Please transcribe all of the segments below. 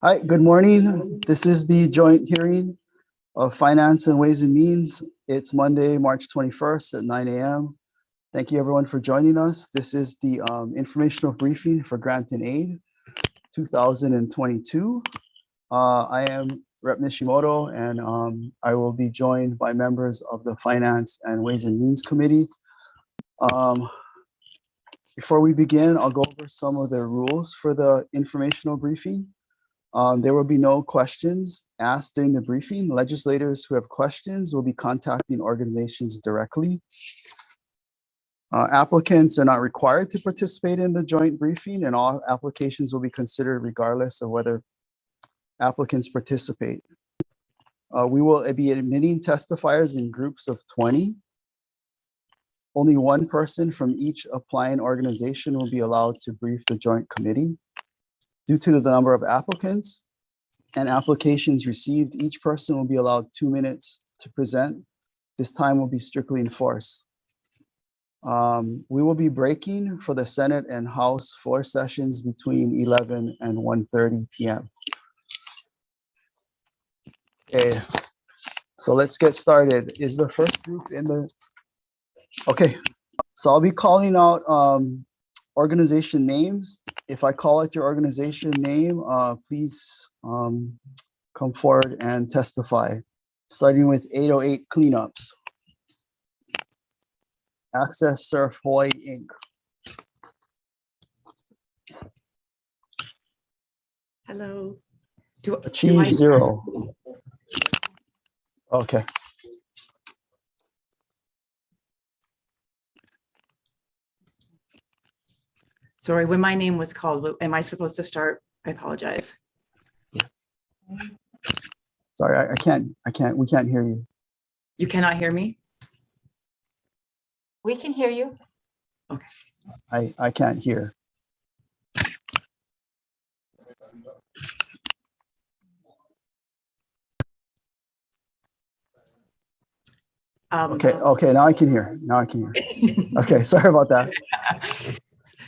Hi, good morning. This is the joint hearing of Finance and Ways and Means. It's Monday, March 21st at 9 a.m. Thank you everyone for joining us. This is the informational briefing for Grant and Aid 2022. I am Rep Nishimoto and I will be joined by members of the Finance and Ways and Means Committee. Before we begin, I'll go over some of the rules for the informational briefing. There will be no questions asked during the briefing. Legislators who have questions will be contacting organizations directly. Applicants are not required to participate in the joint briefing, and all applications will be considered regardless of whether applicants participate. We will be admitting testifiers in groups of 20. Only one person from each applying organization will be allowed to brief the joint committee. Due to the number of applicants and applications received, each person will be allowed 2 minutes to present. This time will be strictly enforced. We will be breaking for the Senate and House floor sessions between 11 and 1:30 p.m. Okay, so let's get started. Is the first group in the, okay, so I'll be calling out organization names. If I call out your organization name, please come forward and testify. Starting with 808 Cleanups. Access Surf Hawaii, Inc. Hello. Achieve Zero. Okay. Sorry, when my name was called, am I supposed to start? I apologize. Sorry, we can't hear you. You cannot hear me? We can hear you. Okay. I can't hear. Okay, now I can hear. Okay, sorry about that.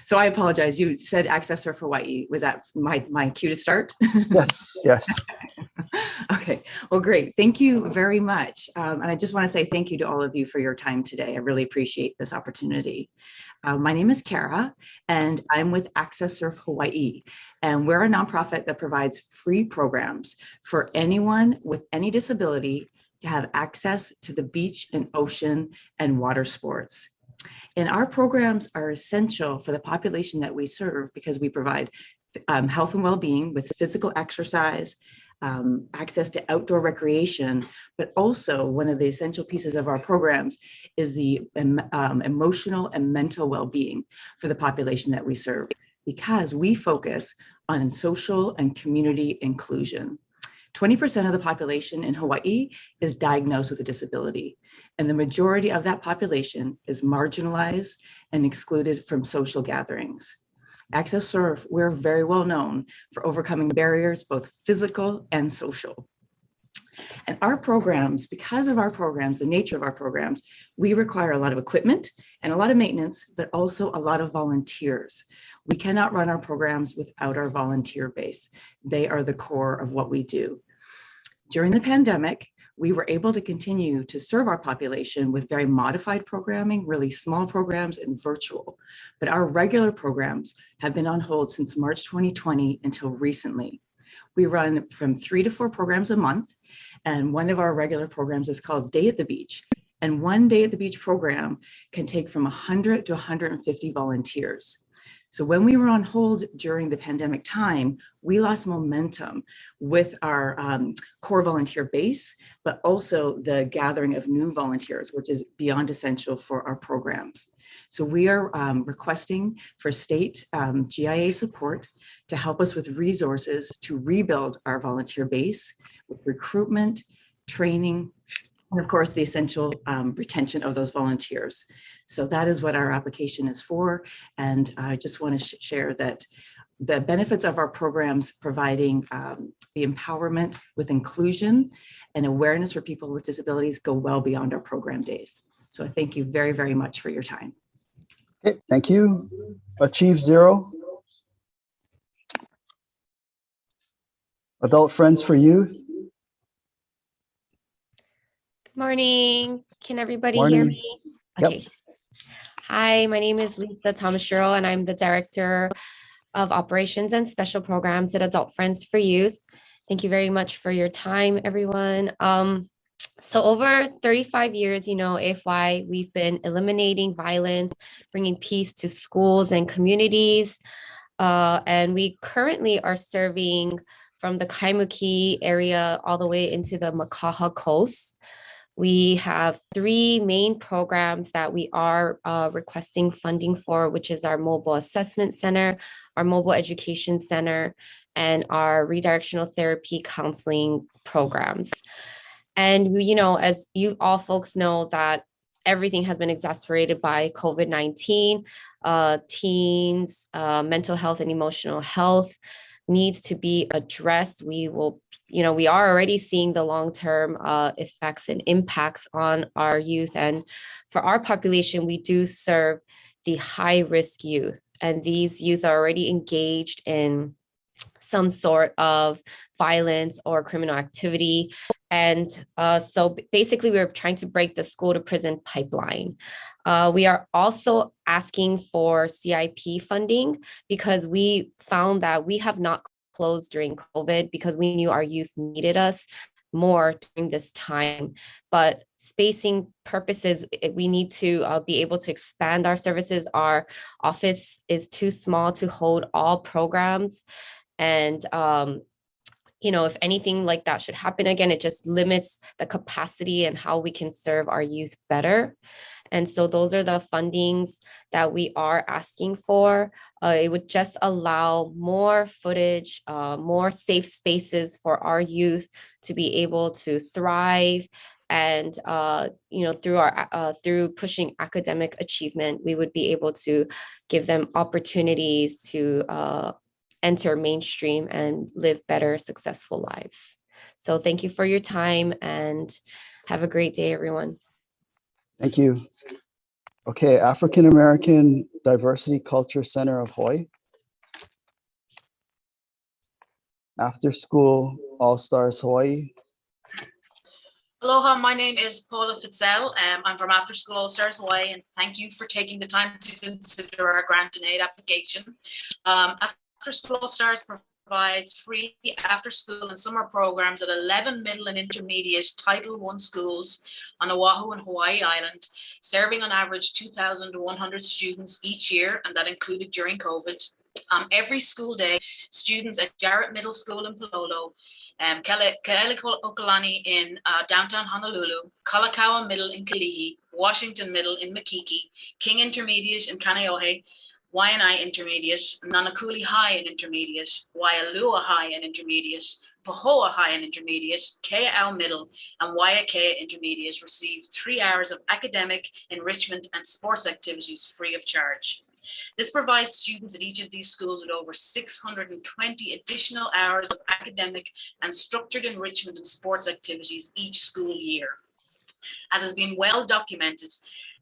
So I apologize. You said Access Surf Hawaii. Was that my cue to start? Yes. Okay, well, great. Thank you very much. And I just want to say thank you to all of you for your time today. I really appreciate this opportunity. My name is Kara, and I'm with Access Surf Hawaii. And we're a nonprofit that provides free programs for anyone with any disability to have access to the beach and ocean and water sports. And our programs are essential for the population that we serve because we provide health and well-being with physical exercise, access to outdoor recreation, but also one of the essential pieces of our programs is the emotional and mental well-being for the population that we serve, because we focus on social and community inclusion. 20% of the population in Hawaii is diagnosed with a disability, and the majority of that population is marginalized and excluded from social gatherings. Access Surf, we're very well known for overcoming barriers, both physical and social. And our programs, because of our programs, the nature of our programs, we require a lot of equipment and a lot of maintenance, but also a lot of volunteers. We cannot run our programs without our volunteer base. They are the core of what we do. During the pandemic, we were able to continue to serve our population with very modified programming, really small programs and virtual. But our regular programs have been on hold since March 2020 until recently. We run from 3 to 4 programs a month, and one of our regular programs is called Day at the Beach. And one Day at the Beach program can take from 100 to 150 volunteers. So when we were on hold during the pandemic time, we lost momentum with our core volunteer base, but also the gathering of new volunteers, which is beyond essential for our programs. So we are requesting for state GIA support to help us with resources to rebuild our volunteer base with recruitment, training, and of course, the essential retention of those volunteers. So that is what our application is for. And I just want to share that the benefits of our programs providing the empowerment with inclusion and awareness for people with disabilities go well beyond our program days. So I thank you very, very much for your time. Okay, thank you. Achieve Zero. Adult Friends for Youth. Good morning. Can everybody hear Morning. me? Yep. Okay. Hi, my name is Lisa Tomashiro, and I'm the Director of Operations and Special Programs at Adult Friends for Youth. Thank you very much for your time, everyone. So over 35 years, AFY, we've been eliminating violence, bringing peace to schools and communities. And we currently are serving from the Kaimuki area all the way into the Makaha coast. We have three main programs that we are requesting funding for, which is our Mobile Assessment Center, our Mobile Education Center, and our Redirectional Therapy Counseling programs. And, as you all folks know, that everything has been exacerbated by COVID-19. Teens, mental health and emotional health needs to be addressed. We are already seeing the long-term effects and impacts on our youth. And for our population, we do serve the high-risk youth. And these youth are already engaged in some sort of violence or criminal activity. And so basically, we're trying to break the school to prison pipeline. We are also asking for CIP funding because we found that we have not closed during COVID because we knew our youth needed us more during this time. But spacing purposes, we need to be able to expand our services. Our office is too small to hold all programs. And if anything like that should happen again, it just limits the capacity and how we can serve our youth better. And so those are the fundings that we are asking for. It would just allow more footage, more safe spaces for our youth to be able to thrive. And through pushing academic achievement, we would be able to give them opportunities to enter mainstream and live better, successful lives. So thank you for your time and have a great day, everyone. Thank you. Okay, African American Diversity Culture Center of Hawaii. After School All Stars Hawaii. Aloha, my name is Paula Fitzel. I'm from After School All Stars Hawaii, and thank you for taking the time to consider our grant and aid application. After School All Stars provides free after school and summer programs at 11 middle and intermediate Title I schools on Oahu and Hawaii Island, serving on average 2,100 students each year, and that included during COVID. Every school day, students at Jarrett Middle School in Palolo, Ke'eliko'olani in downtown Honolulu, Kalakaua Middle in Kalihi, Washington Middle in Makiki, King Intermediate in Kaneohe, Waianae Intermediate, Nanakuli High and Intermediate, Waialua High and Intermediate, Pahoa High and Intermediate, Kea'au Middle, and Waiakea Intermediate received 3 hours of academic, enrichment, and sports activities free of charge. This provides students at each of these schools with over 620 additional hours of academic and structured enrichment and sports activities each school year. As has been well documented,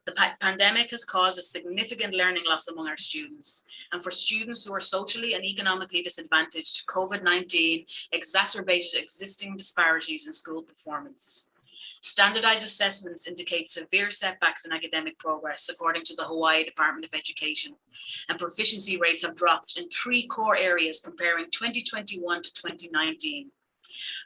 the pandemic has caused a significant learning loss among our students. And for students who are socially and economically disadvantaged, COVID-19 exacerbated existing disparities in school performance. Standardized assessments indicate severe setbacks in academic progress, according to the Hawaii Department of Education. And proficiency rates have dropped in 3 core areas comparing 2021 to 2019.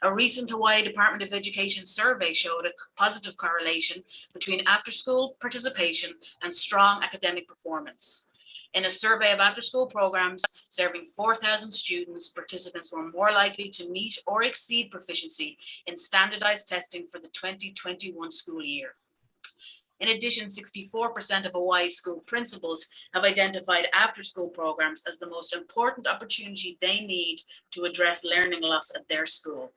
A recent Hawaii Department of Education survey showed a positive correlation between after-school participation and strong academic performance. In a survey of after-school programs serving 4,000 students, participants were more likely to meet or exceed proficiency in standardized testing for the 2021 school year. In addition, 64% of Hawaii school principals have identified after-school programs as the most important opportunity they need to address learning loss at their school.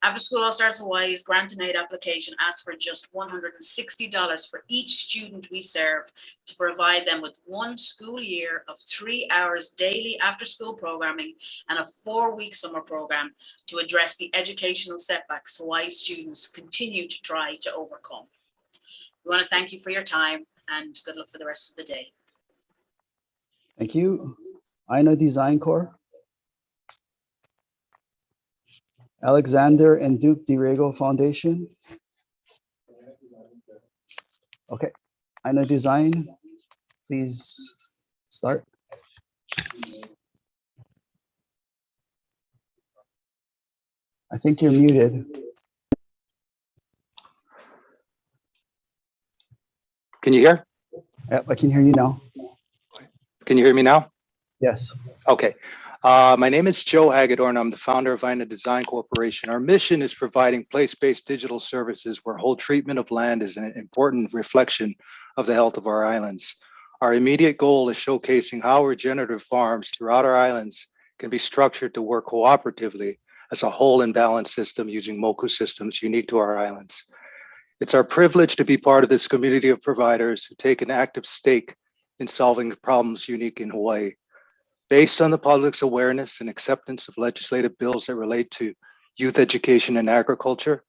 After School All Stars Hawaii's grant and aid application asks for just $160 for each student we serve to provide them with 1 school year of 3 hours daily after school programming and a 4-week summer program to address the educational setbacks Hawaii students continue to try to overcome. We want to thank you for your time and good luck for the rest of the day. Thank you. Aina Design Corps. Alexander and Duke DeRego Foundation. Okay, Ina Design, please start. I think you're muted. Can you hear? Yep, I can hear you now. Can you hear me now? Yes. Okay. My name is Joe Hagedorn. I'm the founder of Ina Design Corporation. Our mission is providing place-based digital services where whole treatment of land is an important reflection of the health of our islands. Our immediate goal is showcasing how regenerative farms throughout our islands can be structured to work cooperatively as a whole and balanced system using MOKU systems unique to our islands. It's our privilege to be part of this community of providers who take an active stake in solving the problems unique in Hawaii. Based on the public's awareness and acceptance of legislative bills that relate to youth education and agriculture,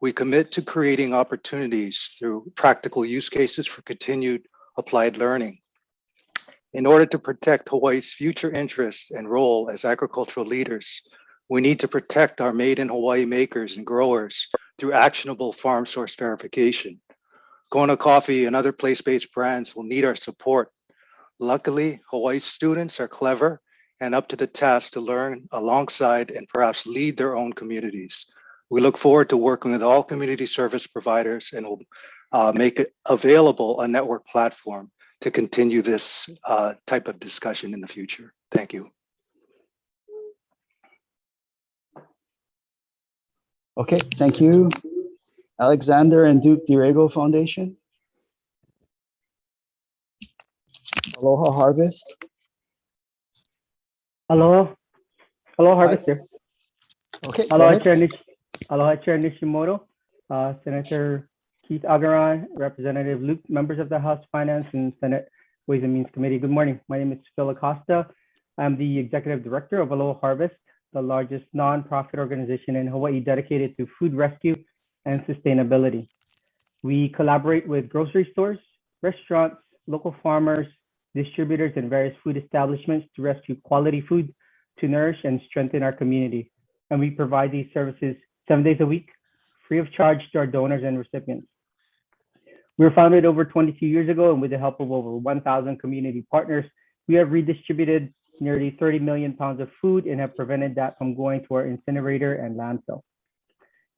we commit to creating opportunities through practical use cases for continued applied learning. In order to protect Hawaii's future interests and role as agricultural leaders, we need to protect our made in Hawaii makers and growers through actionable farm source verification. Kona coffee and other place-based brands will need our support. Luckily, Hawaii students are clever and up to the task to learn alongside and perhaps lead their own communities. We look forward to working with all community service providers and will make it available a network platform to continue this type of discussion in the future. Thank you. Okay, thank you. Alexander and Duke DeRego Foundation. Aloha Harvest. Aloha Harvest here. Okay, go Aloha ahead. Chair Nishimoto, Senator Keith Agaran, Representative Luke, members of the House Finance and Senate Ways and Means Committee. Good morning. My name is Phil Acosta. I'm the Executive Director of Aloha Harvest, the largest nonprofit organization in Hawaii dedicated to food rescue and sustainability. We collaborate with grocery stores, restaurants, local farmers, distributors, and various food establishments to rescue quality food to nourish and strengthen our community. And we provide these services 7 days a week, free of charge to our donors and recipients. We were founded over 22 years ago, and with the help of over 1,000 community partners, we have redistributed nearly 30 million pounds of food and have prevented that from going to our incinerator and landfill.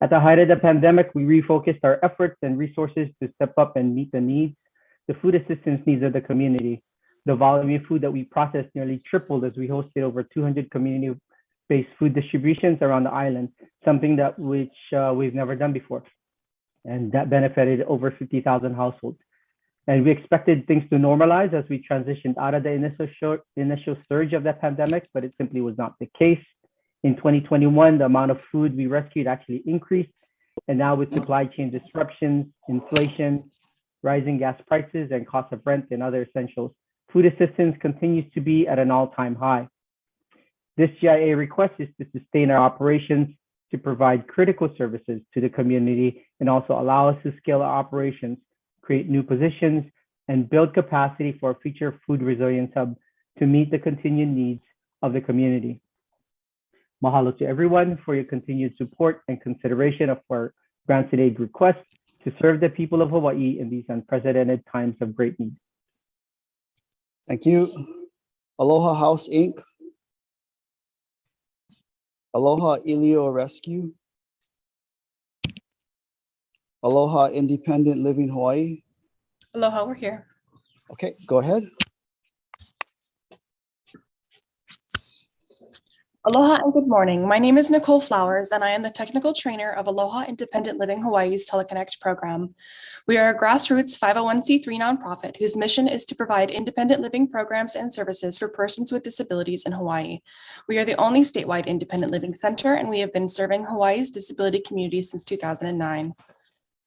At the height of the pandemic, we refocused our efforts and resources to step up and meet the food assistance needs of the community. The volume of food that we processed nearly tripled as we hosted over 200 community-based food distributions around the island, something that we've never done before. And that benefited over 50,000 households. And we expected things to normalize as we transitioned out of the initial surge of the pandemic, but it simply was not the case. In 2021, the amount of food we rescued actually increased. And now with supply chain disruptions, inflation, rising gas prices, and cost of rent and other essentials, food assistance continues to be at an all-time high. This GIA request is to sustain our operations, to provide critical services to the community, and also allow us to scale our operations, create new positions, and build capacity for a future food resilience hub to meet the continued needs of the community. Mahalo to everyone for your continued support and consideration of our grants and aid requests to serve the people of Hawaii in these unprecedented times of great need. Thank you. Aloha House Inc. Aloha Ilio Rescue. Aloha Independent Living Hawaii. Aloha, we're here. Okay, go ahead. Aloha and good morning. My name is Nicole Flowers, and I am the technical trainer of Aloha Independent Living Hawaii's Teleconnect program. We are a grassroots 501c3 nonprofit whose mission is to provide independent living programs and services for persons with disabilities in Hawaii. We are the only statewide independent living center, and we have been serving Hawaii's disability community since 2009.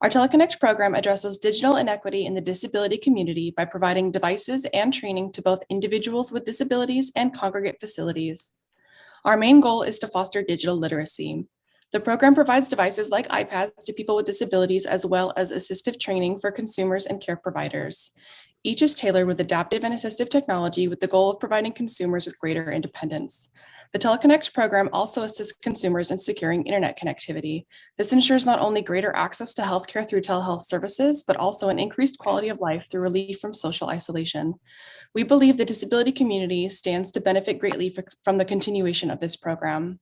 Our Teleconnect program addresses digital inequity in the disability community by providing devices and training to both individuals with disabilities and congregate facilities. Our main goal is to foster digital literacy. The program provides devices like iPads to people with disabilities, as well as assistive training for consumers and care providers. Each is tailored with adaptive and assistive technology with the goal of providing consumers with greater independence. The TeleConnect program also assists consumers in securing internet connectivity. This ensures not only greater access to healthcare through telehealth services, but also an increased quality of life through relief from social isolation. We believe the disability community stands to benefit greatly from the continuation of this program.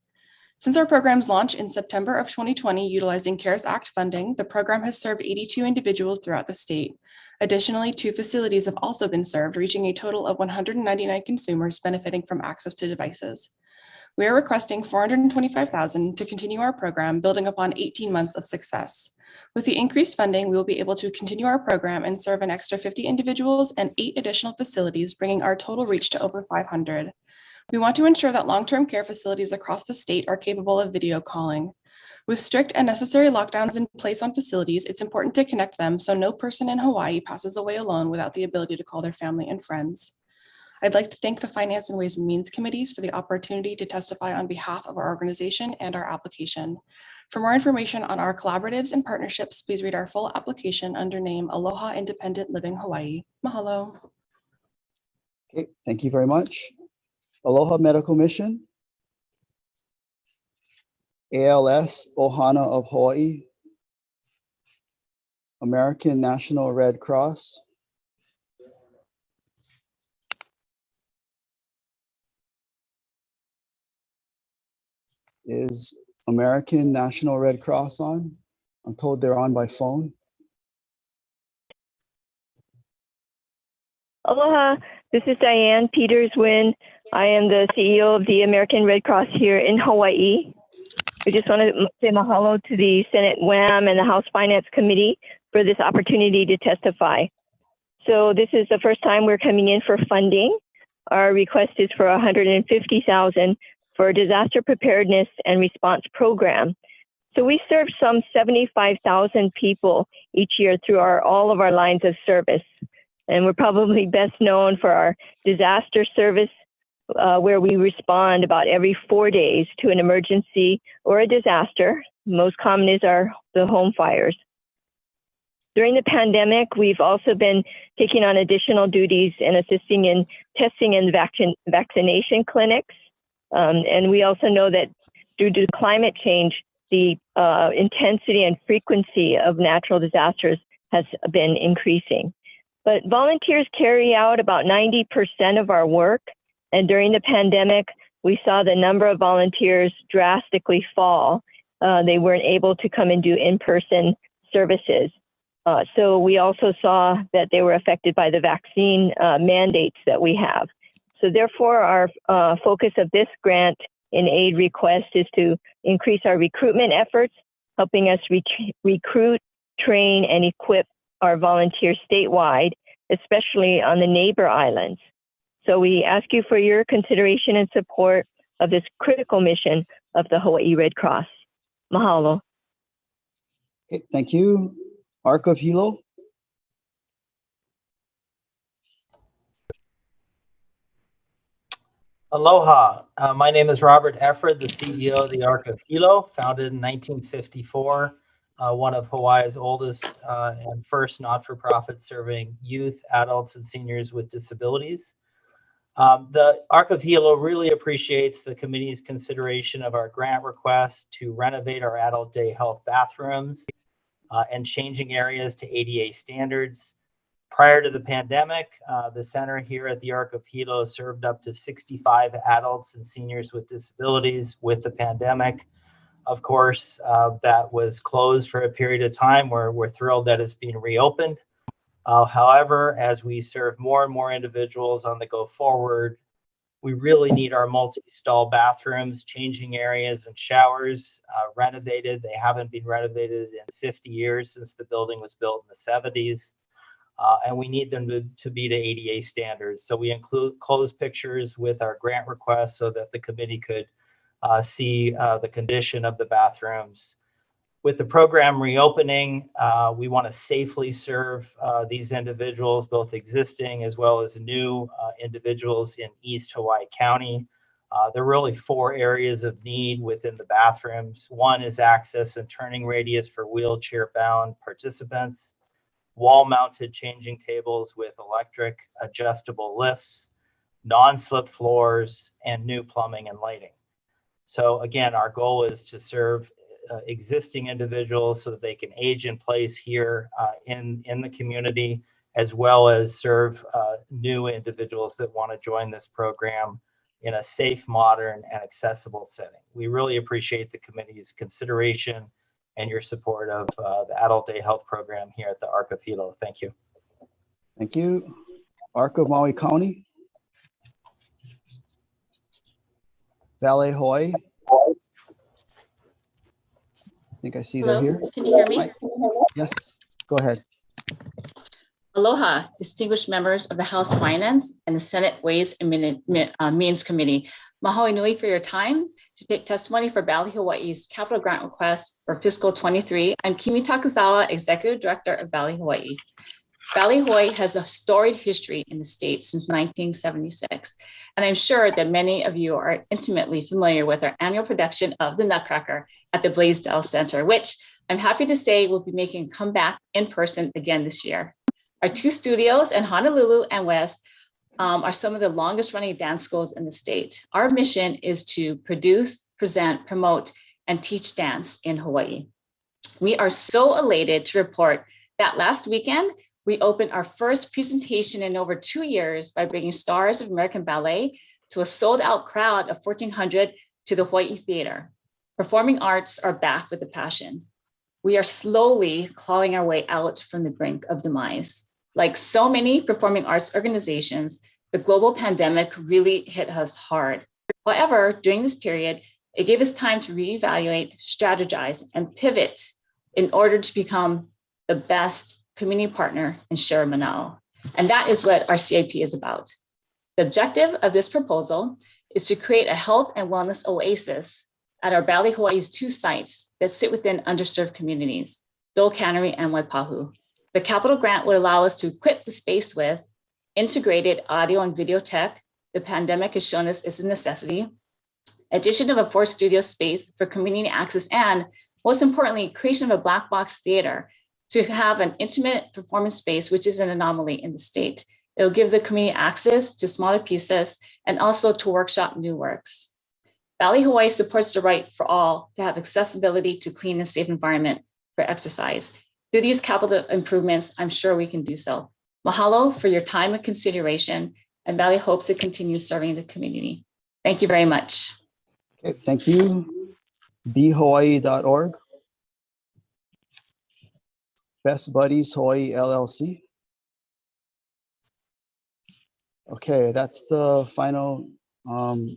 Since our program's launch in September of 2020, utilizing CARES Act funding, the program has served 82 individuals throughout the state. Additionally, 2 facilities have also been served, reaching a total of 199 consumers benefiting from access to devices. We are requesting $425,000 to continue our program, building upon 18 months of success. With the increased funding, we will be able to continue our program and serve an extra 50 individuals and 8 additional facilities, bringing our total reach to over 500. We want to ensure that long-term care facilities across the state are capable of video calling. With strict and necessary lockdowns in place on facilities, it's important to connect them so no person in Hawaii passes away alone without the ability to call their family and friends. I'd like to thank the Finance and Ways and Means Committees for the opportunity to testify on behalf of our organization and our application. For more information on our collaboratives and partnerships, please read our full application under name Aloha Independent Living Hawaii. Mahalo. Okay, thank you very much. Aloha Medical Mission, ALS Ohana of Hawaii, American National Red Cross, is American National Red Cross on? I'm told they're on by phone. Aloha, this is Diane Peters-Wynn. I am the CEO of the American Red Cross here in Hawaii. I just want to say mahalo to the Senate WAM and the House Finance Committee for this opportunity to testify. So this is the first time we're coming in for funding. Our request is for $150,000 for a disaster preparedness and response program. So we serve some 75,000 people each year through all of our lines of service. And we're probably best known for our disaster service, where we respond about every 4 days to an emergency or a disaster. Most common is the home fires. During the pandemic, we've also been taking on additional duties and assisting in testing and vaccination clinics. And we also know that due to climate change, the intensity and frequency of natural disasters has been increasing. But volunteers carry out about 90% of our work. And during the pandemic, we saw the number of volunteers drastically fall. They weren't able to come and do in-person services. So we also saw that they were affected by the vaccine mandates that we have. So therefore, our focus of this grant in aid request is to increase our recruitment efforts, helping us recruit, train, and equip our volunteers statewide, especially on the neighbor islands. So we ask you for your consideration and support of this critical mission of the Hawaii Red Cross. Mahalo. Okay, thank you. Ark of Hilo. Aloha, my name is Robert Efford, the CEO of the Ark of Hilo, founded in 1954, one of Hawaii's oldest and first not-for-profit serving youth, adults, and seniors with disabilities. The Ark of Hilo really appreciates the committee's consideration of our grant request to renovate our adult day health bathrooms and changing areas to ADA standards. Prior to the pandemic, the center here at the Ark of Hilo served up to 65 adults and seniors with disabilities. With the pandemic, of course, that was closed for a period of time. We're thrilled that it's being reopened. However, as we serve more and more individuals on the go forward, we really need our multi-stall bathrooms, changing areas, and showers renovated. They haven't been renovated in 50 years since the building was built in the 70s. And we need them to be to ADA standards. So we include closed pictures with our grant request so that the committee could see the condition of the bathrooms. With the program reopening, we want to safely serve these individuals, both existing as well as new individuals in East Hawaii County. There are really 4 areas of need within the bathrooms. One is access and turning radius for wheelchair-bound participants. wall-mounted changing tables with electric adjustable lifts, non-slip floors, and new plumbing and lighting. So again, our goal is to serve existing individuals so that they can age in place here in the community, as well as serve new individuals that want to join this program in a safe, modern, and accessible setting. We really appreciate the committee's consideration and your support of the Adult Day Health Program here at the Ark of Hilo. Thank you. Thank you. Ark of Maui County. Valet Hawaii. I think I see that here. Can you hear me? Hi. Yes, go ahead. Aloha, distinguished members of the House Finance and the Senate Ways and Means Committee. Mahalo nui for your time to take testimony for Valley Hawaii's capital grant request for fiscal 23. I'm Kimi Takazawa, Executive Director of Valley Hawaii. Valley Hawaii has a storied history in the state since 1976, and I'm sure that many of you are intimately familiar with our annual production of The Nutcracker at the Blaisdell Center, which I'm happy to say will be making a comeback in person again this year. Our two studios in Honolulu and West are some of the longest running dance schools in the state. Our mission is to produce, present, promote, and teach dance in Hawaii. We are so elated to report that last weekend, we opened our first presentation in over 2 years by bringing stars of American Ballet to a sold out crowd of 1,400 to the Hawaii Theater. Performing arts are back with a passion. We are slowly clawing our way out from the brink of demise. Like so many performing arts organizations, the global pandemic really hit us hard. However, during this period, it gave us time to reevaluate, strategize, and pivot in order to become the best community partner and share manao. And that is what our CIP is about. The objective of this proposal is to create a health and wellness oasis at our Valley Hawaii's 2 sites that sit within underserved communities, Dole Cannery and Waipahu. The capital grant would allow us to equip the space with integrated audio and video tech. The pandemic has shown us is a necessity. Addition of a 4 studio space for community access, and most importantly, creation of a black box theater to have an intimate performance space, which is an anomaly in the state. It'll give the community access to smaller pieces and also to workshop new works. Valley Hawaii supports the right for all to have accessibility to clean and safe environment for exercise. Through these capital improvements, I'm sure we can do so. Mahalo for your time and consideration, and Valley hopes to continue serving the community. Thank you very much. Okay, thank you. BeHawaii.org. Best Buddies Hawaii LLC. Okay, that's the final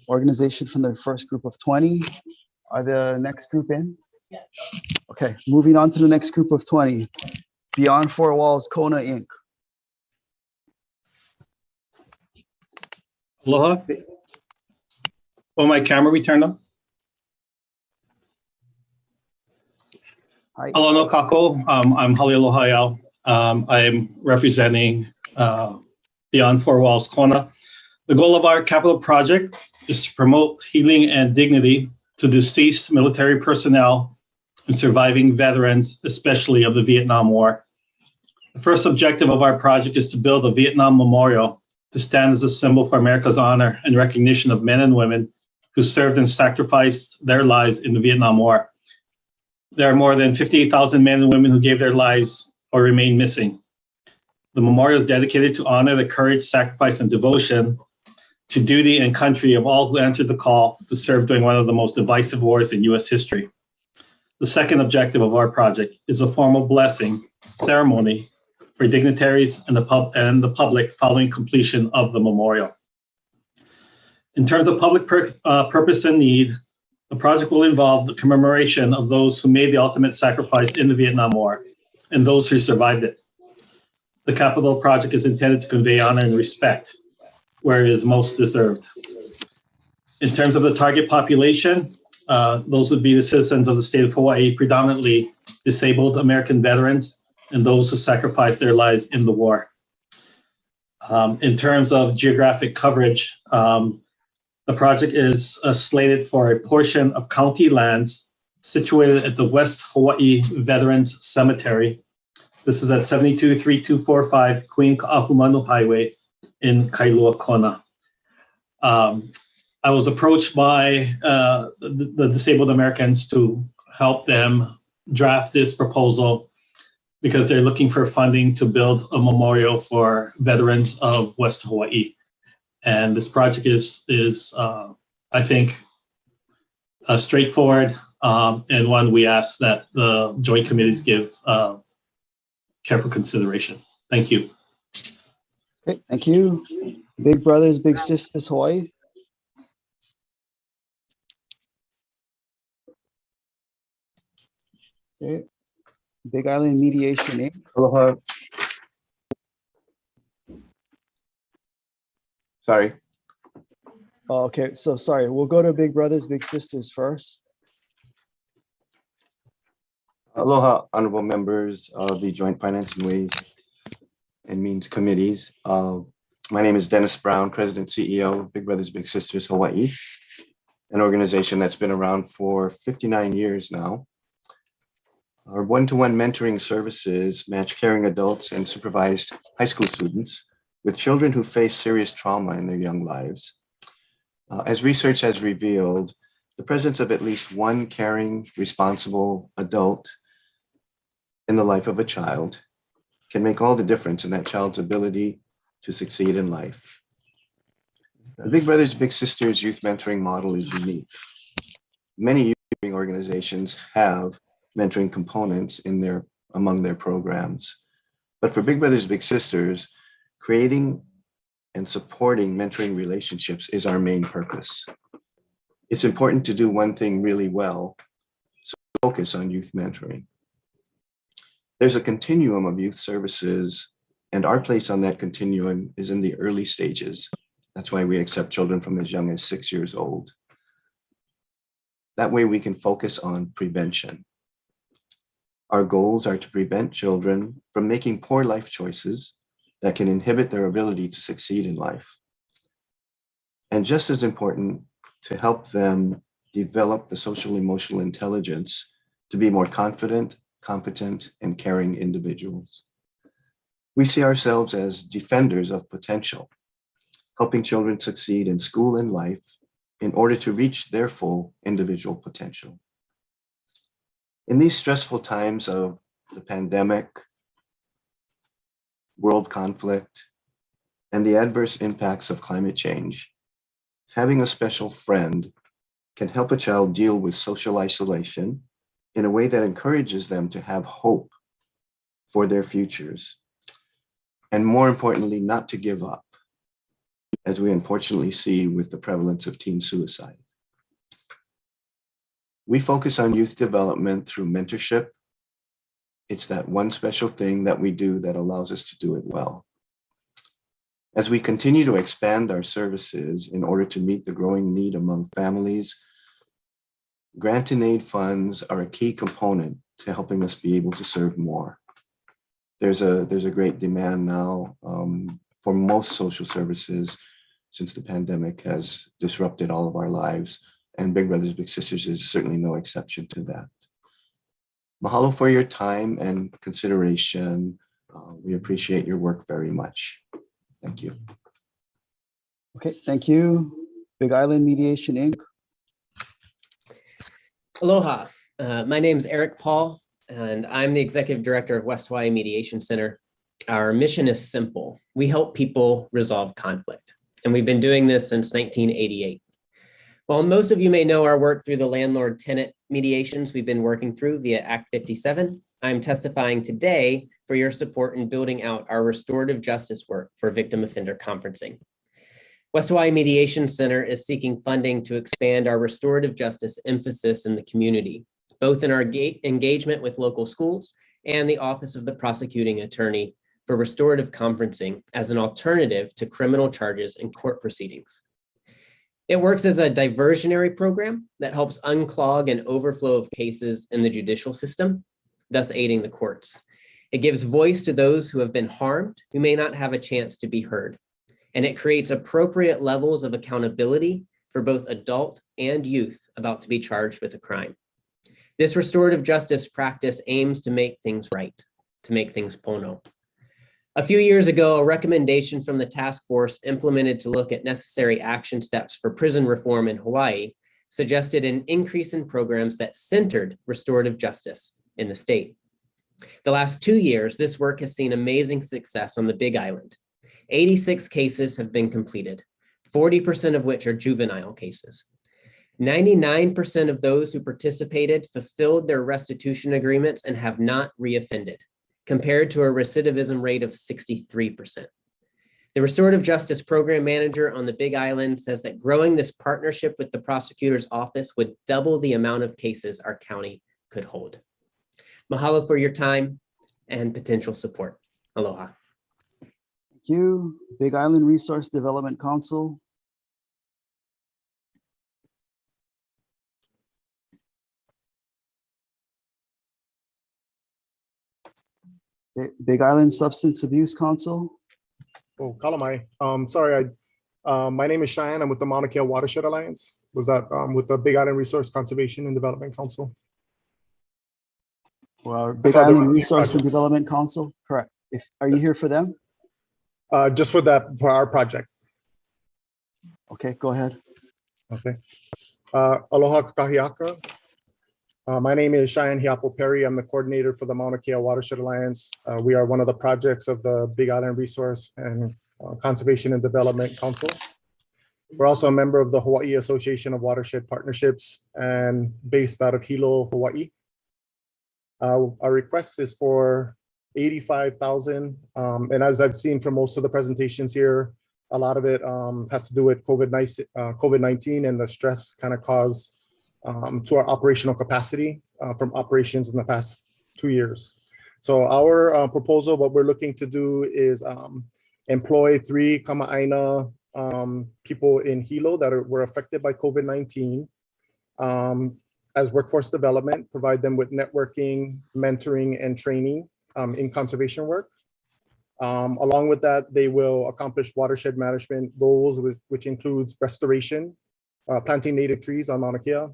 organization from the first group of 20. Are the next group in? Yeah. Okay, moving on to the next group of 20. Beyond Four Walls Kona Inc. Aloha. Oh, my camera we turned on? Hi. Aloha no kako. I'm Hale Aloha Yao. I'm representing Beyond Four Walls Kona. The goal of our capital project is to promote healing and dignity to deceased military personnel and surviving veterans, especially of the Vietnam War. The first objective of our project is to build a Vietnam memorial to stand as a symbol for America's honor and recognition of men and women who served and sacrificed their lives in the Vietnam War. There are more than 58,000 men and women who gave their lives or remain missing. The memorial is dedicated to honor the courage, sacrifice, and devotion to duty and country of all who answered the call to serve during one of the most divisive wars in U.S. history. The second objective of our project is a formal blessing ceremony for dignitaries and the public following completion of the memorial. In terms of public purpose and need, the project will involve the commemoration of those who made the ultimate sacrifice in the Vietnam War and those who survived it. The capital project is intended to convey honor and respect where it is most deserved. In terms of the target population, those would be the citizens of the state of Hawaii, predominantly disabled American veterans and those who sacrificed their lives in the war. In terms of geographic coverage, the project is slated for a portion of county lands situated at the West Hawaii Veterans Cemetery This is at 723245 Queen Ka'ahumanu Highway in Kailua, Kona. I was approached by the Disabled Americans to help them draft this proposal because they're looking for funding to build a memorial for veterans of West Hawaii. And this project is I think, straightforward and one we ask that the joint committees give careful consideration. Thank you. Okay, thank you. Big Brothers Big Sisters Hawaii. Okay, Big Island Mediation Inc. Aloha. Sorry. Oh, okay, so sorry, we'll go to Big Brothers Big Sisters first. Aloha, honorable members of the Joint Finance and Ways and Means Committees. My name is Dennis Brown, President CEO of Big Brothers Big Sisters Hawaii, an organization that's been around for 59 years now. Our one-to-one mentoring services match caring adults and supervised high school students with children who face serious trauma in their young lives. As research has revealed, the presence of at least one caring, responsible adult in the life of a child can make all the difference in that child's ability to succeed in life. The Big Brothers Big Sisters youth mentoring model is unique. Many youth mentoring organizations have mentoring components among their programs. But for Big Brothers Big Sisters, creating and supporting mentoring relationships is our main purpose. It's important to do one thing really well, so focus on youth mentoring. There's a continuum of youth services, and our place on that continuum is in the early stages. That's why we accept children from as young as 6 years old. That way we can focus on prevention. Our goals are to prevent children from making poor life choices that can inhibit their ability to succeed in life. And just as important, to help them develop the social emotional intelligence to be more confident, competent, and caring individuals. We see ourselves as defenders of potential, helping children succeed in school and life in order to reach their full individual potential. In these stressful times of the pandemic, world conflict, and the adverse impacts of climate change, having a special friend can help a child deal with social isolation in a way that encourages them to have hope for their futures. And more importantly, not to give up, as we unfortunately see with the prevalence of teen suicide. We focus on youth development through mentorship. It's that one special thing that we do that allows us to do it well. As we continue to expand our services in order to meet the growing need among families, grant and aid funds are a key component to helping us be able to serve more. There's a great demand now for most social services since the pandemic has disrupted all of our lives, and Big Brothers Big Sisters is certainly no exception to that. Mahalo for your time and consideration. We appreciate your work very much. Thank you. Okay, thank you. Big Island Mediation Inc. Aloha, my name is Eric Paul, and I'm the Executive Director of West Hawaii Mediation Center. Our mission is simple. We help people resolve conflict, and we've been doing this since 1988. While most of you may know our work through the landlord-tenant mediations we've been working through via Act 57, I'm testifying today for your support in building out our restorative justice work for victim offender conferencing. West Hawaii Mediation Center is seeking funding to expand our restorative justice emphasis in the community, both in our engagement with local schools and the Office of the Prosecuting Attorney for restorative conferencing as an alternative to criminal charges in court proceedings. It works as a diversionary program that helps unclog an overflow of cases in the judicial system, thus aiding the courts. It gives voice to those who have been harmed who may not have a chance to be heard. And it creates appropriate levels of accountability for both adult and youth about to be charged with a crime. This restorative justice practice aims to make things right, to make things pono. A few years ago, a recommendation from the task force implemented to look at necessary action steps for prison reform in Hawaii suggested an increase in programs that centered restorative justice in the state. The last 2 years, this work has seen amazing success on the Big Island. 86 cases have been completed, 40% of which are juvenile cases. 99% of those who participated fulfilled their restitution agreements and have not reoffended, compared to a recidivism rate of 63%. The Restorative Justice Program Manager on the Big Island says that growing this partnership with the prosecutor's office would double the amount of cases our county could hold. Mahalo for your time and potential support. Aloha. Thank you. Big Island Resource Development Council. Big Island Substance Abuse Council. Oh, Kalamai. Sorry, my name is Cheyenne. I'm with the Mauna Kea Watershed Alliance. Was that with the Big Island Resource Conservation and Development Council? Well, Big Island Resource and Development Council, correct. Are you here for them? Just for our project. Okay, go ahead. Okay. Aloha Kakahiaka. My name is Cheyenne Hiapo Perry. I'm the coordinator for the Mauna Kea Watershed Alliance. We are one of the projects of the Big Island Resource and Conservation and Development Council. We're also a member of the Hawaii Association of Watershed Partnerships and based out of Hilo, Hawaii. Our request is for 85,000. And as I've seen from most of the presentations here, a lot of it has to do with COVID-19 and the stress kind of caused to our operational capacity from operations in the past 2 years. So our proposal, what we're looking to do is employ 3 Kama'aina people in Hilo that were affected by COVID-19 as workforce development, provide them with networking, mentoring, and training in conservation work. Along with that, they will accomplish watershed management goals, which includes restoration, planting native trees on Mauna Kea,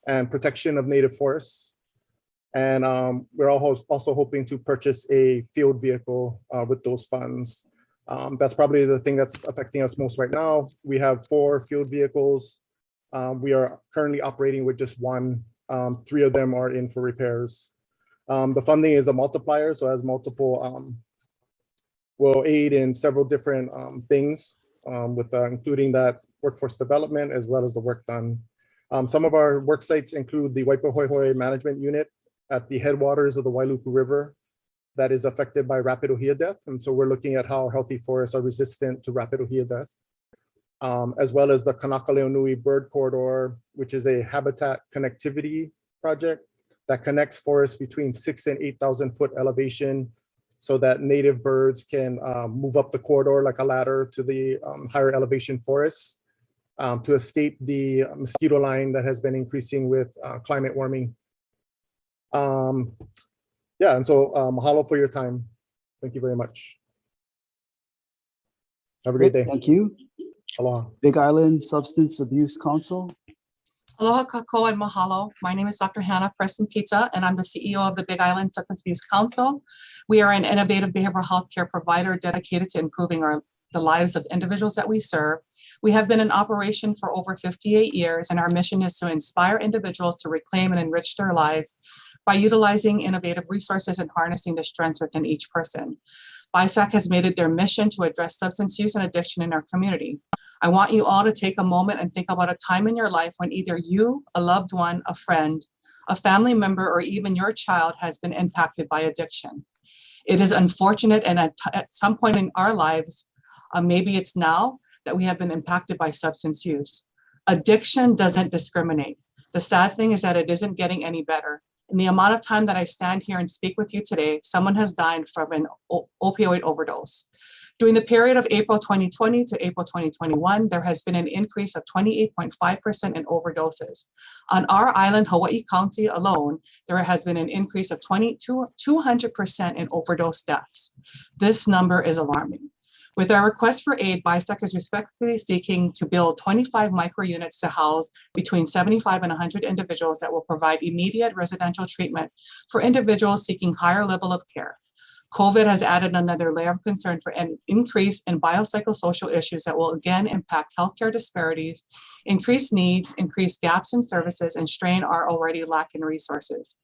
and protection of native forests. And we're also hoping to purchase a field vehicle with those funds. That's probably the thing that's affecting us most right now. We have 4 field vehicles. We are currently operating with just 1. 3 of them are in for repairs. The funding is a multiplier, so as multiple will aid in several different things, with including that workforce development as well as the work done. Some of our work sites include the Waipahoehoe Management Unit at the headwaters of the Wailuku River that is affected by rapid ohia death. And so we're looking at how healthy forests are resistant to rapid ohia death, as well as the Kanaka-Leonui Bird Corridor, which is a habitat connectivity project that connects forests between 6,000 and 8,000 foot elevation so that native birds can move up the corridor like a ladder to the higher elevation forests to escape the mosquito line that has been increasing with climate warming. Yeah, and so mahalo for your time. Thank you very much. Have a great day. Thank you. Aloha. Big Island Substance Abuse Council. Aloha kako and mahalo. My name is Dr. Hannah Preston Pizza, and I'm the CEO of the Big Island Substance Abuse Council. We are an innovative behavioral health care provider dedicated to improving the lives of individuals that we serve. We have been in operation for over 58 years, and our mission is to inspire individuals to reclaim and enrich their lives by utilizing innovative resources and harnessing the strengths within each person. BISAC has made it their mission to address substance use and addiction in our community. I want you all to take a moment and think about a time in your life when either you, a loved one, a friend, a family member, or even your child has been impacted by addiction. It is unfortunate, and at some point in our lives, maybe it's now, that we have been impacted by substance use. Addiction doesn't discriminate. The sad thing is that it isn't getting any better. In the amount of time that I stand here and speak with you today, someone has died from an opioid overdose. During the period of April 2020 to April 2021, there has been an increase of 28.5% in overdoses. On our island, Hawaii County alone, there has been an increase of 200% in overdose deaths. This number is alarming. With our request for aid, BISAC is respectfully seeking to build 25 micro units to house between 75 and 100 individuals that will provide immediate residential treatment for individuals seeking higher level of care. COVID has added another layer of concern for an increase in biopsychosocial issues that will again impact healthcare disparities, increase needs, increase gaps in services, and strain our already lacking resources.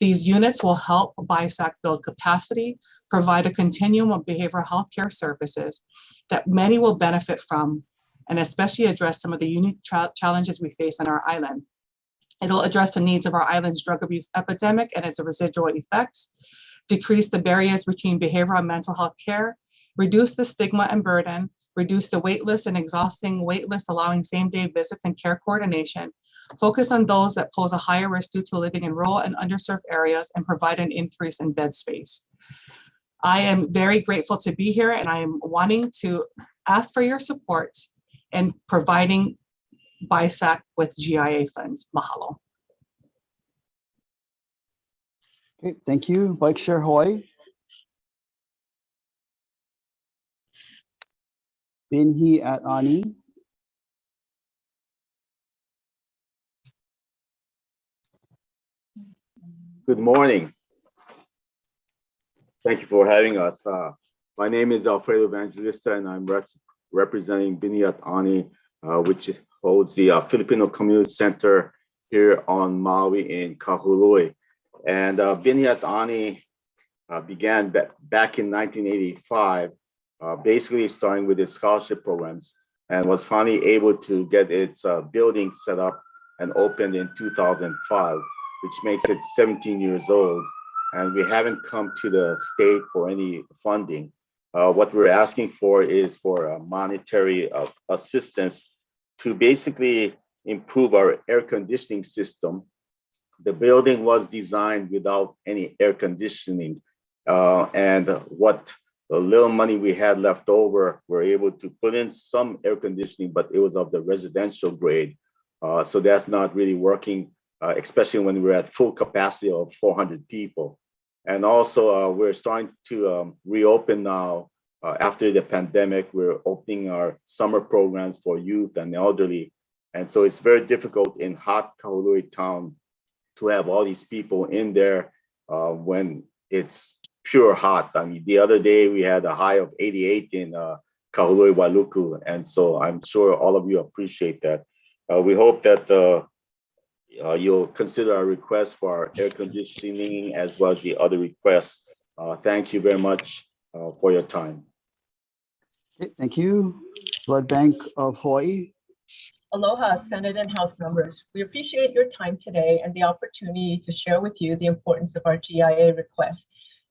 These units will help BISAC build capacity, provide a continuum of behavioral healthcare services that many will benefit from, and especially address some of the unique challenges we face on our island. It'll address the needs of our island's drug abuse epidemic and its residual effects, decrease the barriers between behavioral and mental health care, reduce the stigma and burden, reduce the wait list and exhausting wait list, allowing same-day visits and care coordination, focus on those that pose a higher risk due to living in rural and underserved areas, and provide an increase in bed space. I am very grateful to be here, and I am wanting to ask for your support in providing BISAC with GIA funds. Mahalo. Okay, thank you. Bike Share Hawaii. Binhi at Ani. Good morning. Thank you for having us. My name is Alfredo Evangelista, and I'm representing Biniat Ani, which holds the Filipino Community Center here on Maui in Kahului. And Biniat Ani began back in 1985, basically starting with its scholarship programs, and was finally able to get its building set up and opened in 2005, which makes it 17 years old. And we haven't come to the state for any funding. What we're asking for is for monetary assistance to basically improve our air conditioning system. The building was designed without any air conditioning, and what the little money we had left over, we're able to put in some air conditioning, but it was of the residential grade. So that's not really working, especially when we're at full capacity of 400 people. And also we're starting to reopen now after the pandemic. We're opening our summer programs for youth and elderly. And so it's very difficult in hot Kahului town to have all these people in there when it's pure hot. I mean, the other day we had a high of 88 in Kahului, Wailuku. And so I'm sure all of you appreciate that. We hope that you'll consider our request for our air conditioning as well as the other requests. Thank you very much for your time. Okay, thank you. Blood Bank of Hawaii. Aloha, Senate and House members. We appreciate your time today and the opportunity to share with you the importance of our GIA request.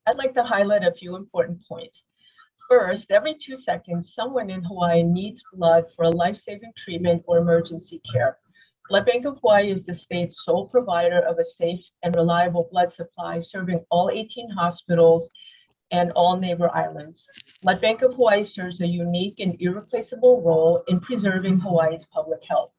I'd like to highlight a few important points. First, every 2 seconds, someone in Hawaii needs blood for a life-saving treatment or emergency care. Blood Bank of Hawaii is the state's sole provider of a safe and reliable blood supply, serving all 18 hospitals and all neighbor islands. Blood Bank of Hawaii serves a unique and irreplaceable role in preserving Hawaii's public health.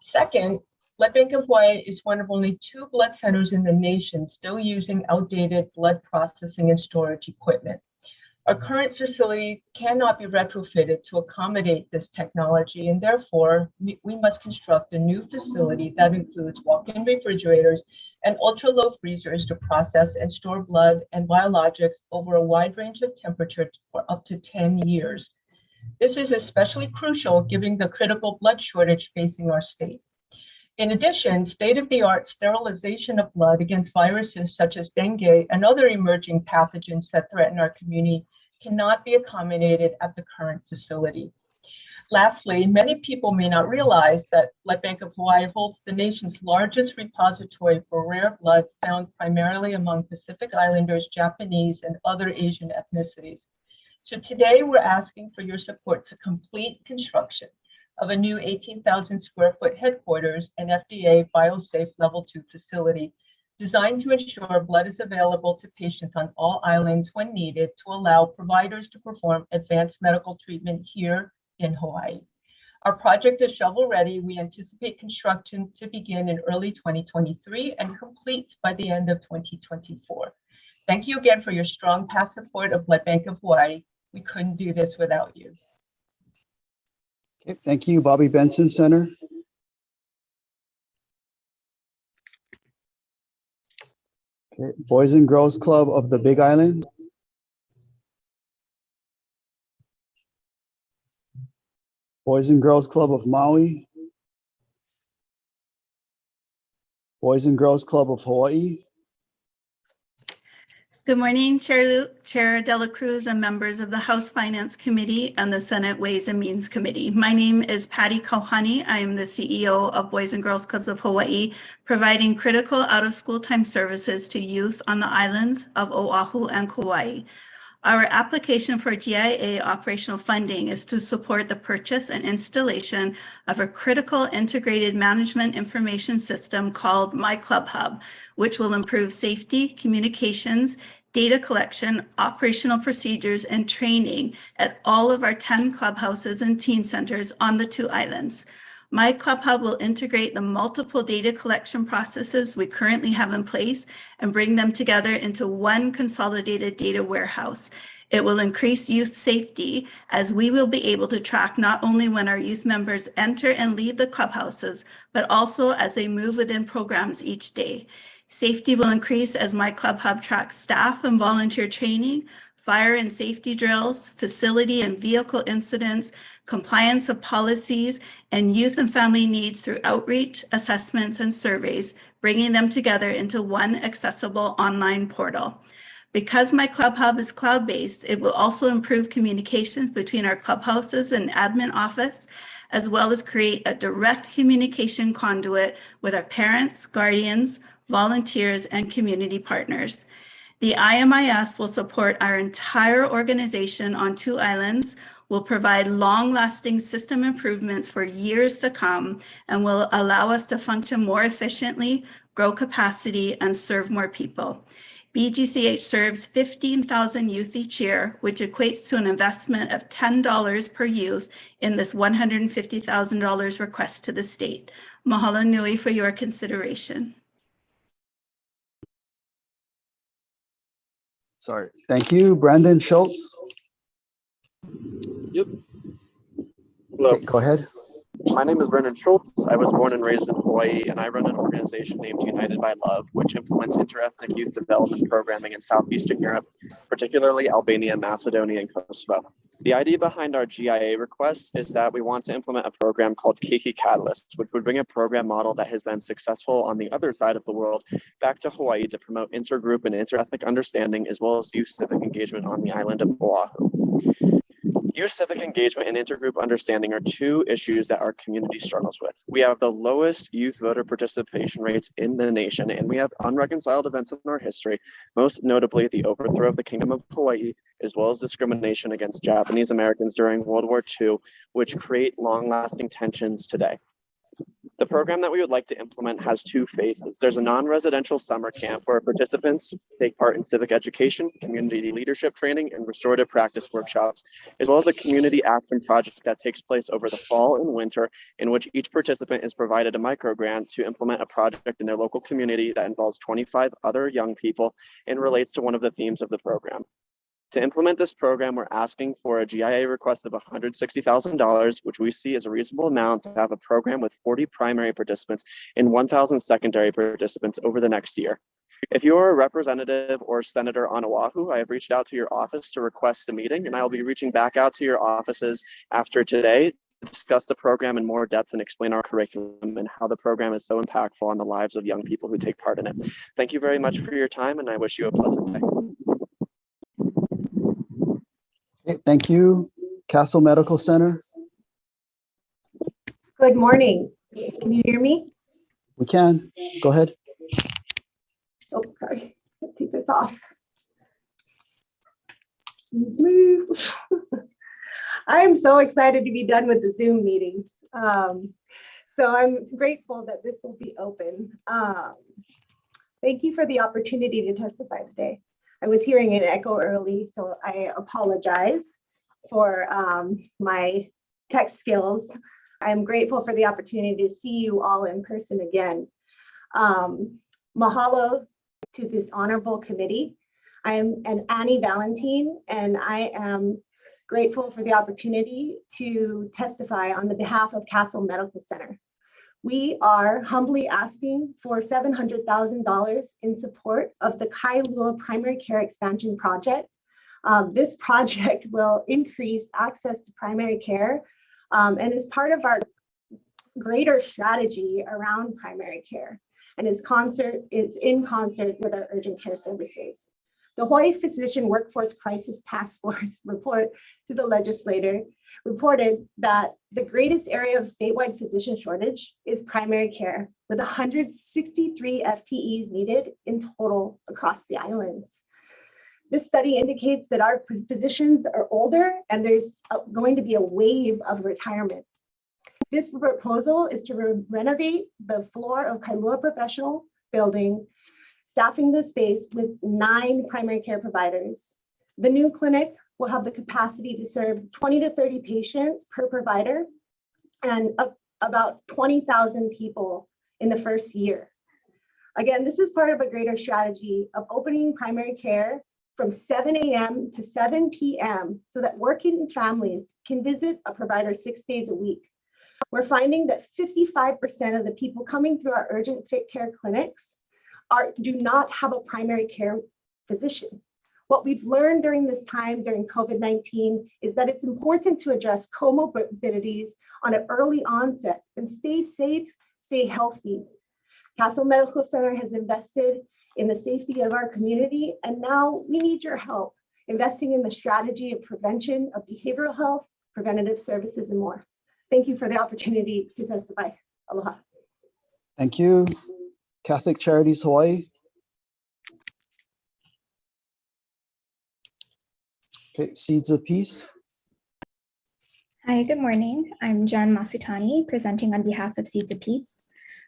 Second, Blood Bank of Hawaii is one of only 2 blood centers in the nation still using outdated blood processing and storage equipment. Our current facility cannot be retrofitted to accommodate this technology, and therefore we must construct a new facility that includes walk-in refrigerators and ultra-low freezers to process and store blood and biologics over a wide range of temperatures for up to 10 years. This is especially crucial given the critical blood shortage facing our state. In addition, state-of-the-art sterilization of blood against viruses such as dengue and other emerging pathogens that threaten our community cannot be accommodated at the current facility. Lastly, many people may not realize that Blood Bank of Hawaii holds the nation's largest repository for rare blood found primarily among Pacific Islanders, Japanese, and other Asian ethnicities. So today we're asking for your support to complete construction of a new 18,000 square foot headquarters and FDA BioSafe Level 2 facility designed to ensure blood is available to patients on all islands when needed to allow providers to perform advanced medical treatment here in Hawaii. Our project is shovel ready. We anticipate construction to begin in early 2023 and complete by the end of 2024. Thank you again for your strong past support of Blood Bank of Hawaii. We couldn't do this without you. Okay, thank you, Bobby Benson Center. Okay, Boys and Girls Club of the Big Island. Boys and Girls Club of Maui, Boys and Girls Club of Hawaii, Good morning, Chair Dela Cruz and members of the House Finance Committee and the Senate Ways and Means Committee. My name is Patty Kauhani. I am the CEO of Boys and Girls Clubs of Hawaii, providing critical out-of-school time services to youth on the islands of Oahu and Kauai. Our application for GIA operational funding is to support the purchase and installation of a critical integrated management information system called My Club Hub, which will improve safety, communications, data collection, operational procedures, and training at all of our 10 clubhouses and teen centers on the 2 islands. My Club Hub will integrate the multiple data collection processes we currently have in place and bring them together into one consolidated data warehouse. It will increase youth safety as we will be able to track not only when our youth members enter and leave the clubhouses, but also as they move within programs each day. Safety will increase as My Club Hub tracks staff and volunteer training, fire and safety drills, facility and vehicle incidents, compliance of policies, and youth and family needs through outreach, assessments, and surveys, bringing them together into one accessible online portal. Because My Club Hub is cloud-based, it will also improve communications between our clubhouses and admin office, as well as create a direct communication conduit with our parents, guardians, volunteers, and community partners. The IMIS will support our entire organization on 2 islands, will provide long-lasting system improvements for years to come, and will allow us to function more efficiently, grow capacity, and serve more people. BGCH serves 15,000 youth each year, which equates to an investment of $10 per youth in this $150,000 request to the state. Mahalo nui for your consideration. Sorry. Thank you. Brandon Schultz. Yep. Hello. Okay, go ahead. My name is Brendan Schultz. I was born and raised in Hawaii, and I run an organization named United by Love, which implements interethnic youth development programming in Southeastern Europe, particularly Albania, Macedonia, and Kosovo. The idea behind our GIA request is that we want to implement a program called Keiki Catalyst, which would bring a program model that has been successful on the other side of the world back to Hawaii to promote intergroup and interethnic understanding, as well as youth civic engagement on the island of Oahu. Youth civic engagement and intergroup understanding are 2 issues that our community struggles with. We have the lowest youth voter participation rates in the nation, and we have unreconciled events in our history, most notably the overthrow of the Kingdom of Hawaii, as well as discrimination against Japanese Americans during World War II, which create long-lasting tensions today. The program that we would like to implement has 2 phases. There's a non-residential summer camp where participants take part in civic education, community leadership training, and restorative practice workshops, as well as a community action project that takes place over the fall and winter, in which each participant is provided a micro grant to implement a project in their local community that involves 25 other young people and relates to one of the themes of the program. To implement this program, we're asking for a GIA request of $160,000, which we see as a reasonable amount to have a program with 40 primary participants and 1,000 secondary participants over the next year. If you're a representative or senator on Oahu, I have reached out to your office to request a meeting, and I will be reaching back out to your offices after today to discuss the program in more depth and explain our curriculum and how the program is so impactful on the lives of young people who take part in it. Thank you very much for your time, and I wish you a pleasant day. Okay, thank you. Castle Medical Center. Good morning. Can you hear me? We can. Go ahead. Oh, sorry. Let's take this off. Move. I am so excited to be done with the Zoom meetings. So I'm grateful that this will be open. Thank you for the opportunity to testify today. I was hearing an echo early, so I apologize for my tech skills. I'm grateful for the opportunity to see you all in person again. Mahalo to this honorable committee. I am an Annie Valentine, and I am grateful for the opportunity to testify on the behalf of Castle Medical Center. We are humbly asking for $700,000 in support of the Kailua Primary Care Expansion Project. This project will increase access to primary care and is part of our greater strategy around primary care, and it's in concert with our urgent care services. The Hawaii Physician Workforce Crisis Task Force report to the legislator reported that the greatest area of statewide physician shortage is primary care, with 163 FTEs needed in total across the islands. This study indicates that our physicians are older and there's going to be a wave of retirement. This proposal is to renovate the floor of Kailua Professional Building, staffing the space with 9 primary care providers. The new clinic will have the capacity to serve 20 to 30 patients per provider and about 20,000 people in the first year. Again, this is part of a greater strategy of opening primary care from 7 a.m. to 7 p.m. so that working families can visit a provider 6 days a week. We're finding that 55% of the people coming through our urgent care clinics do not have a primary care physician. What we've learned during this time, during COVID-19, is that it's important to address comorbidities on an early onset and stay safe, stay healthy. Castle Medical Center has invested in the safety of our community, and now we need your help investing in the strategy of prevention of behavioral health, preventative services, and more. Thank you for the opportunity to testify. Aloha. Thank you. Catholic Charities Hawaii. Okay, Seeds of Peace. Hi, good morning. I'm Jan Masutani, presenting on behalf of Seeds of Peace.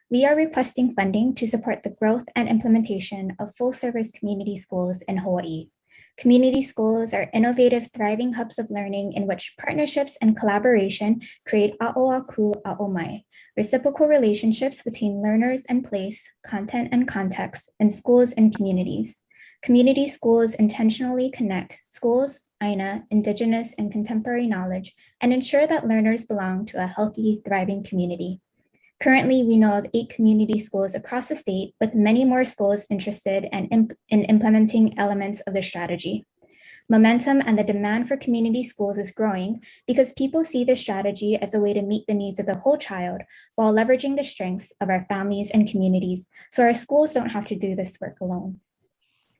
We are requesting funding to support the growth and implementation of full-service community schools in Hawaii. Community schools are innovative, thriving hubs of learning in which partnerships and collaboration create a'oaku a'omai, reciprocal relationships between learners and place, content and context, and schools and communities. Community schools intentionally connect schools, Aina, Indigenous, and contemporary knowledge, and ensure that learners belong to a healthy, thriving community. Currently, we know of 8 community schools across the state, with many more schools interested in implementing elements of the strategy. Momentum and the demand for community schools is growing because people see this strategy as a way to meet the needs of the whole child while leveraging the strengths of our families and communities, so our schools don't have to do this work alone.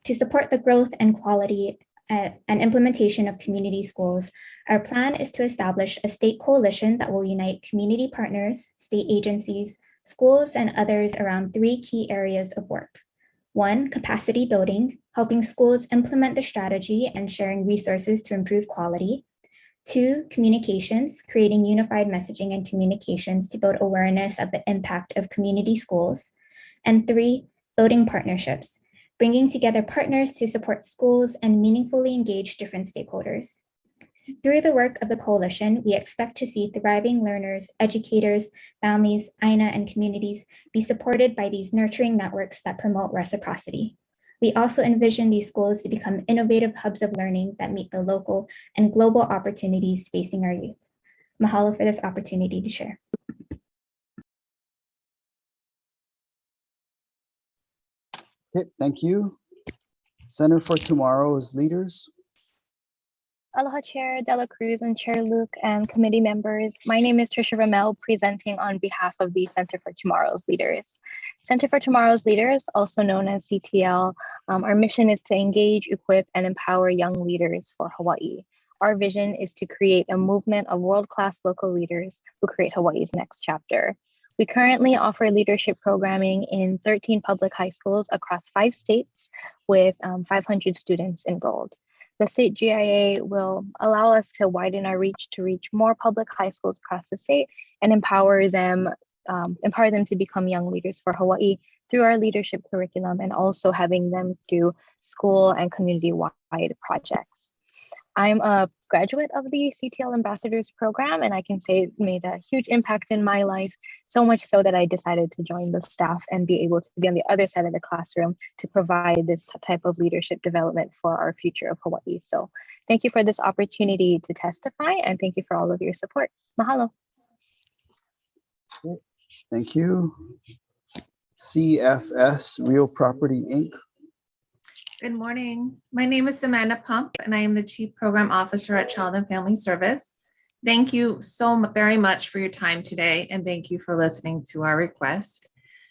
To support the growth and quality and implementation of community schools, our plan is to establish a state coalition that will unite community partners, state agencies, schools, and others around 3 key areas of work. 1, capacity building, helping schools implement the strategy and sharing resources to improve quality. 2, communications, creating unified messaging and communications to build awareness of the impact of community schools. And 3, building partnerships, bringing together partners to support schools and meaningfully engage different stakeholders. Through the work of the coalition, we expect to see thriving learners, educators, families, Aina, and communities be supported by these nurturing networks that promote reciprocity. We also envision these schools to become innovative hubs of learning that meet the local and global opportunities facing our youth. Mahalo for this opportunity to share. Okay, thank you. Center for Tomorrow's leaders. Aloha Chair Dela Cruz and Chair Luke and committee members. My name is Trisha Ramel, presenting on behalf of the Center for Tomorrow's Leaders. Center for Tomorrow's Leaders, also known as CTL, our mission is to engage, equip, and empower young leaders for Hawaii. Our vision is to create a movement of world-class local leaders who create Hawaii's next chapter. We currently offer leadership programming in 13 public high schools across 5 states with 500 students enrolled. The state GIA will allow us to widen our reach to reach more public high schools across the state and empower them to become young leaders for Hawaii through our leadership curriculum, and also having them do school and community-wide projects. I'm a graduate of the CTL Ambassadors Program, and I can say it made a huge impact in my life, so much so that I decided to join the staff and be able to be on the other side of the classroom to provide this type of leadership development for our future of Hawaii. So thank you for this opportunity to testify, and thank you for all of your support. Mahalo. Thank you. CFS Real Property Inc. Good morning. My name is Amanda Pump, and I am the Chief Program Officer at Child and Family Service. Thank you so very much for your time today, and thank you for listening to our request.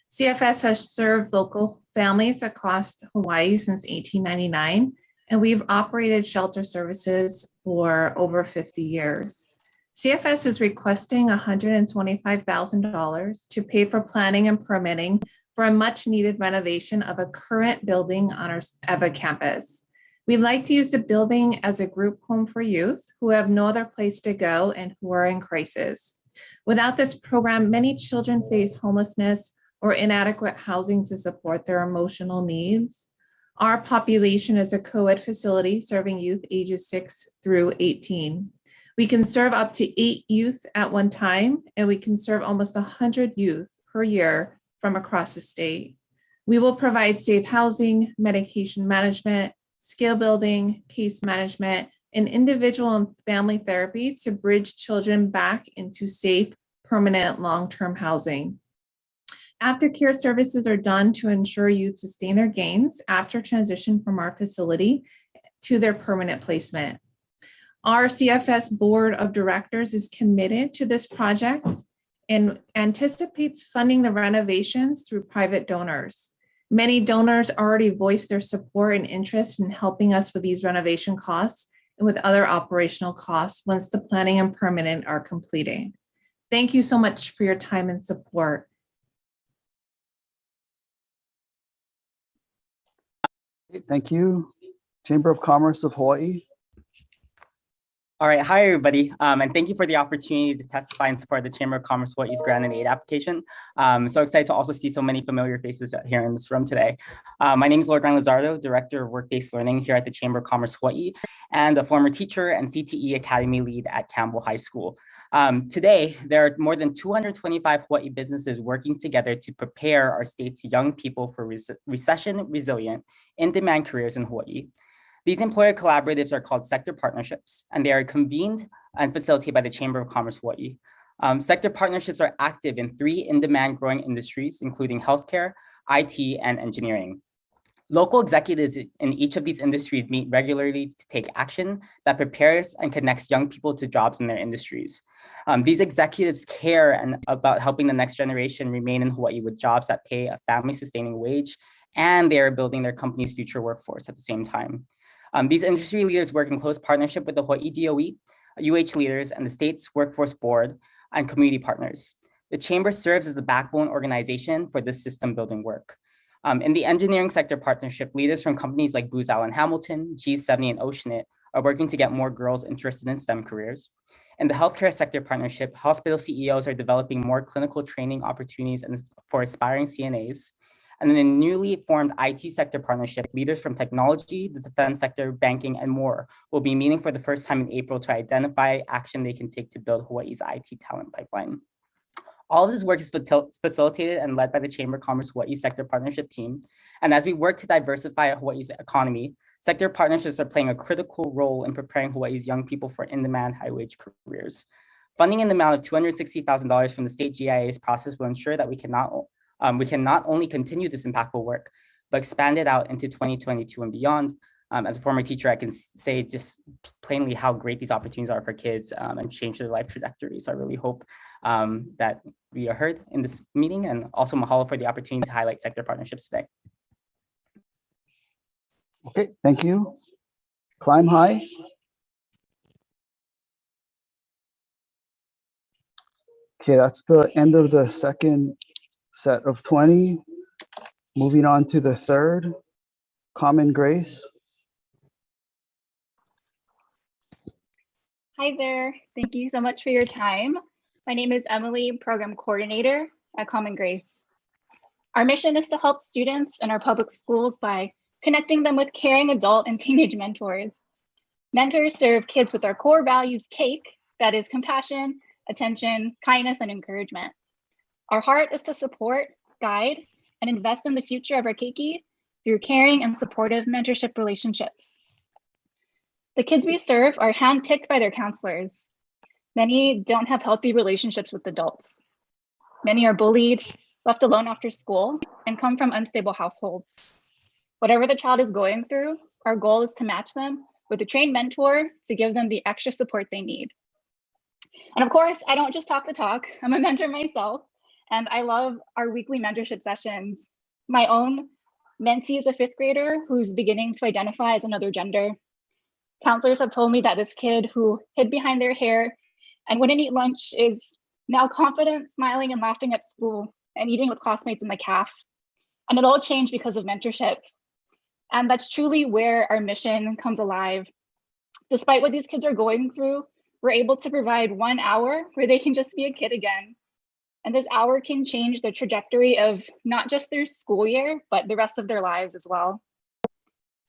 CFS has served local families across Hawaii since 1899, and we've operated shelter services for over 50 years. CFS is requesting $125,000 to pay for planning and permitting for a much needed renovation of a current building on our EVA campus. We'd like to use the building as a group home for youth who have no other place to go and who are in crisis. Without this program, many children face homelessness or inadequate housing to support their emotional needs. Our population is a co-ed facility serving youth ages 6 through 18. We can serve up to 8 youth at one time, and we can serve almost 100 youth per year from across the state. We will provide safe housing, medication management, skill building, case management, and individual and family therapy to bridge children back into safe, permanent, long-term housing. Aftercare services are done to ensure youth sustain their gains after transition from our facility to their permanent placement. Our CFS Board of Directors is committed to this project and anticipates funding the renovations through private donors. Many donors already voiced their support and interest in helping us with these renovation costs and with other operational costs once the planning and permitting are completed. Thank you so much for your time and support. Thank you. Chamber of Commerce of Hawaii. All right, hi everybody, and thank you for the opportunity to testify in support of the Chamber of Commerce Hawaii's grant and aid application. So excited to also see so many familiar faces here in this room today. My name is Lord Ryan Lizardo, Director of Work-Based Learning here at the Chamber of Commerce Hawaii, and a former teacher and CTE Academy lead at Campbell High School. Today, there are more than 225 Hawaii businesses working together to prepare our state's young people for recession-resilient, in-demand careers in Hawaii. These employer collaboratives are called sector partnerships, and they are convened and facilitated by the Chamber of Commerce Hawaii. Sector partnerships are active in 3 in-demand growing industries, including healthcare, IT, and engineering. Local executives in each of these industries meet regularly to take action that prepares and connects young people to jobs in their industries. These executives care about helping the next generation remain in Hawaii with jobs that pay a family-sustaining wage, and they are building their company's future workforce at the same time. These industry leaders work in close partnership with the Hawaii DOE, UH leaders, and the state's workforce board and community partners. The Chamber serves as the backbone organization for this system building work. In the engineering sector partnership, leaders from companies like Booz Allen Hamilton, G70, and Oceanit are working to get more girls interested in STEM careers. In the healthcare sector partnership, hospital CEOs are developing more clinical training opportunities for aspiring CNAs. And in the newly formed IT sector partnership, leaders from technology, the defense sector, banking, and more will be meeting for the first time in April to identify action they can take to build Hawaii's IT talent pipeline. All of this work is facilitated and led by the Chamber of Commerce Hawaii Sector Partnership team. And as we work to diversify Hawaii's economy, sector partnerships are playing a critical role in preparing Hawaii's young people for in-demand high-wage careers. Funding in the amount of $260,000 from the state GIA's process will ensure that we can not only continue this impactful work, but expand it out into 2022 and beyond. As a former teacher, I can say just plainly how great these opportunities are for kids and change their life trajectory. So I really hope that we are heard in this meeting, and also mahalo for the opportunity to highlight sector partnerships today. Okay, thank you. Climb High. Okay, that's the end of the second set of 20. Moving on to the third, Common Grace. Hi there. Thank you so much for your time. My name is Emily, Program Coordinator at Common Grace. Our mission is to help students in our public schools by connecting them with caring adult and teenage mentors. Mentors serve kids with our core values CAKE, that is compassion, attention, kindness, and encouragement. Our heart is to support, guide, and invest in the future of our keiki through caring and supportive mentorship relationships. The kids we serve are handpicked by their counselors. Many don't have healthy relationships with adults. Many are bullied, left alone after school, and come from unstable households. Whatever the child is going through, our goal is to match them with a trained mentor to give them the extra support they need. And of course, I don't just talk the talk. I'm a mentor myself, and I love our weekly mentorship sessions. My own mentee is a 5th grader who's beginning to identify as another gender. Counselors have told me that this kid who hid behind their hair and wouldn't eat lunch is now confident, smiling and laughing at school and eating with classmates in the caf. And it all changed because of mentorship. And that's truly where our mission comes alive. Despite what these kids are going through, we're able to provide 1 hour where they can just be a kid again. And this hour can change the trajectory of not just their school year, but the rest of their lives as well.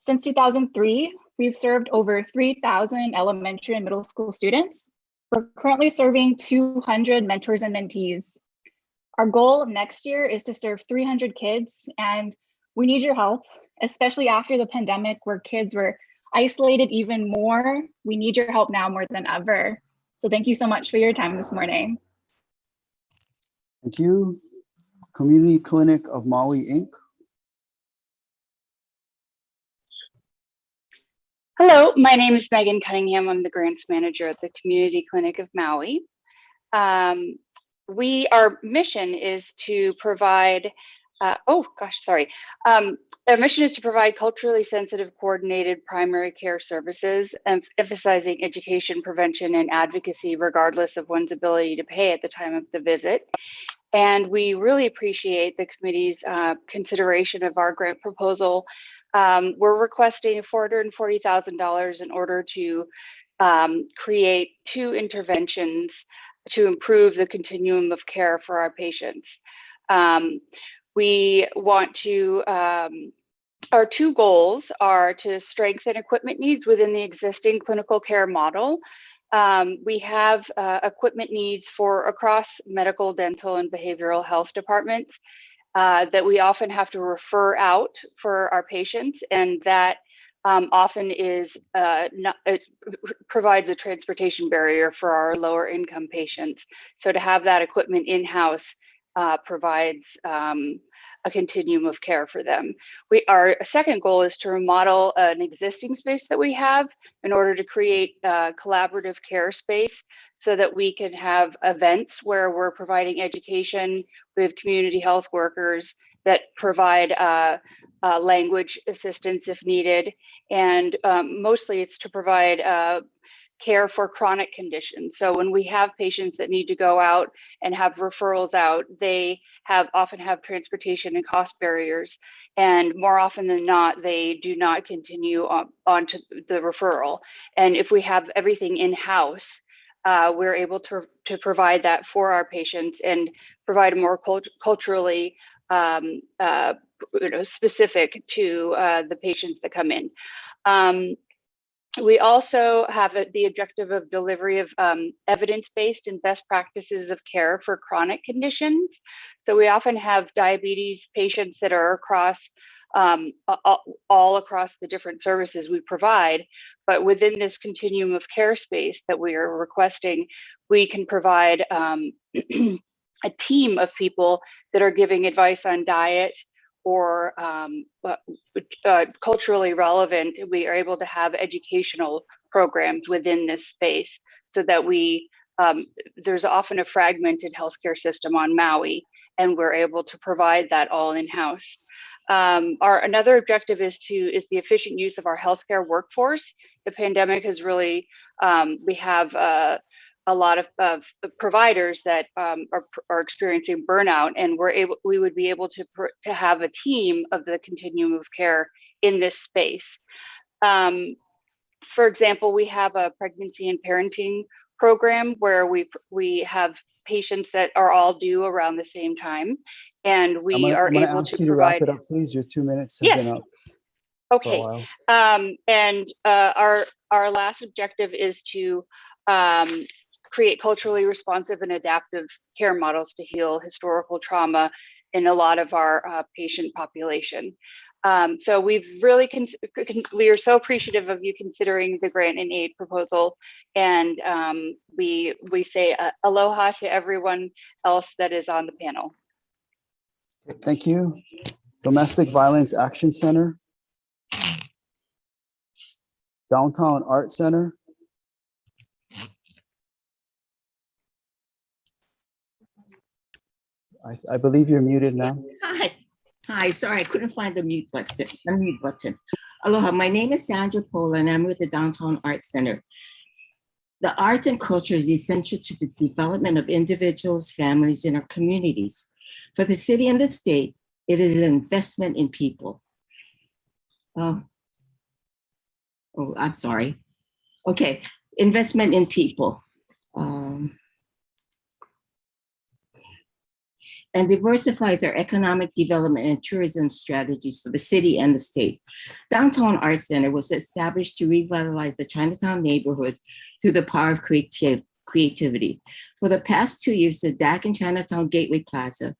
Since 2003, we've served over 3,000 elementary and middle school students. We're currently serving 200 mentors and mentees. Our goal next year is to serve 300 kids, and we need your help, especially after the pandemic where kids were isolated even more. We need your help now more than ever. So thank you so much for your time this morning. Thank you. Community Clinic of Maui, Inc. Hello, my name is Megan Cunningham. I'm the grants manager at the Community Clinic of Maui. Our mission is to provide, our mission is to provide culturally sensitive, coordinated primary care services, emphasizing education, prevention, and advocacy, regardless of one's ability to pay at the time of the visit. And we really appreciate the committee's consideration of our grant proposal. We're requesting $440,000 in order to create 2 interventions to improve the continuum of care for our patients. We want to, our 2 goals are to strengthen equipment needs within the existing clinical care model. We have equipment needs for across medical, dental, and behavioral health departments that we often have to refer out for our patients, and that often is it provides a transportation barrier for our lower income patients. So to have that equipment in-house provides a continuum of care for them. Our second goal is to remodel an existing space that we have in order to create a collaborative care space so that we can have events where we're providing education with community health workers that provide language assistance if needed. And mostly it's to provide care for chronic conditions. So when we have patients that need to go out and have referrals out, they often have transportation and cost barriers. And more often than not, they do not continue on to the referral. And if we have everything in-house, we're able to provide that for our patients and provide a more culturally specific to the patients that come in. We also have the objective of delivery of evidence-based and best practices of care for chronic conditions. So we often have diabetes patients that are across all across the different services we provide, but within this continuum of care space that we are requesting, we can provide a team of people that are giving advice on diet or culturally relevant. We are able to have educational programs within this space so that there's often a fragmented healthcare system on Maui, and we're able to provide that all in-house. Another objective is the efficient use of our healthcare workforce. The pandemic has really, we have a lot of providers that are experiencing burnout, and we would be able to have a team of the continuum of care in this space. For example, we have a pregnancy and parenting program where we have patients that are all due around the same time, and we are able to provide. I'm going to ask you to wrap it up, please. Your 2 minutes have Yes. been up. Okay. Our last objective is to create culturally responsive and adaptive care models to heal historical trauma in a lot of our patient population. So we are so appreciative of you considering the grant and aid proposal, and we say aloha to everyone else that is on the panel. Thank you. Domestic Violence Action Center. Downtown Art Center. I believe you're muted now. Hi. Hi, sorry, I couldn't find the mute button. Aloha, my name is Sandra Pola and I'm with the Downtown Arts Center. The arts and culture is essential to the development of individuals, families, and our communities. For the city and the state, it is an investment in people. Oh, I'm sorry. Okay, investment in people. And diversifies our economic development and tourism strategies for the city and the state. Downtown Arts Center was established to revitalize the Chinatown neighborhood through the power of creativity. For the past 2 years, the DAC and Chinatown Gateway Plaza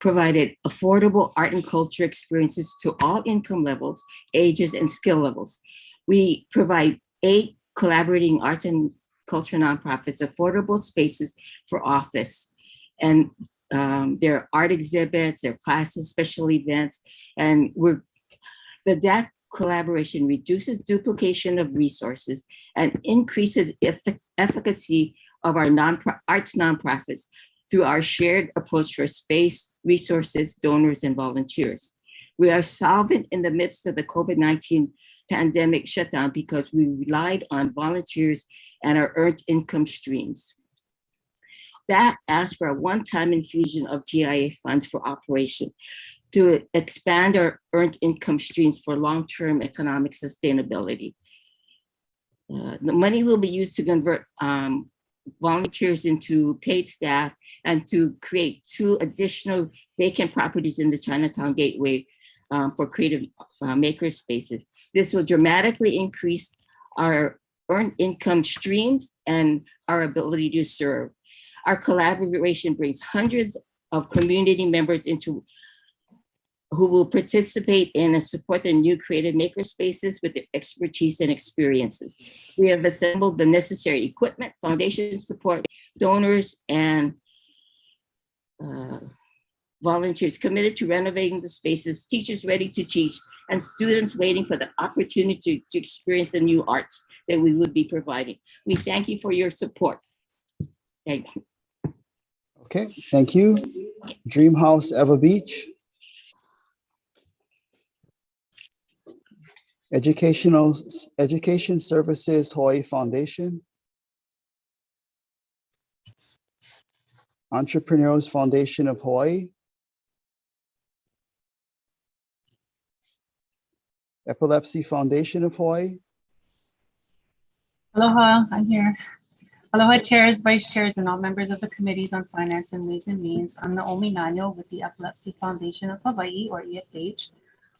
provided affordable art and culture experiences to all income levels, ages, and skill levels. We provide 8 collaborating arts and culture nonprofits affordable spaces for office, and their art exhibits, their classes, special events, and the DAC collaboration reduces duplication of resources and increases efficacy of our arts nonprofits through our shared approach for space, resources, donors, and volunteers. We are solvent in the midst of the COVID-19 pandemic shutdown because we relied on volunteers and our earned income streams. That asked for a one-time infusion of GIA funds for operation to expand our earned income streams for long-term economic sustainability. The money will be used to convert volunteers into paid staff and to create 2 additional vacant properties in the Chinatown Gateway for creative maker spaces. This will dramatically increase our earned income streams and our ability to serve. Our collaboration brings hundreds of community members into who will participate in and support the new creative maker spaces with their expertise and experiences. We have assembled the necessary equipment, foundation support, donors, and volunteers committed to renovating the spaces, teachers ready to teach, and students waiting for the opportunity to experience the new arts that we would be providing. We thank you for your support. Thank you. Okay, thank you. Dream House Eva Beach. Education Services Hawaii Foundation. Entrepreneurs Foundation of Hawaii. Epilepsy Foundation of Hawaii. Aloha, I'm here. Aloha chairs, vice chairs, and all members of the committees on finance and ways and means. I'm Naomi Nano with the Epilepsy Foundation of Hawaii, or EFH.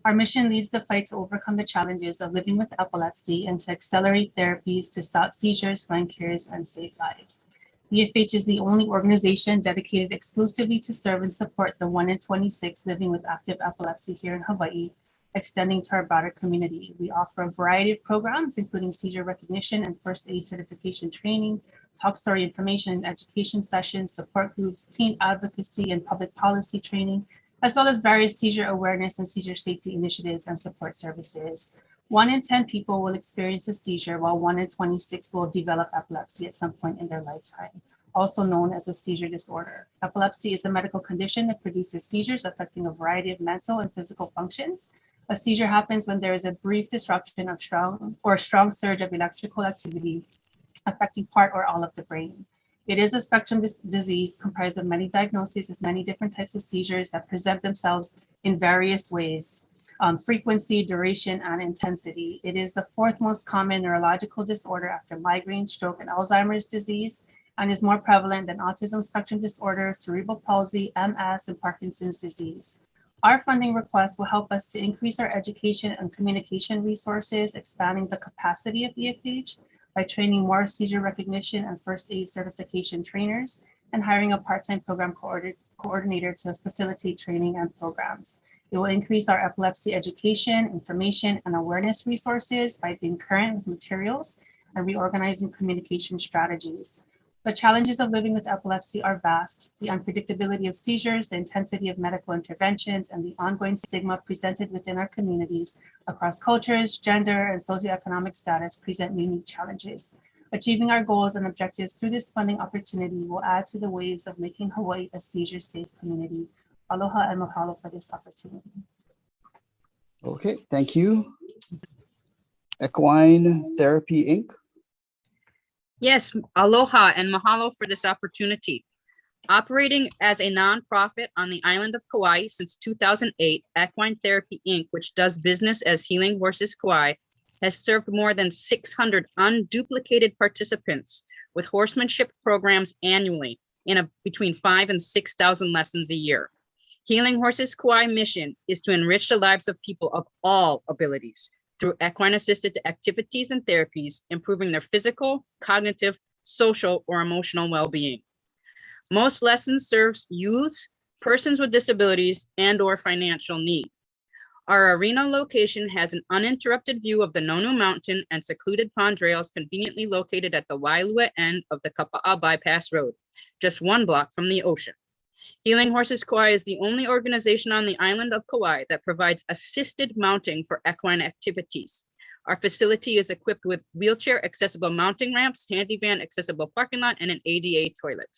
Our mission leads the fight to overcome the challenges of living with epilepsy and to accelerate therapies to stop seizures, find cures, and save lives. EFH is the only organization dedicated exclusively to serve and support the 1 in 26 living with active epilepsy here in Hawaii, extending to our broader community. We offer a variety of programs, including seizure recognition and first aid certification training, talk story information and education sessions, support groups, teen advocacy and public policy training, as well as various seizure awareness and seizure safety initiatives and support services. 1 in 10 people will experience a seizure, while 1 in 26 will develop epilepsy at some point in their lifetime, also known as a seizure disorder. Epilepsy is a medical condition that produces seizures affecting a variety of mental and physical functions. A seizure happens when there is a brief disruption of strong surge of electrical activity affecting part or all of the brain. It is a spectrum disease comprised of many diagnoses with many different types of seizures that present themselves in various ways, frequency, duration, and intensity. It is the 4th most common neurological disorder after migraine, stroke, and Alzheimer's disease, and is more prevalent than autism spectrum disorder, cerebral palsy, MS, and Parkinson's disease. Our funding request will help us to increase our education and communication resources, expanding the capacity of EFH by training more seizure recognition and first aid certification trainers, and hiring a part-time program coordinator to facilitate training and programs. It will increase our epilepsy education, information, and awareness resources by being current with materials and reorganizing communication strategies. The challenges of living with epilepsy are vast. The unpredictability of seizures, the intensity of medical interventions, and the ongoing stigma presented within our communities across cultures, gender, and socioeconomic status present unique challenges. Achieving our goals and objectives through this funding opportunity will add to the waves of making Hawaii a seizure-safe community. Aloha and mahalo for this opportunity. Okay, thank you. Equine Therapy, Inc. Yes, aloha and mahalo for this opportunity. Operating as a nonprofit on the island of Kauai since 2008, Equine Therapy, Inc., which does business as Healing Horses Kauai, has served more than 600 unduplicated participants with horsemanship programs annually in between 5,000 and 6,000 lessons a year. Healing Horses Kauai mission is to enrich the lives of people of all abilities through equine-assisted activities and therapies, improving their physical, cognitive, social, or emotional well-being. Most lessons serves youths, persons with disabilities, and/or financial need. Our arena location has an uninterrupted view of the Nonu Mountain and secluded pond trails conveniently located at the Wailua end of the Kapa'a Bypass Road, just 1 block from the ocean. Healing Horses Kauai is the only organization on the island of Kauai that provides assisted mounting for equine activities. Our facility is equipped with wheelchair accessible mounting ramps, handy van accessible parking lot, and an ADA toilet.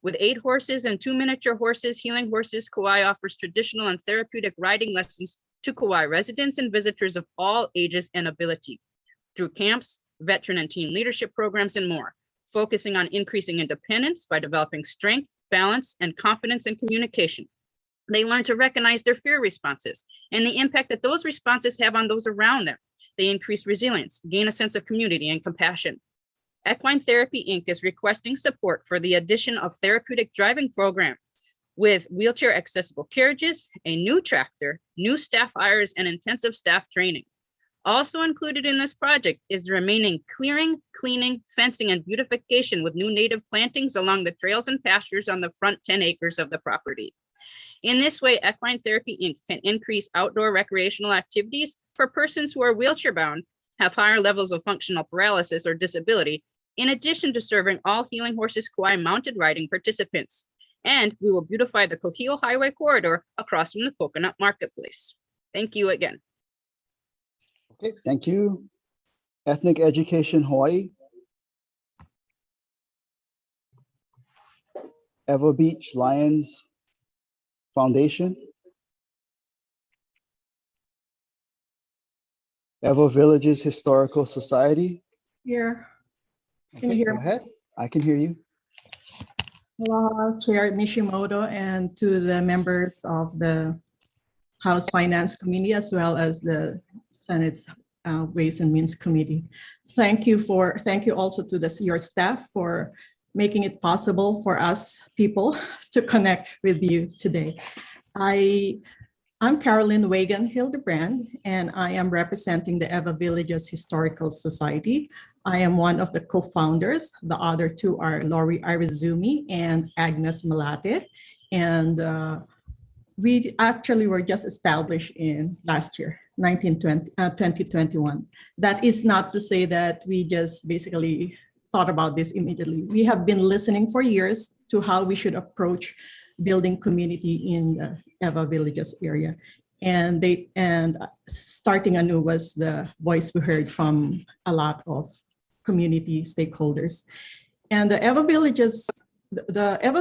With 8 horses and 2 miniature horses, Healing Horses Kauai offers traditional and therapeutic riding lessons to Kauai residents and visitors of all ages and ability through camps, veteran and teen leadership programs, and more, focusing on increasing independence by developing strength, balance, and confidence in communication. They learn to recognize their fear responses and the impact that those responses have on those around them. They increase resilience, gain a sense of community and compassion. Equine Therapy, Inc. is requesting support for the addition of therapeutic driving program with wheelchair accessible carriages, a new tractor, new staff hires, and intensive staff training. Also included in this project is the remaining clearing, cleaning, fencing, and beautification with new native plantings along the trails and pastures on the front 10 acres of the property. In this way, Equine Therapy, Inc. can increase outdoor recreational activities for persons who are wheelchair bound, have higher levels of functional paralysis or disability, in addition to serving all Healing Horses Kauai mounted riding participants. And we will beautify the Kohio Highway corridor across from the Coconut Marketplace. Thank you again. Okay, thank you. Ethnic Education Hawaii. Evo Beach Lions Foundation. Evo Villages Historical Society. Here. Can Okay, you hear go me? ahead. I can hear you. Aloha, Chair Nishimoto, and to the members of the House Finance Committee, as well as the Senate's Ways and Means Committee. Thank you also to your staff for making it possible for us people to connect with you today. I'm Carolyn Wagan Hildebrand, and I am representing the Ewa Villages Historical Society. I am one of the co-founders. The other 2 are Lori Arizumi and Agnes Malate. And we actually were just established in last year, 2021. That is not to say that we just basically thought about this immediately. We have been listening for years to how we should approach building community in the Ewa Villages area. And starting anew was the voice we heard from a lot of community stakeholders. And the Ewa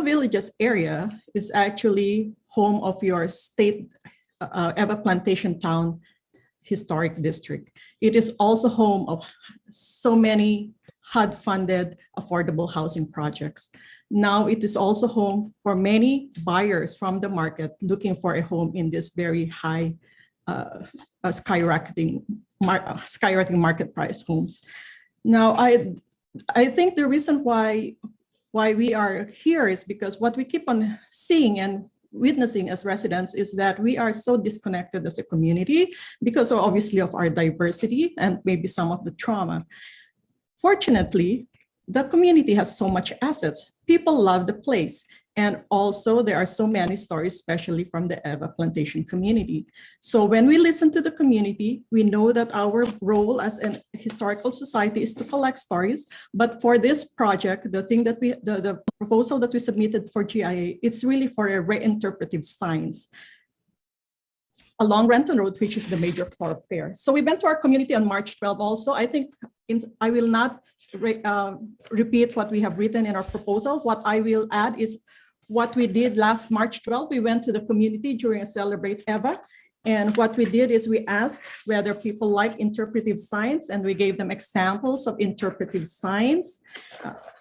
Villages area is actually home of your state Ewa Plantation Town Historic District. It is also home of so many HUD-funded affordable housing projects. Now it is also home for many buyers from the market looking for a home in this very high skyrocketing market price homes. Now, I think the reason why we are here is because what we keep on seeing and witnessing as residents is that we are so disconnected as a community because obviously of our diversity and maybe some of the trauma. Fortunately, the community has so much assets. People love the place. And also there are so many stories, especially from the Ewa Plantation community. So when we listen to the community, we know that our role as a historical society is to collect stories. But for this project, the proposal that we submitted for GIA, it's really for a reinterpretive science along Renton Road, which is the major thoroughfare. So we went to our community on March 12 also. I think I will not repeat what we have written in our proposal. What I will add is what we did last March 12th. We went to the community during a Celebrate EVA. And what we did is we asked whether people like interpretive signs, and we gave them examples of interpretive signs.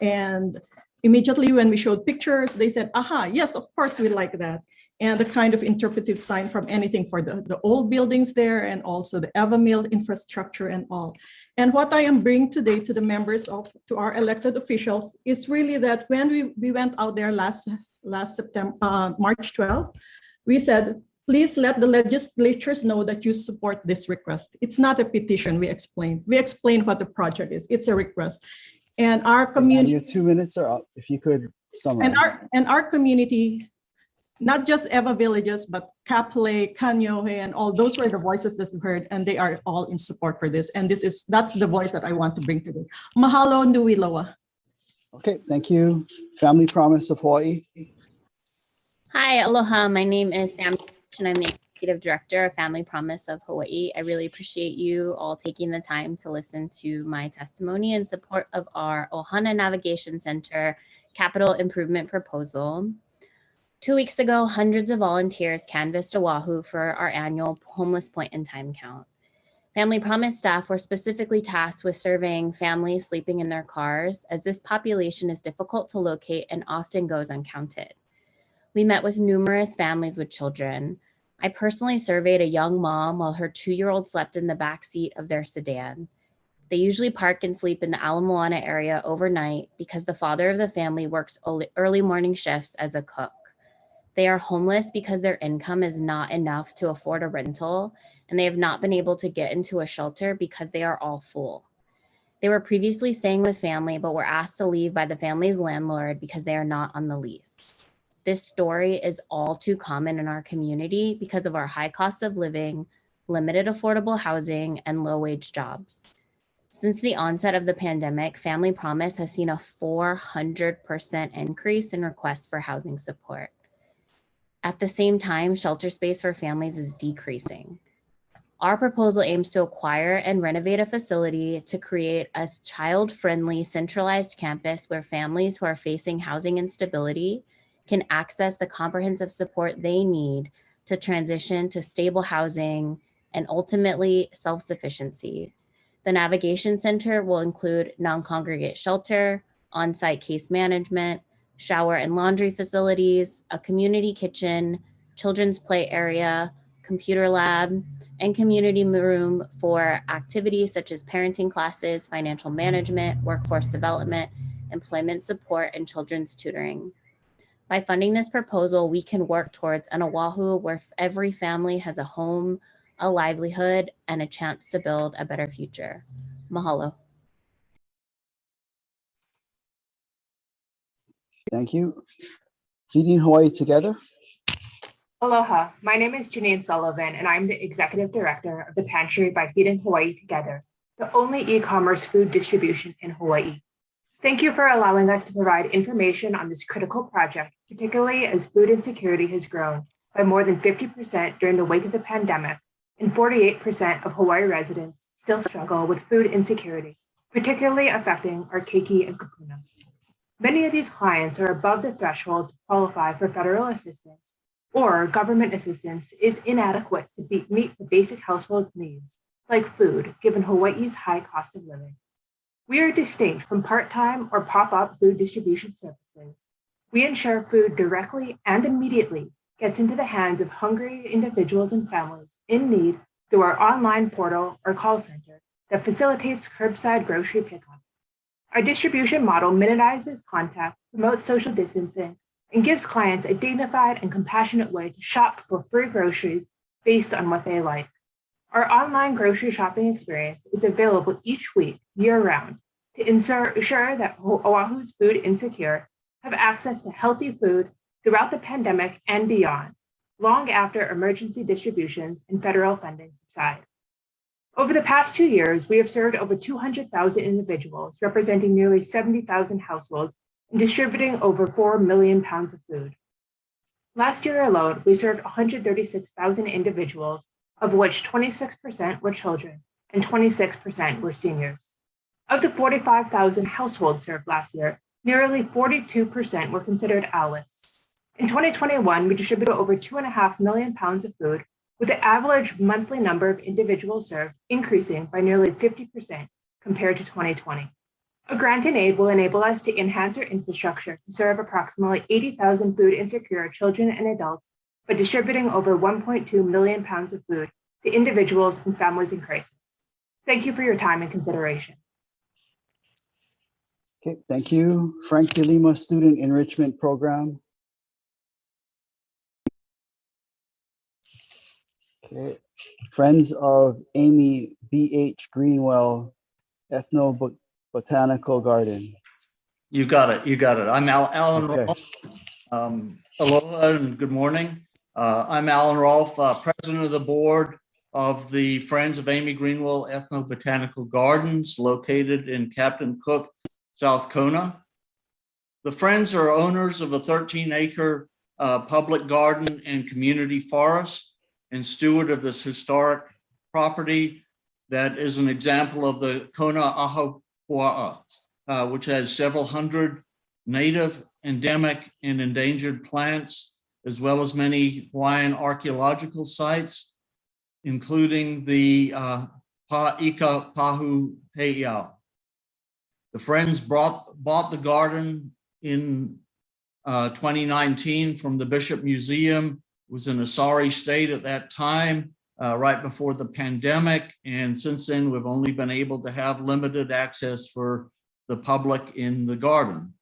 And immediately when we showed pictures, they said, aha, yes, of course we like that. And the kind of interpretive sign from anything for the old buildings there, and also the EVA mill infrastructure and all. And what I am bringing today to the members to our elected officials is really that when we went out there last September, March 12th, we said, please let the legislatures know that you support this request. It's not a petition, we explained. We explained what the project is. It's a request. And our community— Your 2 minutes are up, if you could summarize. And our community, not just EVA villages, but Kapolei, Kaneohe, and all those were the voices that we heard, and they are all in support for this. And that's the voice that I want to bring today. Mahalo, Nui Loa. Okay, thank you. Family Promise of Hawaii. Hi, aloha. My name is Sam, and I'm the Executive Director of Family Promise of Hawaii. I really appreciate you all taking the time to listen to my testimony in support of our Ohana Navigation Center capital improvement proposal. 2 weeks ago, hundreds of volunteers canvassed Oahu for our annual homeless point in time count. Family Promise staff were specifically tasked with surveying families sleeping in their cars, as this population is difficult to locate and often goes uncounted. We met with numerous families with children. I personally surveyed a young mom while her 2-year-old slept in the back seat of their sedan. They usually park and sleep in the Ala Moana area overnight because the father of the family works early morning shifts as a cook. They are homeless because their income is not enough to afford a rental, and they have not been able to get into a shelter because they are all full. They were previously staying with family, but were asked to leave by the family's landlord because they are not on the lease. This story is all too common in our community because of our high cost of living, limited affordable housing, and low-wage jobs. Since the onset of the pandemic, Family Promise has seen a 400% increase in requests for housing support. At the same time, shelter space for families is decreasing. Our proposal aims to acquire and renovate a facility to create a child-friendly, centralized campus where families who are facing housing instability can access the comprehensive support they need to transition to stable housing and ultimately self-sufficiency. The Navigation Center will include non-congregate shelter, on-site case management, shower and laundry facilities, a community kitchen, children's play area, computer lab, and community room for activities such as parenting classes, financial management, workforce development, employment support, and children's tutoring. By funding this proposal, we can work towards an Oahu where every family has a home, a livelihood, and a chance to build a better future. Mahalo. Thank you. Feeding Hawaii Together. Aloha, my name is Janine Sullivan, and I'm the Executive Director of the Pantry by Feeding Hawaii Together, the only e-commerce food distribution in Hawaii. Thank you for allowing us to provide information on this critical project, particularly as food insecurity has grown by more than 50% during the wake of the pandemic, and 48% of Hawaii residents still struggle with food insecurity, particularly affecting our keiki and kupuna. Many of these clients are above the threshold to qualify for federal assistance, or government assistance is inadequate to meet the basic household needs, like food, given Hawaii's high cost of living. We are distinct from part-time or pop-up food distribution services. We ensure food directly and immediately gets into the hands of hungry individuals and families in need through our online portal or call center that facilitates curbside grocery pickup. Our distribution model minimizes contact, promotes social distancing, and gives clients a dignified and compassionate way to shop for free groceries based on what they like. Our online grocery shopping experience is available each week, year-round, to ensure that Oahu's food insecure have access to healthy food throughout the pandemic and beyond, long after emergency distributions and federal funding subside. Over the past 2 years, we have served over 200,000 individuals, representing nearly 70,000 households, and distributing over 4 million pounds of food. Last year alone, we served 136,000 individuals, of which 26% were children and 26% were seniors. Of the 45,000 households served last year, nearly 42% were considered ALIS. In 2021, we distributed over 2.5 million pounds of food, with the average monthly number of individuals served increasing by nearly 50% compared to 2020. A grant in aid will enable us to enhance our infrastructure to serve approximately 80,000 food insecure children and adults by distributing over 1.2 million pounds of food to individuals and families in crisis. Thank you for your time and consideration. Okay, thank you. Frank de Lima, Student Enrichment Program. Okay, Friends of Amy B.H. Greenwell, Ethno-Botanical Garden. You got it. You got it. I'm Alan Okay. Rolfe. Aloha and good morning. I'm Alan Rolfe, president of the board of the Friends of Amy Greenwell Ethno-Botanical Gardens located in Captain Cook, South Kona. The Friends are owners of a 13-acre public garden and community forest and steward of this historic property that is an example of the Kona Ahapua'a, which has several hundred native, endemic, and endangered plants, as well as many Hawaiian archaeological sites, including the Pa'ika Pahu Heiau. The Friends bought the garden in 2019 from the Bishop Museum. It was in a sorry state at that time, right before the pandemic. And since then, we've only been able to have limited access for the public in the garden.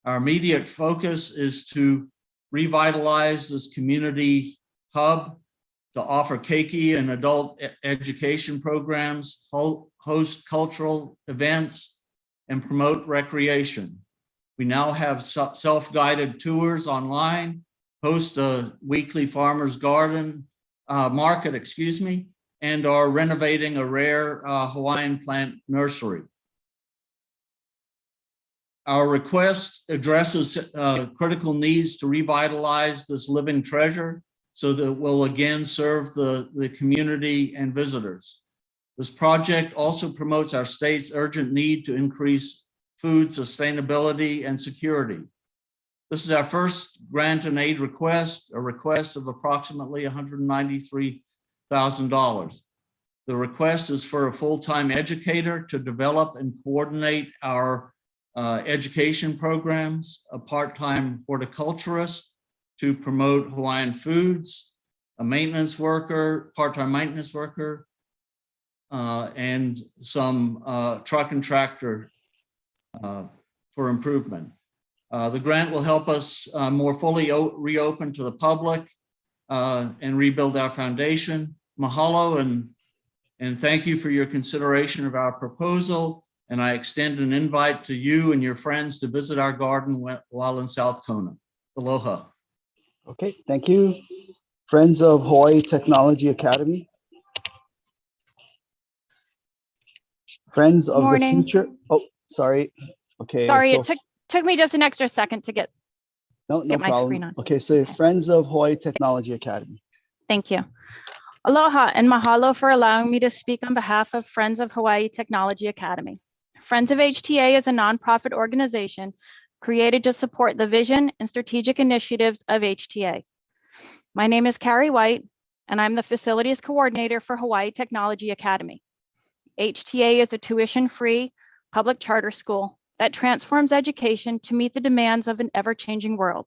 Our immediate focus is to revitalize this community hub, to offer keiki and adult education programs, host cultural events, and promote recreation. We now have self-guided tours online, host a weekly farmer's garden market, and are renovating a rare Hawaiian plant nursery. Our request addresses critical needs to revitalize this living treasure so that we'll again serve the community and visitors. This project also promotes our state's urgent need to increase food sustainability and security. This is our first grant and aid request, a request of approximately $193,000. The request is for a full-time educator to develop and coordinate our education programs, a part-time horticulturist to promote Hawaiian foods, a maintenance worker, part-time maintenance worker, and some truck and tractor for improvement. The grant will help us more fully reopen to the public and rebuild our foundation. Mahalo and thank you for your consideration of our proposal. And I extend an invite to you and your friends to visit our garden while in South Kona. Aloha. Okay, thank you. Friends of Hawaii Technology Academy. Friends of the Future. Oh, sorry. Okay. Sorry, so, it took me just an extra second to get no my screen on. Okay, so Friends of Hawaii Technology Academy. Thank you. Aloha and mahalo for allowing me to speak on behalf of Friends of Hawaii Technology Academy. Friends of HTA is a nonprofit organization created to support the vision and strategic initiatives of HTA. My name is Carrie White, and I'm the facilities coordinator for Hawaii Technology Academy. HTA is a tuition-free public charter school that transforms education to meet the demands of an ever-changing world.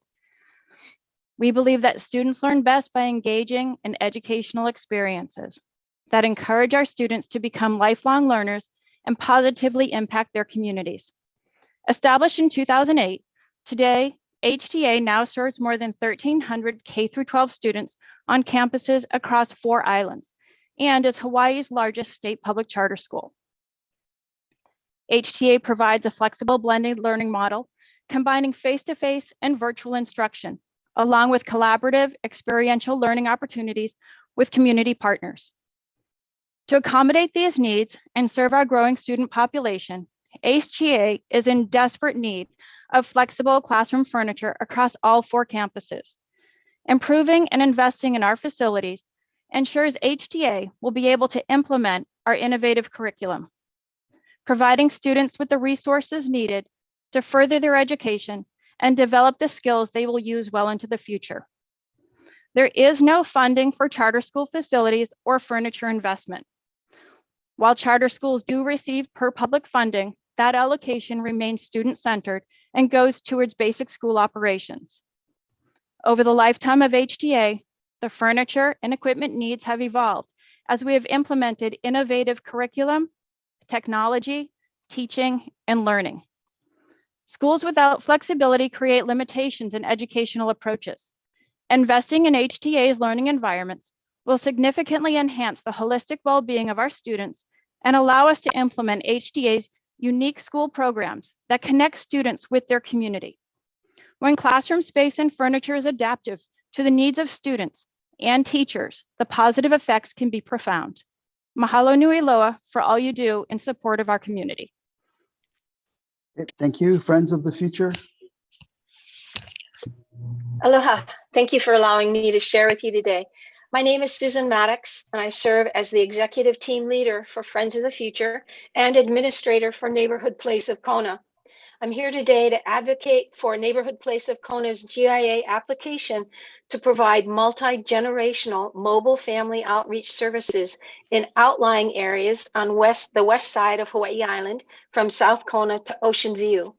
We believe that students learn best by engaging in educational experiences that encourage our students to become lifelong learners and positively impact their communities. Established in 2008, today, HTA now serves more than 1,300 K-12 students on campuses across 4 islands and is Hawaii's largest state public charter school. HTA provides a flexible blended learning model, combining face-to-face and virtual instruction, along with collaborative experiential learning opportunities with community partners. To accommodate these needs and serve our growing student population, HTA is in desperate need of flexible classroom furniture across all 4 campuses. Improving and investing in our facilities ensures HTA will be able to implement our innovative curriculum. providing students with the resources needed to further their education and develop the skills they will use well into the future. There is no funding for charter school facilities or furniture investment. While charter schools do receive per public funding, that allocation remains student-centered and goes towards basic school operations. Over the lifetime of HTA, the furniture and equipment needs have evolved as we have implemented innovative curriculum, technology, teaching, and learning. Schools without flexibility create limitations in educational approaches. Investing in HTA's learning environments will significantly enhance the holistic well-being of our students and allow us to implement HTA's unique school programs that connect students with their community. When classroom space and furniture is adaptive to the needs of students and teachers, the positive effects can be profound. Mahalo nui loa for all you do in support of our community. Okay, thank you, Friends of the Future. Aloha. Thank you for allowing me to share with you today. My name is Susan Maddox, and I serve as the Executive Team Leader for Friends of the Future and Administrator for Neighborhood Place of Kona. I'm here today to advocate for Neighborhood Place of Kona's GIA application to provide multi-generational mobile family outreach services in outlying areas on the west side of Hawaii Island from South Kona to Ocean View.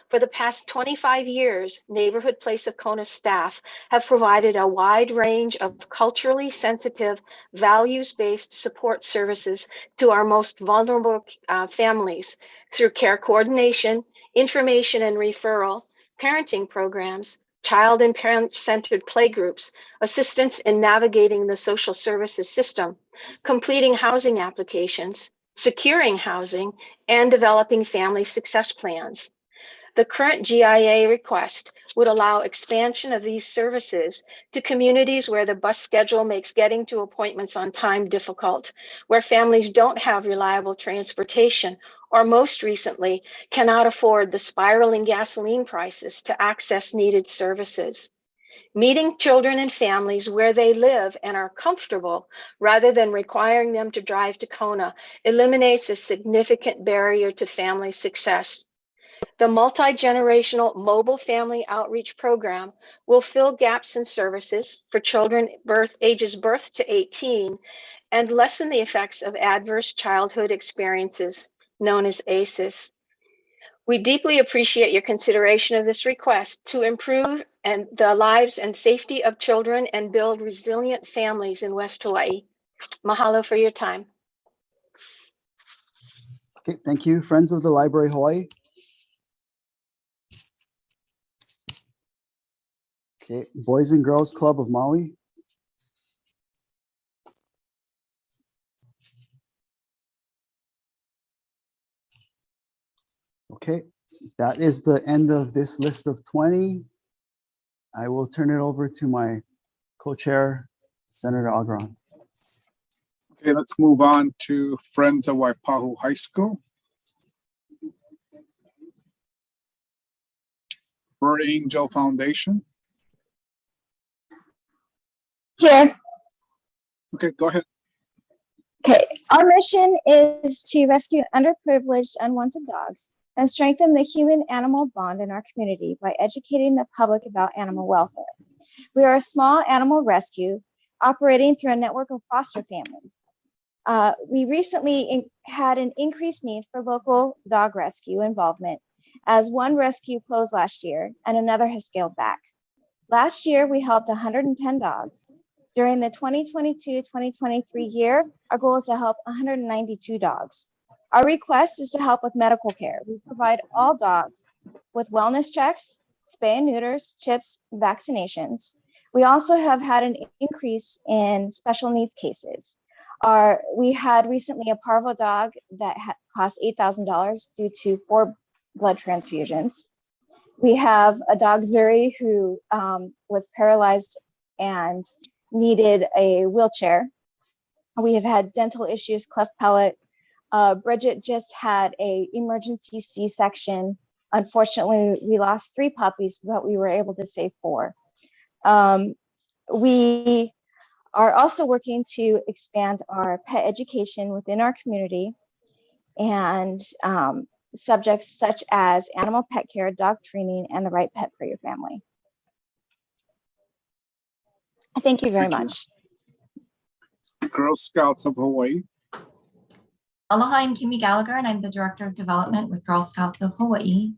For the past 25 years, Neighborhood Place of Kona staff have provided a wide range of culturally sensitive, values-based support services to our most vulnerable families through care coordination, information and referral, parenting programs, child and parent-centered playgroups, assistance in navigating the social services system, completing housing applications, securing housing, and developing family success plans. The current GIA request would allow expansion of these services to communities where the bus schedule makes getting to appointments on time difficult, where families don't have reliable transportation, or most recently, cannot afford the spiraling gasoline prices to access needed services. Meeting children and families where they live and are comfortable, rather than requiring them to drive to Kona, eliminates a significant barrier to family success. The multi-generational mobile family outreach program will fill gaps in services for children ages birth to 18 and lessen the effects of adverse childhood experiences, known as ACEs. We deeply appreciate your consideration of this request to improve the lives and safety of children and build resilient families in West Hawaii. Mahalo for your time. Okay, thank you, Friends of the Library Hawaii. Okay, Boys and Girls Club of Maui. Okay, that is the end of this list of 20. I will turn it over to my co-chair, Senator Agron. Okay, let's move on to Friends of Waipahu High School. For Angel Foundation. Here. Okay, go ahead. Okay, our mission is to rescue underprivileged, unwanted dogs and strengthen the human-animal bond in our community by educating the public about animal welfare. We are a small animal rescue operating through a network of foster families. We recently had an increased need for local dog rescue involvement as one rescue closed last year and another has scaled back. Last year, we helped 110 dogs. During the 2022-2023 year, our goal is to help 192 dogs. Our request is to help with medical care. We provide all dogs with wellness checks, spay and neuters, chips, vaccinations. We also have had an increase in special needs cases. We had recently a parvo dog that cost $8,000 due to 4 blood transfusions. We have a dog, Zuri, who was paralyzed and needed a wheelchair. We have had dental issues, cleft palate. Bridget just had an emergency C-section. Unfortunately, we lost 3 puppies, but we were able to save 4. We are also working to expand our pet education within our community. and subjects such as animal pet care, dog training, and the right pet for your family. Thank you very much. Girl Scouts of Hawaii. Aloha, I'm Kimmy Gallagher, and I'm the Director of Development with Girl Scouts of Hawaii.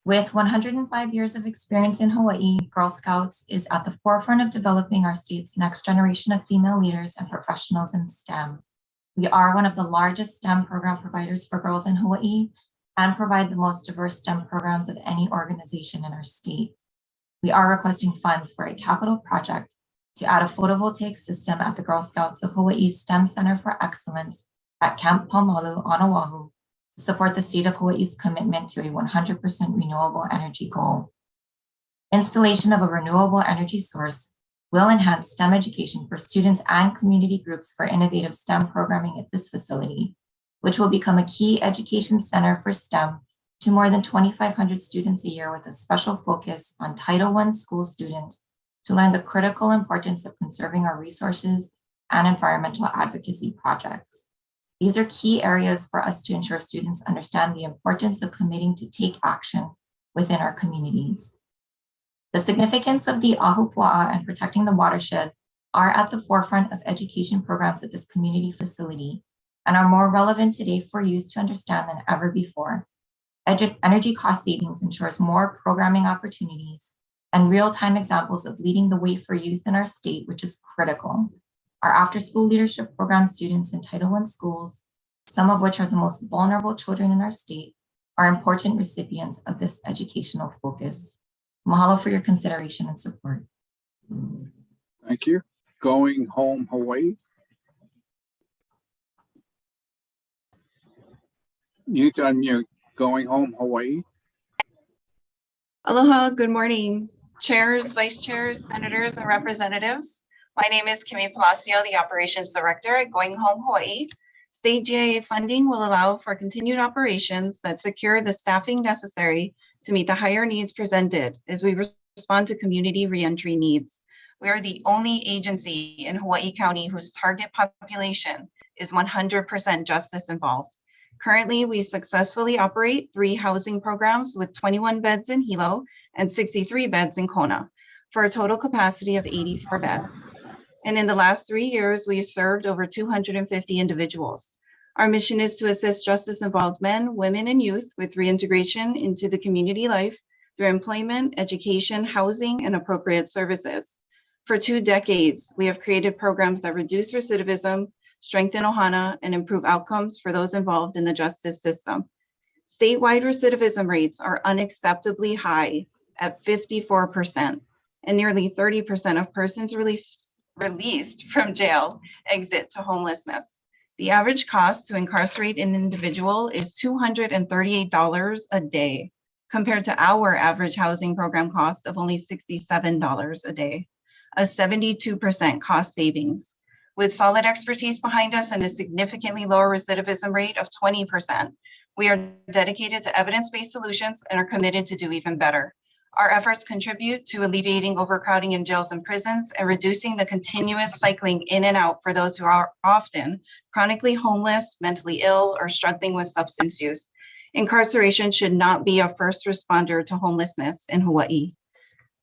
With 105 years of experience in Hawaii, Girl Scouts is at the forefront of developing our state's next generation of female leaders and professionals in STEM. We are one of the largest STEM program providers for girls in Hawaii and provide the most diverse STEM programs of any organization in our state. We are requesting funds for a capital project to add a photovoltaic system at the Girl Scouts of Hawaii's STEM Center for Excellence at Camp Paumalu on Oahu to support the state of Hawaii's commitment to a 100% renewable energy goal. Installation of a renewable energy source will enhance STEM education for students and community groups for innovative STEM programming at this facility, which will become a key education center for STEM to more than 2,500 students a year with a special focus on Title I school students to learn the critical importance of conserving our resources and environmental advocacy projects. These are key areas for us to ensure students understand the importance of committing to take action within our communities. The significance of the ahupua'a and protecting the watershed are at the forefront of education programs at this community facility and are more relevant today for youth to understand than ever before. Energy cost savings ensures more programming opportunities and real-time examples of leading the way for youth in our state, which is critical. Our after-school leadership program students in Title I schools, some of which are the most vulnerable children in our state, are important recipients of this educational focus. Mahalo for your consideration and support. Thank you. Going Home Hawaii. You need to unmute. Going Home Hawaii. Aloha, good morning. Chairs, vice chairs, senators, and representatives. My name is Kimmy Palacio, the Operations Director at Going Home Hawaii. State GIA funding will allow for continued operations that secure the staffing necessary to meet the higher needs presented as we respond to community reentry needs. We are the only agency in Hawaii County whose target population is 100% justice involved. Currently, we successfully operate 3 housing programs with 21 beds in Hilo and 63 beds in Kona for a total capacity of 84 beds. And in the last 3 years, we have served over 250 individuals. Our mission is to assist justice-involved men, women, and youth with reintegration into the community life through employment, education, housing, and appropriate services. For 2 decades, we have created programs that reduce recidivism, strengthen ohana, and improve outcomes for those involved in the justice system. Statewide recidivism rates are unacceptably high at 54%, and nearly 30% of persons released from jail exit to homelessness. The average cost to incarcerate an individual is $238 a day, compared to our average housing program cost of only $67 a day, a 72% cost savings. With solid expertise behind us and a significantly lower recidivism rate of 20%, we are dedicated to evidence-based solutions and are committed to do even better. Our efforts contribute to alleviating overcrowding in jails and prisons and reducing the continuous cycling in and out for those who are often chronically homeless, mentally ill, or struggling with substance use. Incarceration should not be a first responder to homelessness in Hawaii.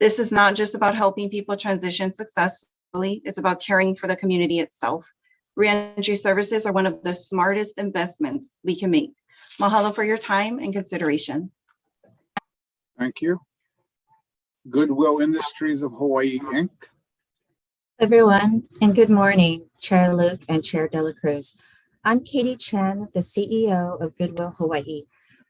This is not just about helping people transition successfully, it's about caring for the community itself. Reentry services are one of the smartest investments we can make. Mahalo for your time and consideration. Thank you. Goodwill Industries of Hawaii, Inc. Everyone, and good morning, Chair Luke and Chair Dela Cruz. I'm Katie Chen, the CEO of Goodwill Hawaii.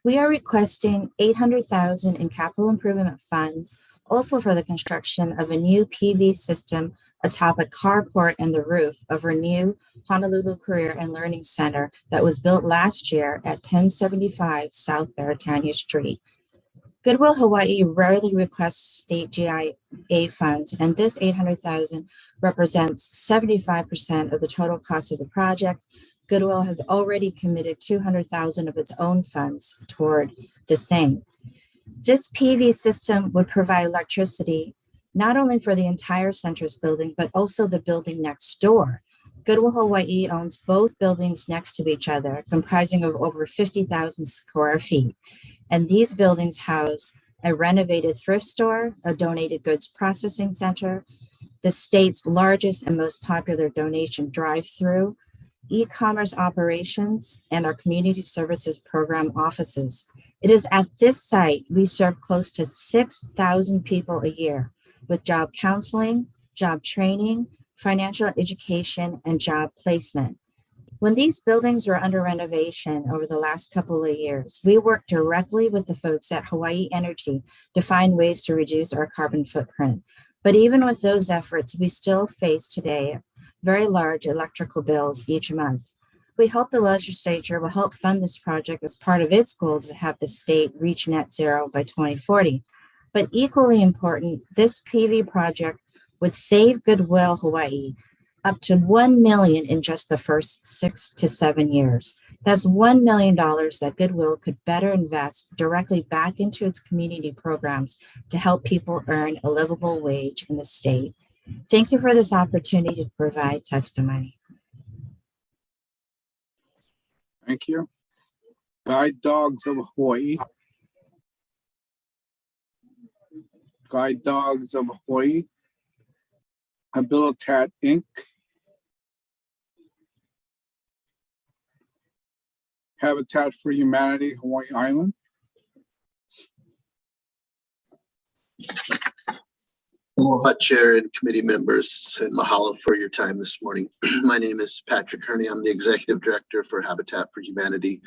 We are requesting $800,000 in capital improvement funds, also for the construction of a new PV system atop a carport and the roof of our new Honolulu Career and Learning Center that was built last year at 1075 South Beretania Street. Goodwill Hawaii rarely requests state GIA funds, and this $800,000 represents 75% of the total cost of the project. Goodwill has already committed $200,000 of its own funds toward the same. This PV system would provide electricity not only for the entire center's building, but also the building next door. Goodwill Hawaii owns both buildings next to each other, comprising of over 50,000 square feet. And these buildings house a renovated thrift store, a donated goods processing center, the state's largest and most popular donation drive-through, e-commerce operations, and our community services program offices. It is at this site we serve close to 6,000 people a year with job counseling, job training, financial education, and job placement. When these buildings were under renovation over the last couple of years, we worked directly with the folks at Hawai'i Energy to find ways to reduce our carbon footprint. But even with those efforts, we still face today very large electrical bills each month. We hope the legislature will help fund this project as part of its goal to have the state reach net zero by 2040. But equally important, this PV project would save Goodwill Hawaii up to $1 million in just the first 6 to 7 years. That's $1 million that Goodwill could better invest directly back into its community programs to help people earn a livable wage in the state. Thank you for this opportunity to provide testimony. Thank you. Guide Dogs of Hawaii. Guide Dogs of Hawaii. Habilitat Inc. Habitat for Humanity, Hawaii Island. Aloha, Chair and committee members, and mahalo for your time this morning. My name is Patrick Kearney. I'm the Executive Director for Habitat for Humanity,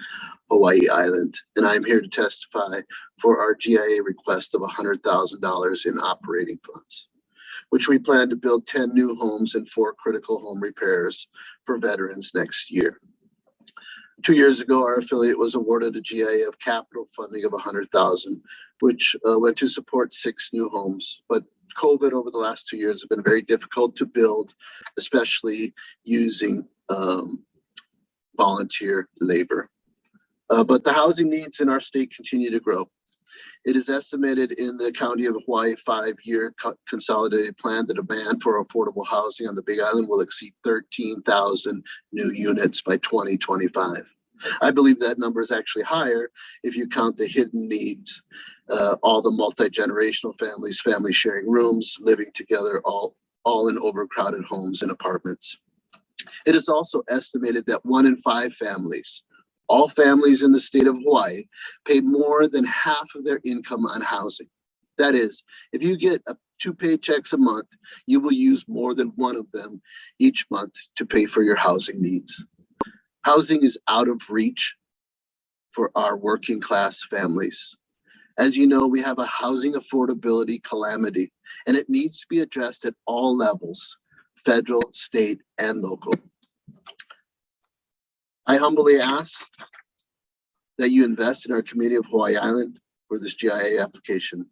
Hawaii Island, and I'm here to testify for our GIA request of $100,000 in operating funds, which we plan to build 10 new homes and 4 critical home repairs for veterans next year. 2 years ago, our affiliate was awarded a GIA of capital funding of $100,000, which went to support 6 new homes. But COVID over the last 2 years has been very difficult to build, especially using volunteer labor. But the housing needs in our state continue to grow. It is estimated in the County of Hawaii 5-year consolidated plan, the demand for affordable housing on the Big Island will exceed 13,000 new units by 2025. I believe that number is actually higher if you count the hidden needs, all the multi-generational families, family sharing rooms, living together, all in overcrowded homes and apartments. It is also estimated that 1 in 5 families, all families in the state of Hawaii, pay more than half of their income on housing. That is, if you get 2 paychecks a month, you will use more than one of them each month to pay for your housing needs. Housing is out of reach for our working class families. As you know, we have a housing affordability calamity, and it needs to be addressed at all levels, federal, state, and local. I humbly ask that you invest in our community of Hawaii Island for this GIA application.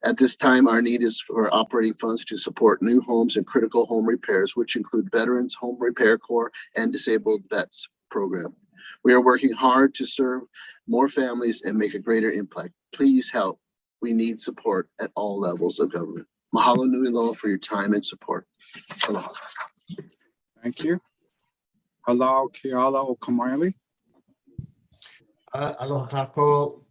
At this time, our need is for operating funds to support new homes and critical home repairs, which include Veterans Home Repair Corps and Disabled Vets Program. We are working hard to serve more families and make a greater impact. Please help. We need support at all levels of government. Mahalo nui loa for your time and support. Aloha. Thank you. Halau Keala o Kamaili. Aloha kako.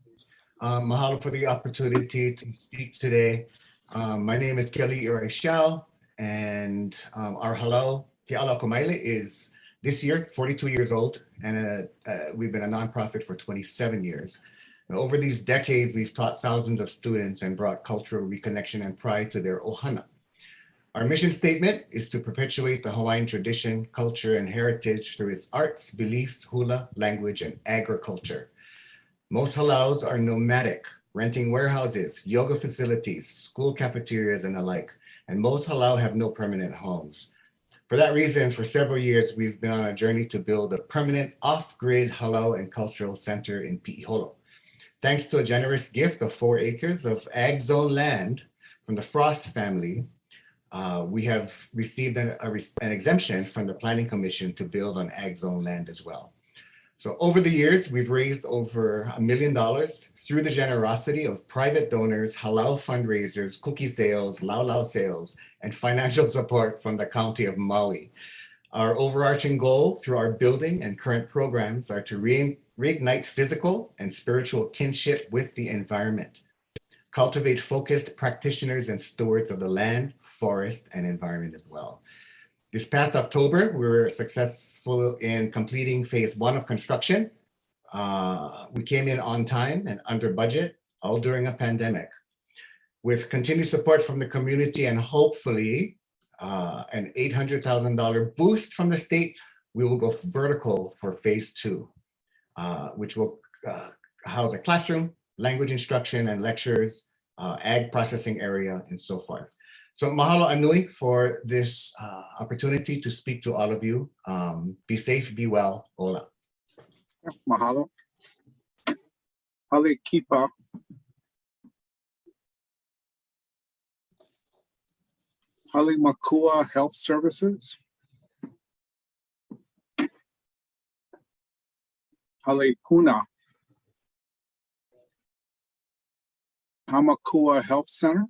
Mahalo for the opportunity to speak today. My name is Kelly Irashel, and our halau, Keala o Kamaili, is this year 42 years old, and we've been a nonprofit for 27 years. And over these decades, we've taught thousands of students and brought cultural reconnection and pride to their ohana. Our mission statement is to perpetuate the Hawaiian tradition, culture, and heritage through its arts, beliefs, hula, language, and agriculture. Most halaus are nomadic, renting warehouses, yoga facilities, school cafeterias, and the like. And most halau have no permanent homes. For that reason, for several years, we've been on a journey to build a permanent off-grid halau and cultural center in Pi'iholo. Thanks to a generous gift of 4 acres of ag zone land from the Frost family, we have received an exemption from the Planning Commission to build on ag zone land as well. So over the years, we've raised over $1 million through the generosity of private donors, halau fundraisers, cookie sales, lau sales, and financial support from the County of Maui. Our overarching goal through our building and current programs are to reignite physical and spiritual kinship with the environment, cultivate focused practitioners and stewards of the land, forest, and environment as well. This past October, we were successful in completing phase 1 of construction. We came in on time and under budget, all during a pandemic. With continued support from the community and hopefully an $800,000 boost from the state, we will go vertical for phase 2, which will house a classroom, language instruction and lectures, ag processing area, and so forth. So mahalo anui for this opportunity to speak to all of you. Be safe, be well, ola. Mahalo. Hale Kipa. Hale Makua Health Services. Hale Puna. Hamakua Health Center.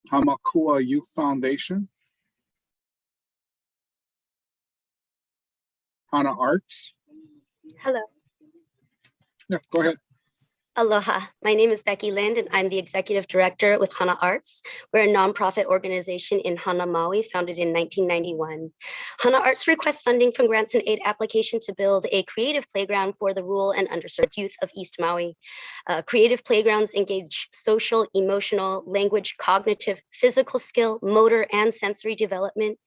Hamakua Youth Foundation. Hana Arts. Hello. Yeah, go ahead. Aloha. My name is Becky Lind, and I'm the Executive Director with Hana Arts. We're a nonprofit organization in Hana, Maui, founded in 1991. Hana Arts requests funding from grants and aid application to build a creative playground for the rural and underserved youth of East Maui. Creative playgrounds engage social, emotional, language, cognitive, physical skill, motor, and sensory development.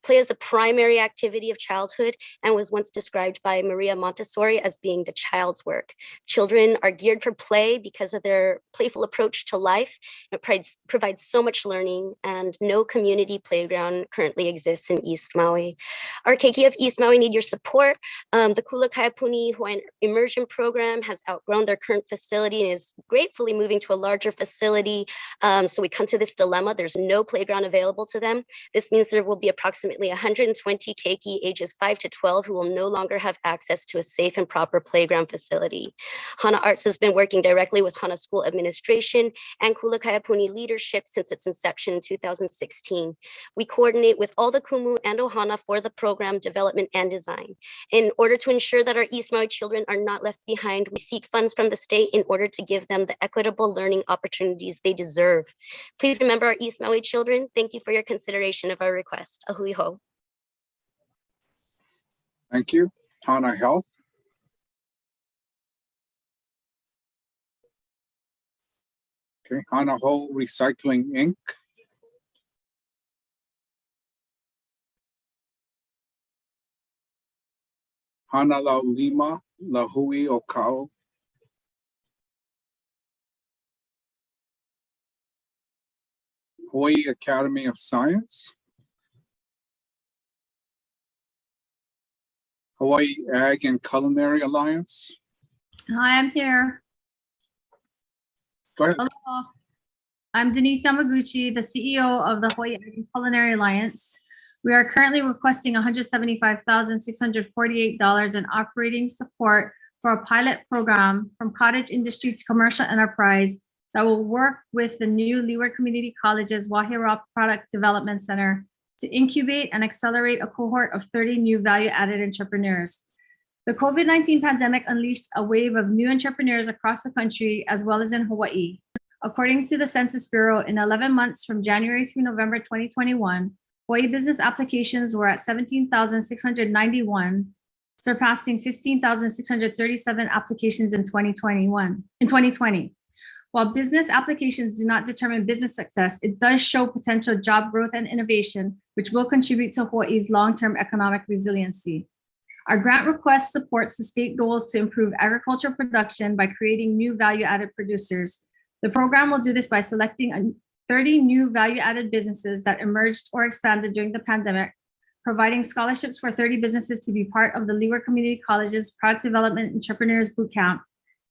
Play is the primary activity of childhood and was once described by Maria Montessori as being the child's work. Children are geared for play because of their playful approach to life. It provides so much learning, and no community playground currently exists in East Maui. Our Keiki of East Maui need your support. The Kula Kaiapuni Hawaiian Immersion Program has outgrown their current facility and is gratefully moving to a larger facility. So we come to this dilemma. There's no playground available to them. This means there will be approximately 120 Keiki ages 5 to 12 who will no longer have access to a safe and proper playground facility. Hana Arts has been working directly with Hana School Administration and Kula Kaiapuni leadership since its inception in 2016. We coordinate with all the Kumu and Ohana for the program development and design. In order to ensure that our East Maui children are not left behind, we seek funds from the state in order to give them the equitable learning opportunities they deserve. Please remember our East Maui children. Thank you for your consideration of our request. Ahui ho. Thank you. Hana Health. Okay, Hana Ho Recycling Inc. Hana Lau Lima, Lahui Okao. Hawaii Academy of Science. Hawaii Ag and Culinary Alliance. Hi, I'm here. Go ahead. Hello. I'm Denise Yamaguchi, the CEO of the Hawaii Ag and Culinary Alliance. We are currently requesting $175,648 in operating support for a pilot program from cottage industry to commercial enterprise that will work with the new Leeward Community College's Wahira Product Development Center to incubate and accelerate a cohort of 30 new value-added entrepreneurs. The COVID-19 pandemic unleashed a wave of new entrepreneurs across the country, as well as in Hawaii. According to the Census Bureau, in 11 months from January through November 2021, Hawaii business applications were at 17,691, surpassing 15,637 applications in 2020. While business applications do not determine business success, it does show potential job growth and innovation, which will contribute to Hawaii's long-term economic resiliency. Our grant request supports the state goals to improve agricultural production by creating new value-added producers. The program will do this by selecting 30 new value-added businesses that emerged or expanded during the pandemic, providing scholarships for 30 businesses to be part of the Leeward Community College's Product Development Entrepreneurs Bootcamp,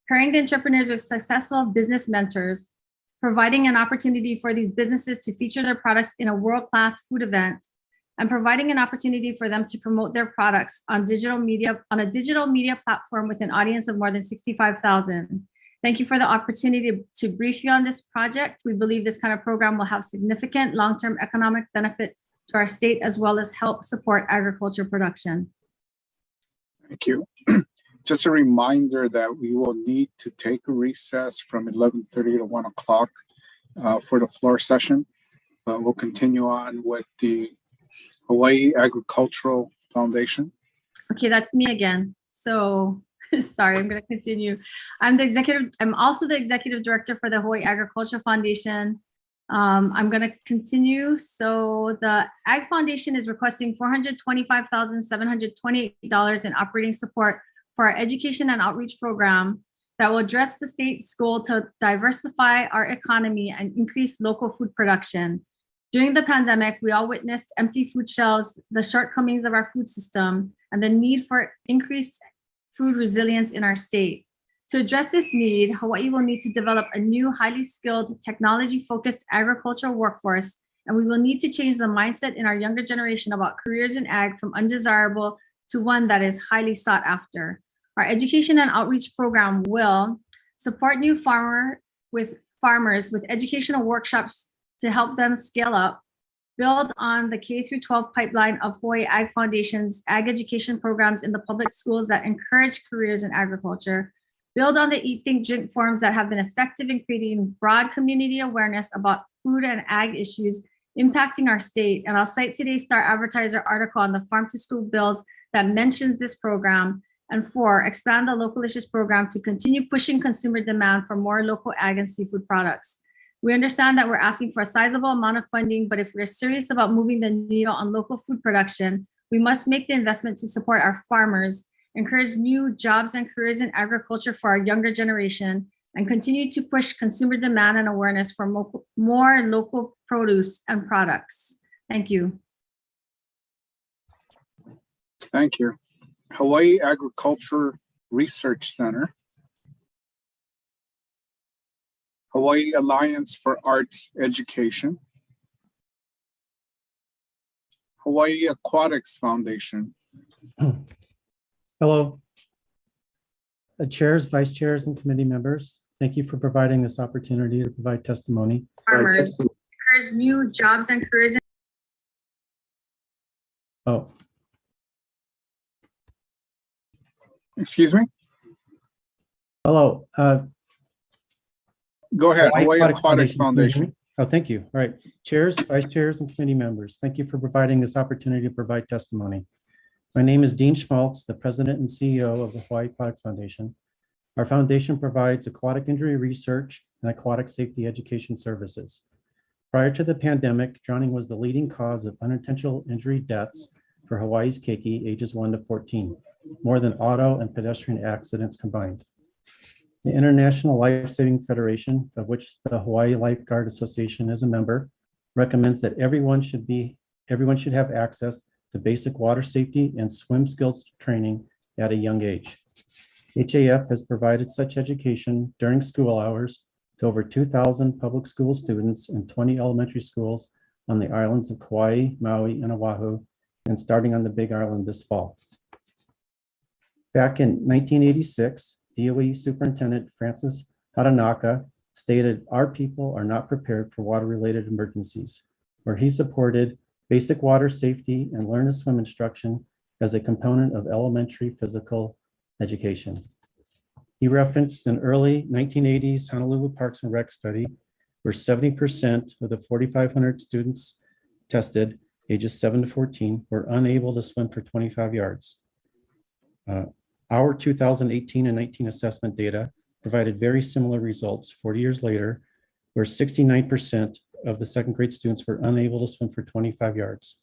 pairing the entrepreneurs with successful business mentors, providing an opportunity for these businesses to feature their products in a world-class food event, and providing an opportunity for them to promote their products on a digital media platform with an audience of more than 65,000. Thank you for the opportunity to brief you on this project. We believe this kind of program will have significant long-term economic benefit to our state, as well as help support agriculture production. Thank you. Just a reminder that we will need to take a recess from 11:30 to 1 o'clock for the floor session. We'll continue on with the Hawaii Agricultural Foundation. Okay, that's me again. So sorry, I'm going to continue. I'm also the executive director for the Hawaii Agriculture Foundation. I'm going to continue. So the Ag Foundation is requesting $425,728 in operating support for our education and outreach program that will address the state's goal to diversify our economy and increase local food production. During the pandemic, we all witnessed empty food shelves, the shortcomings of our food system, and the need for increased food resilience in our state. To address this need, Hawaii will need to develop a new, highly skilled, technology-focused agricultural workforce, and we will need to change the mindset in our younger generation about careers in ag from undesirable to one that is highly sought after. Our education and outreach program will support new farmers with educational workshops to help them scale up, build on the K-12 pipeline of Hawaii Ag Foundation's ag education programs in the public schools that encourage careers in agriculture, build on the Eat, Think, Drink forums that have been effective in creating broad community awareness about food and ag issues impacting our state. And I'll cite today's Star Advertiser article on the Farm to School bills that mentions this program. And 4, expand the Localicious program to continue pushing consumer demand for more local ag and seafood products. We understand that we're asking for a sizable amount of funding, but if we're serious about moving the needle on local food production, we must make the investment to support our farmers, encourage new jobs and careers in agriculture for our younger generation, and continue to push consumer demand and awareness for more local produce and products. Thank you. Thank you. Hawaii Agriculture Research Center. Hawaii Alliance for Arts Education. Hawaii Aquatics Foundation. Hello. Chairs, vice chairs, and committee members, thank you for providing this opportunity to provide testimony. Farmers, encourage new jobs and careers. Oh. Excuse me? Hello. Go ahead, Hawaii Aquatics Foundation. Oh, thank you. All right. Chairs, vice chairs, and committee members, thank you for providing this opportunity to provide testimony. My name is Dean Schmaltz, the president and CEO of the Hawaii Aquatics Foundation. Our foundation provides aquatic injury research and aquatic safety education services. Prior to the pandemic, drowning was the leading cause of unintentional injury deaths for Hawaii's keiki ages 1 to 14, more than auto and pedestrian accidents combined. The International Life Saving Federation, of which the Hawaii Lifeguard Association is a member, recommends that everyone should have access to basic water safety and swim skills training at a young age. HAF has provided such education during school hours to over 2,000 public school students and 20 elementary schools on the islands of Kauai, Maui, and Oahu, and starting on the Big Island this fall. Back in 1986, DOE Superintendent Francis Hatanaka stated, "Our people are not prepared for water-related emergencies," where he supported basic water safety and learn to swim instruction as a component of elementary physical education. He referenced an early 1980s Honolulu Parks and Rec study where 70% of the 4,500 students tested, ages 7 to 14, were unable to swim for 25 yards. Our 2018 and 19 assessment data provided very similar results 40 years later, where 69% of the second grade students were unable to swim for 25 yards.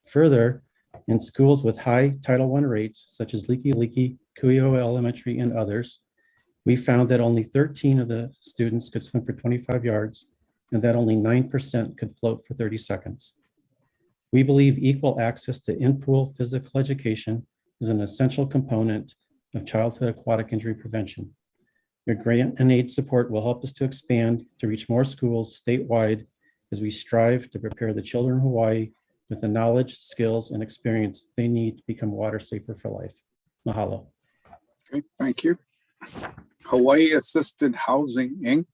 Further, in schools with high Title I rates, such as Liki Liki, Kuio Elementary, and others, we found that only 13 of the students could swim for 25 yards and that only 9% could float for 30 seconds. We believe equal access to in-pool physical education is an essential component of childhood aquatic injury prevention. Your grant and aid support will help us to expand to reach more schools statewide as we strive to prepare the children in Hawaii with the knowledge, skills, and experience they need to become water safer for life. Mahalo. Okay, thank you. Hawaii Assisted Housing, Inc.,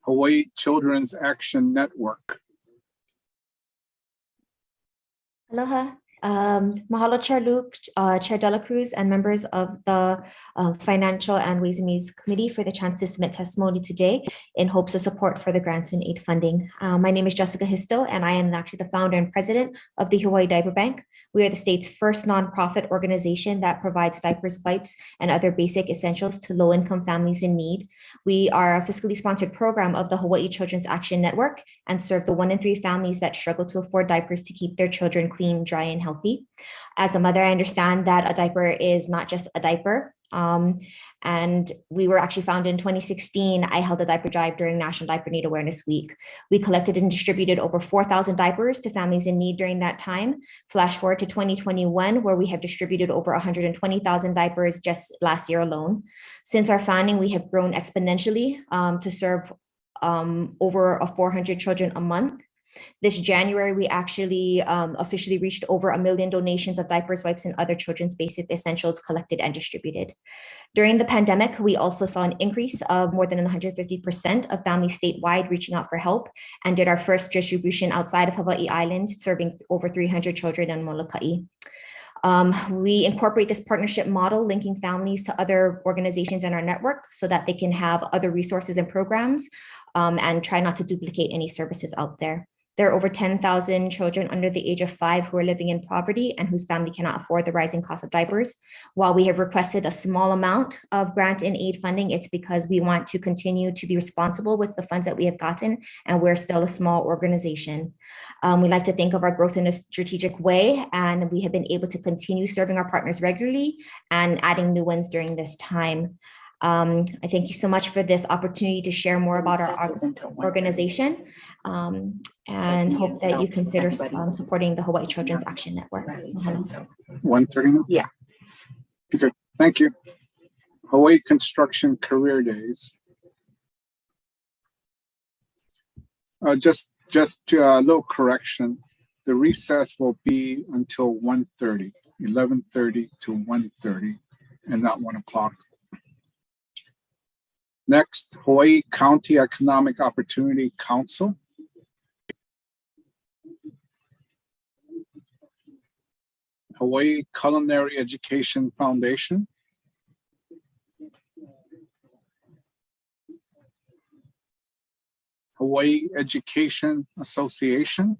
Hawaii Children's Action Network. Aloha. Mahalo, Chair Luke, Chair Dela Cruz, and members of the Financial and Ways and Means Committee for the chance to submit testimony today in hopes of support for the grants and aid funding. My name is Jessica Histo, and I am actually the founder and president of the Hawaii Diaper Bank. We are the state's first nonprofit organization that provides diapers, wipes, and other basic essentials to low-income families in need. We are a fiscally sponsored program of the Hawaii Children's Action Network and serve the 1 in 3 families that struggle to afford diapers to keep their children clean, dry, and healthy. As a mother, I understand that a diaper is not just a diaper. And we were actually founded in 2016. I held a diaper drive during National Diaper Need Awareness Week. We collected and distributed over 4,000 diapers to families in need during that time. Flash forward to 2021, where we have distributed over 120,000 diapers just last year alone. Since our founding, we have grown exponentially to serve over 400 children a month. This January, we actually officially reached over 1 million donations of diapers, wipes, and other children's basic essentials collected and distributed. During the pandemic, we also saw an increase of more than 150% of families statewide reaching out for help and did our first distribution outside of Hawaii Island, serving over 300 children in Molokai. We incorporate this partnership model, linking families to other organizations in our network so that they can have other resources and programs and try not to duplicate any services out there. There are over 10,000 children under the age of 5 who are living in poverty and whose family cannot afford the rising cost of diapers. While we have requested a small amount of grant and aid funding, it's because we want to continue to be responsible with the funds that we have gotten, and we're still a small organization. We like to think of our growth in a strategic way, and we have been able to continue serving our partners regularly and adding new ones during this time. I thank you so much for this opportunity to share more about our organization and hope that you consider supporting the Hawaii Children's Action Network. 1:30? Yeah. Okay, thank you. Hawaii Construction Career Days. Just a little correction. The recess will be until 1:30, 11:30 to 1:30, and not 1 o'clock. Next, Hawaii County Economic Opportunity Council. Hawaii Culinary Education Foundation. Hawaii Education Association.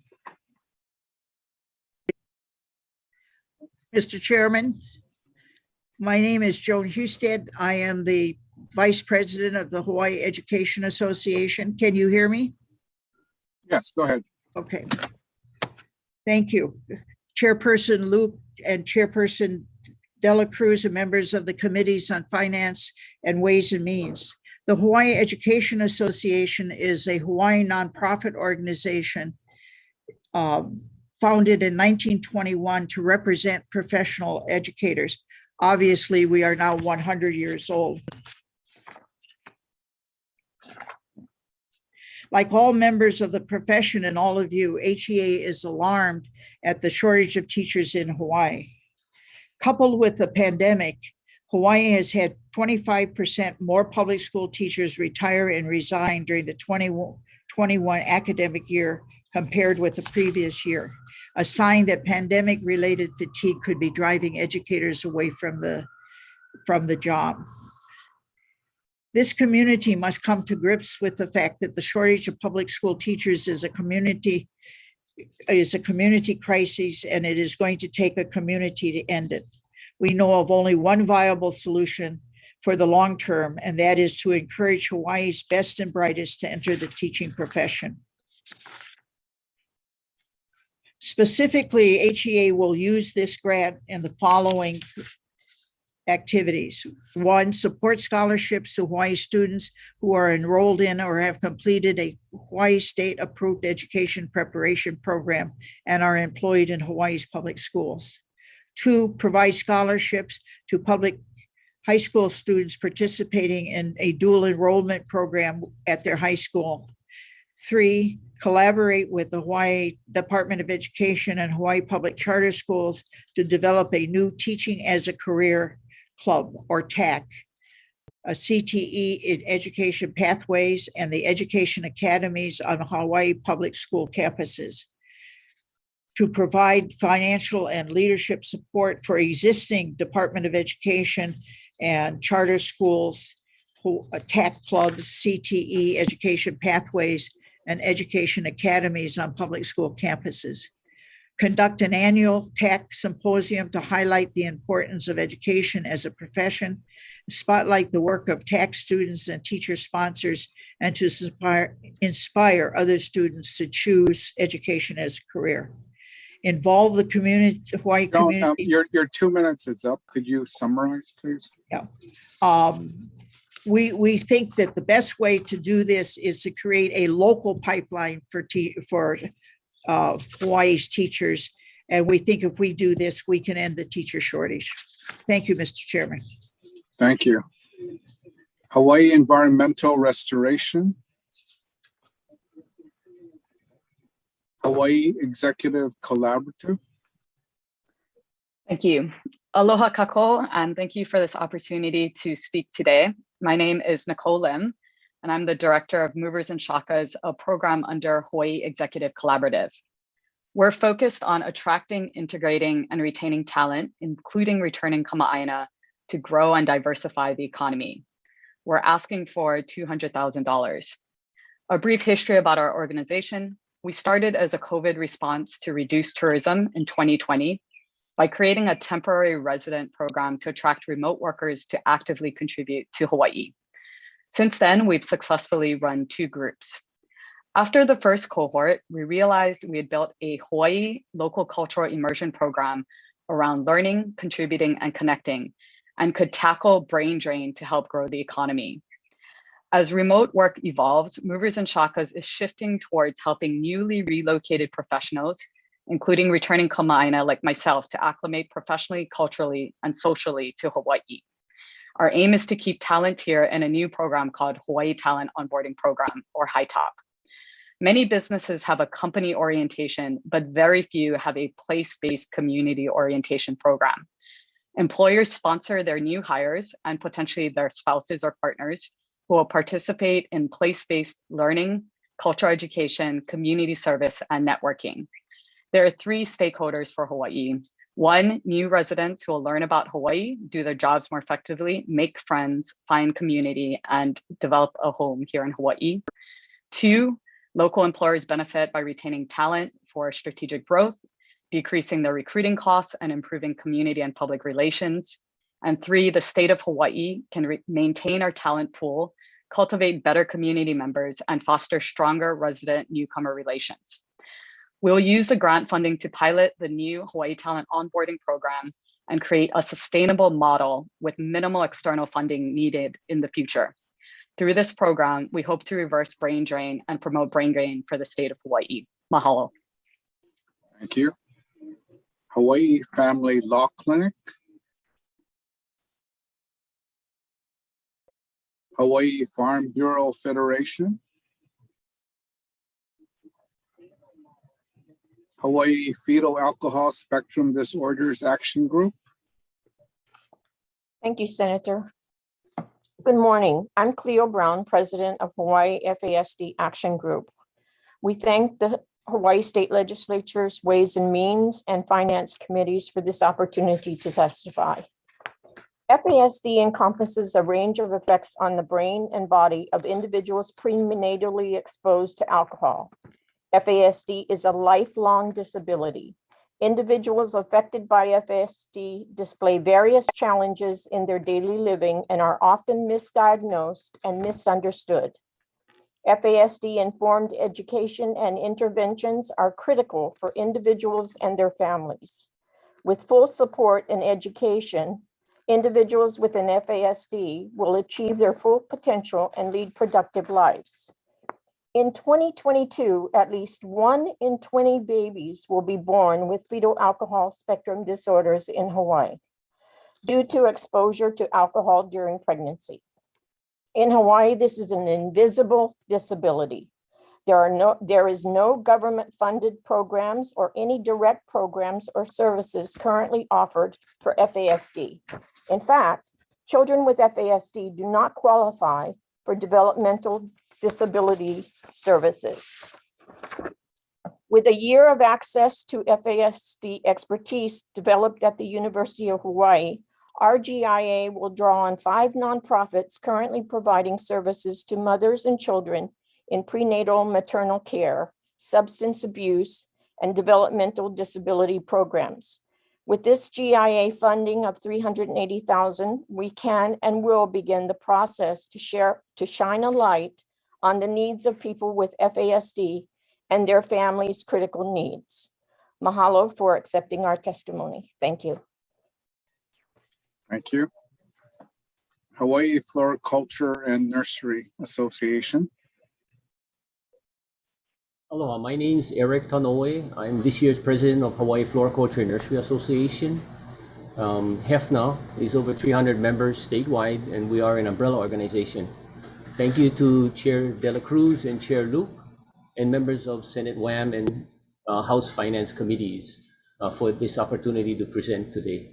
Mr. Chairman, my name is Joan Husted. I am the Vice President of the Hawaii Education Association. Can you hear me? Yes, go ahead. Okay. Thank you. Chairperson Luke and Chairperson Dela Cruz and members of the Committees on Finance and Ways and Means. The Hawaii Education Association is a Hawaii nonprofit organization founded in 1921 to represent professional educators. Obviously, we are now 100 years old. Like all members of the profession and all of you, HEA is alarmed at the shortage of teachers in Hawaii. Coupled with the pandemic, Hawaii has had 25% more public school teachers retire and resign during the 2021 academic year compared with the previous year, a sign that pandemic-related fatigue could be driving educators away from the job. This community must come to grips with the fact that the shortage of public school teachers is a community crisis, and it is going to take a community to end it. We know of only one viable solution for the long term, and that is to encourage Hawaii's best and brightest to enter the teaching profession. Specifically, HEA will use this grant in the following activities. 1, support scholarships to Hawaii students who are enrolled in or have completed a Hawaii state approved education preparation program and are employed in Hawaii's public schools. 2, provide scholarships to public high school students participating in a dual enrollment program at their high school. 3, collaborate with the Hawaii Department of Education and Hawaii Public Charter Schools to develop a new Teaching as a Career Club, or TAC, a CTE in education pathways, and the education academies on Hawaii public school campuses. To provide financial and leadership support for existing Department of Education and charter schools, TAC clubs, CTE, education pathways, and education academies on public school campuses. Conduct an annual TAC symposium to highlight the importance of education as a profession, spotlight the work of TAC students and teacher sponsors, and to inspire other students to choose education as a career. Involve the community, Hawaii community. Your 2 minutes is up. Could you summarize, please? Yeah. We think that the best way to do this is to create a local pipeline for Hawaii's teachers. And we think if we do this, we can end the teacher shortage. Thank you, Mr. Chairman. Thank you. Hawaii Environmental Restoration. Hawaii Executive Collaborative. Thank you. Aloha kako, and thank you for this opportunity to speak today. My name is Nicole Lim, and I'm the Director of Movers and Shakas, a program under Hawaii Executive Collaborative. We're focused on attracting, integrating, and retaining talent, including returning kama'aina, to grow and diversify the economy. We're asking for $200,000. A brief history about our organization. We started as a COVID response to reduce tourism in 2020 by creating a temporary resident program to attract remote workers to actively contribute to Hawaii. Since then, we've successfully run 2 groups. After the first cohort, we realized we had built a Hawaii local cultural immersion program around learning, contributing, and connecting, and could tackle brain drain to help grow the economy. As remote work evolves, Movers and Shakas is shifting towards helping newly relocated professionals, including returning kama'aina like myself, to acclimate professionally, culturally, and socially to Hawaii. Our aim is to keep talent here in a new program called Hawaii Talent Onboarding Program, or HITOP. Many businesses have a company orientation, but very few have a place-based community orientation program. Employers sponsor their new hires and potentially their spouses or partners who will participate in place-based learning, cultural education, community service, and networking. There are 3 stakeholders for Hawaii. 1, new residents who will learn about Hawaii, do their jobs more effectively, make friends, find community, and develop a home here in Hawaii. 2, local employers benefit by retaining talent for strategic growth, decreasing their recruiting costs, and improving community and public relations. And 3, the state of Hawaii can maintain our talent pool, cultivate better community members, and foster stronger resident newcomer relations. We'll use the grant funding to pilot the new Hawaii Talent Onboarding Program and create a sustainable model with minimal external funding needed in the future. Through this program, we hope to reverse brain drain and promote brain gain for the state of Hawaii. Mahalo. Thank you. Hawaii Family Law Clinic. Hawaii Farm Bureau Federation. Hawaii Fetal Alcohol Spectrum Disorders Action Group. Thank you, Senator. Good morning. I'm Cleo Brown, President of Hawaii FASD Action Group. We thank the Hawaii State Legislature's Ways and Means and Finance Committees for this opportunity to testify. FASD encompasses a range of effects on the brain and body of individuals prenatally exposed to alcohol. FASD is a lifelong disability. Individuals affected by FASD display various challenges in their daily living and are often misdiagnosed and misunderstood. FASD-informed education and interventions are critical for individuals and their families. With full support and education, individuals with an FASD will achieve their full potential and lead productive lives. In 2022, at least 1 in 20 babies will be born with fetal alcohol spectrum disorders in Hawaii due to exposure to alcohol during pregnancy. In Hawaii, this is an invisible disability. There is no government-funded programs or any direct programs or services currently offered for FASD. In fact, children with FASD do not qualify for developmental disability services. With a year of access to FASD expertise developed at the University of Hawaii, our GIA will draw on 5 nonprofits currently providing services to mothers and children in prenatal maternal care, substance abuse, and developmental disability programs. With this GIA funding of $380,000, we can and will begin the process to shine a light on the needs of people with FASD and their families' critical needs. Mahalo for accepting our testimony. Thank you. Thank you. Hawaii Floriculture and Nursery Association. Aloha, my name is Eric Tanoe. I'm this year's president of Hawaii Floriculture and Nursery Association. HEFNA is over 300 members statewide, and we are an umbrella organization. Thank you to Chair Dela Cruz and Chair Luke, and members of Senate WAM and House Finance Committees for this opportunity to present today.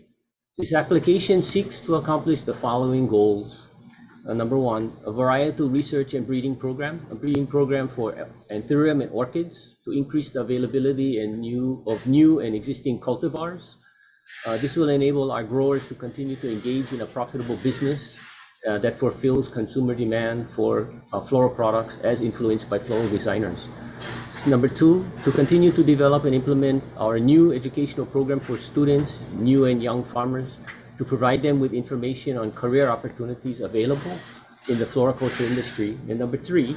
This application seeks to accomplish the following goals. Number 1, a varietal research and breeding program, a breeding program for anthurium and orchids to increase the availability of new and existing cultivars. This will enable our growers to continue to engage in a profitable business that fulfills consumer demand for floral products as influenced by floral designers. Number 2, to continue to develop and implement our new educational program for students, new and young farmers, to provide them with information on career opportunities available in the floriculture industry. And number 3,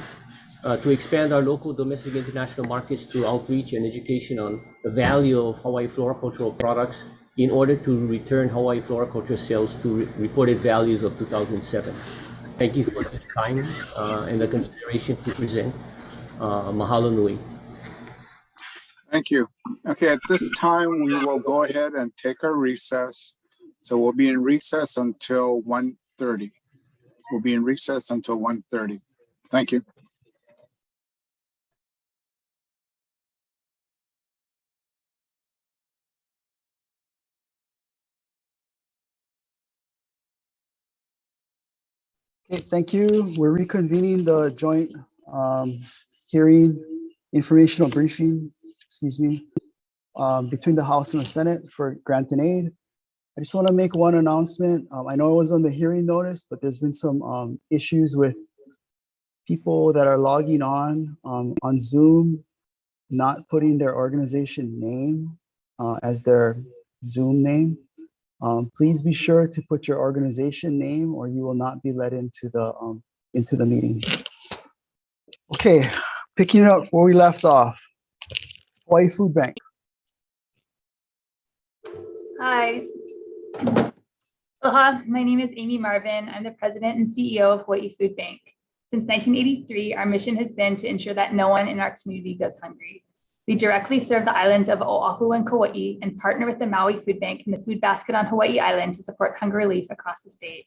to expand our local, domestic, international markets through outreach and education on the value of Hawaii floricultural products in order to return Hawaii floriculture sales to reported values of 2007. Thank you for the time and the consideration to present. Mahalo nui. Thank you. Okay, at this time, we will go ahead and take our recess. So we'll be in recess until 1:30. We'll be in recess until 1:30. Thank you. Okay, thank you. We're reconvening the joint hearing, informational briefing, between the House and the Senate for grant and aid. I just want to make one announcement. I know it was on the hearing notice, but there's been some issues with people that are logging on Zoom, not putting their organization name as their Zoom name. Please be sure to put your organization name or you will not be let into the meeting. Okay, picking it up where we left off. Hawaii Food Bank. Hi. Aloha, my name is Amy Marvin. I'm the president and CEO of Hawaii Food Bank. Since 1983, our mission has been to ensure that no one in our community goes hungry. We directly serve the islands of Oahu and Kauai and partner with the Maui Food Bank and the Food Basket on Hawaii Island to support hunger relief across the state.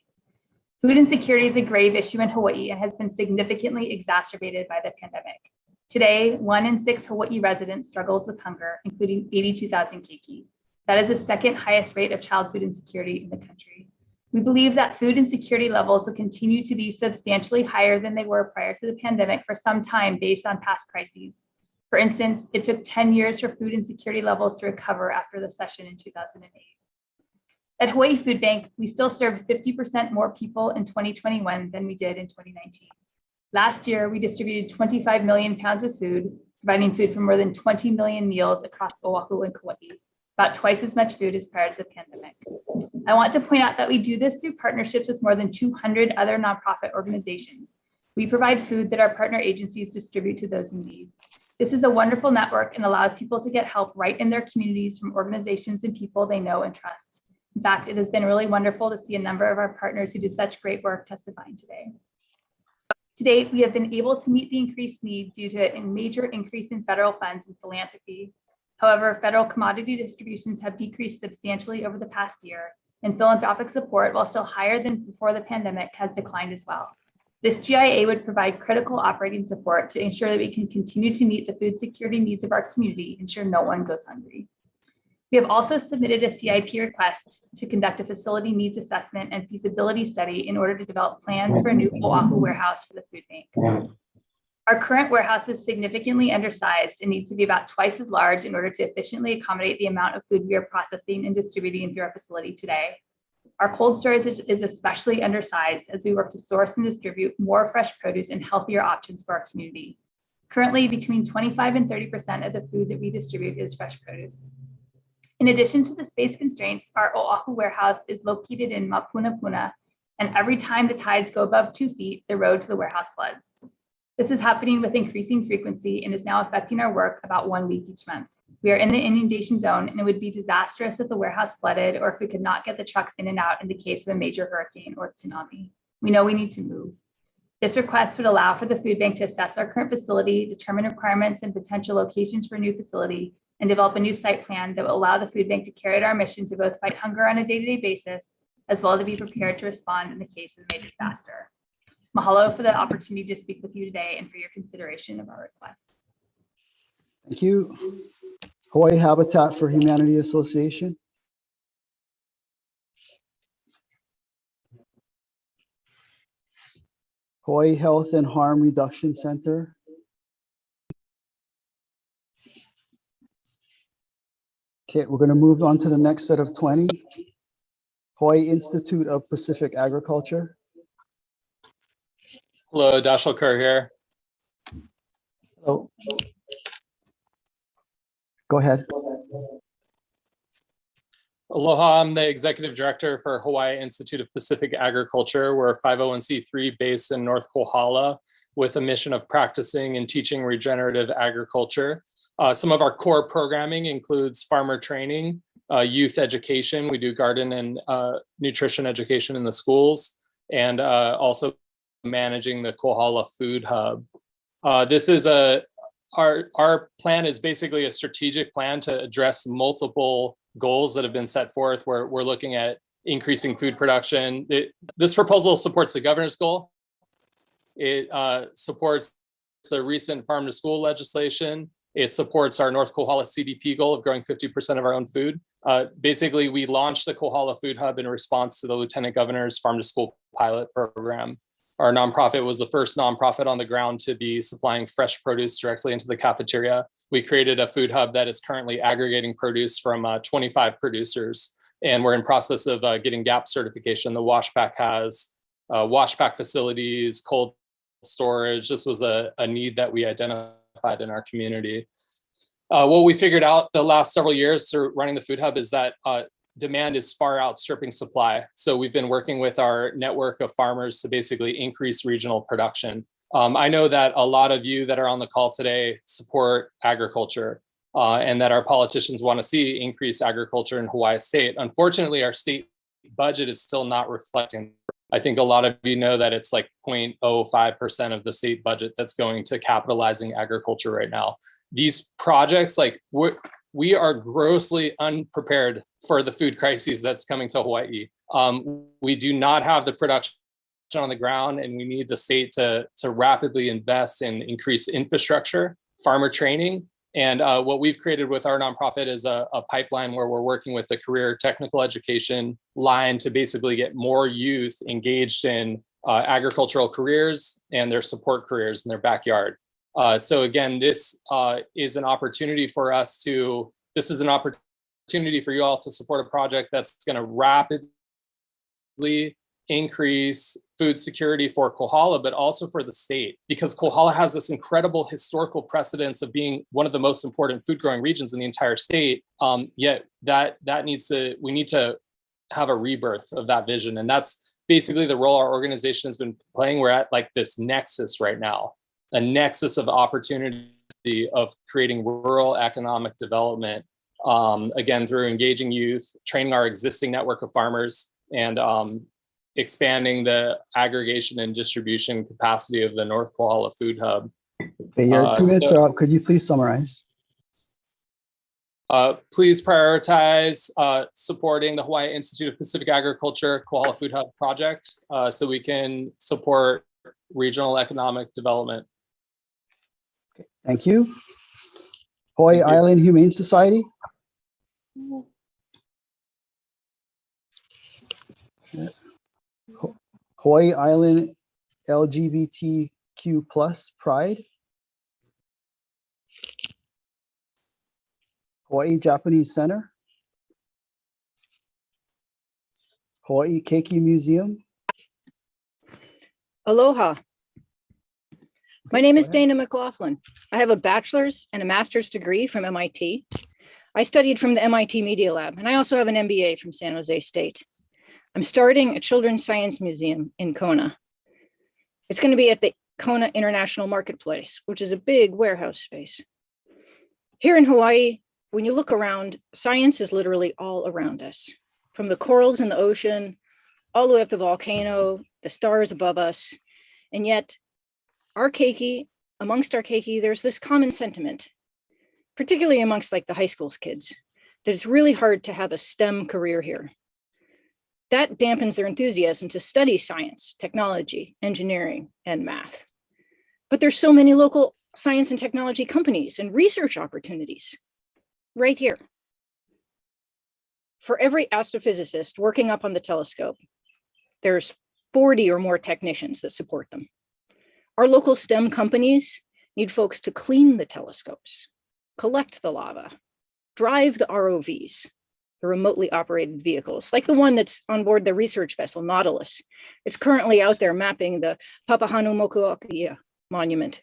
Food insecurity is a grave issue in Hawaii and has been significantly exacerbated by the pandemic. Today, 1 in 6 Hawaii residents struggles with hunger, including 82,000 keiki. That is the second highest rate of child food insecurity in the country. We believe that food insecurity levels will continue to be substantially higher than they were prior to the pandemic for some time based on past crises. For instance, it took 10 years for food insecurity levels to recover after the recession in 2008. At Hawaii Food Bank, we still served 50% more people in 2021 than we did in 2019. Last year, we distributed 25 million pounds of food, providing food for more than 20 million meals across Oahu and Kauai, about twice as much food as prior to the pandemic. I want to point out that we do this through partnerships with more than 200 other nonprofit organizations. We provide food that our partner agencies distribute to those in need. This is a wonderful network and allows people to get help right in their communities from organizations and people they know and trust. In fact, it has been really wonderful to see a number of our partners who do such great work testifying today. To date, we have been able to meet the increased need due to a major increase in federal funds and philanthropy. However, federal commodity distributions have decreased substantially over the past year, and philanthropic support, while still higher than before the pandemic, has declined as well. This GIA would provide critical operating support to ensure that we can continue to meet the food security needs of our community, ensure no one goes hungry. We have also submitted a CIP request to conduct a facility needs assessment and feasibility study in order to develop plans for a new Oahu warehouse for the food bank. Our current warehouse is significantly undersized and needs to be about twice as large in order to efficiently accommodate the amount of food we are processing and distributing through our facility today. Our cold storage is especially undersized as we work to source and distribute more fresh produce and healthier options for our community. Currently, between 25 and 30% of the food that we distribute is fresh produce. In addition to the space constraints, our Oahu warehouse is located in Mapunapuna, and every time the tides go above 2 feet, the road to the warehouse floods. This is happening with increasing frequency and is now affecting our work about 1 week each month. We are in the inundation zone, and it would be disastrous if the warehouse flooded or if we could not get the trucks in and out in the case of a major hurricane or tsunami. We know we need to move. This request would allow for the food bank to assess our current facility, determine requirements and potential locations for a new facility, and develop a new site plan that will allow the food bank to carry out our mission to both fight hunger on a day-to-day basis, as well as to be prepared to respond in the case of a major disaster. Mahalo for the opportunity to speak with you today and for your consideration of our requests. Thank you. Hawaii Habitat for Humanity Association. Hawaii Health and Harm Reduction Center. Okay, we're going to move on to the next set of 20. Hawaii Institute of Pacific Agriculture. Hello, Dashal Kerr here. Hello. Go ahead. Aloha, I'm the Executive Director for Hawaii Institute of Pacific Agriculture. We're a 501c3 based in North Kohala with a mission of practicing and teaching regenerative agriculture. Some of our core programming includes farmer training, youth education. We do garden and nutrition education in the schools, and also managing the Kohala Food Hub. Our plan is basically a strategic plan to address multiple goals that have been set forth, where we're looking at increasing food production. This proposal supports the governor's goal. It supports the recent farm to school legislation. It supports our North Kohala CDP goal of growing 50% of our own food. Basically, we launched the Kohala Food Hub in response to the Lieutenant Governor's Farm to School pilot program. Our nonprofit was the first nonprofit on the ground to be supplying fresh produce directly into the cafeteria. We created a food hub that is currently aggregating produce from 25 producers, and we're in process of getting GAP certification. The washback has washback facilities, cold storage. This was a need that we identified in our community. What we figured out the last several years through running the food hub is that demand is far outstripping supply. So we've been working with our network of farmers to basically increase regional production. I know that a lot of you that are on the call today support agriculture and that our politicians want to see increased agriculture in Hawaii state. Unfortunately, our state budget is still not reflecting. I think a lot of you know that it's like 0.05% of the state budget that's going to capitalizing agriculture right now. These projects, like we are grossly unprepared for the food crisis that's coming to Hawaii. We do not have the production on the ground, and we need the state to rapidly invest in increased infrastructure, farmer training. And what we've created with our nonprofit is a pipeline where we're working with the career technical education line to basically get more youth engaged in agricultural careers and their support careers in their backyard. So again, this is an opportunity for us to, this is an opportunity for you all to support a project that's going to rapidly increase food security for Kohala, but also for the state, because Kohala has this incredible historical precedence of being one of the most important food growing regions in the entire state. Yet we need to have a rebirth of that vision. And that's basically the role our organization has been playing. We're at like this nexus right now, a nexus of opportunity of creating rural economic development, again, through engaging youth, training our existing network of farmers, and expanding the aggregation and distribution capacity of the North Kohala Food Hub. Okay, your 2 minutes are up. Could you please summarize? Please prioritize supporting the Hawaii Institute of Pacific Agriculture Kohala Food Hub project so we can support regional economic development. Thank you. Hawaii Island Humane Society. Hawaii Island LGBTQ+ Pride. Hawaii Japanese Center. Hawaii Keiki Museum. Aloha. My name is Dana McLaughlin. I have a bachelor's and a master's degree from MIT. I studied from the MIT Media Lab, and I also have an MBA from San Jose State. I'm starting a children's science museum in Kona. It's going to be at the Kona International Marketplace, which is a big warehouse space. Here in Hawaii, when you look around, science is literally all around us, from the corals in the ocean, all the way up the volcano, the stars above us. And yet, amongst our keiki, there's this common sentiment, particularly amongst like the high school kids, that it's really hard to have a STEM career here. That dampens their enthusiasm to study science, technology, engineering, and math. But there's so many local science and technology companies and research opportunities right here. For every astrophysicist working up on the telescope, there's 40 or more technicians that support them. Our local STEM companies need folks to clean the telescopes, collect the lava, drive the ROVs, the remotely operated vehicles, like the one that's on board the research vessel Nautilus. It's currently out there mapping the Papahanaumokuakea monument.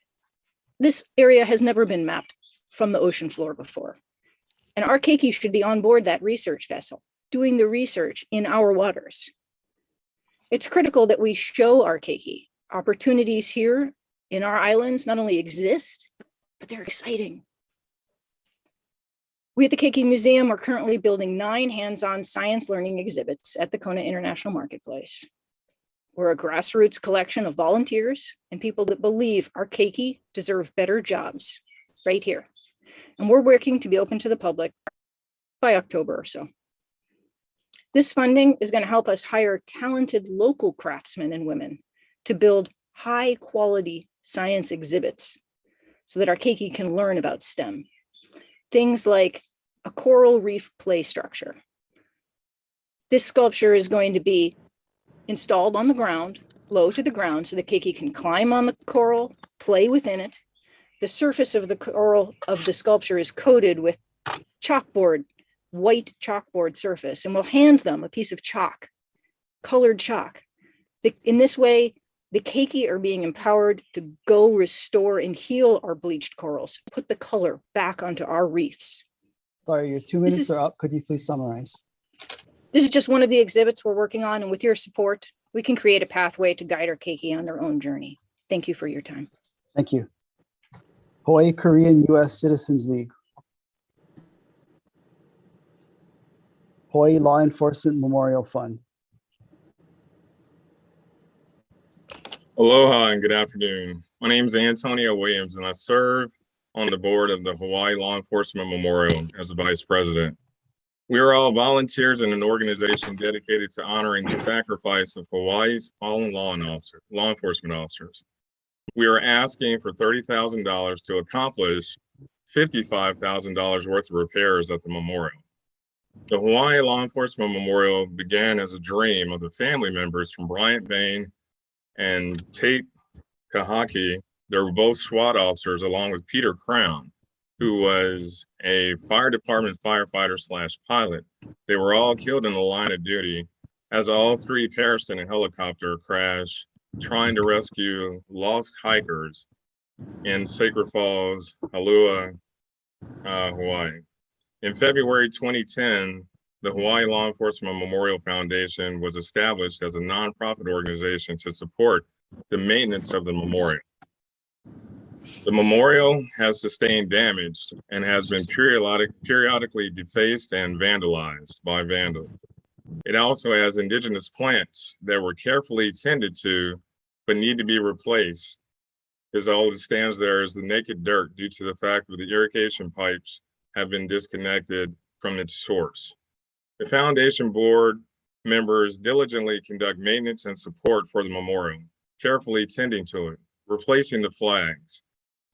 This area has never been mapped from the ocean floor before. And our keiki should be on board that research vessel, doing the research in our waters. It's critical that we show our keiki. Opportunities here in our islands not only exist, but they're exciting. We at the Keiki Museum are currently building 9 hands-on science learning exhibits at the Kona International Marketplace. We're a grassroots collection of volunteers and people that believe our keiki deserve better jobs right here. And we're working to be open to the public by October or so. This funding is going to help us hire talented local craftsmen and women to build high quality science exhibits so that our keiki can learn about STEM. Things like a coral reef play structure. This sculpture is going to be installed on the ground, low to the ground, so the keiki can climb on the coral, play within it. The surface of the coral of the sculpture is coated with chalkboard, white chalkboard surface, and we'll hand them a piece of chalk, colored chalk. In this way, the keiki are being empowered to go restore and heal our bleached corals, put the color back onto our reefs. Sorry, your 2 minutes are up. Could you please summarize? This is just one of the exhibits we're working on, and with your support, we can create a pathway to guide our keiki on their own journey. Thank you for your time. Thank you. Hawaii Korean U.S. Citizens League. Hawaii Law Enforcement Memorial Fund. Aloha and good afternoon. My name is Antonio Williams and I serve on the board of the Hawaii Law Enforcement Memorial as the vice president. We are all volunteers in an organization dedicated to honoring the sacrifice of Hawaii's fallen law enforcement officers. We are asking for $30,000 to accomplish $55,000 worth of repairs at the memorial. The Hawaii Law Enforcement Memorial began as a dream of the family members from Bryant Bain and Tate Kahaki. They were both SWAT officers, along with Peter Crown, who was a fire department firefighter / pilot. They were all killed in the line of duty as all 3 perished in a helicopter crash trying to rescue lost hikers in Sacred Falls, Halua, Hawaii. In February 2010, the Hawaii Law Enforcement Memorial Foundation was established as a nonprofit organization to support the maintenance of the memorial. The memorial has sustained damage and has been periodically defaced and vandalized by vandals. It also has indigenous plants that were carefully tended to, but need to be replaced, as all that stands there is the naked dirt due to the fact that the irrigation pipes have been disconnected from its source. The foundation board members diligently conduct maintenance and support for the memorial. carefully tending to it, replacing the flags,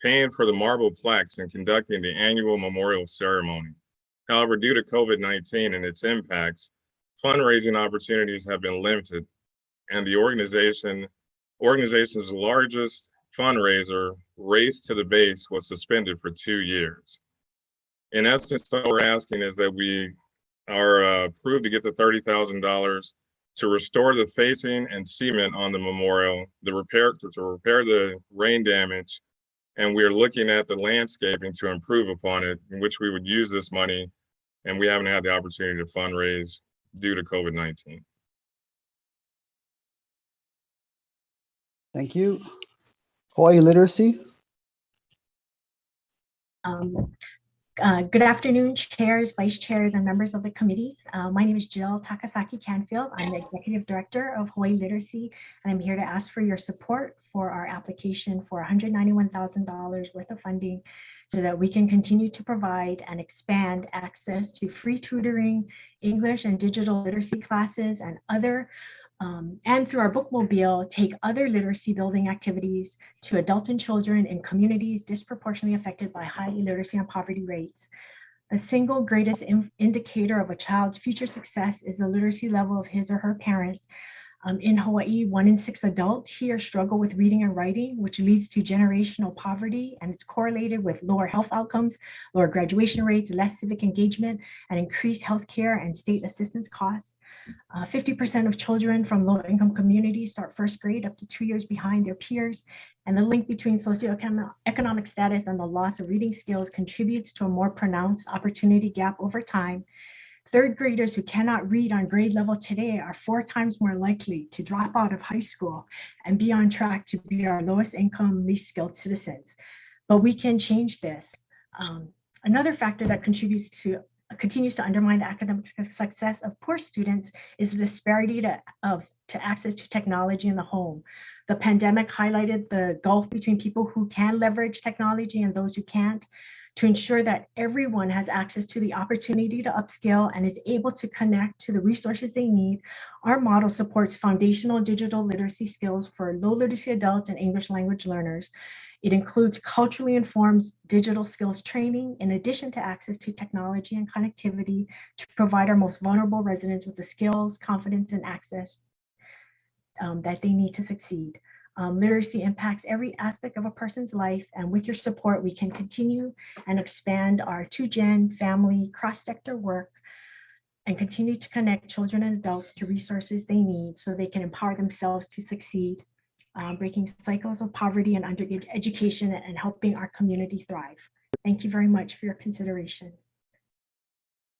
paying for the marble plaques, and conducting the annual memorial ceremony. However, due to COVID-19 and its impacts, fundraising opportunities have been limited, and the organization's largest fundraiser, Race to the Base, was suspended for 2 years. In essence, all we're asking is that we are approved to get the $30,000 to restore the facing and cement on the memorial, to repair the rain damage, and we are looking at the landscaping to improve upon it, in which we would use this money, and we haven't had the opportunity to fundraise due to COVID-19. Thank you. Hawaii literacy. Good afternoon, chairs, vice chairs, and members of the committees. My name is Jill Takasaki Canfield. I'm the Executive Director of Hawaii Literacy, and I'm here to ask for your support for our application for $191,000 worth of funding so that we can continue to provide and expand access to free tutoring, English and digital literacy classes, and other and through our bookmobile, take other literacy building activities to adults and children in communities disproportionately affected by high illiteracy and poverty rates. The single greatest indicator of a child's future success is the literacy level of his or her parent. In Hawaii, 1 in 6 adults here struggle with reading and writing, which leads to generational poverty, and it's correlated with lower health outcomes, lower graduation rates, less civic engagement, and increased healthcare and state assistance costs. 50% of children from low-income communities start first grade up to 2 years behind their peers, and the link between socioeconomic status and the loss of reading skills contributes to a more pronounced opportunity gap over time. Third graders who cannot read on grade level today are 4 times more likely to drop out of high school and be on track to be our lowest income, least skilled citizens. But we can change this. Another factor that continues to undermine the academic success of poor students is the disparity to access to technology in the home. The pandemic highlighted the gulf between people who can leverage technology and those who can't. To ensure that everyone has access to the opportunity to upskill and is able to connect to the resources they need, our model supports foundational digital literacy skills for low literacy adults and English language learners. It includes culturally informed digital skills training, in addition to access to technology and connectivity, to provide our most vulnerable residents with the skills, confidence, and access that they need to succeed. Literacy impacts every aspect of a person's life, and with your support, we can continue and expand our 2-gen family cross-sector work and continue to connect children and adults to resources they need so they can empower themselves to succeed, breaking cycles of poverty and undergraduate education and helping our community thrive. Thank you very much for your consideration.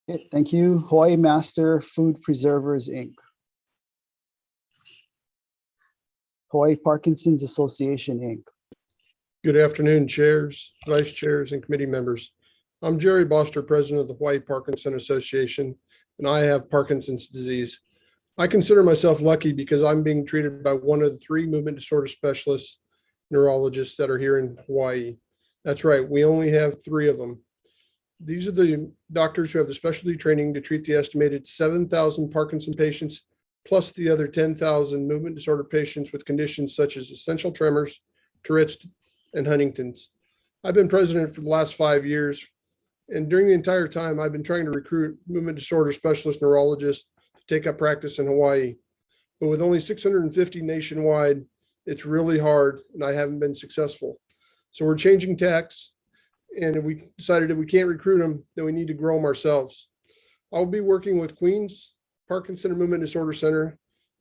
Okay, thank you. Hawaii Master Food Preservers, Inc. Hawaii Parkinson's Association, Inc. Good afternoon, chairs, vice chairs, and committee members. I'm Jerry Boster, president of the Hawaii Parkinson Association, and I have Parkinson's disease. I consider myself lucky because I'm being treated by one of the 3 movement disorder specialists, neurologists that are here in Hawaii. That's right, we only have 3 of them. These are the doctors who have the specialty training to treat the estimated 7,000 Parkinson patients, plus the other 10,000 movement disorder patients with conditions such as essential tremors, Tourette's, and Huntington's. I've been president for the last 5 years, and during the entire time, I've been trying to recruit movement disorder specialist neurologists to take up practice in Hawaii. But with only 650 nationwide, it's really hard, and I haven't been successful. So we're changing tacks, and if we decided if we can't recruit them, then we need to grow them ourselves. I'll be working with Queens Parkinson and Movement Disorder Center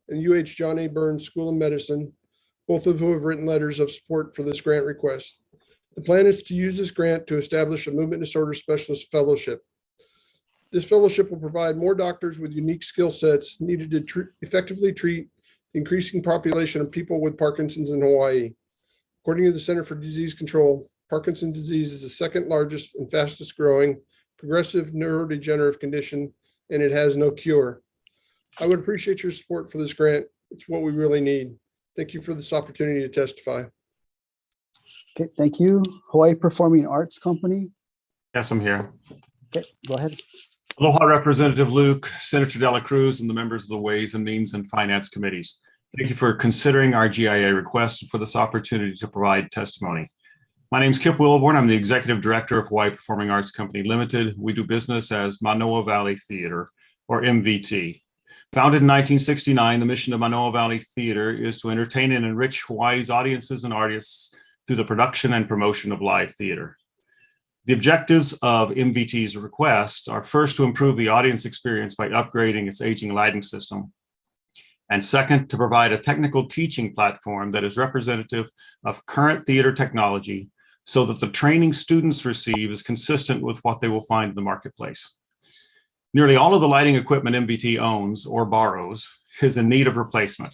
and UH John A. Burns School of Medicine, both of whom have written letters of support for this grant request. The plan is to use this grant to establish a movement disorder specialist fellowship. This fellowship will provide more doctors with unique skill sets needed to effectively treat the increasing population of people with Parkinson's in Hawaii. According to the Center for Disease Control, Parkinson's disease is the 2nd largest and fastest growing progressive neurodegenerative condition, and it has no cure. I would appreciate your support for this grant. It's what we really need. Thank you for this opportunity to testify. Okay, thank you. Hawaii Performing Arts Company. Yes, I'm here. Okay, go ahead. Aloha Representative Luke, Senator Dela Cruz, and the members of the Ways and Means and Finance Committees. Thank you for considering our GIA request for this opportunity to provide testimony. My name is Kip Wilborn. I'm the Executive Director of Hawaii Performing Arts Company Limited. We do business as Manoa Valley Theater, or MVT. Founded in 1969, the mission of Manoa Valley Theater is to entertain and enrich Hawaii's audiences and artists through the production and promotion of live theater. The objectives of MVT's request are first to improve the audience experience by upgrading its aging lighting system, and second, to provide a technical teaching platform that is representative of current theater technology so that the training students receive is consistent with what they will find in the marketplace. Nearly all of the lighting equipment MVT owns or borrows is in need of replacement.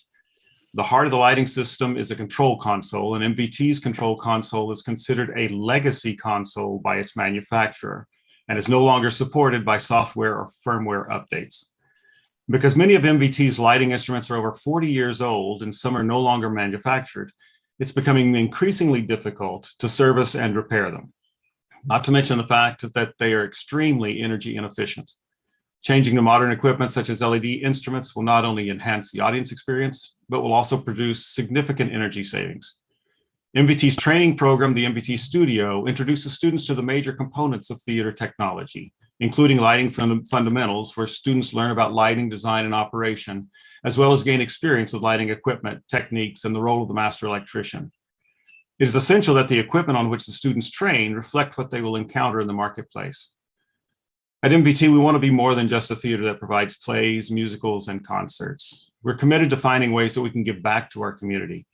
The heart of the lighting system is a control console, and MVT's control console is considered a legacy console by its manufacturer and is no longer supported by software or firmware updates. Because many of MVT's lighting instruments are over 40 years old and some are no longer manufactured, it's becoming increasingly difficult to service and repair them, not to mention the fact that they are extremely energy inefficient. Changing to modern equipment such as LED instruments will not only enhance the audience experience, but will also produce significant energy savings. MVT's training program, the MVT Studio, introduces students to the major components of theater technology, including lighting fundamentals, where students learn about lighting design and operation, as well as gain experience with lighting equipment, techniques, and the role of the master electrician. It is essential that the equipment on which the students train reflect what they will encounter in the marketplace. At MVT, we want to be more than just a theater that provides plays, musicals, and concerts. We're committed to finding ways that we can give back to our community.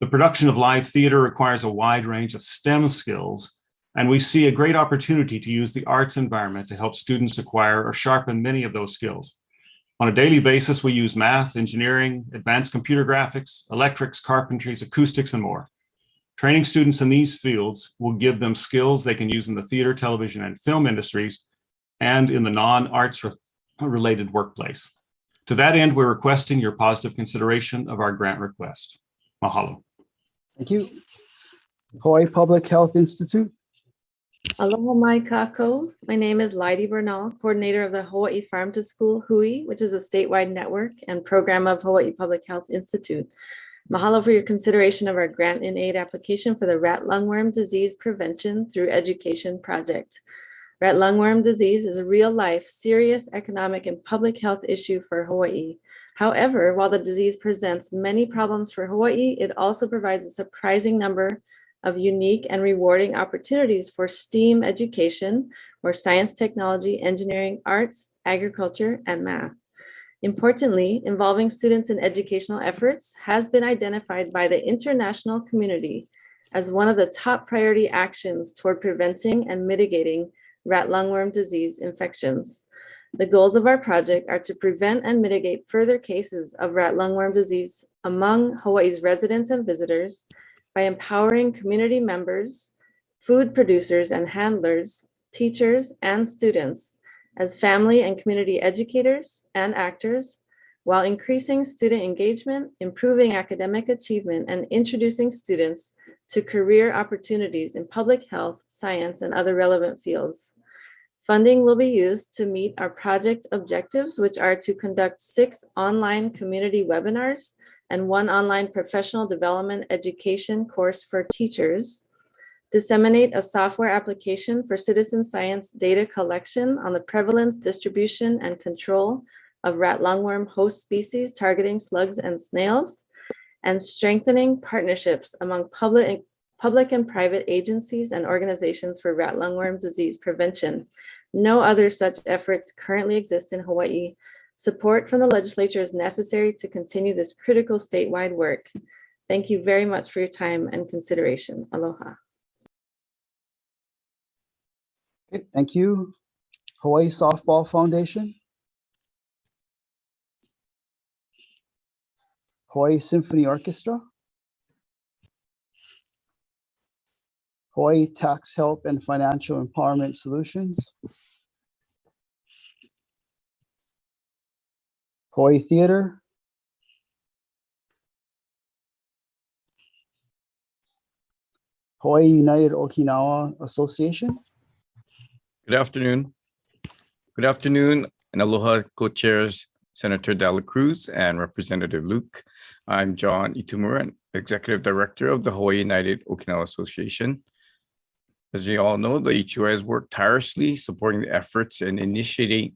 The production of live theater requires a wide range of STEM skills, and we see a great opportunity to use the arts environment to help students acquire or sharpen many of those skills. On a daily basis, we use math, engineering, advanced computer graphics, electrics, carpentry, acoustics, and more. Training students in these fields will give them skills they can use in the theater, television, and film industries and in the non-arts related workplace. To that end, we're requesting your positive consideration of our grant request. Mahalo. Thank you. Hawaii Public Health Institute. Aloha mai kako. My name is Lydie Bernal, coordinator of the Hawaii Farm to School HUI, which is a statewide network and program of Hawaii Public Health Institute. Mahalo for your consideration of our grant in aid application for the rat lungworm disease prevention through education project. Rat lungworm disease is a real-life, serious economic and public health issue for Hawaii. However, while the disease presents many problems for Hawaii, it also provides a surprising number of unique and rewarding opportunities for STEAM education, or science, technology, engineering, arts, agriculture, and math. Importantly, involving students in educational efforts has been identified by the international community as one of the top priority actions toward preventing and mitigating rat lungworm disease infections. The goals of our project are to prevent and mitigate further cases of rat lungworm disease among Hawaii's residents and visitors by empowering community members, food producers and handlers, teachers, and students as family and community educators and actors, while increasing student engagement, improving academic achievement, and introducing students to career opportunities in public health, science, and other relevant fields. Funding will be used to meet our project objectives, which are to conduct 6 online community webinars and 1 online professional development education course for teachers, disseminate a software application for citizen science data collection on the prevalence, distribution, and control of rat lungworm host species targeting slugs and snails, and strengthening partnerships among public and private agencies and organizations for rat lungworm disease prevention. No other such efforts currently exist in Hawaii. Support from the legislature is necessary to continue this critical statewide work. Thank you very much for your time and consideration. Aloha. Okay, thank you. Hawaii Softball Foundation. Hawaii Symphony Orchestra. Hawaii Tax Help and Financial Empowerment Solutions. Hawaii Theater. Hawaii United Okinawa Association. Good afternoon. Good afternoon, and aloha co-chairs Senator Dela Cruz and Representative Luke. I'm John Itumura, Executive Director of the Hawaii United Okinawa Association. As you all know, the HUI has worked tirelessly supporting the efforts and initiating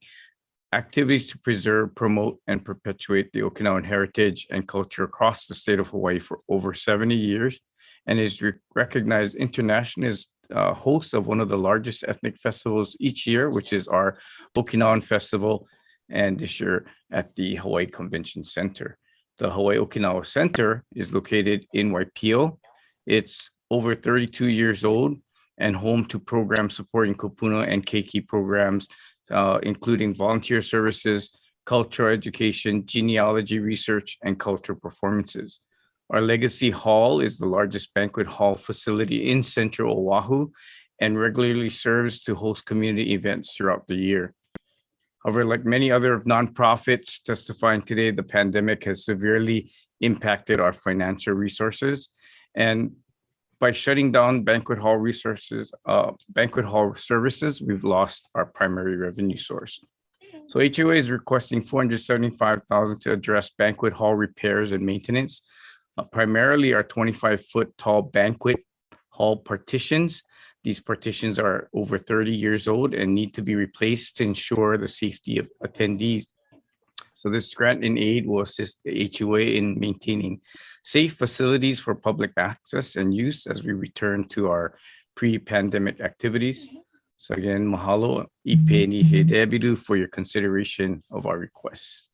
activities to preserve, promote, and perpetuate the Okinawan heritage and culture across the state of Hawaii for over 70 years, and is recognized internationally as host of one of the largest ethnic festivals each year, which is our Okinawan Festival, and this year at the Hawaii Convention Center. The Hawaii Okinawa Center is located in Waipio. It's over 32 years old and home to programs supporting kupuna and keiki programs, including volunteer services, cultural education, genealogy research, and cultural performances. Our Legacy Hall is the largest banquet hall facility in Central Oahu and regularly serves to host community events throughout the year. However, like many other nonprofits testifying today, the pandemic has severely impacted our financial resources. And by shutting down banquet hall services, we've lost our primary revenue source. So HOA is requesting $475,000 to address banquet hall repairs and maintenance, primarily our 25-foot tall banquet hall partitions. These partitions are over 30 years old and need to be replaced to ensure the safety of attendees. So this grant in aid will assist the HOA in maintaining safe facilities for public access and use as we return to our pre-pandemic activities. So again, mahalo ipeni he debiru for your consideration of our requests.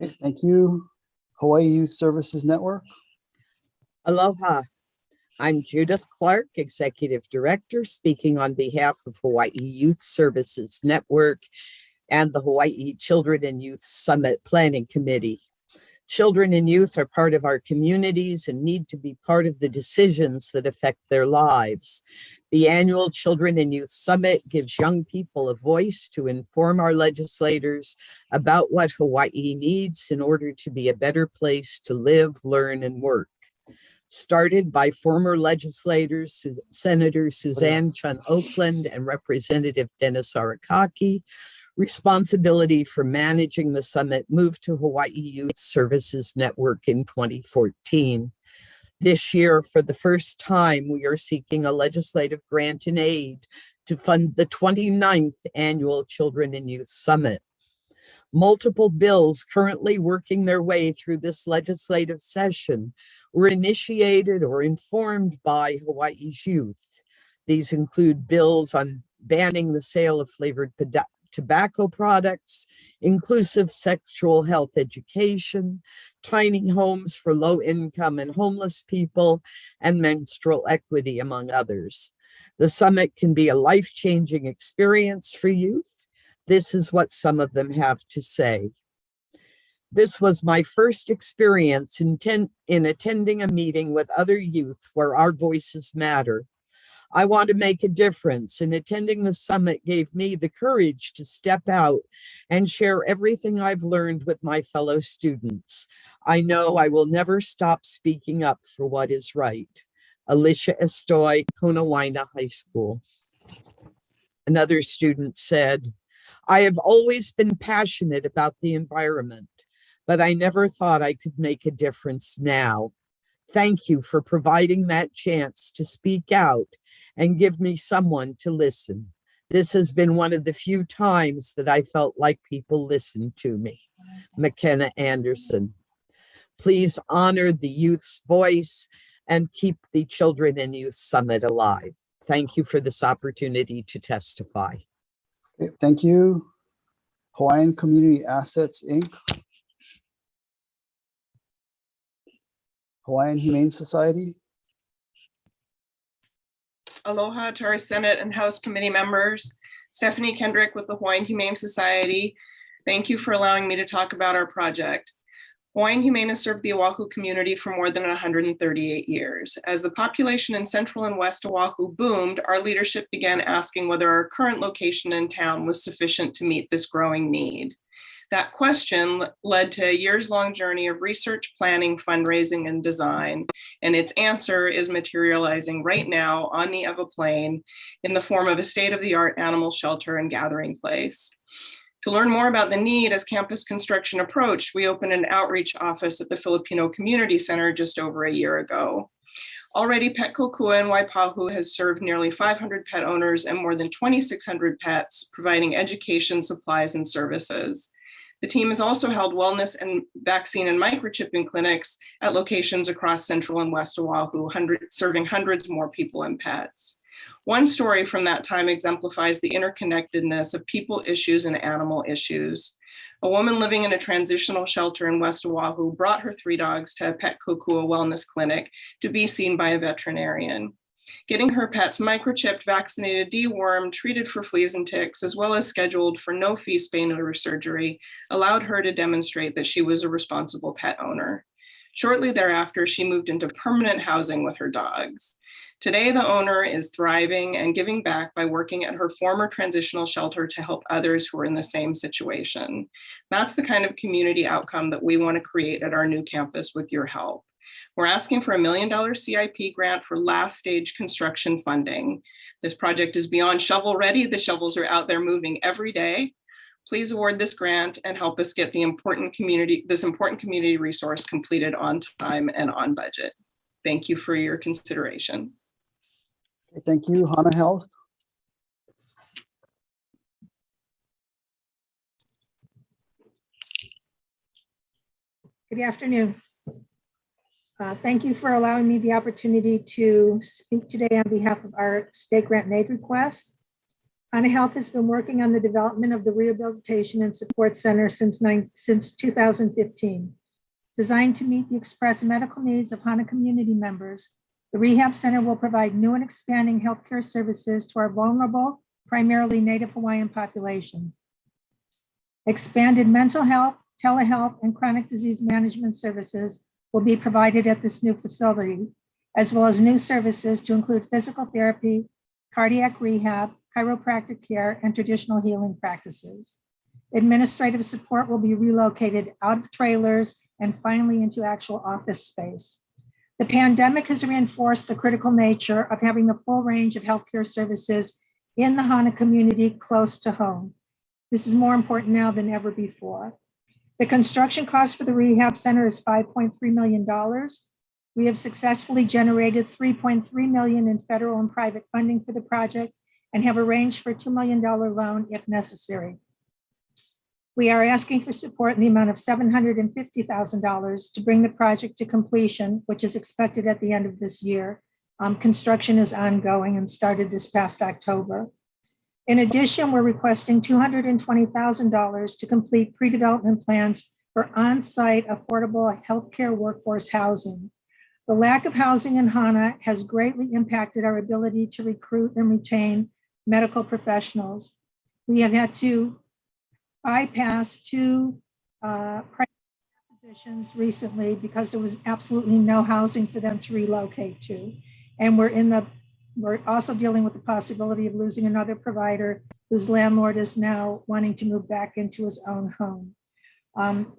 Okay, thank you. Hawaii Youth Services Network. Aloha. I'm Judith Clark, Executive Director, speaking on behalf of Hawaii Youth Services Network and the Hawaii Children and Youth Summit Planning Committee. Children and youth are part of our communities and need to be part of the decisions that affect their lives. The annual Children and Youth Summit gives young people a voice to inform our legislators about what Hawaii needs in order to be a better place to live, learn, and work. Started by former legislators, Senator Suzanne Chun Oakland and Representative Dennis Arakaki, responsibility for managing the summit moved to Hawaii Youth Services Network in 2014. This year, for the first time, we are seeking a legislative grant and aid to fund the 29th Annual Children and Youth Summit. Multiple bills currently working their way through this legislative session were initiated or informed by Hawaii's youth. These include bills on banning the sale of flavored tobacco products, inclusive sexual health education, tiny homes for low-income and homeless people, and menstrual equity, among others. The summit can be a life-changing experience for youth. This is what some of them have to say. This was my first experience in attending a meeting with other youth where our voices matter. I want to make a difference, and attending the summit gave me the courage to step out and share everything I've learned with my fellow students. I know I will never stop speaking up for what is right. Alicia Estoy, Kona High School. Another student said, I have always been passionate about the environment, but I never thought I could make a difference now. Thank you for providing that chance to speak out and give me someone to listen. This has been one of the few times that I felt like people listened to me. McKenna Anderson. Please honor the youth's voice and keep the Children and Youth Summit alive. Thank you for this opportunity to testify. Okay, thank you. Hawaiian Community Assets, Inc. Hawaiian Humane Society. Aloha to our Senate and House committee members. Stephanie Kendrick with the Hawaiian Humane Society. Thank you for allowing me to talk about our project. Hawaiian Humane has served the Oahu community for more than 138 years. As the population in Central and West Oahu boomed, our leadership began asking whether our current location in town was sufficient to meet this growing need. That question led to a years-long journey of research, planning, fundraising, and design, and its answer is materializing right now on the Ewa Plain in the form of a state-of-the-art animal shelter and gathering place. To learn more about the need as campus construction approached, we opened an outreach office at the Filipino Community Center just over a year ago. Already, Pet Kokua in Waipahu has served nearly 500 pet owners and more than 2,600 pets, providing education, supplies, and services. The team has also held wellness and vaccine and microchipping clinics at locations across Central and West Oahu, serving hundreds more people and pets. One story from that time exemplifies the interconnectedness of people issues and animal issues. A woman living in a transitional shelter in West Oahu brought her 3 dogs to a Pet Kokua wellness clinic to be seen by a veterinarian. Getting her pets microchipped, vaccinated, dewormed, treated for fleas and ticks, as well as scheduled for no-fee spay neuter surgery, allowed her to demonstrate that she was a responsible pet owner. Shortly thereafter, she moved into permanent housing with her dogs. Today, the owner is thriving and giving back by working at her former transitional shelter to help others who are in the same situation. That's the kind of community outcome that we want to create at our new campus with your help. We're asking for $1 million CIP grant for last stage construction funding. This project is beyond shovel ready. The shovels are out there moving every day. Please award this grant and help us get this important community resource completed on time and on budget. Thank you for your consideration. Okay, thank you, Hana Health. Good afternoon. Thank you for allowing me the opportunity to speak today on behalf of our state grant and aid request. Hana Health has been working on the development of the Rehabilitation and Support Center since 2015. Designed to meet the express medical needs of Hana community members, the Rehab Center will provide new and expanding healthcare services to our vulnerable, primarily Native Hawaiian population. Expanded mental health, telehealth, and chronic disease management services will be provided at this new facility, as well as new services to include physical therapy, cardiac rehab, chiropractic care, and traditional healing practices. Administrative support will be relocated out of trailers and finally into actual office space. The pandemic has reinforced the critical nature of having a full range of healthcare services in the Hana community close to home. This is more important now than ever before. The construction cost for the rehab center is $5.3 million. We have successfully generated $3.3 million in federal and private funding for the project and have arranged for a $2 million loan if necessary. We are asking for support in the amount of $750,000 to bring the project to completion, which is expected at the end of this year. Construction is ongoing and started this past October. In addition, we're requesting $220,000 to complete pre-development plans for on-site affordable healthcare workforce housing. The lack of housing in Hana has greatly impacted our ability to recruit and retain medical professionals. We have had to bypass 2 positions recently because there was absolutely no housing for them to relocate to. And we're also dealing with the possibility of losing another provider whose landlord is now wanting to move back into his own home.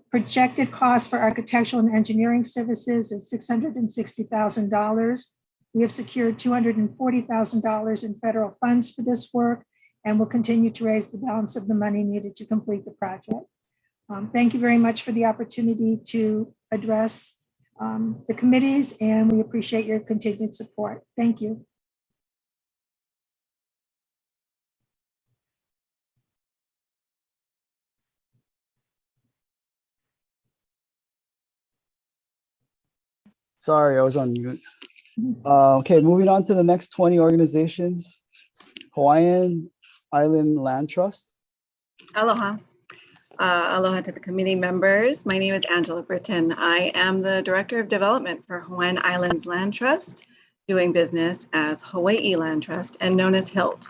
Projected cost for architectural and engineering services is $660,000. We have secured $240,000 in federal funds for this work and will continue to raise the balance of the money needed to complete the project. Thank you very much for the opportunity to address the committees, and we appreciate your continued support. Thank you. Sorry, I was on mute. Okay, moving on to the next 20 organizations. Hawaiian Island Land Trust. Aloha. Aloha to the committee members. My name is Angela Britton. I am the Director of Development for Hawaiian Islands Land Trust, doing business as Hawai'i Land Trust and known as HILT.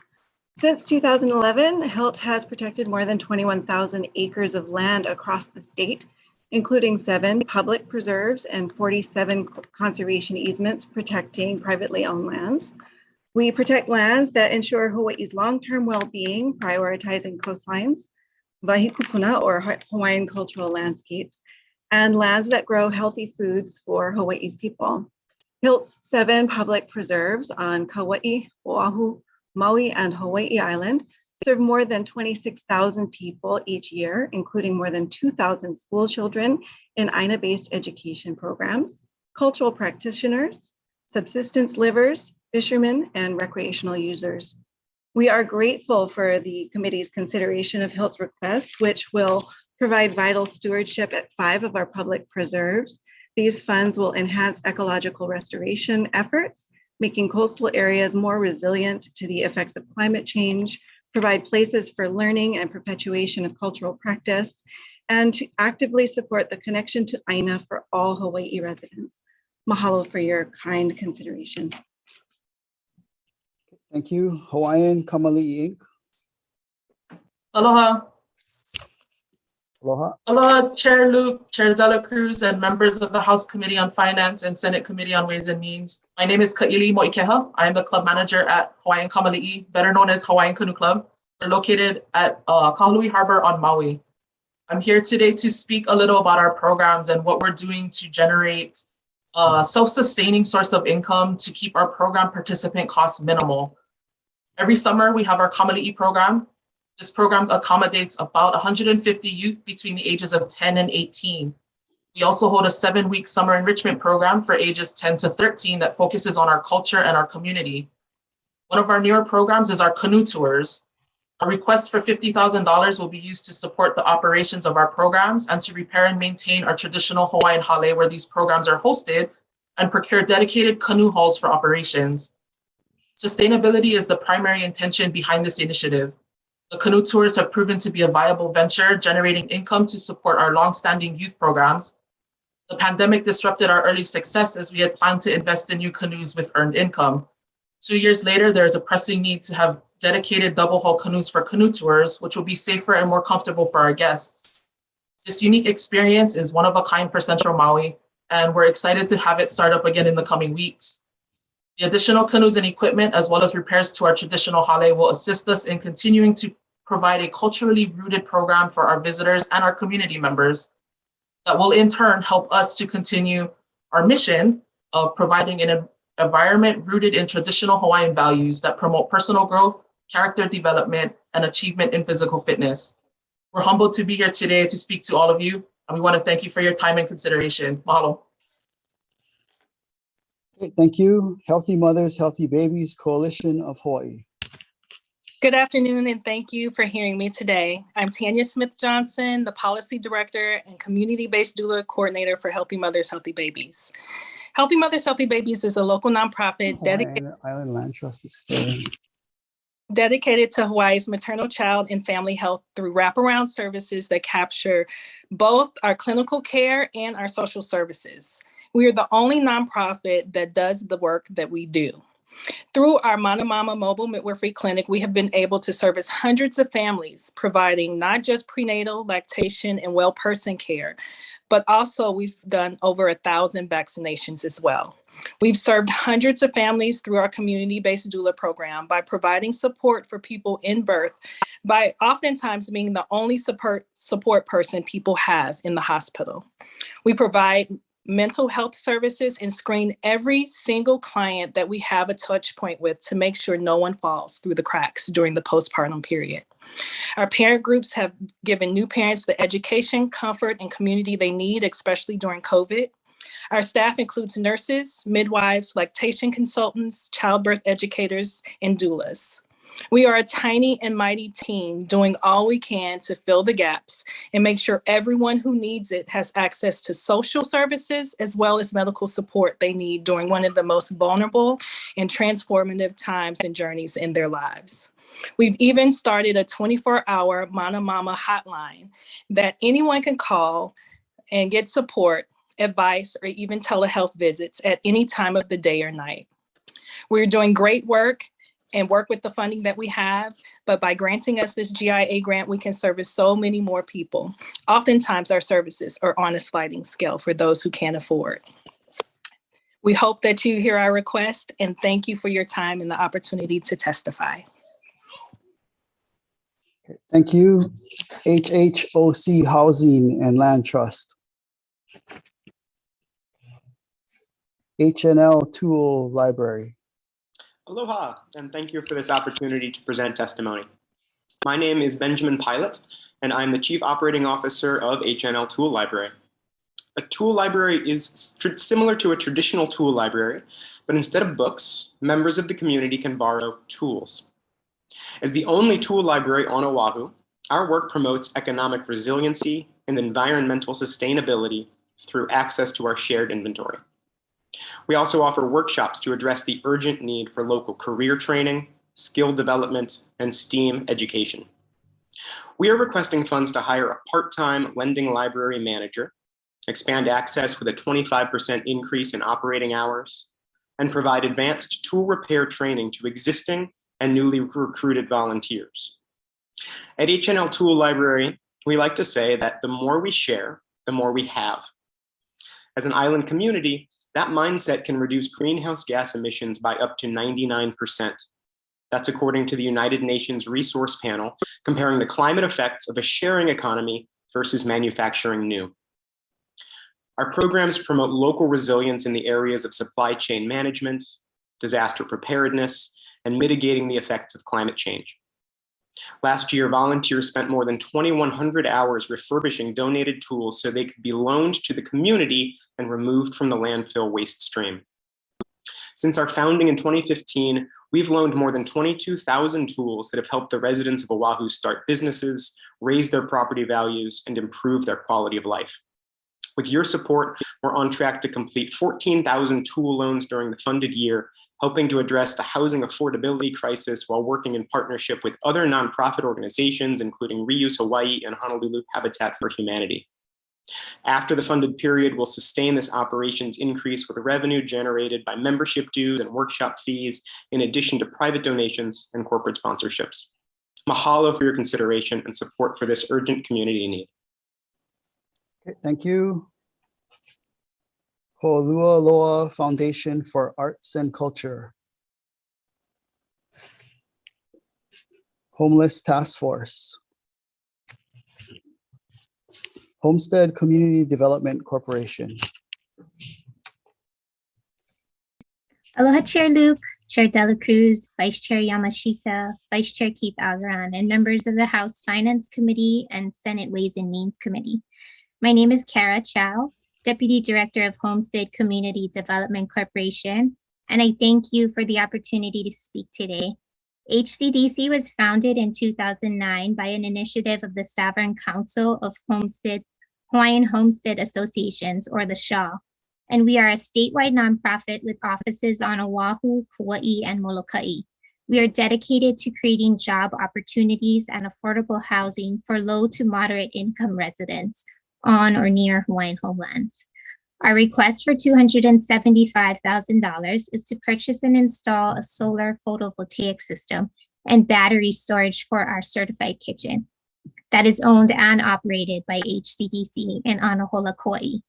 Since 2011, HILT has protected more than 21,000 acres of land across the state, including 7 public preserves and 47 conservation easements protecting privately owned lands. We protect lands that ensure Hawaii's long-term well-being, prioritizing coastlines, wahikupuna or Hawaiian cultural landscapes, and lands that grow healthy foods for Hawaii's people. HILT's 7 public preserves on Kauai, Oahu, Maui, and Hawaii Island serve more than 26,000 people each year, including more than 2,000 school children in Aina-based education programs, cultural practitioners, subsistence livers, fishermen, and recreational users. We are grateful for the committee's consideration of HILT's request, which will provide vital stewardship at 5 of our public preserves. These funds will enhance ecological restoration efforts, making coastal areas more resilient to the effects of climate change, provide places for learning and perpetuation of cultural practice, and to actively support the connection to Aina for all Hawaii residents. Mahalo for your kind consideration. Thank you. Hawaiian Kamali'i Inc. Aloha. Aloha. Aloha, Chair Luke, Chair Dela Cruz, and members of the House Committee on Finance and Senate Committee on Ways and Means. My name is Ka'ili Mo'ikeha. I am the club manager at Hawaiian Kamali'i, better known as Hawaiian Canoe Club. We're located at Kahului Harbor on Maui. I'm here today to speak a little about our programs and what we're doing to generate a self-sustaining source of income to keep our program participant costs minimal. Every summer, we have our Kamali'i program. This program accommodates about 150 youth between the ages of 10 and 18. We also hold a 7-week summer enrichment program for ages 10 to 13 that focuses on our culture and our community. One of our newer programs is our canoe tours. A request for $50,000 will be used to support the operations of our programs and to repair and maintain our traditional Hawaiian hale where these programs are hosted and procure dedicated canoe hulls for operations. Sustainability is the primary intention behind this initiative. The canoe tours have proven to be a viable venture, generating income to support our longstanding youth programs. The pandemic disrupted our early success as we had planned to invest in new canoes with earned income. 2 years later, there is a pressing need to have dedicated double hull canoes for canoe tours, which will be safer and more comfortable for our guests. This unique experience is one of a kind for Central Maui, and we're excited to have it start up again in the coming weeks. The additional canoes and equipment, as well as repairs to our traditional hale, will assist us in continuing to provide a culturally rooted program for our visitors and our community members that will in turn help us to continue our mission of providing an environment rooted in traditional Hawaiian values that promote personal growth, character development, and achievement in physical fitness. We're humbled to be here today to speak to all of you, and we want to thank you for your time and consideration. Mahalo. Great, thank you. Healthy Mothers, Healthy Babies Coalition of Hawaii. Good afternoon, and thank you for hearing me today. I'm Tanya Smith-Johnson, the Policy Director and Community-Based Doula Coordinator for Healthy Mothers, Healthy Babies. Healthy Mothers, Healthy Babies is a local nonprofit Hawaiian Island Land Trust is still dedicated to Hawaii's maternal, child, and family health through wraparound services that capture both our clinical care and our social services. We are the only nonprofit that does the work that we do. Through our Mana Mama Mobile Midwifery Clinic, we have been able to service hundreds of families, providing not just prenatal, lactation, and well person care, but also we've done over 1,000 vaccinations as well. We've served hundreds of families through our community-based doula program by providing support for people in birth, by oftentimes being the only support person people have in the hospital. We provide mental health services and screen every single client that we have a touch point with to make sure no one falls through the cracks during the postpartum period. Our parent groups have given new parents the education, comfort, and community they need, especially during COVID. Our staff includes nurses, midwives, lactation consultants, childbirth educators, and doulas. We are a tiny and mighty team doing all we can to fill the gaps and make sure everyone who needs it has access to social services as well as medical support they need during one of the most vulnerable and transformative times and journeys in their lives. We've even started a 24-hour Mana Mama hotline that anyone can call and get support, advice, or even telehealth visits at any time of the day or night. We're doing great work and work with the funding that we have, but by granting us this GIA grant, we can service so many more people. Oftentimes our services are on a sliding scale for those who can't afford. We hope that you hear our request, and thank you for your time and the opportunity to testify. Thank you. HHOC Housing and Land Trust. HNL Tool Library. Aloha, and thank you for this opportunity to present testimony. My name is Benjamin Pilot, and I'm the Chief Operating Officer of HNL Tool Library. A tool library is similar to a traditional tool library, but instead of books, members of the community can borrow tools. As the only tool library on Oahu, our work promotes economic resiliency and environmental sustainability through access to our shared inventory. We also offer workshops to address the urgent need for local career training, skill development, and STEAM education. We are requesting funds to hire a part-time lending library manager, expand access with a 25% increase in operating hours, and provide advanced tool repair training to existing and newly recruited volunteers. At HNL Tool Library, we like to say that the more we share, the more we have. As an island community, that mindset can reduce greenhouse gas emissions by up to 99%. That's according to the United Nations Resource Panel, comparing the climate effects of a sharing economy versus manufacturing new. Our programs promote local resilience in the areas of supply chain management, disaster preparedness, and mitigating the effects of climate change. Last year, volunteers spent more than 2,100 hours refurbishing donated tools so they could be loaned to the community and removed from the landfill waste stream. Since our founding in 2015, we've loaned more than 22,000 tools that have helped the residents of Oahu start businesses, raise their property values, and improve their quality of life. With your support, we're on track to complete 14,000 tool loans during the funded year, helping to address the housing affordability crisis while working in partnership with other nonprofit organizations, including Reuse Hawaii and Honolulu Habitat for Humanity. After the funded period, we'll sustain this operations increase with revenue generated by membership dues and workshop fees, in addition to private donations and corporate sponsorships. Mahalo for your consideration and support for this urgent community need. Okay, thank you. Ho'olua Loa Foundation for Arts and Culture. Homeless Task Force. Homestead Community Development Corporation. Aloha Chair Luke, Chair Dela Cruz, Vice Chair Yamashita, Vice Chair Keith Algaran, and members of the House Finance Committee and Senate Ways and Means Committee. My name is Kara Chow, Deputy Director of Homestead Community Development Corporation, and I thank you for the opportunity to speak today. HCDC was founded in 2009 by an initiative of the Sovereign Council of Hawaiian Homestead Associations, or the SHA, and we are a statewide nonprofit with offices on Oahu, Kauai, and Molokai. We are dedicated to creating job opportunities and affordable housing for low to moderate income residents on or near Hawaiian homelands. Our request for $275,000 is to purchase and install a solar photovoltaic system and battery storage for our certified kitchen that is owned and operated by HCDC in Anahola, Kauai.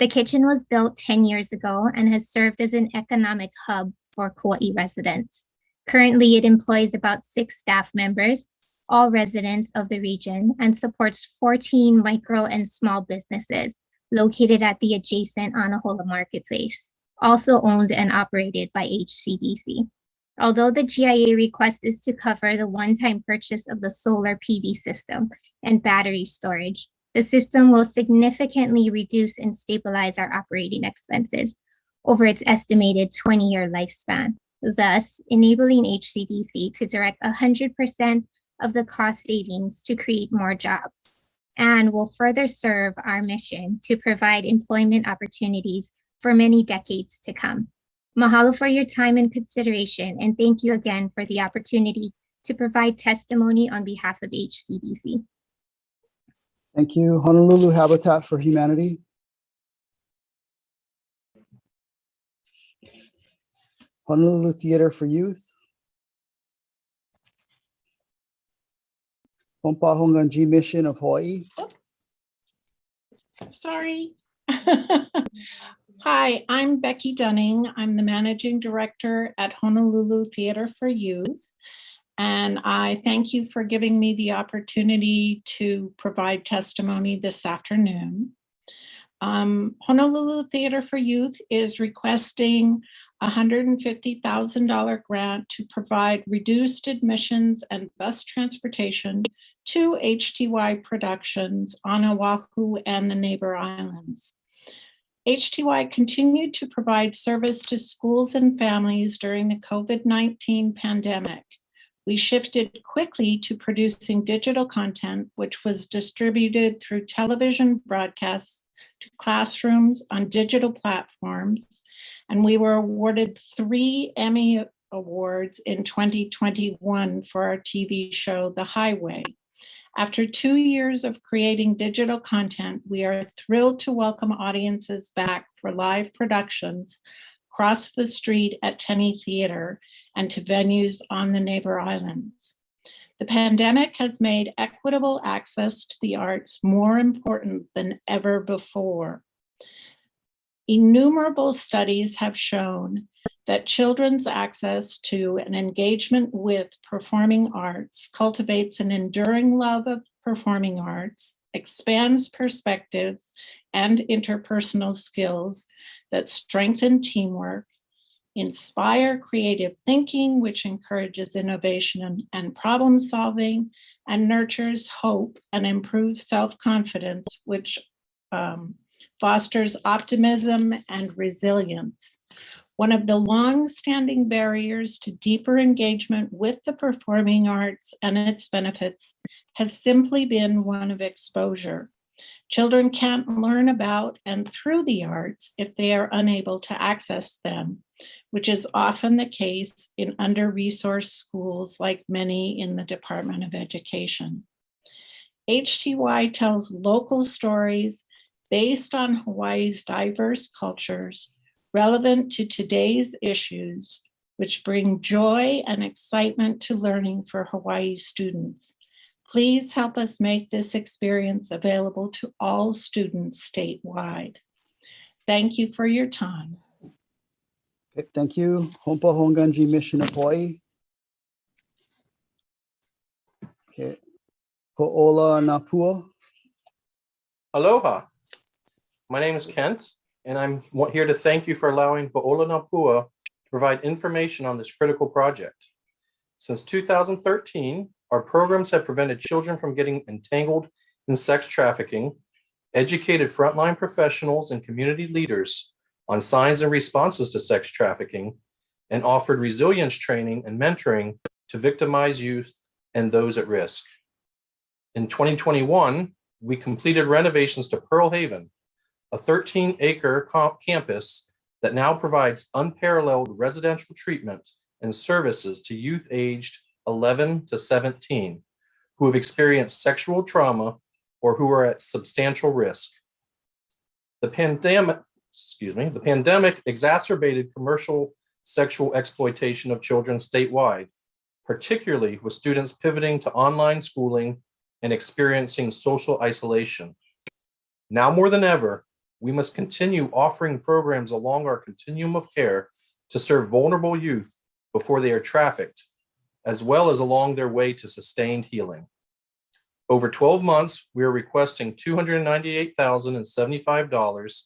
The kitchen was built 10 years ago and has served as an economic hub for Kauai residents. Currently, it employs about 6 staff members, all residents of the region, and supports 14 micro and small businesses located at the adjacent Anahola Marketplace, also owned and operated by HCDC. Although the GIA request is to cover the one-time purchase of the solar PV system and battery storage, the system will significantly reduce and stabilize our operating expenses over its estimated 20-year lifespan, thus enabling HCDC to direct 100% of the cost savings to create more jobs, and will further serve our mission to provide employment opportunities for many decades to come. Mahalo for your time and consideration, and thank you again for the opportunity to provide testimony on behalf of HCDC. Thank you. Honolulu Habitat for Humanity. Honolulu Theater for Youth. Pompahonganji Mission of Hawaii. Sorry. Hi, I'm Becky Dunning. I'm the Managing Director at Honolulu Theater for Youth. And I thank you for giving me the opportunity to provide testimony this afternoon. Honolulu Theater for Youth is requesting a $150,000 grant to provide reduced admissions and bus transportation to HTY Productions on Oahu and the neighbor islands. HTY continued to provide service to schools and families during the COVID-19 pandemic. We shifted quickly to producing digital content, which was distributed through television broadcasts to classrooms on digital platforms, and we were awarded 3 Emmy Awards in 2021 for our TV show, The Highway. After 2 years of creating digital content, we are thrilled to welcome audiences back for live productions across the street at Tenney Theater and to venues on the neighbor islands. The pandemic has made equitable access to the arts more important than ever before. Innumerable studies have shown that children's access to and engagement with performing arts cultivates an enduring love of performing arts, expands perspectives and interpersonal skills that strengthen teamwork, inspire creative thinking, which encourages innovation and problem solving, and nurtures hope and improves self-confidence, which fosters optimism and resilience. One of the long-standing barriers to deeper engagement with the performing arts and its benefits has simply been one of exposure. Children can't learn about and through the arts if they are unable to access them, which is often the case in under-resourced schools like many in the Department of Education. HTY tells local stories based on Hawaii's diverse cultures, relevant to today's issues, which bring joy and excitement to learning for Hawaii students. Please help us make this experience available to all students statewide. Thank you for your time. Okay, thank you. Hompa Honganji Mission of Hawaii. Okay. Ho'ola Napua. Aloha. My name is Kent, and I'm here to thank you for allowing Ho'ola Napua to provide information on this critical project. Since 2013, our programs have prevented children from getting entangled in sex trafficking, educated frontline professionals and community leaders on signs and responses to sex trafficking, and offered resilience training and mentoring to victimized youth and those at risk. In 2021, we completed renovations to Pearl Haven, a 13-acre campus that now provides unparalleled residential treatment and services to youth aged 11 to 17 who have experienced sexual trauma or who are at substantial risk. The pandemic exacerbated commercial sexual exploitation of children statewide, particularly with students pivoting to online schooling and experiencing social isolation. Now more than ever, we must continue offering programs along our continuum of care to serve vulnerable youth before they are trafficked, as well as along their way to sustained healing. Over 12 months, we are requesting $298,075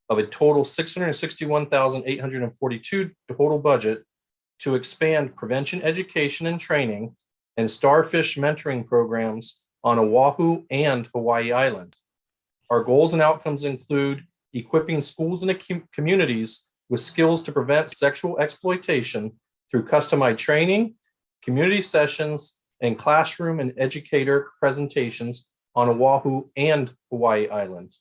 of a total $661,842 total budget to expand prevention education and training and starfish mentoring programs on Oahu and Hawaii Island. Our goals and outcomes include equipping schools and communities with skills to prevent sexual exploitation through customized training, community sessions, and classroom and educator presentations on Oahu and Hawaii Island.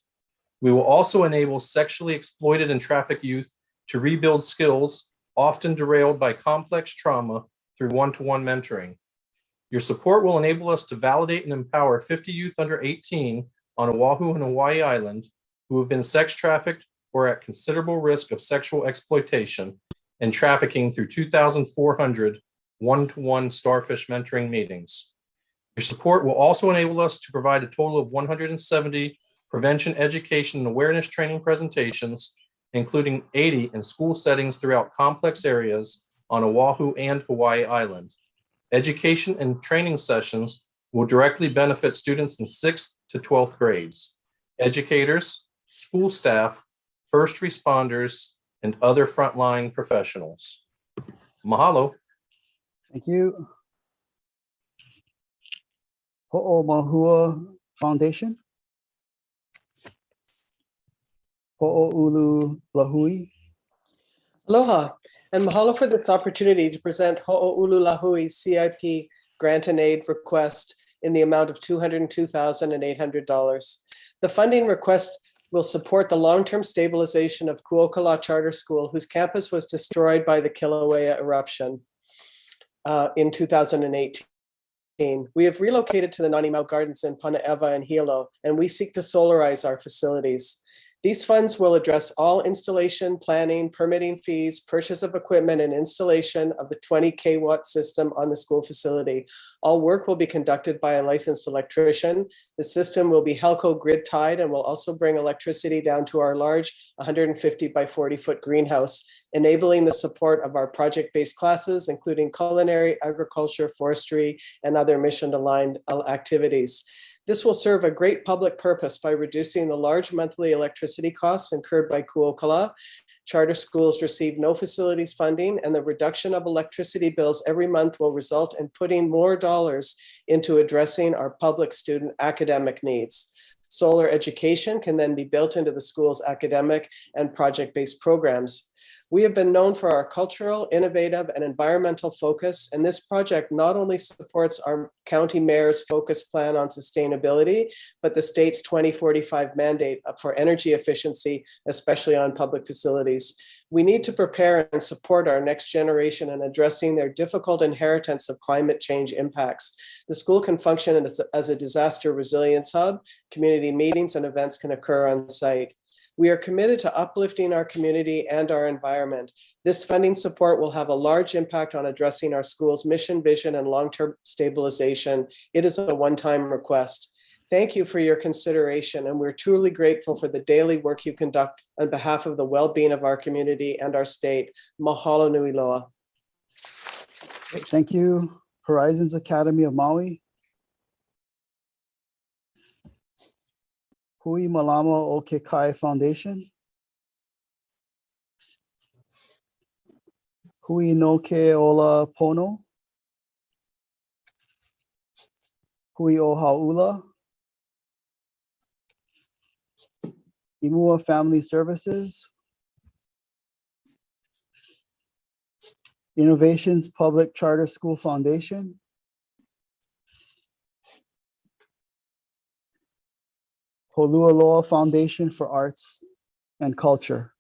We will also enable sexually exploited and trafficked youth to rebuild skills often derailed by complex trauma through one-to-one mentoring. Your support will enable us to validate and empower 50 youth under 18 on Oahu and Hawaii Island who have been sex trafficked or at considerable risk of sexual exploitation and trafficking through 2,400 one-to-one starfish mentoring meetings. Your support will also enable us to provide a total of 170 prevention education and awareness training presentations, including 80 in school settings throughout complex areas on Oahu and Hawaii Island. Education and training sessions will directly benefit students in 6th to 12th grades, educators, school staff, first responders, and other frontline professionals. Mahalo. Thank you. Ho'omahua Foundation. Ho'oulu Lahui. Aloha, and mahalo for this opportunity to present Ho'oululahui's CIP grant and aid request in the amount of $202,800. The funding request will support the long-term stabilization of Kuokala Charter School, whose campus was destroyed by the Kilauea eruption in 2018. We have relocated to the Nanimau Gardens in Panaeva and Hilo, and we seek to solarize our facilities. These funds will address all installation, planning, permitting fees, purchase of equipment, and installation of the 20 kW system on the school facility. All work will be conducted by a licensed electrician. The system will be Helco grid tied and will also bring electricity down to our large 150 by 40 foot greenhouse, enabling the support of our project-based classes, including culinary, agriculture, forestry, and other mission-aligned activities. This will serve a great public purpose by reducing the large monthly electricity costs incurred by Kuokala. Charter schools receive no facilities funding, and the reduction of electricity bills every month will result in putting more dollars into addressing our public student academic needs. Solar education can then be built into the school's academic and project-based programs. We have been known for our cultural, innovative, and environmental focus, and this project not only supports our county mayor's focus plan on sustainability, but the state's 2045 mandate for energy efficiency, especially on public facilities. We need to prepare and support our next generation in addressing their difficult inheritance of climate change impacts. The school can function as a disaster resilience hub. Community meetings and events can occur on site. We are committed to uplifting our community and our environment. This funding support will have a large impact on addressing our school's mission, vision, and long-term stabilization. It is a one-time request. Thank you for your consideration, and we're truly grateful for the daily work you conduct on behalf of the well-being of our community and our state. Mahalo nui loa. Thank you. Horizons Academy of Maui. Hui Malama o Kekai Foundation. Hui no Ke Ola Pono. Hui o Haula. Imua Family Services. Innovations Public Charter School Foundation. Holualoa Foundation for Arts and Culture.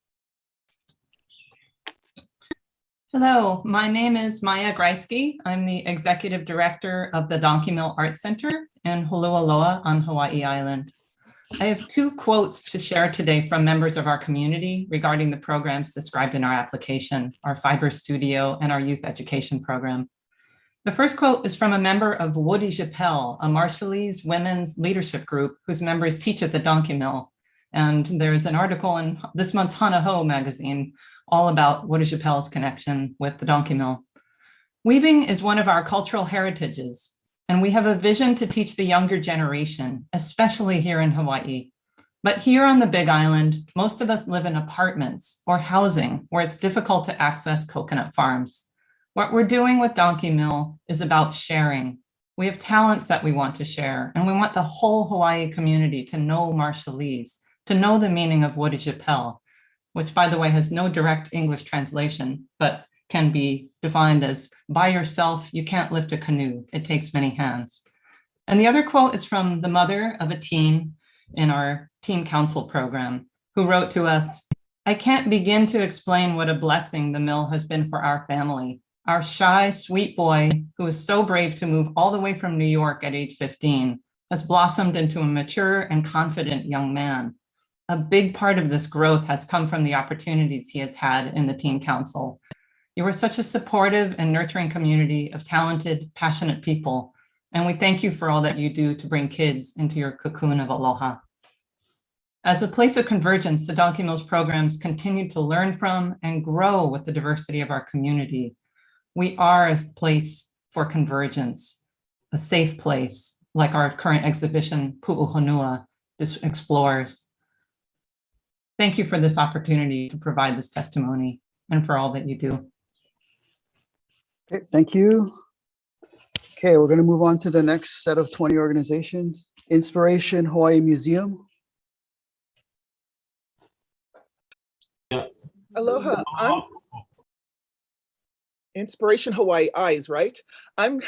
Hello, my name is Maya Greisky. I'm the Executive Director of the Donkey Mill Art Center in Holualoa on Hawaii Island. I have two quotes to share today from members of our community regarding the programs described in our application, our Fiber Studio and our youth education program. The first quote is from a member of Woody Japel, a Marshallese women's leadership group whose members teach at the Donkey Mill. And there's an article in this month's Hana Ho magazine all about Woody Japel's connection with the Donkey Mill. Weaving is one of our cultural heritages, and we have a vision to teach the younger generation, especially here in Hawaii. But here on the Big Island, most of us live in apartments or housing where it's difficult to access coconut farms. What we're doing with Donkey Mill is about sharing. We have talents that we want to share, and we want the whole Hawaii community to know Marshallese, to know the meaning of Woody Japel, which, by the way, has no direct English translation, but can be defined as, by yourself, you can't lift a canoe. It takes many hands. And the other quote is from the mother of a teen in our teen council program, who wrote to us, "I can't begin to explain what a blessing the mill has been for our family. Our shy, sweet boy, who is so brave to move all the way from New York at age 15, has blossomed into a mature and confident young man. A big part of this growth has come from the opportunities he has had in the Teen Council. You are such a supportive and nurturing community of talented, passionate people, and we thank you for all that you do to bring kids into your cocoon of aloha." As a place of convergence, the Donkey Mills programs continue to learn from and grow with the diversity of our community. We are a place for convergence, a safe place, like our current exhibition, Pu'uhonua, explores. Thank you for this opportunity to provide this testimony and for all that you do. Okay, thank you. Okay, we're going to move on to the next set of 20 organizations. Inspiration Hawaii Museum. Aloha, I'm Inspiration Hawaii Eyes, right? I'm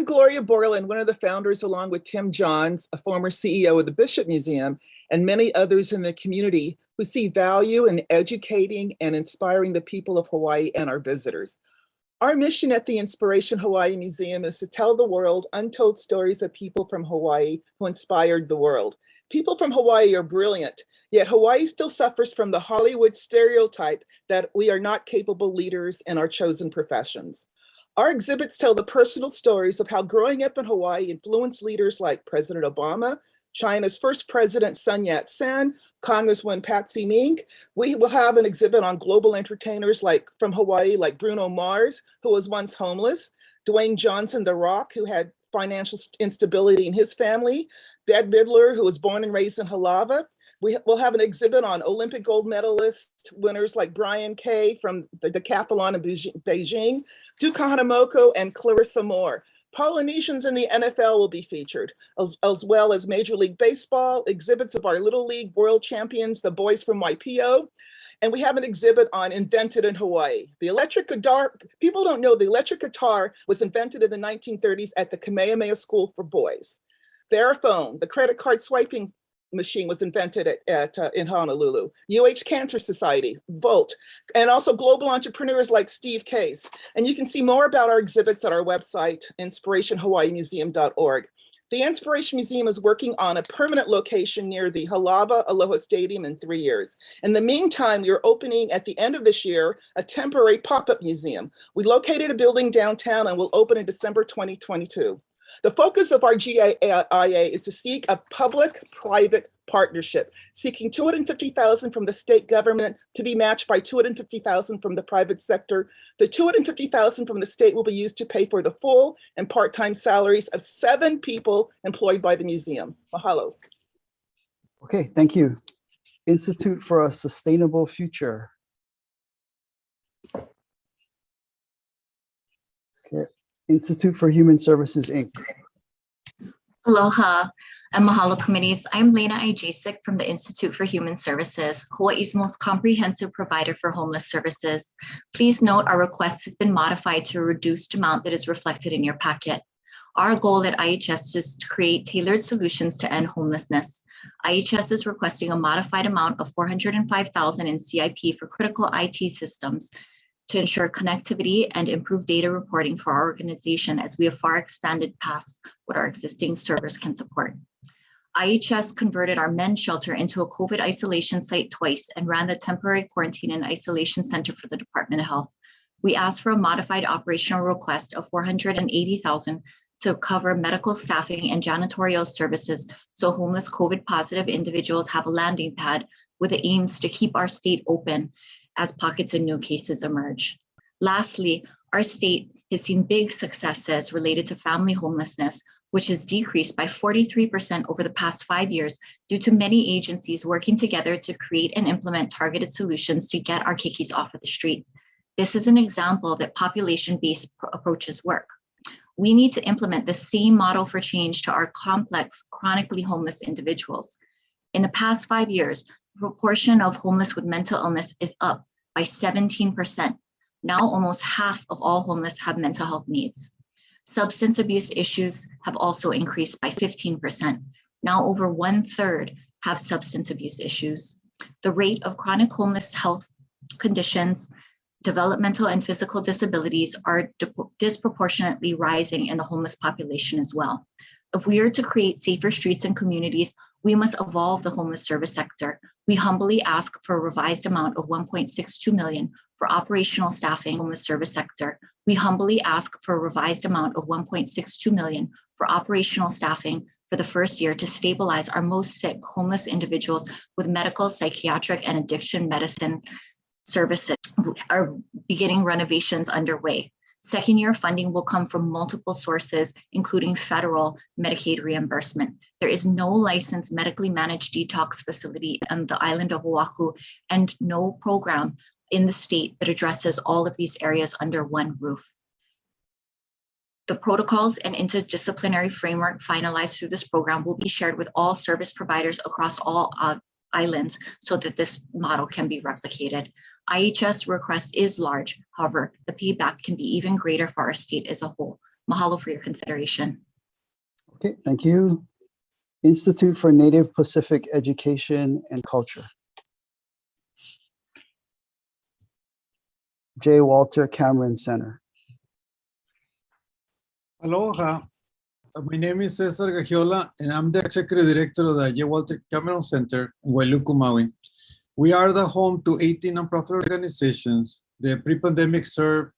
Gloria Borland, one of the founders, along with Tim Johns, a former CEO of the Bishop Museum, and many others in the community who see value in educating and inspiring the people of Hawaii and our visitors. Our mission at the Inspiration Hawaii Museum is to tell the world untold stories of people from Hawaii who inspired the world. People from Hawaii are brilliant, yet Hawaii still suffers from the Hollywood stereotype that we are not capable leaders in our chosen professions. Our exhibits tell the personal stories of how growing up in Hawaii influenced leaders like President Obama, China's first president Sun Yat-sen, Congresswoman Patsy Mink. We will have an exhibit on global entertainers from Hawaii, like Bruno Mars, who was once homeless, Dwayne Johnson, The Rock, who had financial instability in his family, Bette Midler, who was born and raised in Halava. We will have an exhibit on Olympic gold medalist winners like Brian Kay from the decathlon in Beijing, Duke Kahanamoku, and Clarissa Moore. Polynesians in the NFL will be featured, as well as Major League Baseball, exhibits of our Little League world champions, the boys from Waipio. And we have an exhibit on Invented in Hawaii. The electric guitar, people don't know the electric guitar was invented in the 1930s at the Kamehameha School for Boys. Verifone, the credit card swiping machine, was invented in Honolulu. UH Cancer Society, Volt, and also global entrepreneurs like Steve Case. And you can see more about our exhibits at our website, inspirationhawaiimuseum.org. The Inspiration Museum is working on a permanent location near the Halava Aloha Stadium in 3 years. In the meantime, we are opening at the end of this year a temporary pop-up museum. We located a building downtown and will open in December 2022. The focus of our GIA is to seek a public-private partnership, seeking $250,000 from the state government to be matched by $250,000 from the private sector. The $250,000 from the state will be used to pay for the full and part-time salaries of 7 people employed by the museum. Mahalo. Okay, thank you. Institute for a Sustainable Future. Okay. Institute for Human Services, Inc. Aloha and mahalo committees. I'm Lena Ijasic from the Institute for Human Services, Hawaii's most comprehensive provider for homeless services. Please note our request has been modified to a reduced amount that is reflected in your packet. Our goal at IHS is to create tailored solutions to end homelessness. IHS is requesting a modified amount of $405,000 in CIP for critical IT systems to ensure connectivity and improve data reporting for our organization, as we have far expanded past what our existing servers can support. IHS converted our men's shelter into a COVID isolation site twice and ran the temporary quarantine and isolation center for the Department of Health. We asked for a modified operational request of $480,000 to cover medical staffing and janitorial services so homeless COVID positive individuals have a landing pad, with the aims to keep our state open as pockets of new cases emerge. Lastly, our state has seen big successes related to family homelessness, which has decreased by 43% over the past 5 years due to many agencies working together to create and implement targeted solutions to get our kikis off of the street. This is an example that population-based approaches work. We need to implement the same model for change to our complex, chronically homeless individuals. In the past 5 years, the proportion of homeless with mental illness is up by 17%. Now almost half of all homeless have mental health needs. Substance abuse issues have also increased by 15%. Now over 1/3 have substance abuse issues. The rate of chronic homeless health conditions, developmental and physical disabilities are disproportionately rising in the homeless population as well. If we are to create safer streets and communities, we must evolve the homeless service sector. We humbly ask for a revised amount of $1.62 million for operational staffing homeless service sector. We humbly ask for a revised amount of $1.62 million for operational staffing for the first year to stabilize our most sick homeless individuals with medical, psychiatric, and addiction medicine services. Are beginning renovations underway. Second-year funding will come from multiple sources, including federal Medicaid reimbursement. There is no licensed medically managed detox facility on the island of Oahu and no program in the state that addresses all of these areas under one roof. The protocols and interdisciplinary framework finalized through this program will be shared with all service providers across all islands so that this model can be replicated. IHS request is large. However, the payback can be even greater for our state as a whole. Mahalo for your consideration. Okay, thank you. Institute for Native Pacific Education and Culture. J. Walter Cameron Center. Aloha. My name is Cesar Gagiola, and I'm the Executive Director of the J. Walter Cameron Center in Wailuku, Maui. We are the home to 18 nonprofit organizations that pre-pandemic served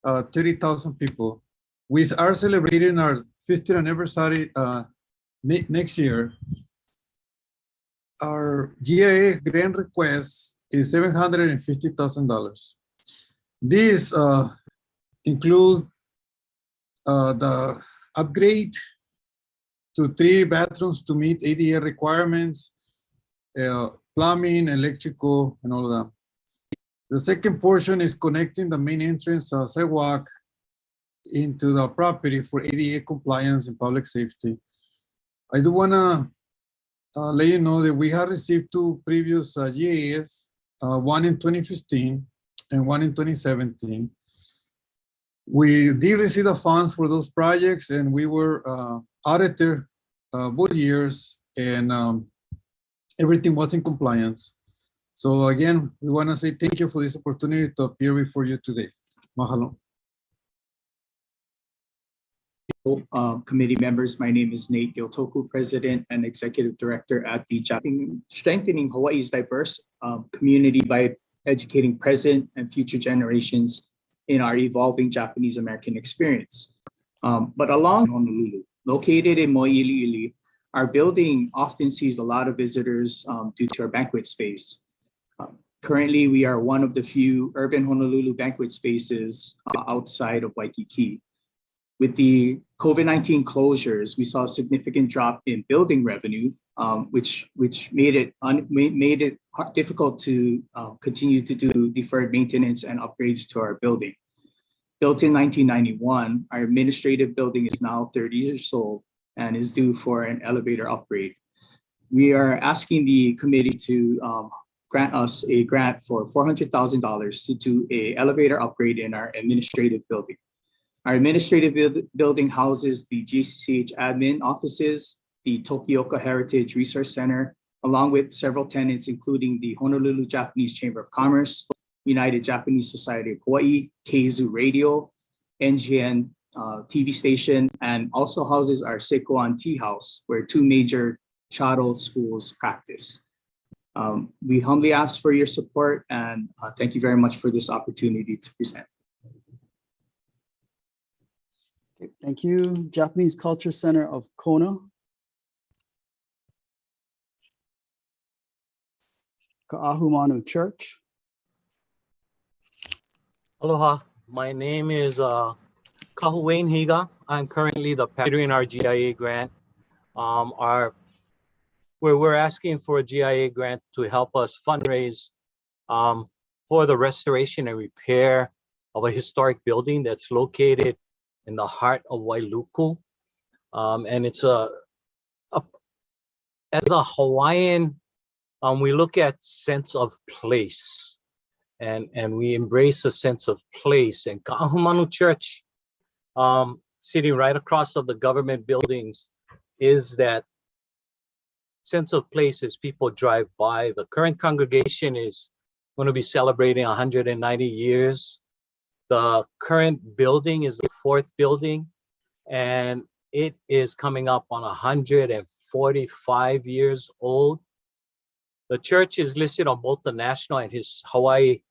30,000 people. We are celebrating our 50th anniversary next year. Our GIA grant request is $750,000. This includes the upgrade to 3 bathrooms to meet ADA requirements, plumbing, electrical, and all of that. The second portion is connecting the main entrance sidewalk into the property for ADA compliance and public safety. I do want to let you know that we have received 2 previous GAs, one in 2015 and one in 2017. We did receive the funds for those projects, and we were audited both years, and everything was in compliance. So again, we want to say thank you for this opportunity to appear before you today. Mahalo. Committee members, my name is Nate Giltoku, President and Executive Director at the Strengthening Hawaii's Diverse Community by Educating Present and Future Generations in our evolving Japanese American experience. But along Honolulu, located in Mo'iliili, our building often sees a lot of visitors due to our banquet space. Currently, we are one of the few urban Honolulu banquet spaces outside of Waikiki. With the COVID-19 closures, we saw a significant drop in building revenue, which made it difficult to continue to do deferred maintenance and upgrades to our building. Built in 1991, our administrative building is now 30 years old and is due for an elevator upgrade. We are asking the committee to grant us a grant for $400,000 to do an elevator upgrade in our administrative building. Our administrative building houses the GCCH admin offices, the Tokioka Heritage Resource Center, along with several tenants, including the Honolulu Japanese Chamber of Commerce, United Japanese Society of Hawaii, Keizu Radio, NGN TV station, and also houses our Sekoan Tea House, where 2 major charter schools practice. We humbly ask for your support, and thank you very much for this opportunity to present. Okay, thank you. Japanese Culture Center of Kona. Ka'ahumanu Church. Aloha, my name is Kahuwain Higa. I'm currently the in our GIA grant. We're asking for a GIA grant to help us fundraise for the restoration and repair of a historic building that's located in the heart of Wailuku. And it's as a Hawaiian, we look at sense of place, and we embrace a sense of place. And Ka'ahumanu Church, sitting right across of the government buildings, is that sense of place as people drive by. The current congregation is going to be celebrating 190 years. The current building is the 4th building, and it is coming up on 145 years old. The church is listed on both the national and Hawaii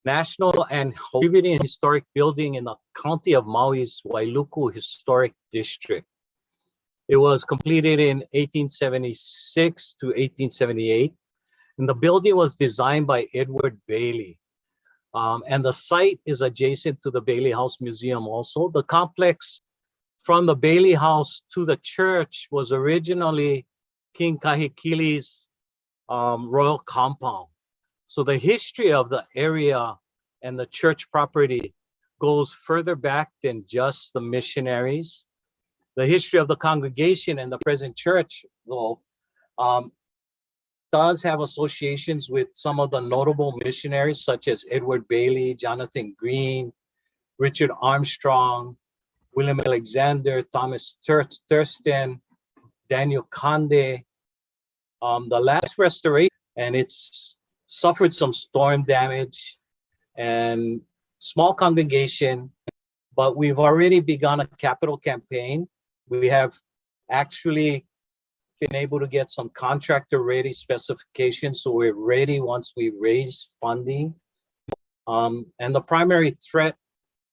National and Contributing Historic Building in the County of Maui's Wailuku Historic District. It was completed in 1876 to 1878, and the building was designed by Edward Bailey. And the site is adjacent to the Bailey House Museum also. The complex from the Bailey House to the church was originally King Kahekili's royal compound. So the history of the area and the church property goes further back than just the missionaries. The history of the congregation and the present church, though, does have associations with some of the notable missionaries such as Edward Bailey, Jonathan Green, Richard Armstrong, William Alexander, Thomas Thurston, Daniel Conde. The last restoration, and it's suffered some storm damage and small congregation, but we've already begun a capital campaign. We have actually been able to get some contractor ready specifications, so we're ready once we raise funding. And the primary threat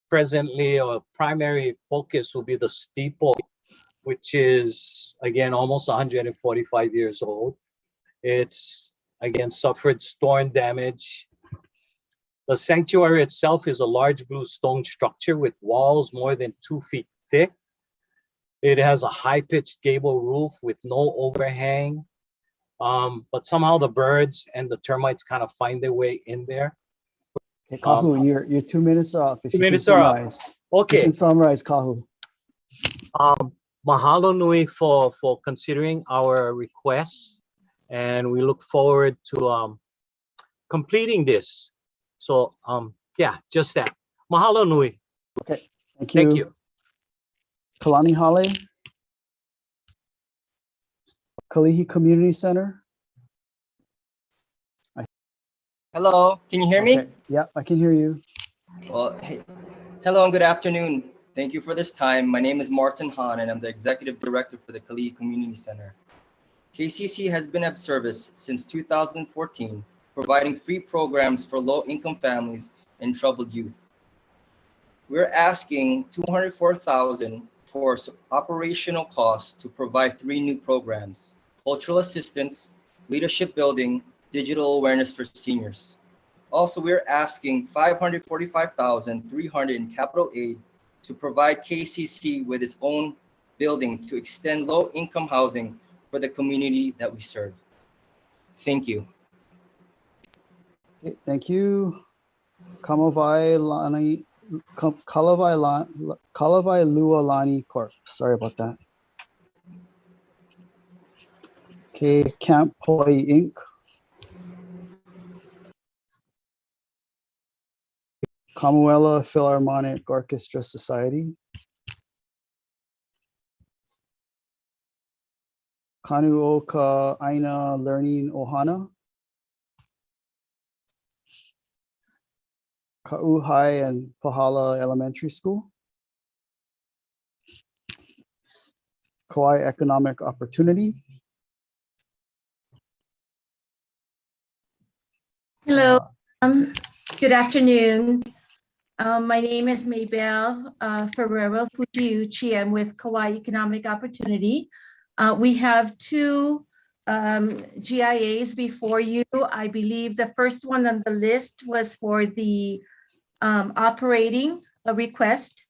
presently, or primary focus, will be the steeple, which is again almost 145 years old. It's again suffered storm damage. The sanctuary itself is a large blue stone structure with walls more than 2 feet thick. It has a high-pitched gable roof with no overhang, but somehow the birds and the termites kind of find their way in there. Okay, Kahu, you're 2 minutes off. If 2 you can minutes are up. summarize. Okay. You can summarize, Kahu. Mahalo nui for considering our requests, and we look forward to completing this. So yeah, just that. Mahalo nui. Okay, thank you. Thank you. Kalani Hale, Kalihi Community Center. Hello, can you hear me? Okay, yeah, I can hear you. Well, hey, hello and good afternoon. Thank you for this time. My name is Martin Hahn and I'm the Executive Director for the Kalihi Community Center. KCC has been of service since 2014, providing free programs for low-income families and troubled youth. We're asking $204,000 for operational costs to provide 3 new programs: cultural assistance, leadership building, digital awareness for seniors. Also, we're asking $545,300 in capital aid to provide KCC with its own building to extend low-income housing for the community that we serve. Thank you. Okay, thank you. Kalavai Lualani Corp. Sorry about that. Okay, Camp Hawaii Inc. Kamuela Philharmonic Orchestra Society. Kanuoka Aina Learning Ohana. Ka'uhai and Pahala Elementary School. Kauai Economic Opportunity. Hello, good afternoon. My name is Maybelle Ferrero Fujiuchi. I'm with Kauai Economic Opportunity. We have 2 GIAs before you. I believe the first one on the list was for the operating request.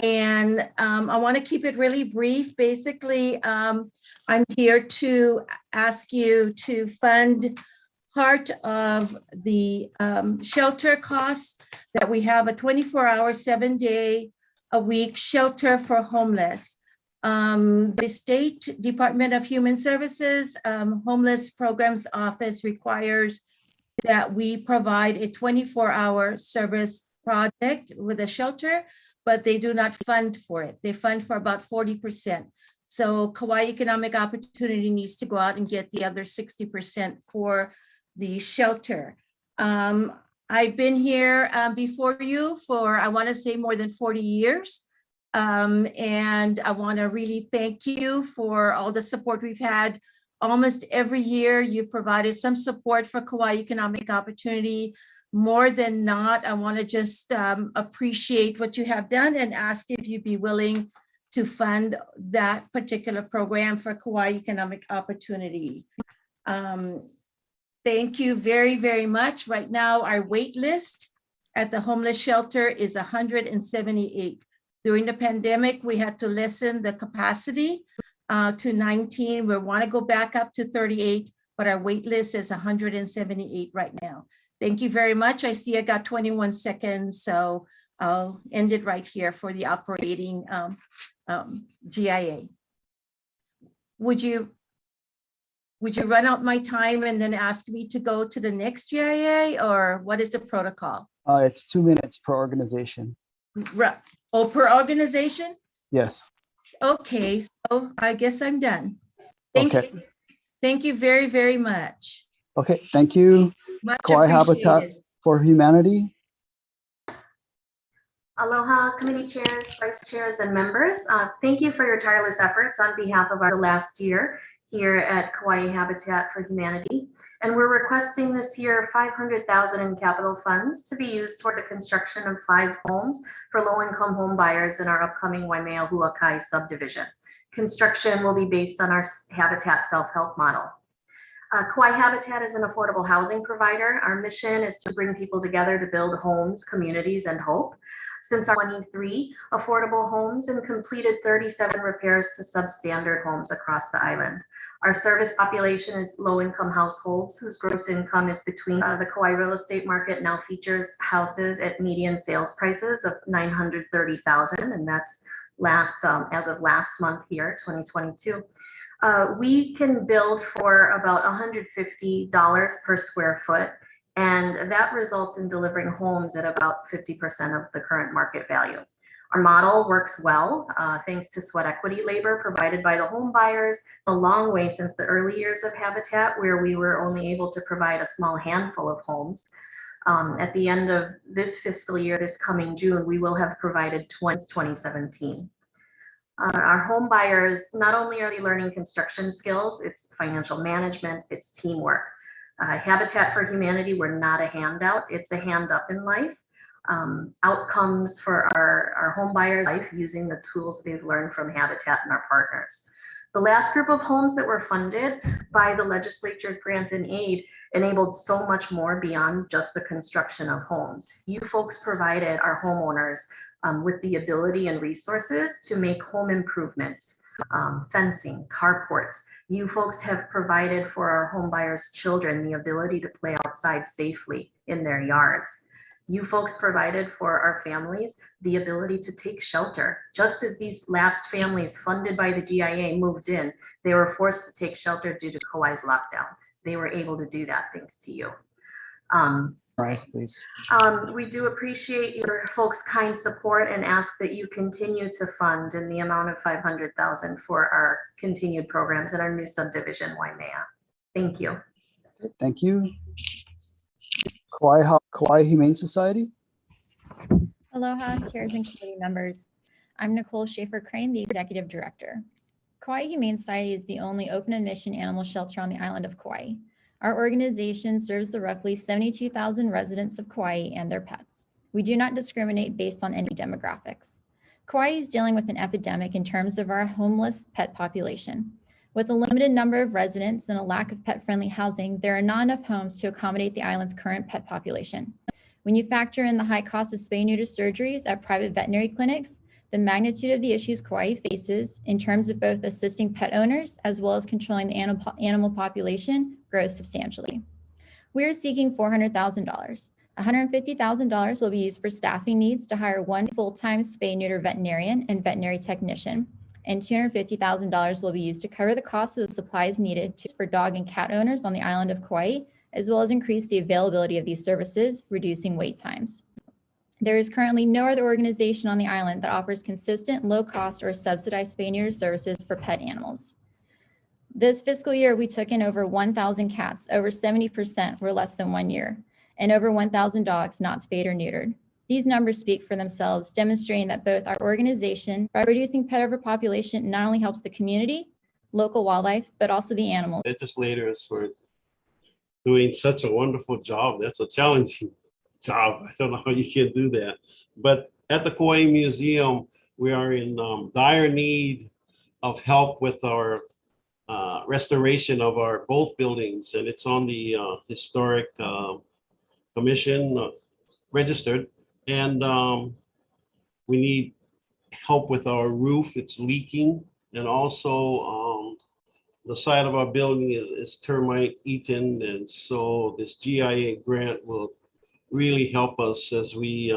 And I want to keep it really brief. Basically, I'm here to ask you to fund part of the shelter costs that we have, a 24-hour, 7-day-a-week shelter for homeless. The State Department of Human Services Homeless Programs Office requires that we provide a 24-hour service project with a shelter, but they do not fund for it. They fund for about 40%. So Kauai Economic Opportunity needs to go out and get the other 60% for the shelter. I've been here before you for, I want to say, more than 40 years. And I want to really thank you for all the support we've had. Almost every year you've provided some support for Kauai Economic Opportunity. More than not, I want to just appreciate what you have done and ask if you'd be willing to fund that particular program for Kauai Economic Opportunity. Thank you very, very much. Right now, our wait list at the homeless shelter is 178. During the pandemic, we had to lessen the capacity to 19. We want to go back up to 38, but our wait list is 178 right now. Thank you very much. I see I got 21 seconds, so I'll end it right here for the operating GIA. Would you run out my time and then ask me to go to the next GIA, or what is the protocol? It's 2 minutes per organization. Right. Oh, per organization? Yes. Okay, so I guess I'm done. Thank you. Thank you very, very much. Okay, thank you. Much Kauai Habitat appreciated. for Humanity. Aloha committee chairs, vice chairs, and members. Thank you for your tireless efforts on behalf of the last year here at Kauai Habitat for Humanity. And we're requesting this year $500,000 in capital funds to be used toward the construction of 5 homes for low-income home buyers in our upcoming Waimea Huakai subdivision. Construction will be based on our Habitat self-help model. Kauai Habitat is an affordable housing provider. Our mission is to bring people together to build homes, communities, and hope. Since our 23 affordable homes and completed 37 repairs to substandard homes across the island. Our service population is low-income households whose gross income is between the Kauai real estate market now features houses at median sales prices of $930,000, and that's as of last month here, 2022. We can build for about $150 per square foot, and that results in delivering homes at about 50% of the current market value. Our model works well thanks to sweat equity labor provided by the home buyers, a long way since the early years of Habitat, where we were only able to provide a small handful of homes. At the end of this fiscal year, this coming June, we will have provided 2017. Our home buyers, not only are they learning construction skills, it's financial management, it's teamwork. Habitat for Humanity, we're not a handout, it's a hand up in life. Outcomes for our home buyers' life using the tools they've learned from Habitat and our partners. The last group of homes that were funded by the legislature's grants and aid enabled so much more beyond just the construction of homes. You folks provided our homeowners with the ability and resources to make home improvements, fencing, carports. You folks have provided for our home buyers' children the ability to play outside safely in their yards. You folks provided for our families the ability to take shelter. Just as these last families funded by the GIA moved in, they were forced to take shelter due to Kauai's lockdown. They were able to do that thanks to you. Rise, please. We do appreciate your folks' kind support and ask that you continue to fund in the amount of $500,000 for our continued programs in our new subdivision, Waimea. Thank you. Thank you. Kauai Humane Society. Aloha, chairs and committee members. I'm Nicole Schaefer-Crane, the Executive Director. Kauai Humane Society is the only open admission animal shelter on the island of Kauai. Our organization serves the roughly 72,000 residents of Kauai and their pets. We do not discriminate based on any demographics. Kauai is dealing with an epidemic in terms of our homeless pet population. With a limited number of residents and a lack of pet-friendly housing, there are not enough homes to accommodate the island's current pet population. When you factor in the high cost of spay-neuter surgeries at private veterinary clinics, the magnitude of the issues Kauai faces in terms of both assisting pet owners as well as controlling the animal population grows substantially. We are seeking $400,000. $150,000 will be used for staffing needs to hire 1 full-time spay-neuter veterinarian and veterinary technician, and $250,000 will be used to cover the cost of the supplies needed for dog and cat owners on the island of Kauai, as well as increase the availability of these services, reducing wait times. There is currently no other organization on the island that offers consistent, low-cost, or subsidized spay-neuter services for pet animals. This fiscal year, we took in over 1,000 cats, over 70% were less than 1 year, and over 1,000 dogs not spayed or neutered. These numbers speak for themselves, demonstrating that both our organization, by reducing pet overpopulation, not only helps the community, local wildlife, but also the animals. Legislators for doing such a wonderful job. That's a challenging job. I don't know how you can do that. But at the Kauai Museum, we are in dire need of help with our restoration of our both buildings, and it's on the historic commission registered, and we need help with our roof. It's leaking, and also the side of our building is termite eaten, and so this GIA grant will really help us as we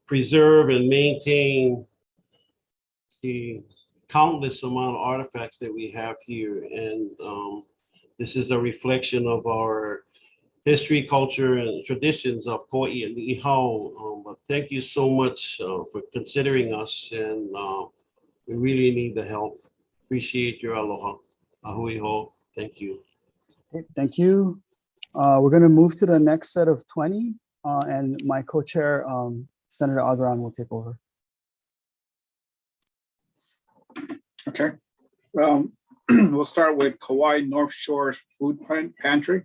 preserve and maintain the countless amount of artifacts that we have here. And this is a reflection of our history, culture, and traditions of Kauai and Ni'ihau. But thank you so much for considering us, and we really need the help. Appreciate your aloha. Ahui ho. Thank you. Okay, thank you. We're going to move to the next set of 20, and my co-chair, Senator Agran, will take over. Okay. We'll start with Kauai North Shore Food Pantry.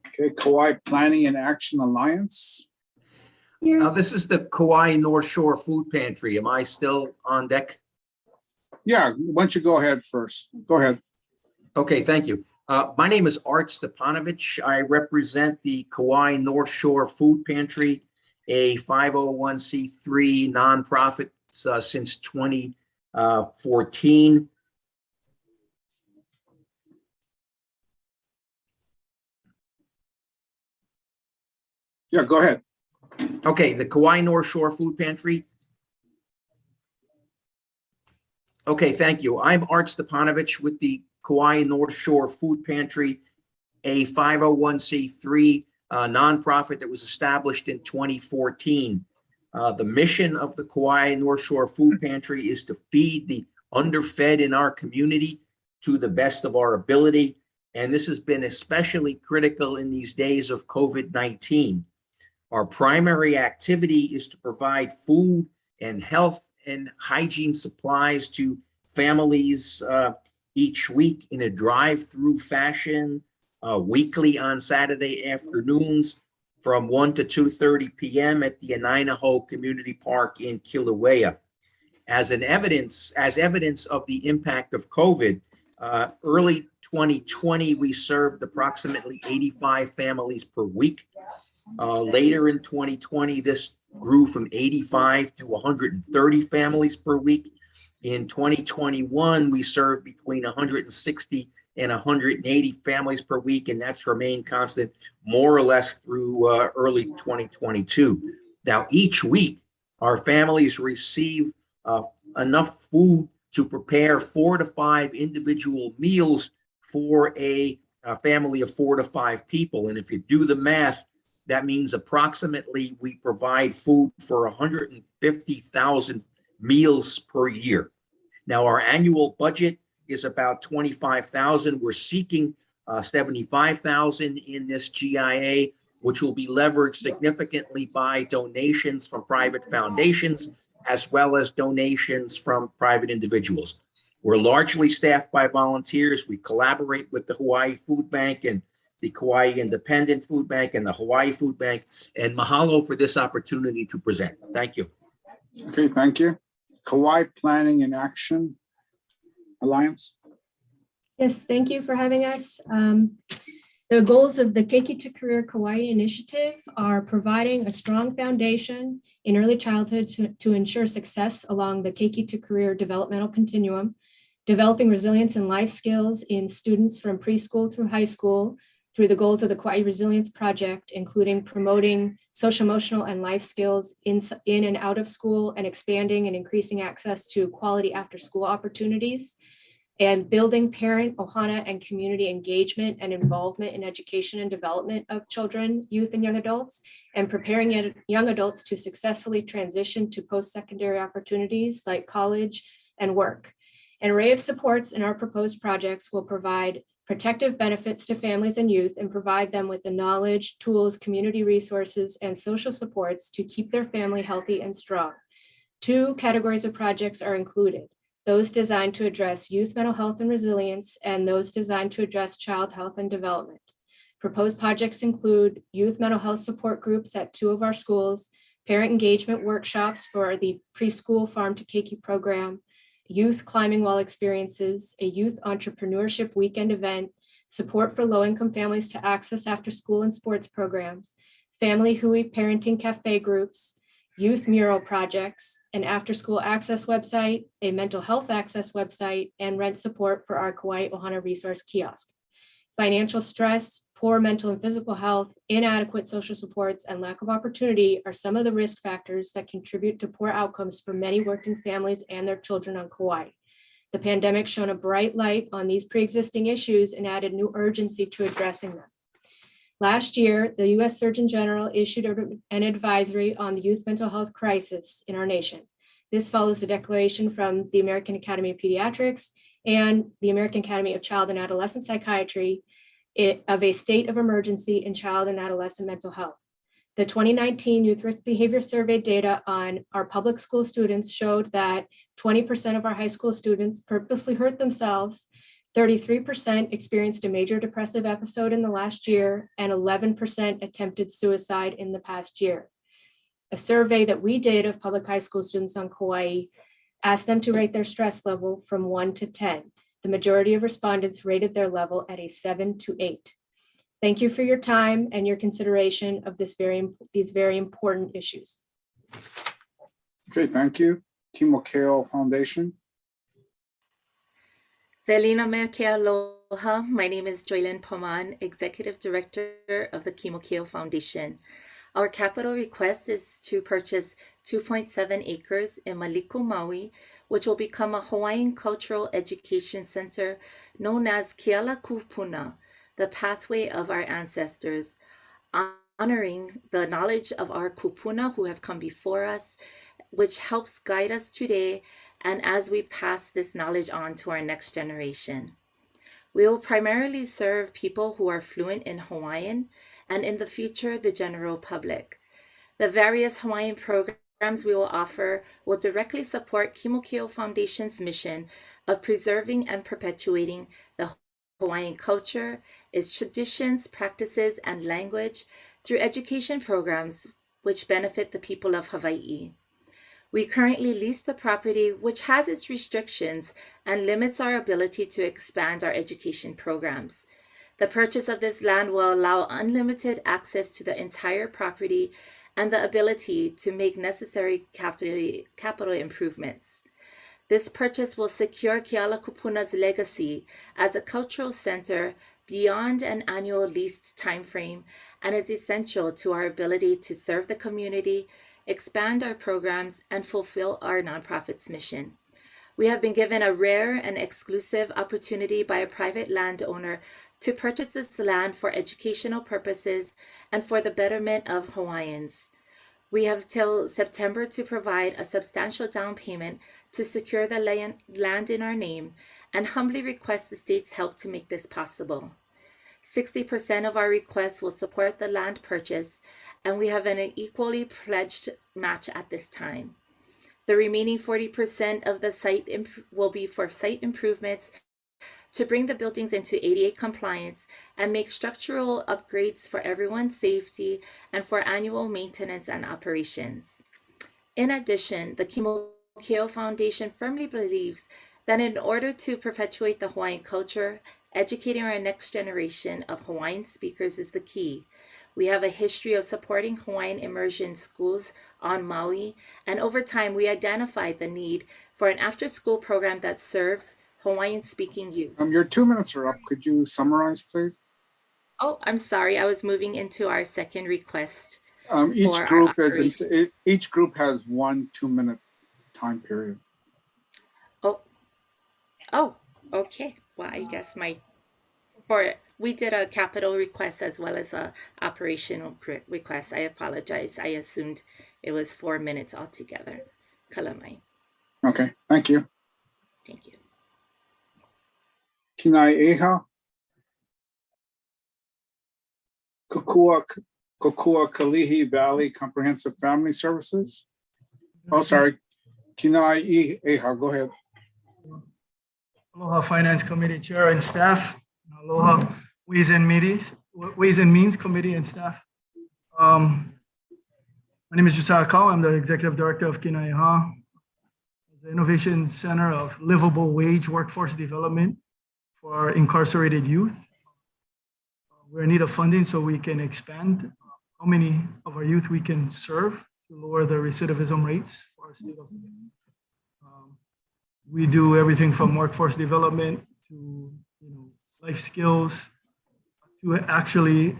Okay, Kauai Planning and Action Alliance. This is the Kauai North Shore Food Pantry. Am I still on deck? Yeah, why don't you go ahead first? Go ahead. Okay, thank you. My name is Art Stepanovich. I represent the Kauai North Shore Food Pantry, a 501c3 nonprofit since 2014. Yeah, go ahead. Okay, the Kauai North Shore Food Pantry. Okay, thank you. I'm Art Stepanovich with the Kauai North Shore Food Pantry, a 501c3 nonprofit that was established in 2014. The mission of the Kauai North Shore Food Pantry is to feed the underfed in our community to the best of our ability. And this has been especially critical in these days of COVID-19. Our primary activity is to provide food and health and hygiene supplies to families each week in a drive-through fashion, weekly on Saturday afternoons from 1 to 2:30 p.m. at the Anainaho Community Park in Kilauea. As evidence of the impact of COVID, early 2020, we served approximately 85 families per week. Later in 2020, this grew from 85 to 130 families per week. In 2021, we served between 160 and 180 families per week, and that's remained constant more or less through early 2022. Now, each week, our families receive enough food to prepare 4 to 5 individual meals for a family of 4 to 5 people. And if you do the math, that means approximately we provide food for 150,000 meals per year. Now, our annual budget is about 25,000. We're seeking 75,000 in this GIA, which will be leveraged significantly by donations from private foundations, as well as donations from private individuals. We're largely staffed by volunteers. We collaborate with the Hawaii Food Bank and the Kauai Independent Food Bank and the Hawaii Food Bank. And mahalo for this opportunity to present. Thank you. Okay, thank you. Kauai Planning and Action Alliance. Yes, thank you for having us. The goals of the Keiki to Career Kauai initiative are providing a strong foundation in early childhood to ensure success along the Keiki to Career developmental continuum, developing resilience and life skills in students from preschool through high school through the goals of the Kauai Resilience Project, including promoting social, emotional, and life skills in and out of school, and expanding and increasing access to quality after-school opportunities, and building parent, ohana, and community engagement and involvement in education and development of children, youth, and young adults, and preparing young adults to successfully transition to post-secondary opportunities like college and work. An array of supports in our proposed projects will provide protective benefits to families and youth and provide them with the knowledge, tools, community resources, and social supports to keep their family healthy and strong. 2 categories of projects are included: those designed to address youth mental health and resilience, and those designed to address child health and development. Proposed projects include youth mental health support groups at 2 of our schools, parent engagement workshops for the preschool Farm to Keiki program, youth climbing wall experiences, a youth entrepreneurship weekend event, support for low-income families to access after-school and sports programs, family Hui parenting cafe groups, youth mural projects, an after-school access website, a mental health access website, and rent support for our Kauai Ohana resource kiosk. Financial stress, poor mental and physical health, inadequate social supports, and lack of opportunity are some of the risk factors that contribute to poor outcomes for many working families and their children on Kauai. The pandemic shone a bright light on these pre-existing issues and added new urgency to addressing them. Last year, the U.S. Surgeon General issued an advisory on the youth mental health crisis in our nation. This follows a declaration from the American Academy of Pediatrics and the American Academy of Child and Adolescent Psychiatry of a state of emergency in child and adolescent mental health. The 2019 Youth Risk Behavior Survey data on our public school students showed that 20% of our high school students purposely hurt themselves, 33% experienced a major depressive episode in the last year, and 11% attempted suicide in the past year. A survey that we did of public high school students on Kauai asked them to rate their stress level from 1 to 10. The majority of respondents rated their level at a 7 to 8. Thank you for your time and your consideration of these very important issues. Okay, thank you. Kimokeo Foundation. Velina mea ke aloha. My name is Joylyn Poman, Executive Director of the Kimokeo Foundation. Our capital request is to purchase 2.7 acres in Maliko, Maui, which will become a Hawaiian Cultural Education Center known as Keala Kupuna, the pathway of our ancestors, honoring the knowledge of our kupuna who have come before us, which helps guide us today and as we pass this knowledge on to our next generation. We will primarily serve people who are fluent in Hawaiian and in the future, the general public. The various Hawaiian programs we will offer will directly support Kimokeo Foundation's mission of preserving and perpetuating the Hawaiian culture, its traditions, practices, and language through education programs which benefit the people of Hawaii. We currently lease the property, which has its restrictions and limits our ability to expand our education programs. The purchase of this land will allow unlimited access to the entire property and the ability to make necessary capital improvements. This purchase will secure Keala Kupuna's legacy as a cultural center beyond an annual leased timeframe and is essential to our ability to serve the community, expand our programs, and fulfill our nonprofit's mission. We have been given a rare and exclusive opportunity by a private landowner to purchase this land for educational purposes and for the betterment of Hawaiians. We have till September to provide a substantial down payment to secure the land in our name and humbly request the state's help to make this possible. 60% of our requests will support the land purchase, and we have an equally pledged match at this time. The remaining 40% of the site will be for site improvements to bring the buildings into ADA compliance and make structural upgrades for everyone's safety and for annual maintenance and operations. In addition, the Kimokeo Foundation firmly believes that in order to perpetuate the Hawaiian culture, educating our next generation of Hawaiian speakers is the key. We have a history of supporting Hawaiian immersion schools on Maui, and over time we identified the need for an after-school program that serves Hawaiian-speaking youth. Your 2 minutes are up. Could you summarize, please? Oh, I'm sorry. I was moving into our second request. Each group has 1 2-minute time period. Oh, okay. Well, I guess we did a capital request as well as a operational request. I apologize. I assumed it was 4 minutes altogether. Kalamai. Okay, thank you. Thank you. Kinai Kokua Kalihi Valley Comprehensive Family Services. Oh, sorry. Kinai Eha, go ahead. Aloha Finance Committee Chair and staff. Aloha Ways and Means Committee and staff. My name is Josiah Kau. I'm the Executive Director of Kinaiha, the Innovation Center of Livable Wage Workforce Development for incarcerated youth. we're in need of funding so we can expand how many of our youth we can serve to lower the recidivism rates for our state of we do everything from workforce development to life skills to actually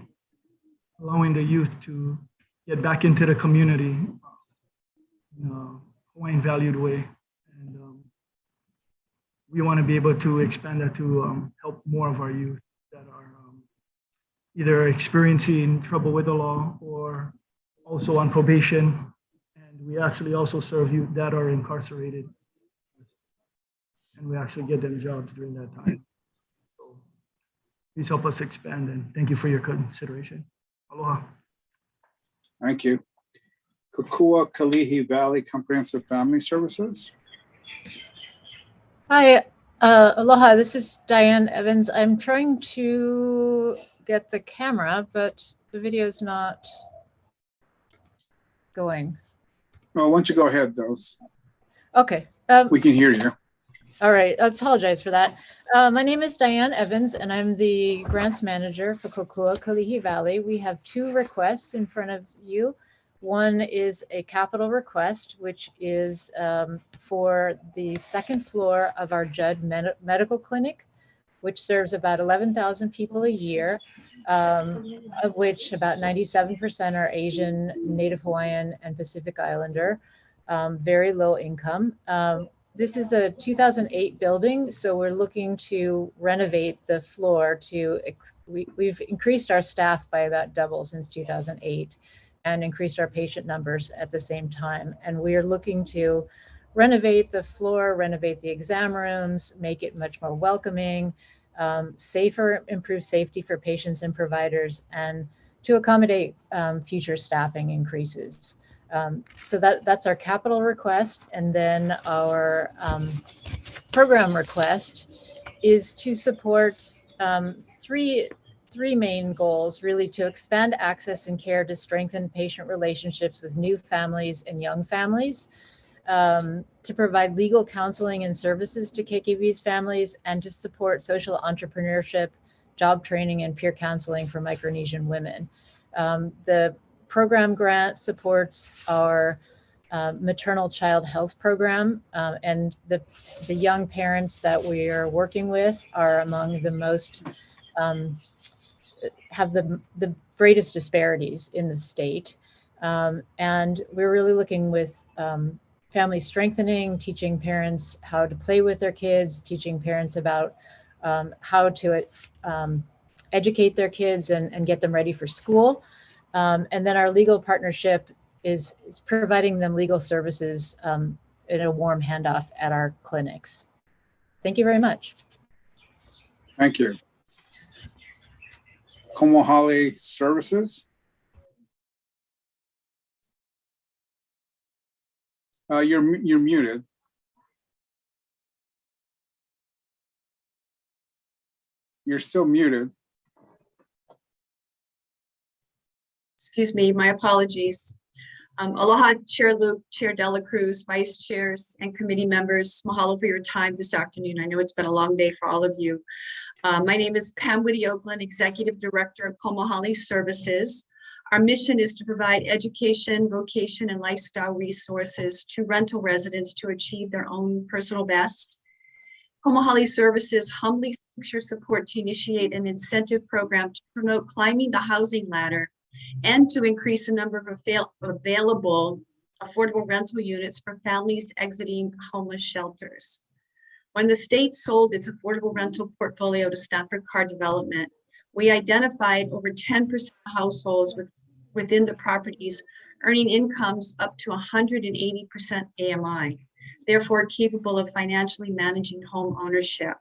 allowing the youth to get back into the community in a Hawaiian valued way. And we want to be able to expand that to help more of our youth that are either experiencing trouble with the law or also on probation. And we actually also serve youth that are incarcerated. And we actually get them jobs during that time. So please help us expand, and thank you for your consideration. Aloha. Thank you. Kukua Kalihi Valley Comprehensive Family Services. Hi, aloha, this is Diane Evans. I'm trying to get the camera, but the video is not going. Well, why don't you go ahead, Dose? Okay. We can hear you. All right, I apologize for that. My name is Diane Evans, and I'm the grants manager for Kokua Kalihi Valley. We have two requests in front of you. One is a capital request, which is for the second floor of our Judd Medical Clinic, which serves about 11,000 people a year, of which about 97% are Asian, Native Hawaiian, and Pacific Islander, very low income. This is a 2008 building, so we're looking to renovate the floor to, we've increased our staff by about double since 2008 and increased our patient numbers at the same time. And we are looking to renovate the floor, renovate the exam rooms, make it much more welcoming, safer, improve safety for patients and providers, and to accommodate future staffing increases. So that's our capital request. And then our program request is to support three main goals, really: to expand access and care to strengthen patient relationships with new families and young families, to provide legal counseling and services to KKV's families, and to support social entrepreneurship, job training, and peer counseling for Micronesian women. The program grant supports our maternal child health program, and the young parents that we are working with are among the most have the greatest disparities in the state. And we're really looking with family strengthening, teaching parents how to play with their kids, teaching parents about how to educate their kids and get them ready for school. And then our legal partnership is providing them legal services in a warm handoff at our clinics. Thank you very much. Thank you. Komohali Services. You're muted. You're still muted. Excuse me, my apologies. Aloha, Chair Luke, Chair Dela Cruz, Vice Chairs, and committee members. Mahalo for your time this afternoon. I know it's been a long day for all of you. My name is Pam Whitty-Oakland, Executive Director of Komohali Services. Our mission is to provide education, vocation, and lifestyle resources to rental residents to achieve their own personal best. Komohali Services humbly seeks your support to initiate an incentive program to promote climbing the housing ladder and to increase the number of available affordable rental units for families exiting homeless shelters. When the state sold its affordable rental portfolio to Stafford Car Development, we identified over 10% of households within the properties earning incomes up to 180% AMI, therefore capable of financially managing home ownership.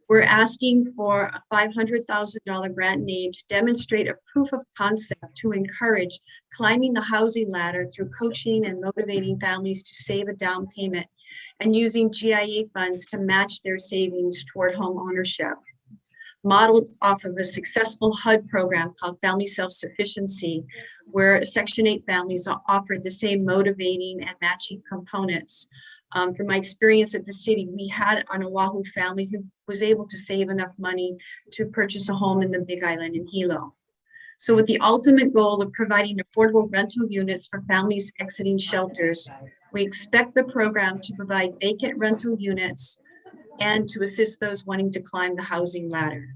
We're asking for a $500,000 grant name to demonstrate a proof of concept to encourage climbing the housing ladder through coaching and motivating families to save a down payment and using GIA funds to match their savings toward home ownership. Modeled off of a successful HUD program called Family Self-Sufficiency, where Section 8 families are offered the same motivating and matching components. From my experience at the city, we had an Oahu family who was able to save enough money to purchase a home in the Big Island in Hilo. So with the ultimate goal of providing affordable rental units for families exiting shelters, we expect the program to provide vacant rental units and to assist those wanting to climb the housing ladder.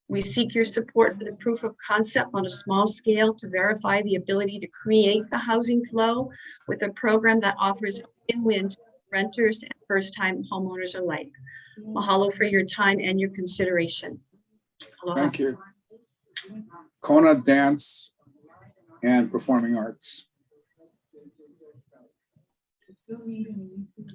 We seek your support for the proof of concept on a small scale to verify the ability to create the housing flow with a program that offers win-win to renters and first-time homeowners alike. Mahalo for your time and your consideration. Aloha. Thank you. Kona Dance and Performing Arts.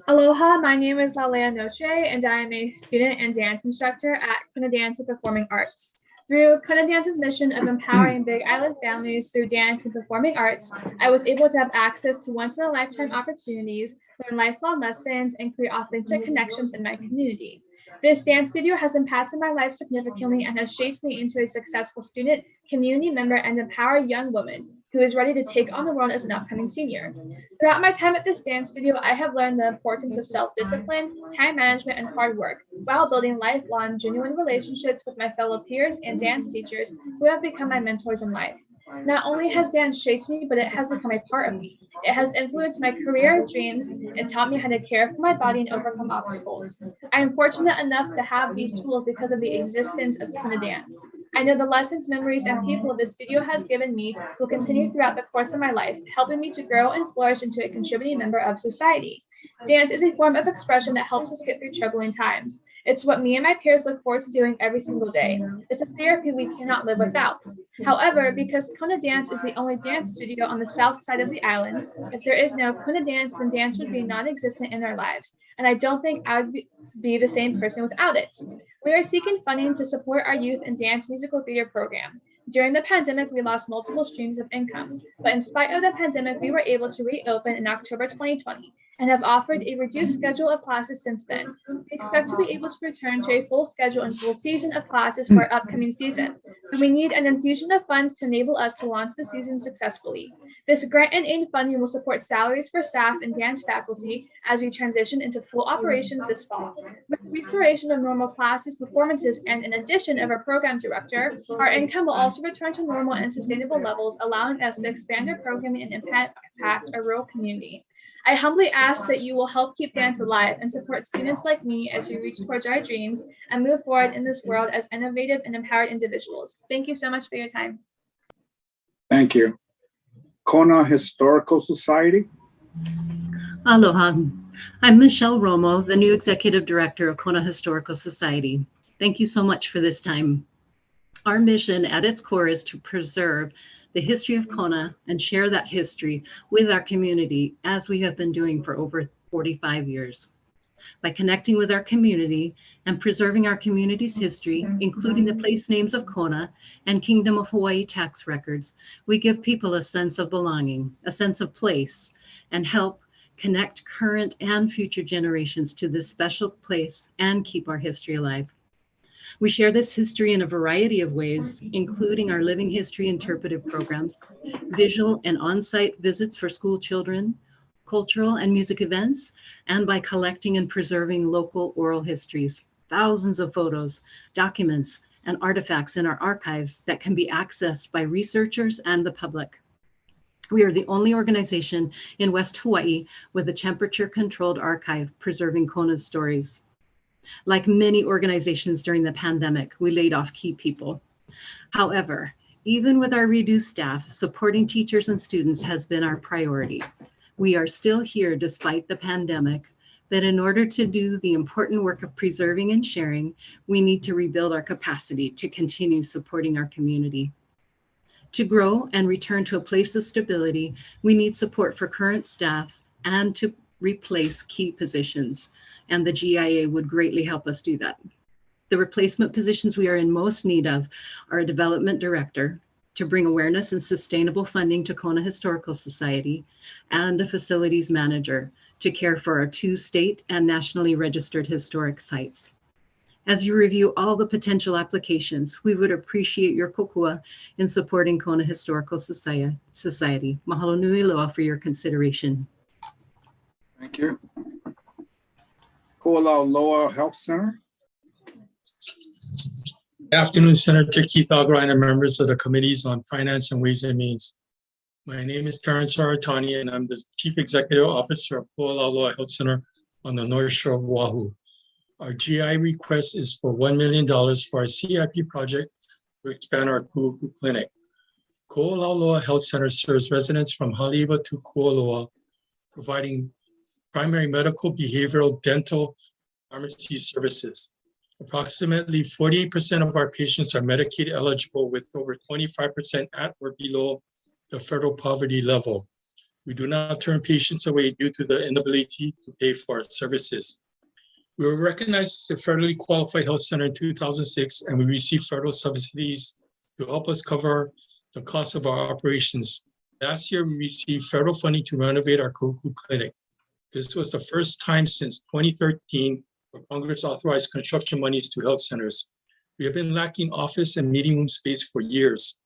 Aloha, my name is Lalea Noche, and I am a student and dance instructor at Kona Dance and Performing Arts. Through Kona Dance's mission of empowering Big Island families through dance and performing arts, I was able to have access to once-in-a-lifetime opportunities, learn lifelong lessons, and create authentic connections in my community. This dance studio has impacted my life significantly and has shaped me into a successful student, community member, and empowered young woman who is ready to take on the world as an upcoming senior. Throughout my time at this dance studio, I have learned the importance of self-discipline, time management, and hard work, while building lifelong, genuine relationships with my fellow peers and dance teachers who have become my mentors in life. Not only has dance shaped me, but it has become a part of me. It has influenced my career, dreams, and taught me how to care for my body and overcome obstacles. I am fortunate enough to have these tools because of the existence of Kona Dance. I know the lessons, memories, and people this studio has given me will continue throughout the course of my life, helping me to grow and flourish into a contributing member of society. Dance is a form of expression that helps us get through troubling times. It's what me and my peers look forward to doing every single day. It's a therapy we cannot live without. However, because Kona Dance is the only dance studio on the south side of the island, if there is no Kona Dance, then dance would be non-existent in our lives. And I don't think I would be the same person without it. We are seeking funding to support our youth and dance musical theater program. During the pandemic, we lost multiple streams of income, but in spite of the pandemic, we were able to reopen in October 2020 and have offered a reduced schedule of classes since then. We expect to be able to return to a full schedule and full season of classes for our upcoming season, but we need an infusion of funds to enable us to launch the season successfully. This grant and aid funding will support salaries for staff and dance faculty as we transition into full operations this fall. With restoration of normal classes, performances, and an addition of our program director, our income will also return to normal and sustainable levels, allowing us to expand our programming and impact our rural community. I humbly ask that you will help keep dance alive and support students like me as we reach towards our dreams and move forward in this world as innovative and empowered individuals. Thank you so much for your time. Thank you. Kona Historical Society. Aloha. I'm Michelle Romo, the new Executive Director of Kona Historical Society. Thank you so much for this time. Our mission at its core is to preserve the history of Kona and share that history with our community as we have been doing for over 45 years. By connecting with our community and preserving our community's history, including the place names of Kona and Kingdom of Hawaii tax records, we give people a sense of belonging, a sense of place, and help connect current and future generations to this special place and keep our history alive. We share this history in a variety of ways, including our living history interpretive programs, visual and on-site visits for school children, cultural and music events, and by collecting and preserving local oral histories, thousands of photos, documents, and artifacts in our archives that can be accessed by researchers and the public. We are the only organization in West Hawaii with a temperature-controlled archive preserving Kona's stories. Like many organizations during the pandemic, we laid off key people. However, even with our reduced staff, supporting teachers and students has been our priority. We are still here despite the pandemic, but in order to do the important work of preserving and sharing, we need to rebuild our capacity to continue supporting our community. To grow and return to a place of stability, we need support for current staff and to replace key positions. And the GIA would greatly help us do that. The replacement positions we are in most need of are a development director to bring awareness and sustainable funding to Kona Historical Society, and a facilities manager to care for our 2 state and nationally registered historic sites. As you review all the potential applications, we would appreciate your kokua in supporting Kona Historical Society. Mahalo nui loa for your consideration. Thank you. Aloha Health Center. Good afternoon, Senator Keith Albright and members of the Committees on Finance and Ways and Means. My name is Terrence Aratani, and I'm the Chief Executive Officer of Aloha Health Center on the North Shore of Oahu. Our GI request is for $1 million for our CIP project to expand our Ku'uku Clinic. Aloha Health Center serves residents from Haleiwa to Kualoa, providing primary medical, behavioral, dental, pharmacy services. Approximately 48% of our patients are Medicaid eligible, with over 25% at or below the federal poverty level. We do not turn patients away due to the inability to pay for our services. We were recognized as a federally qualified health center in 2006, and we received federal subsidies to help us cover the cost of our operations. Last year, we received federal funding to renovate our Ku'uku Clinic. This was the first time since 2013 where Congress authorized construction monies to health centers. We have been lacking office and meeting room space for years.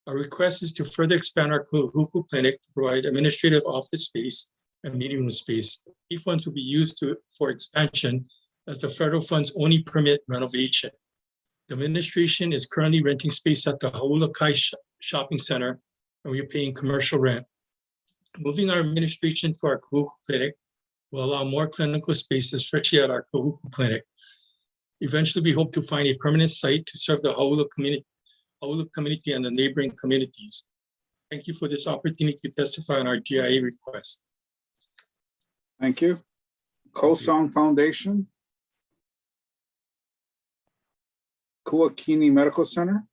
Our request is to further expand our Ku'uku Clinic to provide administrative office space and meeting room space. These funds will be used for expansion, as the federal funds only permit renovation. The administration is currently renting space at the Haulakai Shopping Center, and we are paying commercial rent. Moving our administration to our Ku'uku Clinic will allow more clinical space, especially at our Ku'uku Clinic. Eventually, we hope to find a permanent site to serve the Haula community and the neighboring communities. Thank you for this opportunity to testify on our GIA request. Thank you. Kosong Foundation. Kuakini Medical Center.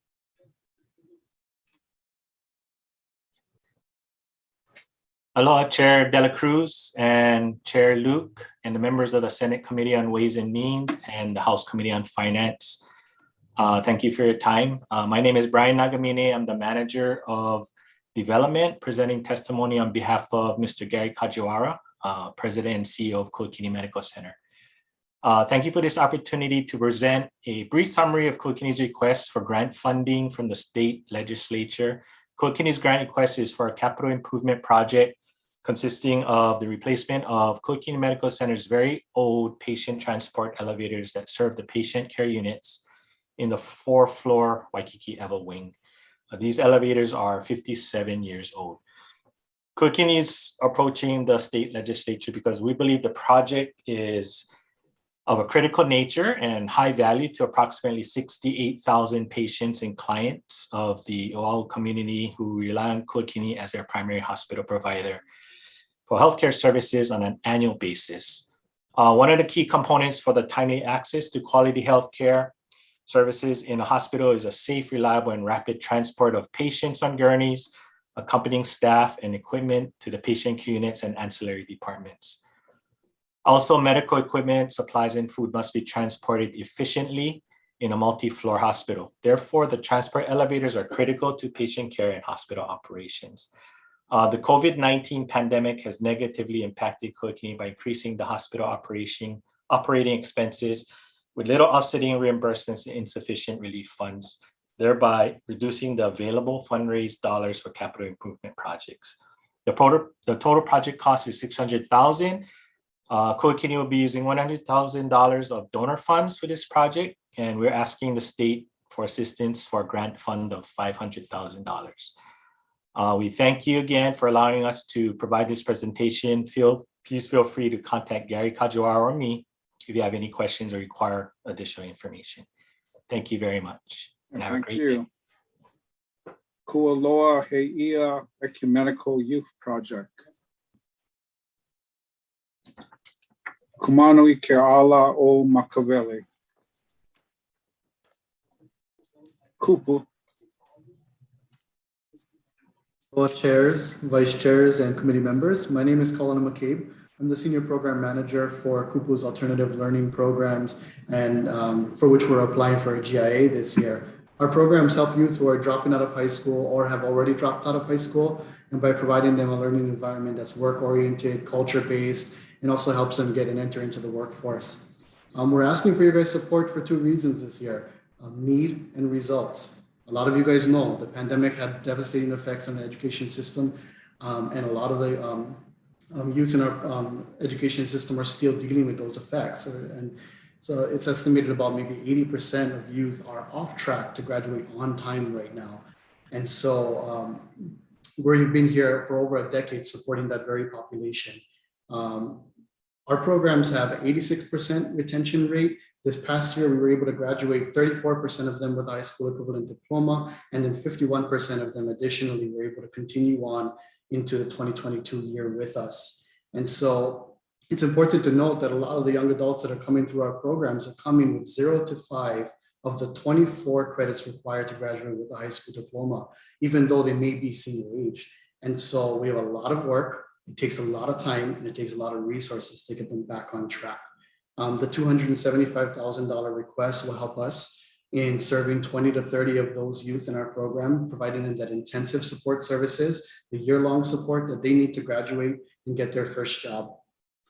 Aloha, Chair Dela Cruz and Chair Luke, and the members of the Senate Committee on Ways and Means and the House Committee on Finance. Thank you for your time. My name is Brian Nagamine. I'm the Manager of Development, presenting testimony on behalf of Mr. Gary Kajiwara, President and CEO of Kuakini Medical Center. Thank you for this opportunity to present a brief summary of Kuakini's request for grant funding from the state legislature. Kuakini's grant request is for a capital improvement project consisting of the replacement of Kuakini Medical Center's very old patient transport elevators that serve the patient care units in the 4th floor Waikiki Evo wing. These elevators are 57 years old. Kuakini is approaching the state legislature because we believe the project is of a critical nature and high value to approximately 68,000 patients and clients of the Oahu community who rely on Kuakini as their primary hospital provider for healthcare services on an annual basis. One of the key components for the timely access to quality healthcare services in a hospital is a safe, reliable, and rapid transport of patients on gurneys, accompanying staff and equipment to the patient care units and ancillary departments. Also, medical equipment, supplies, and food must be transported efficiently in a multi-floor hospital. Therefore, the transport elevators are critical to patient care and hospital operations. The COVID-19 pandemic has negatively impacted Kuakini by increasing the hospital operating expenses with little offsetting reimbursements and insufficient relief funds, thereby reducing the available fundraised dollars for capital improvement projects. The total project cost is $600,000. Kuakini will be using $100,000 of donor funds for this project, and we're asking the state for assistance for a grant fund of $500,000. We thank you again for allowing us to provide this presentation. Please feel free to contact Gary Kajiwara or me if you have any questions or require additional information. Thank you very much. And have a great day. Kualoa Heia Ecumenical Youth Project. Kumanui Keala o Makaveli. Kupu. Hello, chairs, vice chairs, and committee members. My name is Colin McCabe. I'm the senior program manager for Kupu's alternative learning programs, and for which we're applying for a GIA this year. Our programs help youth who are dropping out of high school or have already dropped out of high school, and by providing them a learning environment that's work-oriented, culture-based, and also helps them get and enter into the workforce. We're asking for your guys' support for 2 reasons this year, need and results. A lot of you guys know the pandemic had devastating effects on the education system, and a lot of the youth in our education system are still dealing with those effects. And So it's estimated about maybe 80% of youth are off track to graduate on time right now. And so we've been here for over a decade supporting that very population. Our programs have 86% retention rate. This past year, we were able to graduate 34% of them with a high school equivalent diploma, and then 51% of them additionally were able to continue on into the 2022 year with us. And so it's important to note that a lot of the young adults that are coming through our programs are coming with 0 to 5 of the 24 credits required to graduate with a high school diploma, even though they may be senior age. And so we have a lot of work. It takes a lot of time and it takes a lot of resources to get them back on track. The $275,000 request will help us in serving 20 to 30 of those youth in our program, providing them that intensive support services, the year-long support that they need to graduate and get their first job.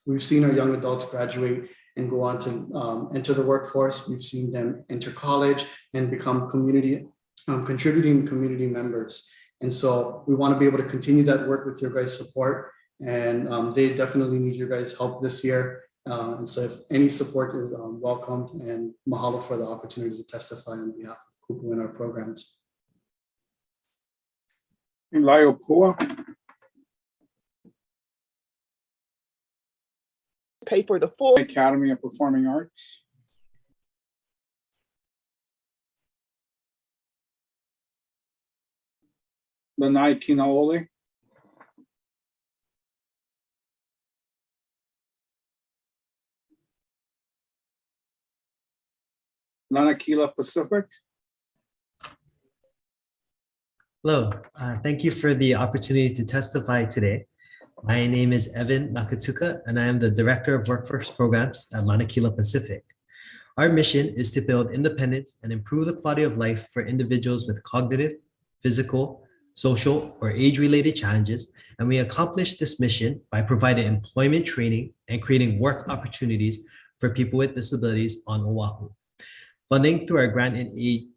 We've seen our young adults graduate and go on to enter the workforce. We've seen them enter college and become contributing community members. And so we want to be able to continue that work with your guys' support. And they definitely need your guys' help this year. And so if any support is welcomed, and mahalo for the opportunity to testify on behalf of Kupu in our programs. Laiopoa. Pay for the full Academy of Performing Arts. Lanai Kinaole. Lanakila Pacific. Hello, thank you for the opportunity to testify today. My name is Evan Nakatsuka, and I am the Director of Workforce Programs at Lanakila Pacific. Our mission is to build independence and improve the quality of life for individuals with cognitive, physical, social, or age-related challenges, and we accomplish this mission by providing employment training and creating work opportunities for people with disabilities on Oahu. Funding through our grant and aid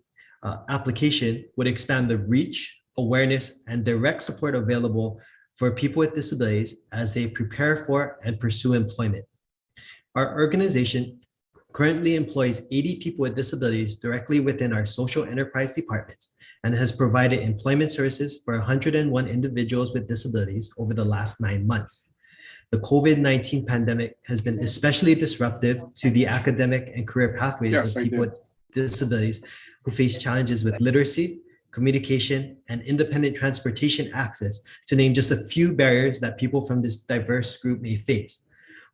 application would expand the reach, awareness, and direct support available for people with disabilities as they prepare for and pursue employment. Our organization currently employs 80 people with disabilities directly within our social enterprise departments and has provided employment services for 101 individuals with disabilities over the last 9 months. The COVID-19 pandemic has been especially disruptive to the academic and career pathways of people with disabilities who face challenges with literacy, communication, and independent transportation access, to name just a few barriers that people from this diverse group may face.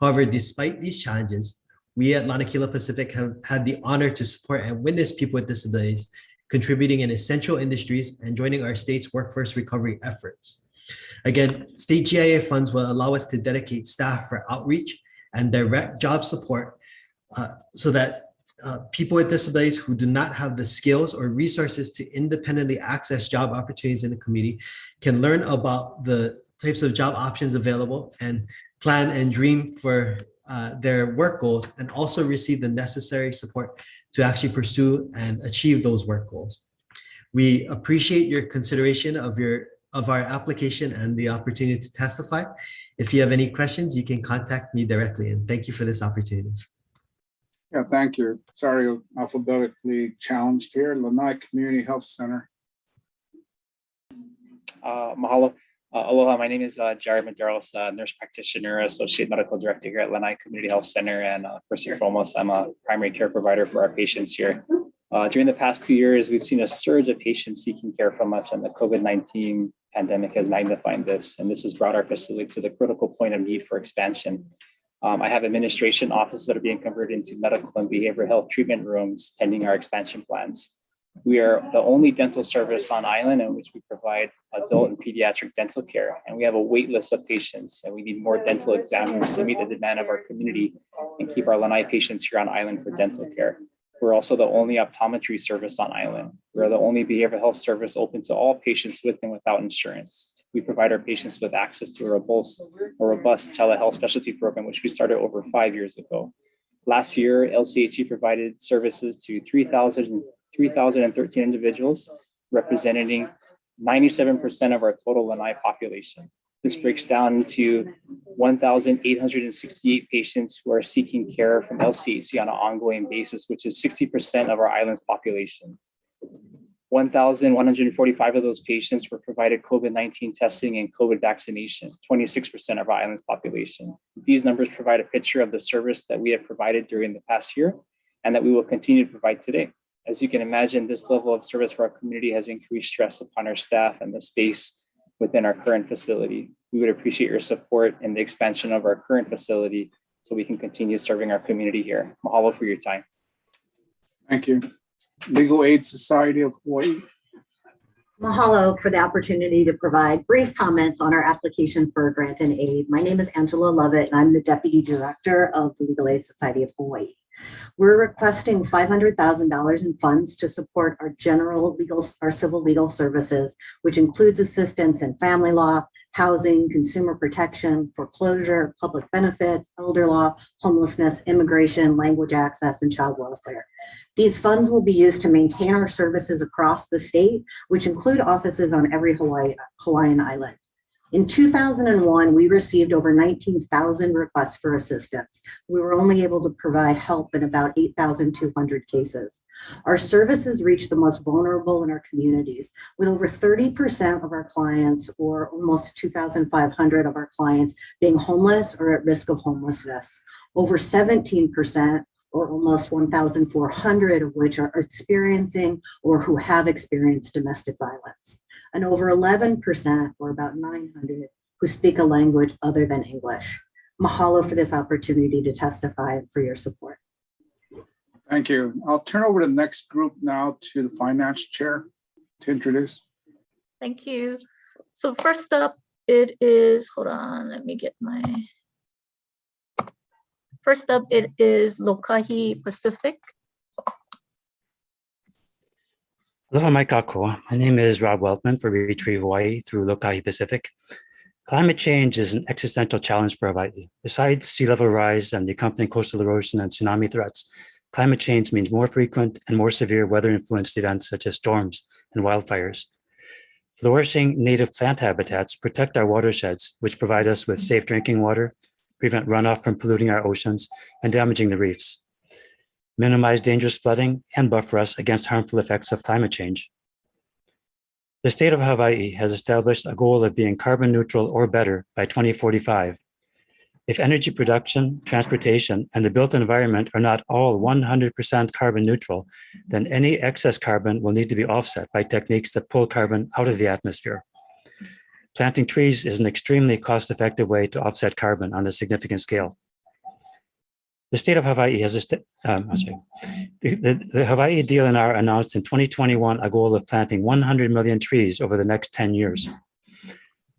However, despite these challenges, we at Lanakila Pacific have had the honor to support and witness people with disabilities contributing in essential industries and joining our state's workforce recovery efforts. Again, state GIA funds will allow us to dedicate staff for outreach and direct job support so that people with disabilities who do not have the skills or resources to independently access job opportunities in the community can learn about the types of job options available and plan and dream for their work goals, and also receive the necessary support to actually pursue and achieve those work goals. We appreciate your consideration of our application and the opportunity to testify. If you have any questions, you can contact me directly, and thank you for this opportunity. Yeah, thank you. Sorry, alphabetically challenged here. Lanai Community Health Center. Mahalo. Aloha, my name is Jared Medeiros, nurse practitioner, associate medical director here at Lanai Community Health Center. And first and foremost, I'm a primary care provider for our patients here. During the past 2 years, we've seen a surge of patients seeking care from us, and the COVID-19 pandemic has magnified this. And this has brought our facility to the critical point of need for expansion. I have administration offices that are being converted into medical and behavioral health treatment rooms pending our expansion plans. We are the only dental service on island in which we provide adult and pediatric dental care. And we have a wait list of patients, and we need more dental examiners to meet the demand of our community and keep our Lanai patients here on island for dental care. We're also the only optometry service on island. We're the only behavioral health service open to all patients with and without insurance. We provide our patients with access to a robust telehealth specialty program, which we started over 5 years ago. Last year, LCHE provided services to 3,013 individuals, representing 97% of our total Lanai population. This breaks down into 1,868 patients who are seeking care from LCHC on an ongoing basis, which is 60% of our island's population. 1,145 of those patients were provided COVID-19 testing and COVID vaccination, 26% of our island's population. These numbers provide a picture of the service that we have provided during the past year and that we will continue to provide today. As you can imagine, this level of service for our community has increased stress upon our staff and the space within our current facility. We would appreciate your support in the expansion of our current facility so we can continue serving our community here. Mahalo for your time. Thank you. Legal Aid Society of Hawaii. Mahalo for the opportunity to provide brief comments on our application for a grant and aid. My name is Angela Lovett, and I'm the Deputy Director of the Legal Aid Society of Hawaii. We're requesting $500,000 in funds to support our civil legal services, which includes assistance in family law, housing, consumer protection, foreclosure, public benefits, elder law, homelessness, immigration, language access, and child welfare. These funds will be used to maintain our services across the state, which include offices on every Hawaiian island. In 2001, we received over 19,000 requests for assistance. We were only able to provide help in about 8,200 cases. Our services reach the most vulnerable in our communities, with over 30% of our clients, or almost 2,500 of our clients, being homeless or at risk of homelessness. Over 17%, or almost 1,400 of which are experiencing or who have experienced domestic violence. And over 11%, or about 900, who speak a language other than English. Mahalo for this opportunity to testify and for your support. Thank you. I'll turn over the next group now to the finance chair to introduce. Thank you. So first up, it is, hold on, let me get my, first up, it is Lokahi Pacific. Aloha mai kākou. My name is Rob Weltman for Retreat Hawaii through Lokahi Pacific. Climate change is an existential challenge for Hawaii. Besides sea level rise and the accompanying coastal erosion and tsunami threats, climate change means more frequent and more severe weather-influenced events such as storms and wildfires. Flourishing native plant habitats protect our watersheds, which provide us with safe drinking water, prevent runoff from polluting our oceans and damaging the reefs, minimize dangerous flooding, and buffer us against harmful effects of climate change. The state of Hawaii has established a goal of being carbon neutral or better by 2045. If energy production, transportation, and the built environment are not all 100% carbon neutral, then any excess carbon will need to be offset by techniques that pull carbon out of the atmosphere. Planting trees is an extremely cost-effective way to offset carbon on a significant scale. The state of Hawaii has the Hawaii DLNR announced in 2021 a goal of planting 100 million trees over the next 10 years.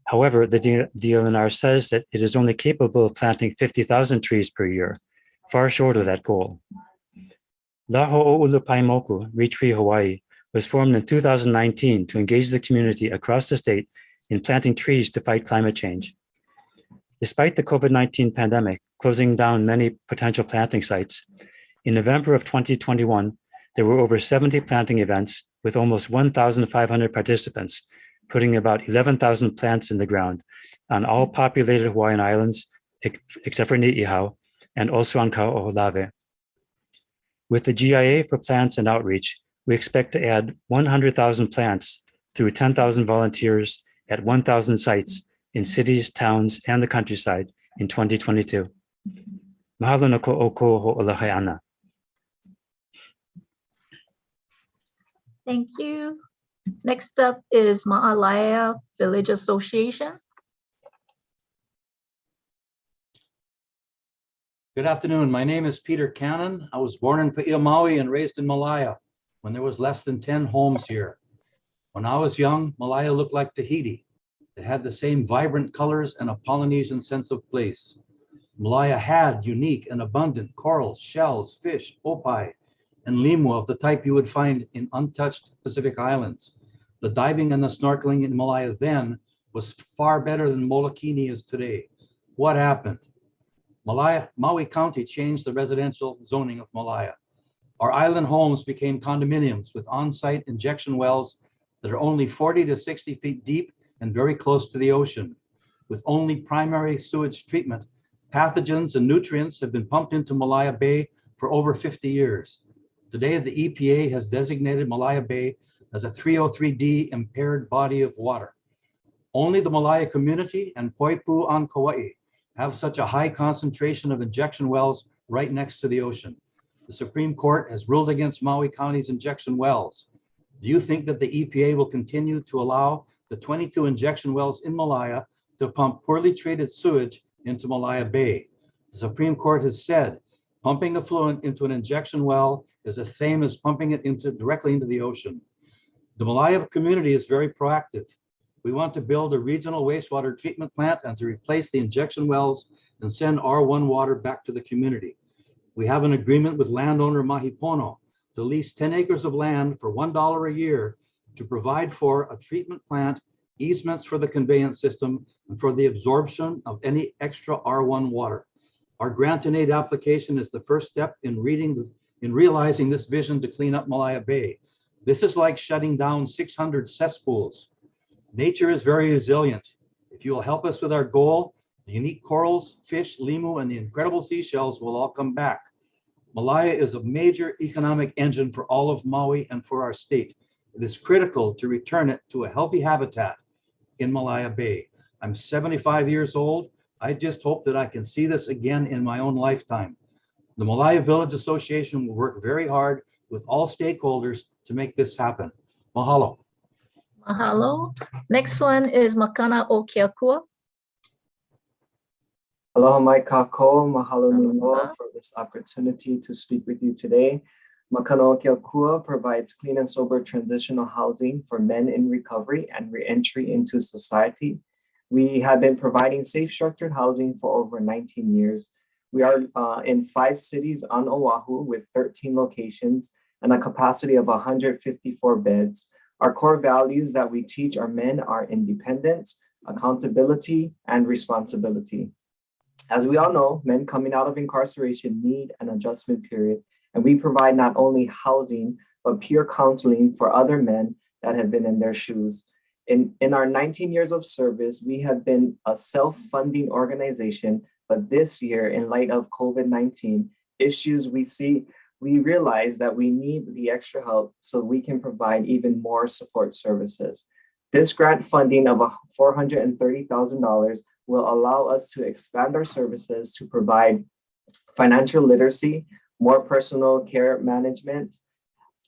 However, the DLNR says that it is only capable of planting 50,000 trees per year, far short of that goal. Laho'olupaimoku, Retreat Hawaii, was formed in 2019 to engage the community across the state in planting trees to fight climate change. Despite the COVID-19 pandemic closing down many potential planting sites, in November of 2021, there were over 70 planting events with almost 1,500 participants, putting about 11,000 plants in the ground on all populated Hawaiian islands, except for Ni'ihau, and also on Ka'o'olave. With the GIA for plants and outreach, we expect to add 100,000 plants through 10,000 volunteers at 1,000 sites in cities, towns, and the countryside in 2022. Mahalo no ko'oko ho'olahe ana. Thank you. Next up is Ma'alaya Village Association. Good afternoon. My name is Peter Cannon. I was born in Paia, Maui and raised in Malaya when there was less than 10 homes here. When I was young, Malaya looked like Tahiti. It had the same vibrant colors and a Polynesian sense of place. Malaya had unique and abundant corals, shells, fish, opai, and limu of the type you would find in untouched Pacific islands. The diving and the snorkeling in Malaya then was far better than Molokini is today. What happened? Maui County changed the residential zoning of Malaya. Our island homes became condominiums with on-site injection wells that are only 40 to 60 feet deep and very close to the ocean. with only primary sewage treatment. Pathogens and nutrients have been pumped into Malaya Bay for over 50 years. Today, the EPA has designated Malaya Bay as a 303D impaired body of water. Only the Malaya community and Poipu on Kauai have such a high concentration of injection wells right next to the ocean. The Supreme Court has ruled against Maui County's injection wells. Do you think that the EPA will continue to allow the 22 injection wells in Malaya to pump poorly treated sewage into Malaya Bay? The Supreme Court has said pumping effluent into an injection well is the same as pumping it directly into the ocean. The Malaya community is very proactive. We want to build a regional wastewater treatment plant and to replace the injection wells and send R1 water back to the community. We have an agreement with landowner Mahipono to lease 10 acres of land for $1 a year to provide for a treatment plant, easements for the conveyance system, and for the absorption of any extra R1 water. Our grant and aid application is the first step in realizing this vision to clean up Malaya Bay. This is like shutting down 600 cesspools. Nature is very resilient. If you will help us with our goal, the unique corals, fish, limu, and the incredible seashells will all come back. Malaya is a major economic engine for all of Maui and for our state. It is critical to return it to a healthy habitat in Malaya Bay. I'm 75 years old. I just hope that I can see this again in my own lifetime. The Malaya Village Association will work very hard with all stakeholders to make this happen. Mahalo. Mahalo. Next one is Makana o Keakua. Aloha mai kako, mahalo nui for this opportunity to speak with you today. Makana o Keakua provides clean and sober transitional housing for men in recovery and re-entry into society. We have been providing safe structured housing for over 19 years. We are in 5 cities on Oahu with 13 locations and a capacity of 154 beds. Our core values that we teach our men are independence, accountability, and responsibility. As we all know, men coming out of incarceration need an adjustment period, and we provide not only housing, but peer counseling for other men that have been in their shoes. In our 19 years of service, we have been a self-funding organization, but this year, in light of COVID-19 issues we realize that we need the extra help so we can provide even more support services. This grant funding of $430,000 will allow us to expand our services to provide financial literacy, more personal care management,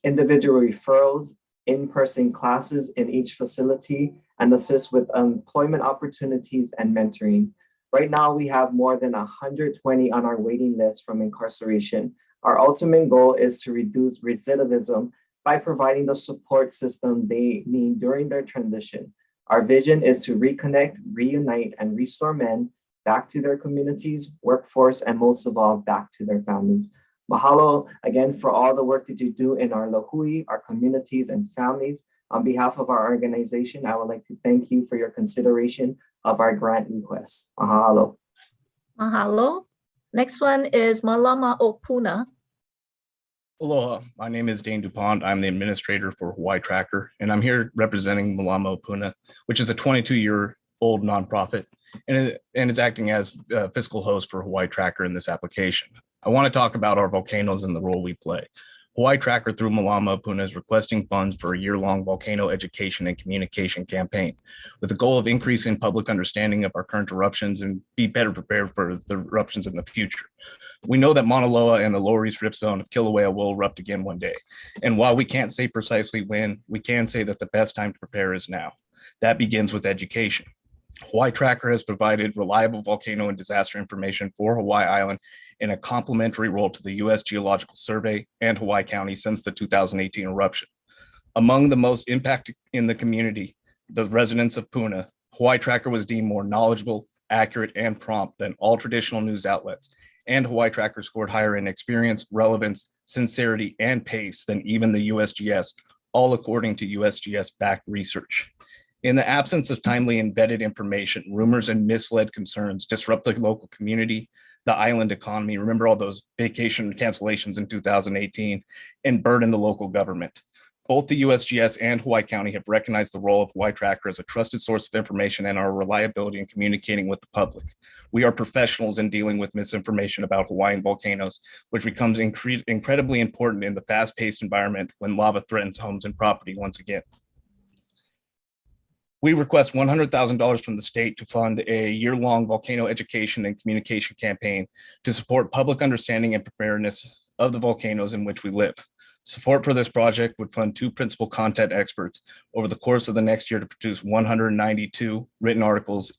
individual referrals, in-person classes in each facility, and assist with employment opportunities and mentoring. Right now, we have more than 120 on our waiting list from incarceration. Our ultimate goal is to reduce recidivism by providing the support system they need during their transition. Our vision is to reconnect, reunite, and restore men back to their communities, workforce, and most of all, back to their families. Mahalo again for all the work that you do in our Lahui, our communities, and families. On behalf of our organization, I would like to thank you for your consideration of our grant request. Mahalo. Mahalo. Next one is Malama o Puna. Aloha, my name is Dane DuPont. I'm the administrator for Hawaii Tracker, and I'm here representing Malama o Puna, which is a 22-year-old nonprofit, and is acting as a fiscal host for Hawaii Tracker in this application. I want to talk about our volcanoes and the role we play. Hawaii Tracker through Malama o Puna is requesting funds for a year-long volcano education and communication campaign with the goal of increasing public understanding of our current eruptions and be better prepared for the eruptions in the future. We know that Mauna Loa and the Lower East Rift Zone of Kilauea will erupt again one day. And while we can't say precisely when, we can say that the best time to prepare is now. That begins with education. Hawaii Tracker has provided reliable volcano and disaster information for Hawaii Island in a complementary role to the U.S. Geological Survey and Hawaii County since the 2018 eruption. Among the most impacted in the community, the residents of Puna, Hawaii Tracker was deemed more knowledgeable, accurate, and prompt than all traditional news outlets, and Hawaii Tracker scored higher in experience, relevance, sincerity, and pace than even the USGS, all according to USGS-backed research. In the absence of timely embedded information, rumors and misled concerns disrupt the local community, the island economy, remember all those vacation cancellations in 2018, and burden the local government. Both the USGS and Hawaii County have recognized the role of Hawaii Tracker as a trusted source of information and our reliability in communicating with the public. We are professionals in dealing with misinformation about Hawaiian volcanoes, which becomes incredibly important in the fast-paced environment when lava threatens homes and property once again. We request $100,000 from the state to fund a year-long volcano education and communication campaign to support public understanding and preparedness of the volcanoes in which we live. Support for this project would fund 2 principal content experts over the course of the next year to produce 192 written articles,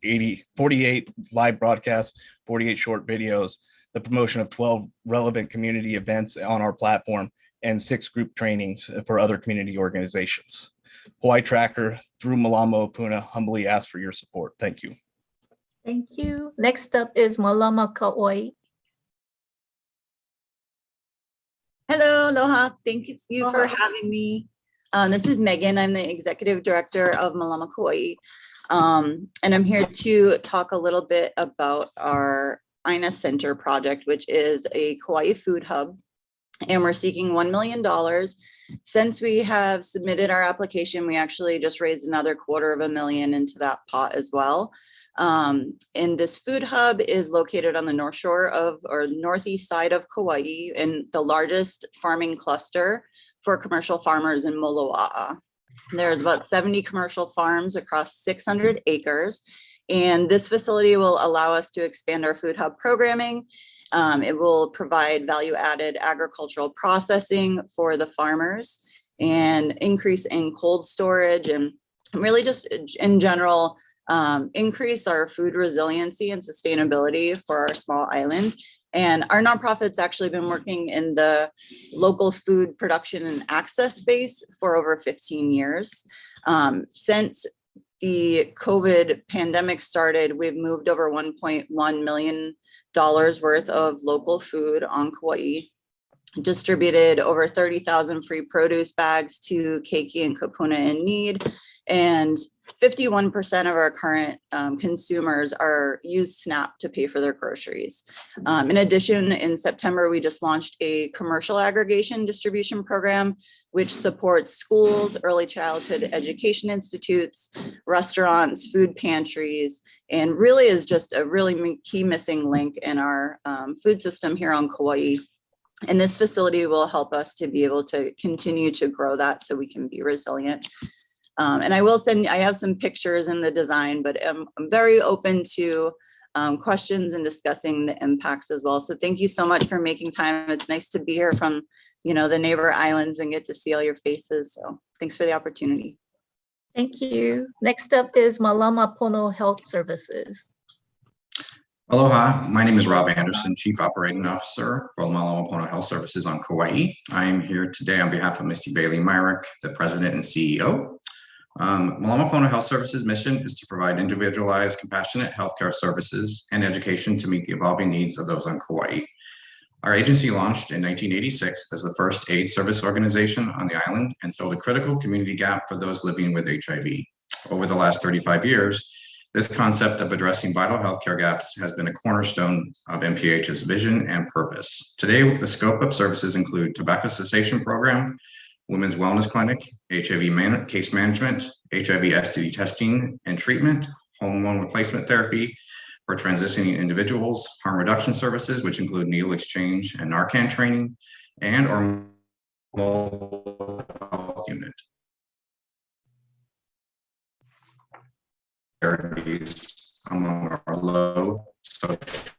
48 live broadcasts, 48 short videos, the promotion of 12 relevant community events on our platform, and 6 group trainings for other community organizations. Hawaii Tracker, through Malama Opuna, humbly ask for your support. Thank you. Thank you. Next up is Malama Kauai. Hello, aloha. Thank you for having me. This is Megan. I'm the executive director of Malama Kauai. And I'm here to talk a little bit about our Aina Center project, which is a Kauai food hub. And we're seeking $1 million. Since we have submitted our application, we actually just raised another $250,000 into that pot as well. And this food hub is located on the north shore of, or northeast side of Kauai, and the largest farming cluster for commercial farmers in Moloa'a. There's about 70 commercial farms across 600 acres. And this facility will allow us to expand our food hub programming. It will provide value-added agricultural processing for the farmers and increase in cold storage, and really just in general, increase our food resiliency and sustainability for our small island. And our nonprofit's actually been working in the local food production and access space for over 15 years. Since the COVID pandemic started, we've moved over $1.1 million worth of local food on Kauai, distributed over 30,000 free produce bags to keiki and kupuna in need, and 51% of our current consumers use SNAP to pay for their groceries. In addition, in September, we just launched a commercial aggregation distribution program, which supports schools, early childhood education institutes, restaurants, food pantries, and really is just a really key missing link in our food system here on Kauai. And this facility will help us to be able to continue to grow that so we can be resilient. And I will I have some pictures in the design, but I'm very open to questions and discussing the impacts as well. So thank you so much for making time. It's nice to be here from, the neighbor islands and get to see all your faces. So thanks for the opportunity. Thank you. Next up is Malama Pono Health Services. Aloha, my name is Rob Anderson, Chief Operating Officer for Malama Pono Health Services on Kauai. I am here today on behalf of Misty Bailey-Myrick, the President and CEO. Malama Pono Health Services mission is to provide individualized, compassionate healthcare services and education to meet the evolving needs of those on Kauai. Our agency launched in 1986 as the first AIDS service organization on the island and filled a critical community gap for those living with HIV. Over the last 35 years, this concept of addressing vital healthcare gaps has been a cornerstone of MPH's vision and purpose. Today, the scope of services include tobacco cessation program, women's wellness clinic, HIV case management, HIV STD testing and treatment, hormone replacement therapy for transitioning individuals, harm reduction services, which include needle exchange and Narcan training, and our mobile health unit. Therapies among our low social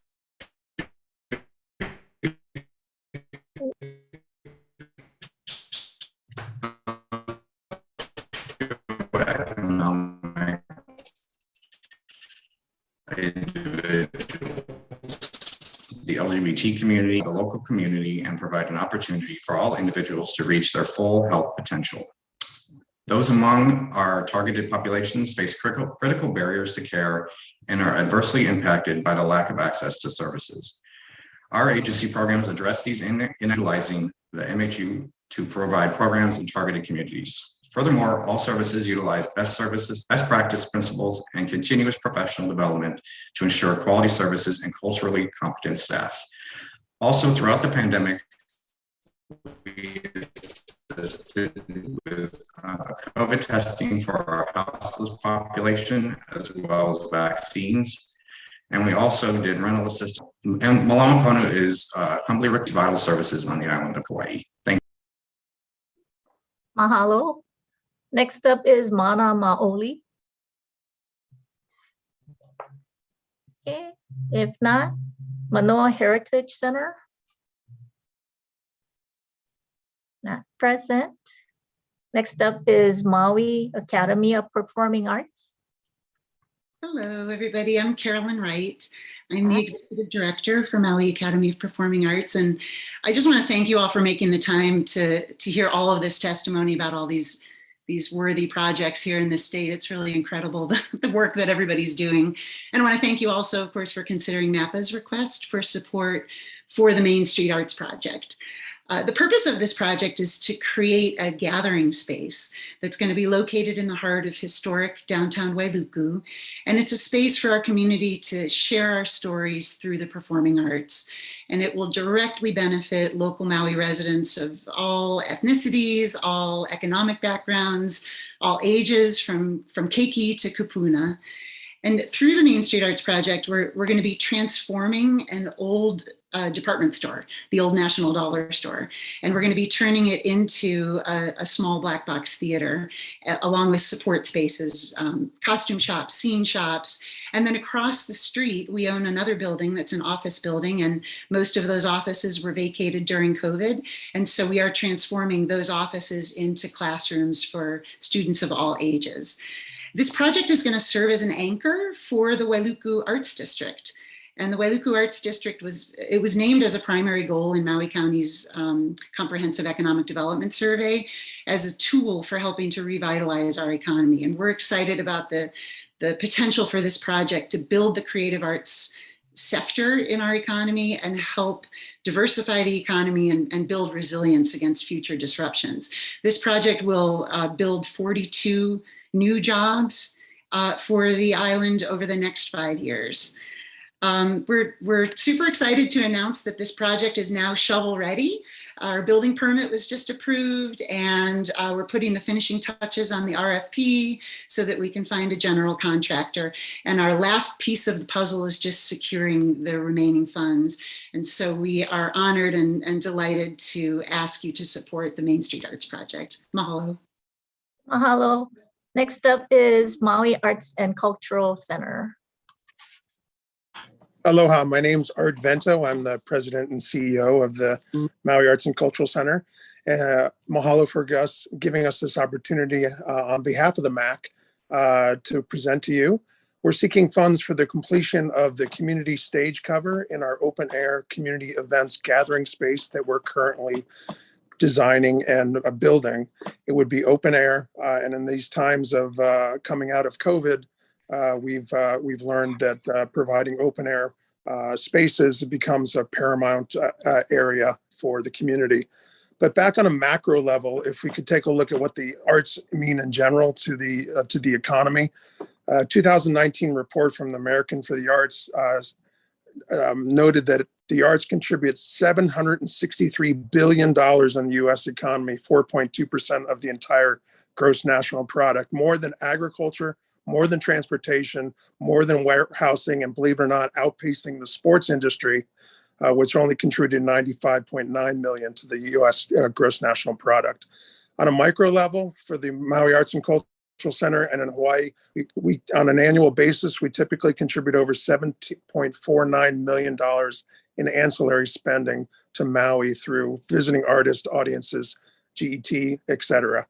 economic individuals, the LGBT community, the local community, and provide an opportunity for all individuals to reach their full health potential. Those among our targeted populations face critical barriers to care and are adversely impacted by the lack of access to services. Our agency programs address these in utilizing the MHU to provide programs in targeted communities. Furthermore, all services utilize best practice principles and continuous professional development to ensure quality services and culturally competent staff. Also, throughout the pandemic, we assisted with COVID testing for our houseless population, as well as vaccines. And we also did rental assistance. And Malama Kona is humbly requesting vital services on the island of Hawaii. Thank you. Mahalo. Next up is Mana Maoli. Okay, if not, Manoa Heritage Center. Not present. Next up is Maui Academy of Performing Arts. Hello, everybody. I'm Carolyn Wright. I'm the Executive Director for Maui Academy of Performing Arts. And I just want to thank you all for making the time to hear all of this testimony about all these worthy projects here in the state. It's really incredible, the work that everybody's doing. And I want to thank you also, of course, for considering MAPA's request for support for the Main Street Arts Project. The purpose of this project is to create a gathering space that's going to be located in the heart of historic downtown Wailuku. And it's a space for our community to share our stories through the performing arts. And it will directly benefit local Maui residents of all ethnicities, all economic backgrounds, all ages, from keiki to kupuna. And through the Main Street Arts Project, we're going to be transforming an old department store, the old National Dollar Store. And we're going to be turning it into a small black box theater, along with support spaces, costume shops, scene shops. And then across the street, we own another building that's an office building. And most of those offices were vacated during COVID. And so we are transforming those offices into classrooms for students of all ages. This project is going to serve as an anchor for the Wailuku Arts District. And the Wailuku Arts District was named as a primary goal in Maui County's Comprehensive Economic Development Survey as a tool for helping to revitalize our economy. And we're excited about the potential for this project to build the creative arts sector in our economy and help diversify the economy and build resilience against future disruptions. This project will build 42 new jobs for the island over the next 5 years. We're super excited to announce that this project is now shovel ready. Our building permit was just approved, and we're putting the finishing touches on the RFP so that we can find a general contractor. And our last piece of the puzzle is just securing the remaining funds. And so we are honored and delighted to ask you to support the Main Street Arts Project. Mahalo. Mahalo. Next up is Maui Arts and Cultural Center. Aloha, my name's Art Vento. I'm the president and CEO of the Maui Arts and Cultural Center. Mahalo for giving us this opportunity on behalf of the MAC to present to you. We're seeking funds for the completion of the community stage cover in our open air community events gathering space that we're currently designing and building. It would be open air, and in these times of coming out of COVID, we've learned that providing open air spaces becomes a paramount area for the community. But back on a macro level, if we could take a look at what the arts mean in general to the economy, 2019 report from the American for the Arts noted that the arts contribute $763 billion in the U.S. economy, 4.2% of the entire gross national product, more than agriculture, more than transportation, more than warehousing, and believe it or not, outpacing the sports industry, which only contributed 95.9 million to the U.S. Gross national product. On a micro level, for the Maui Arts and Cultural Center and in Hawaii, we on an annual basis, we typically contribute over $17.49 million in ancillary spending to Maui through visiting artists, audiences, GET, et cetera.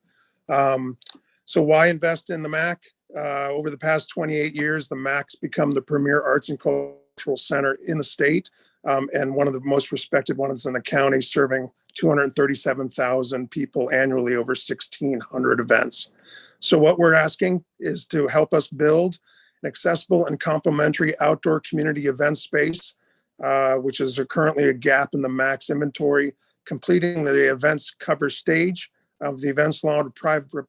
So why invest in the MAC? Over the past 28 years, the MAC's become the premier arts and cultural center in the state, and one of the most respected ones in the county, serving 237,000 people annually over 1,600 events. So what we're asking is to help us build an accessible and complementary outdoor community event space, which is currently a gap in the MAC's inventory, completing the events cover stage of the events law to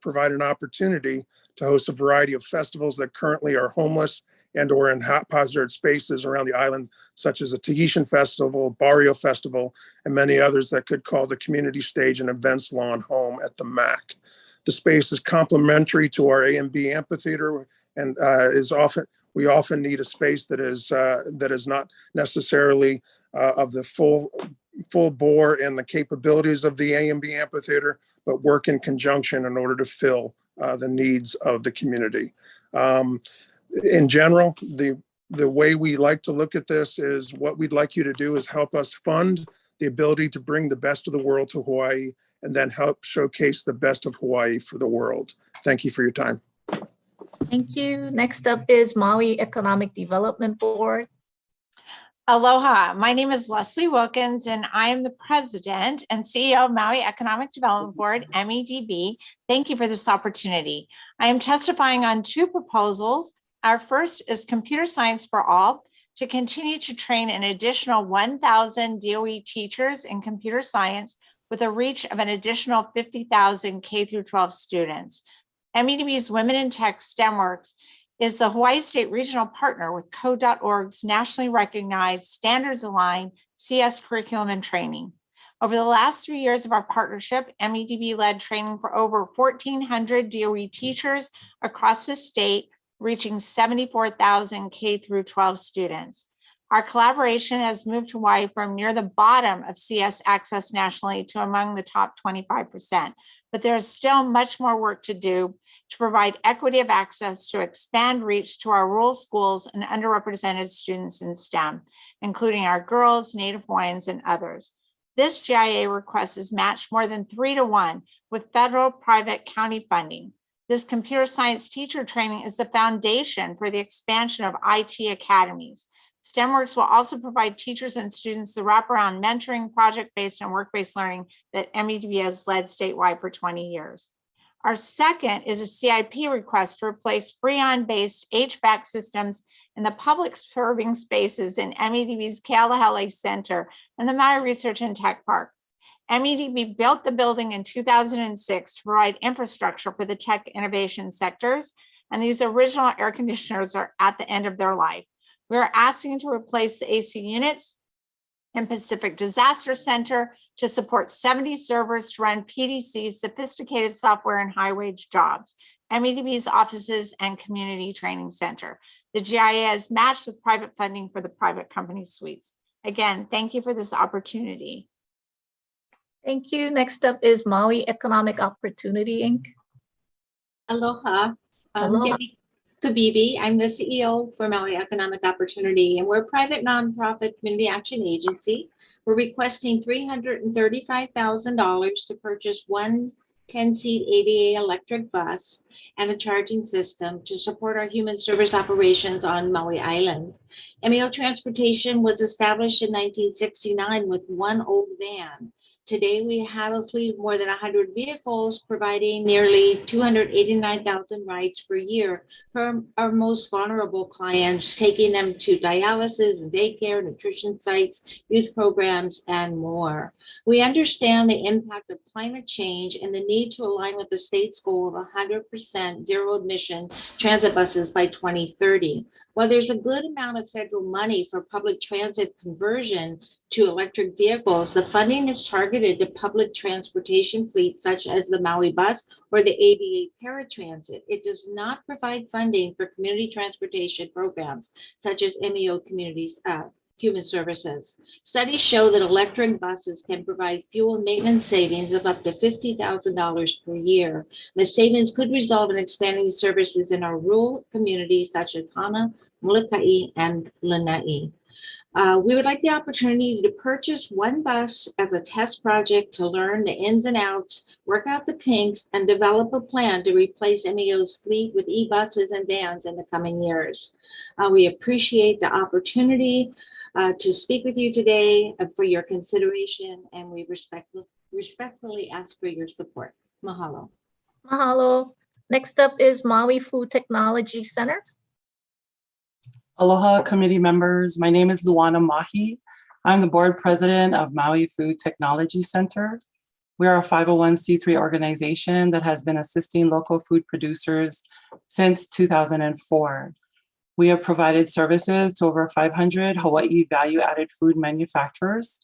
provide an opportunity to host a variety of festivals that currently are homeless and or in haphazard spaces around the island, such as a Tahitian festival, Barrio Festival, and many others that could call the community stage and events lawn home at the MAC. The space is complementary to our A and B amphitheater and we often need a space that is not necessarily of the full bore and the capabilities of the A and B amphitheater, but work in conjunction in order to fill the needs of the community. In general, the way we like to look at this is what we'd like you to do is help us fund the ability to bring the best of the world to Hawaii and then help showcase the best of Hawaii for the world. Thank you for your time. Thank you. Next up is Maui Economic Development Board. Aloha, my name is Leslie Wilkins and I am the president and CEO of Maui Economic Development Board, MEDB. Thank you for this opportunity. I am testifying on two proposals. Our first is Computer Science for All to continue to train an additional 1,000 DOE teachers in computer science with a reach of an additional 50,000 K-12 students. MEDB's Women in Tech STEMworks is the Hawaii State Regional Partner with Code.org's nationally recognized standards-aligned CS curriculum and training. Over the last 3 years of our partnership, MEDB led training for over 1,400 DOE teachers across the state, reaching 74,000 K-12 students. Our collaboration has moved Hawaii from near the bottom of CS access nationally to among the top 25%, but there is still much more work to do to provide equity of access to expand reach to our rural schools and underrepresented students in STEM, including our girls, Native Hawaiians, and others. This GIA request is matched more than 3-to-1 with federal, private, county funding. This computer science teacher training is the foundation for the expansion of IT academies. STEMworks will also provide teachers and students the wraparound mentoring, project-based, and work-based learning that MEDB has led statewide for 20 years. Our second is a CIP request to replace Freon-based HVAC systems in the public serving spaces in MEDB's Kealahele Center and the Maui Research and Tech Park. MEDB built the building in 2006 to provide infrastructure for the tech innovation sectors, and these original air conditioners are at the end of their life. We are asking to replace the AC units in Pacific Disaster Center to support 70 servers to run PDC's sophisticated software and high-wage jobs, MEDB's offices and community training center. The GIA is matched with private funding for the private company suites. Again, thank you for this opportunity. Thank you. Next up is Maui Economic Opportunity, Inc. Aloha. Aloha. Debbie Kabibi. I'm the CEO for Maui Economic Opportunity, and we're a private nonprofit community action agency. We're requesting $335,000 to purchase one 10-seat ADA electric bus and a charging system to support our human service operations on Maui Island. MEO Transportation was established in 1969 with one old van. Today, we have a fleet of more than 100 vehicles, providing nearly 289,000 rides per year for our most vulnerable clients, taking them to dialysis and daycare, nutrition sites, youth programs, and more. We understand the impact of climate change and the need to align with the state's goal of 100% zero emission transit buses by 2030. While there's a good amount of federal money for public transit conversion to electric vehicles, the funding is targeted to public transportation fleets such as the Maui bus or the ADA paratransit. It does not provide funding for community transportation programs such as MEO Communities Human Services. Studies show that electric buses can provide fuel and maintenance savings of up to $50,000 per year. The savings could result in expanding services in our rural communities such as Hana, Molokai, and Lanai. We would like the opportunity to purchase one bus as a test project to learn the ins and outs, work out the kinks, and develop a plan to replace MEO's fleet with e-buses and vans in the coming years. We appreciate the opportunity to speak with you today for your consideration, and we respectfully ask for your support. Mahalo. Mahalo. Next up is Maui Food Technology Center. Aloha committee members, my name is Luana Mahi. I'm the board president of Maui Food Technology Center. We are a 501c3 organization that has been assisting local food producers since 2004. We have provided services to over 500 Hawai'i value-added food manufacturers.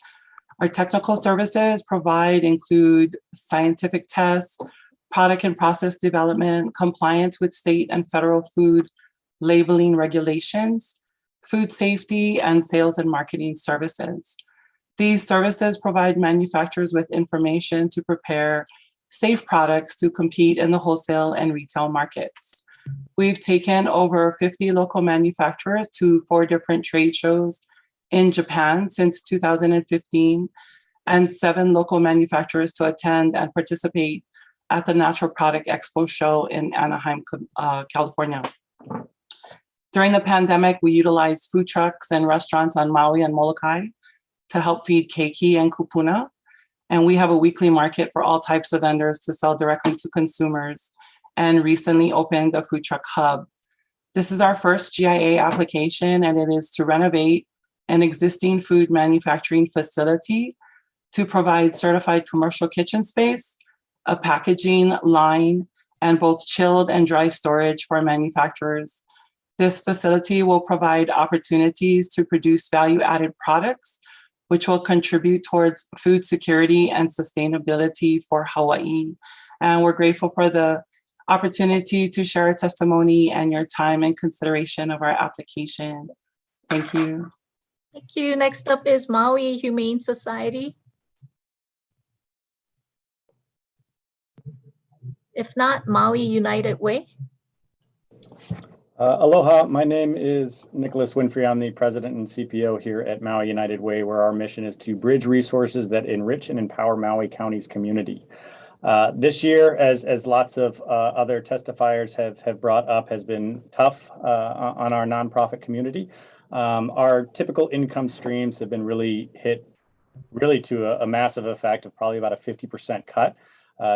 Our technical services include scientific tests, product and process development, compliance with state and federal food labeling regulations, food safety, and sales and marketing services. These services provide manufacturers with information to prepare safe products to compete in the wholesale and retail markets. We've taken over 50 local manufacturers to 4 different trade shows in Japan since 2015, and 7 local manufacturers to attend and participate at the Natural Product Expo show in Anaheim, California. During the pandemic, we utilized food trucks and restaurants on Maui and Molokai to help feed keiki and kupuna. And we have a weekly market for all types of vendors to sell directly to consumers, and recently opened a food truck hub. This is our first GIA application, and it is to renovate an existing food manufacturing facility to provide certified commercial kitchen space, a packaging line, and both chilled and dry storage for manufacturers. This facility will provide opportunities to produce value-added products, which will contribute towards food security and sustainability for Hawaii. And we're grateful for the opportunity to share our testimony and your time and consideration of our application. Thank you. Thank you. Next up is Maui Humane Society. If not, Maui United Way. Aloha, my name is Nicholas Winfrey. I'm the president and CPO here at Maui United Way, where our mission is to bridge resources that enrich and empower Maui County's community. This year, as lots of other testifiers have brought up, has been tough on our nonprofit community. Our typical income streams have been really hit to a massive effect of probably about a 50% cut.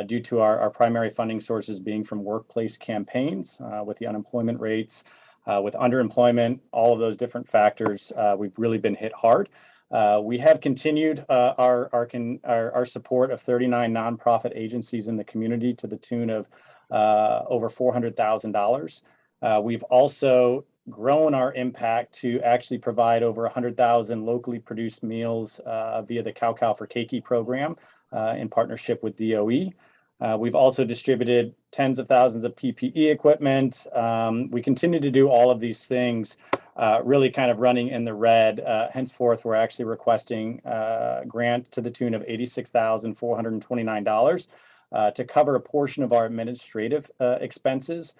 Due to our primary funding sources being from workplace campaigns, with the unemployment rates, with underemployment, all of those different factors, we've really been hit hard. We have continued our support of 39 nonprofit agencies in the community to the tune of over $400,000. We've also grown our impact to actually provide over 100,000 locally produced meals via the Cow for Keiki program in partnership with DOE. We've also distributed tens of thousands of PPE equipment. We continue to do all of these things, really kind of running in the red. Henceforth, we're actually requesting a grant to the tune of $86,429 to cover a portion of our administrative expenses.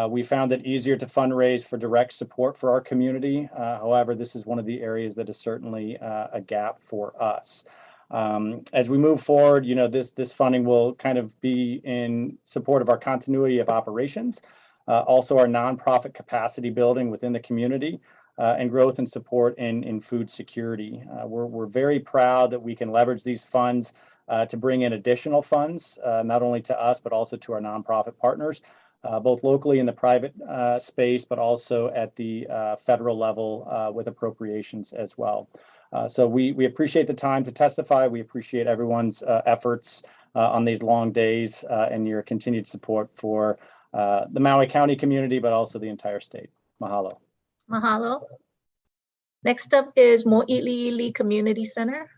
We found it easier to fundraise for direct support for our community. However, this is one of the areas that is certainly a gap for us. As we move forward, this funding will kind of be in support of our continuity of operations, also our nonprofit capacity building within the community, and growth and support in food security. We're very proud that we can leverage these funds to bring in additional funds, not only to us, but also to our nonprofit partners, both locally in the private space, but also at the federal level with appropriations as well. So we appreciate the time to testify. We appreciate everyone's efforts on these long days and your continued support for the Maui County community, but also the entire state. Mahalo. Mahalo. Next up is Mo'iliili Community Center.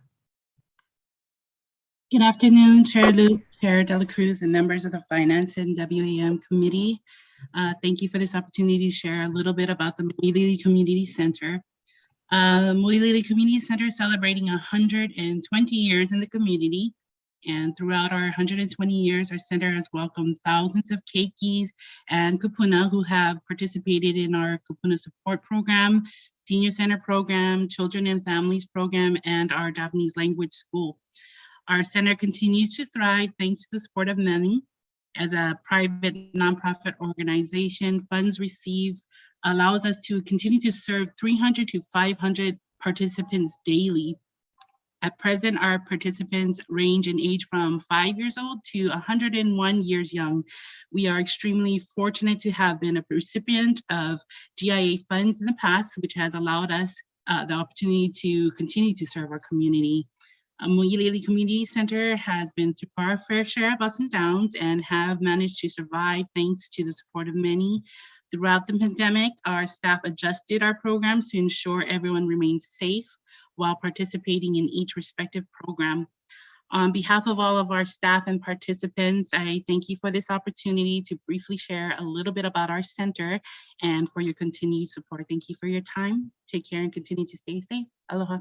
Good afternoon, Chair Luke, Chair Dela Cruz, and members of the Finance and WAM Committee. Thank you for this opportunity to share a little bit about the Mo'iliili Community Center. Mo'iliili Community Center is celebrating 120 years in the community, and throughout our 120 years, our center has welcomed thousands of keikis and kupuna who have participated in our kupuna support program, senior center program, children and families program, and our Japanese language school. Our center continues to thrive thanks to the support of many. As a private nonprofit organization, funds received allows us to continue to serve 300 to 500 participants daily. At present, our participants range in age from 5 years old to 101 years young. We are extremely fortunate to have been a recipient of GIA funds in the past, which has allowed us the opportunity to continue to serve our community. Mo'iliili Community Center has been through our fair share of ups and downs and have managed to survive thanks to the support of many. Throughout the pandemic, our staff adjusted our programs to ensure everyone remains safe while participating in each respective program. On behalf of all of our staff and participants, I thank you for this opportunity to briefly share a little bit about our center and for your continued support. Thank you for your time. Take care and continue to stay safe. Aloha.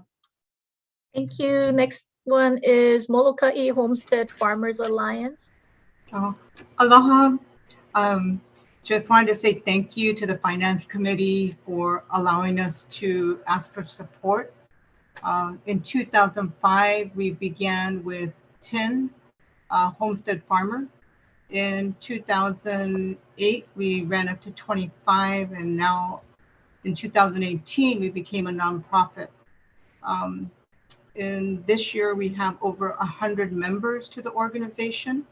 Thank you. Next one is Molokai Homestead Farmers Alliance. Aloha. Just wanted to say thank you to the Finance Committee for allowing us to ask for support. In 2005, we began with 10 homestead farmers. In 2008, we ran up to 25, and now in 2018, we became a nonprofit. In this year, we have over 100 members to the organization.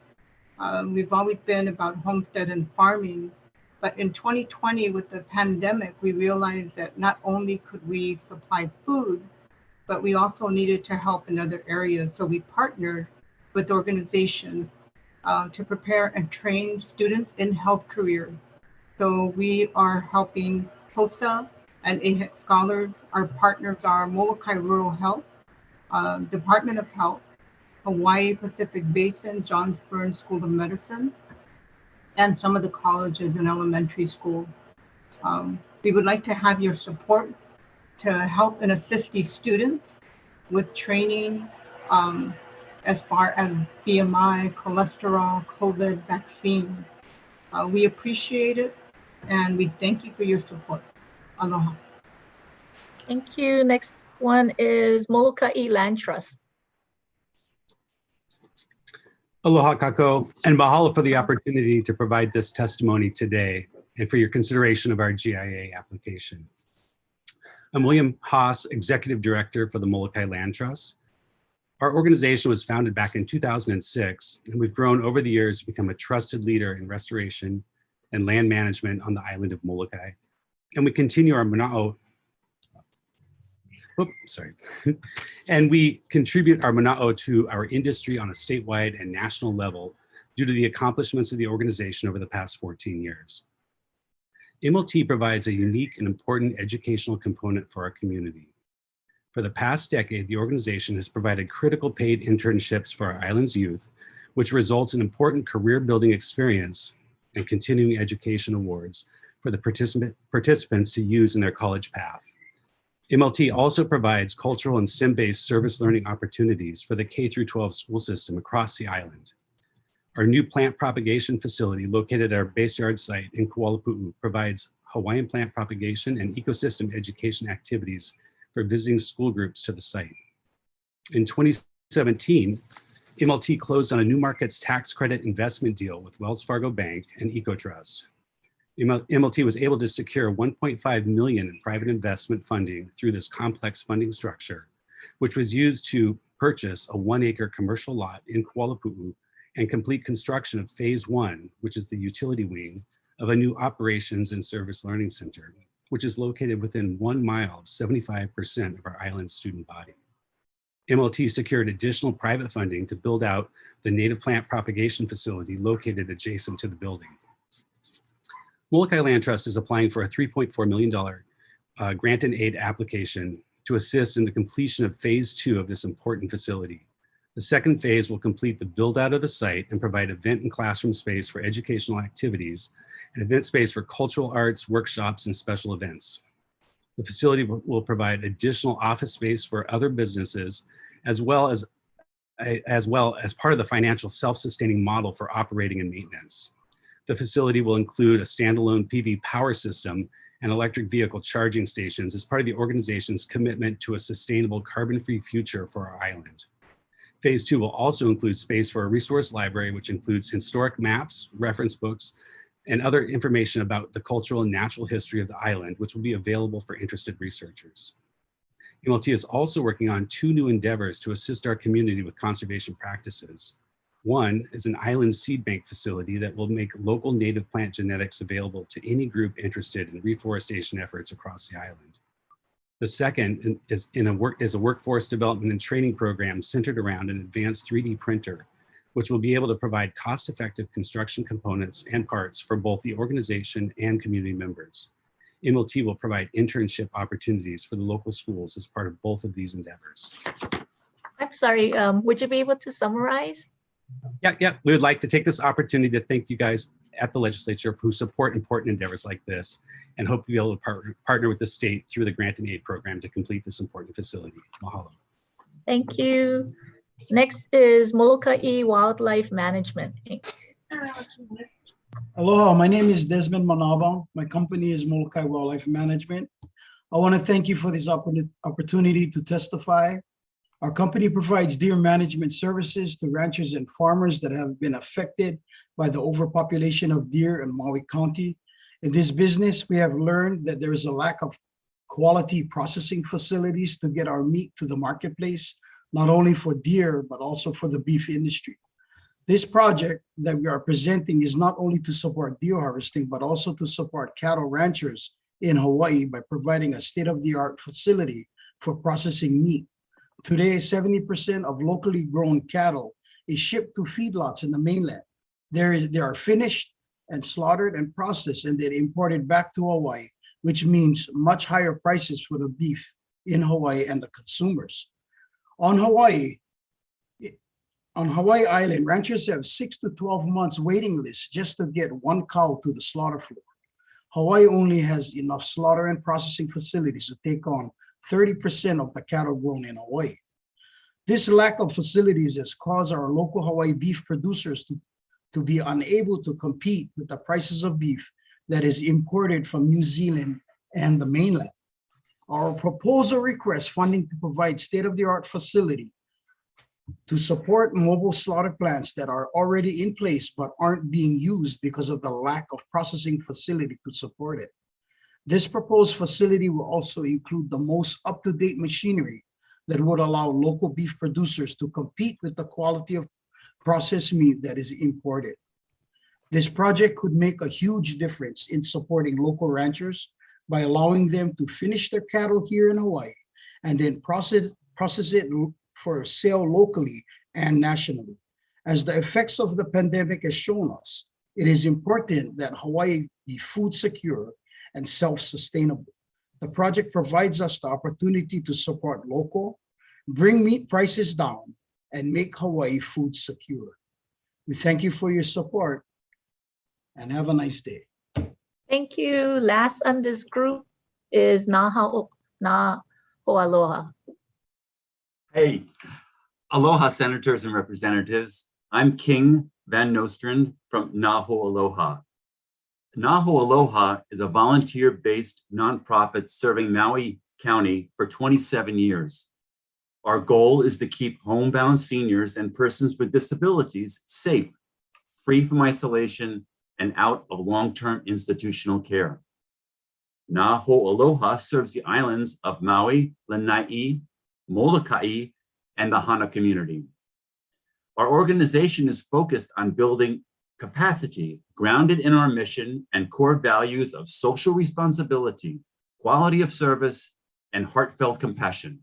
We've always been about homestead and farming, but in 2020, with the pandemic, we realized that not only could we supply food, but we also needed to help in other areas. So we partnered with organizations to prepare and train students in health careers. So we are helping HOSA and AHEC scholars. Our partners are Molokai Rural Health, Department of Health, Hawaii Pacific Basin, Johns Burns School of Medicine, and some of the colleges and elementary schools. We would like to have your support to help and assist these students with training as far as BMI, cholesterol, COVID vaccine. We appreciate it, and we thank you for your support. Aloha. Thank you. Next one is Molokai Land Trust. Aloha kako, and mahalo for the opportunity to provide this testimony today and for your consideration of our GIA application. I'm William Haas, Executive Director for the Molokai Land Trust. Our organization was founded back in 2006, and we've grown over the years to become a trusted leader in restoration and land management on the island of Molokai. And we continue our mana'o, and we contribute our mana'o to our industry on a statewide and national level due to the accomplishments of the organization over the past 14 years. MLT provides a unique and important educational component for our community. For the past decade, the organization has provided critical paid internships for our island's youth, which results in important career building experience and continuing education awards for the participants to use in their college path. MLT also provides cultural and STEM-based service learning opportunities for the K-12 school system across the island. Our new plant propagation facility located at our base yard site in Kualapu'u provides Hawaiian plant propagation and ecosystem education activities for visiting school groups to the site. In 2017, MLT closed on a New Markets tax credit investment deal with Wells Fargo Bank and EcoTrust. MLT was able to secure $1.5 million in private investment funding through this complex funding structure, which was used to purchase a 1-acre commercial lot in Kualapu'u and complete construction of phase 1, which is the utility wing of a new operations and service learning center, which is located within 1 mile of 75% of our island student body. MLT secured additional private funding to build out the native plant propagation facility located adjacent to the building. Molokai Land Trust is applying for a $3.4 million grant and aid application to assist in the completion of phase 2 of this important facility. The second phase will complete the build out of the site and provide event and classroom space for educational activities and event space for cultural arts, workshops, and special events. The facility will provide additional office space for other businesses, as well as part of the financial self-sustaining model for operating and maintenance. The facility will include a standalone PV power system and electric vehicle charging stations as part of the organization's commitment to a sustainable carbon-free future for our island. Phase 2 will also include space for a resource library, which includes historic maps, reference books, and other information about the cultural and natural history of the island, which will be available for interested researchers. MLT is also working on 2 new endeavors to assist our community with conservation practices. One is an island seed bank facility that will make local native plant genetics available to any group interested in reforestation efforts across the island. The second is a workforce development and training program centered around an advanced 3D printer which will be able to provide cost-effective construction components and parts for both the organization and community members. MLT will provide internship opportunities for the local schools as part of both of these endeavors. I'm sorry, would you be able to summarize? Yeah. We would like to take this opportunity to thank you guys at the legislature who support important endeavors like this and hope to be able to partner with the state through the grant and aid program to complete this important facility. Mahalo. Thank you. Next is Molokai Wildlife Management, Inc. Aloha, my name is Desmond Manabang. My company is Molokai Wildlife Management. I want to thank you for this opportunity to testify. Our company provides deer management services to ranchers and farmers that have been affected by the overpopulation of deer in Maui County. In this business, we have learned that there is a lack of quality processing facilities to get our meat to the marketplace, not only for deer, but also for the beef industry. This project that we are presenting is not only to support deer harvesting, but also to support cattle ranchers in Hawaii by providing a state-of-the-art facility for processing meat. Today, 70% of locally grown cattle is shipped to feedlots in the mainland. They are finished and slaughtered and processed and then imported back to Hawaii, which means much higher prices for the beef in Hawaii and the consumers. On Hawaii Island, ranchers have 6 to 12 months waiting list just to get one cow to the slaughter floor. Hawaii only has enough slaughter and processing facilities to take on 30% of the cattle grown in Hawaii. This lack of facilities has caused our local Hawaii beef producers to be unable to compete with the prices of beef that is imported from New Zealand and the mainland. Our proposal requests funding to provide state-of-the-art facility to support mobile slaughter plants that are already in place but aren't being used because of the lack of processing facility to support it. This proposed facility will also include the most up-to-date machinery that would allow local beef producers to compete with the quality of processed meat that is imported. This project could make a huge difference in supporting local ranchers by allowing them to finish their cattle here in Hawaii and then process it for sale locally and nationally. As the effects of the pandemic has shown us, it is important that Hawaii be food secure and self-sustainable. The project provides us the opportunity to support local, bring meat prices down, and make Hawaii food secure. We thank you for your support and have a nice day. Thank you. Last on this group is Naho Aloha. Hey, aloha, senators and representatives. I'm King Van Nostrand from Naho Aloha. Naho Aloha is a volunteer-based nonprofit serving Maui County for 27 years. Our goal is to keep homebound seniors and persons with disabilities safe, free from isolation, and out of long-term institutional care. Naho Aloha serves the islands of Maui, Lanai, Molokai, and the Hana community. Our organization is focused on building capacity grounded in our mission and core values of social responsibility, quality of service, and heartfelt compassion.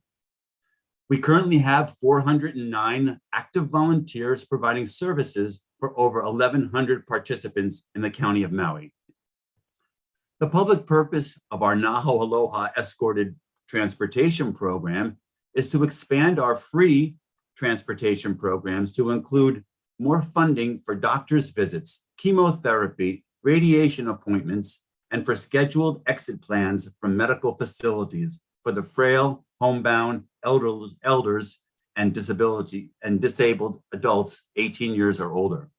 We currently have 409 active volunteers providing services for over 1,100 participants in the county of Maui. The public purpose of our Naho Aloha escorted transportation program is to expand our free transportation programs to include more funding for doctor's visits, chemotherapy, radiation appointments, and for scheduled exit plans from medical facilities for the frail, homebound, elders, and disabled adults 18 years or older,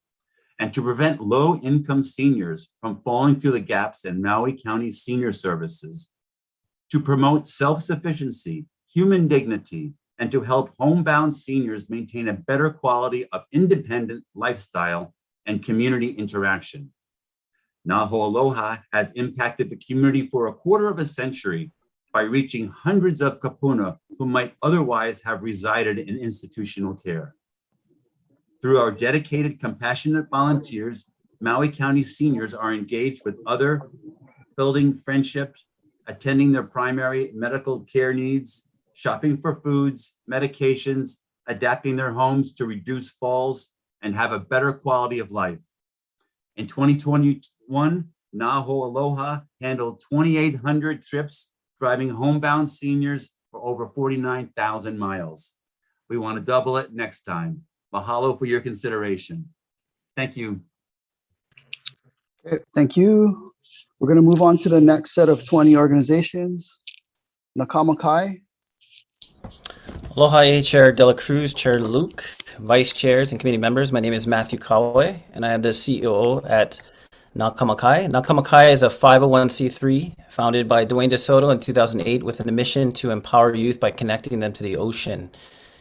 and to prevent low-income seniors from falling through the gaps in Maui County senior services, to promote self-sufficiency, human dignity, and to help homebound seniors maintain a better quality of independent lifestyle and community interaction. Naho Aloha has impacted the community for a quarter of a century by reaching hundreds of kapuna who might otherwise have resided in institutional care. Through our dedicated, compassionate volunteers, Maui County seniors are engaged with other, building friendships, attending their primary medical care needs, shopping for foods, medications, adapting their homes to reduce falls, and have a better quality of life. In 2021, Naho Aloha handled 2,800 trips, driving homebound seniors for over 49,000 miles. We want to double it next time. Mahalo for your consideration. Thank you. Okay, thank you. We're going to move on to the next set of 20 organizations. Nakamakai. Aloha Chair Dela Cruz, Chair Luke, Vice Chairs and committee members. My name is Matthew Kawe, and I am the COO at Nakamakai. Nakamakai is a 501c3 founded by Dwayne DeSoto in 2008 with a mission to empower youth by connecting them to the ocean.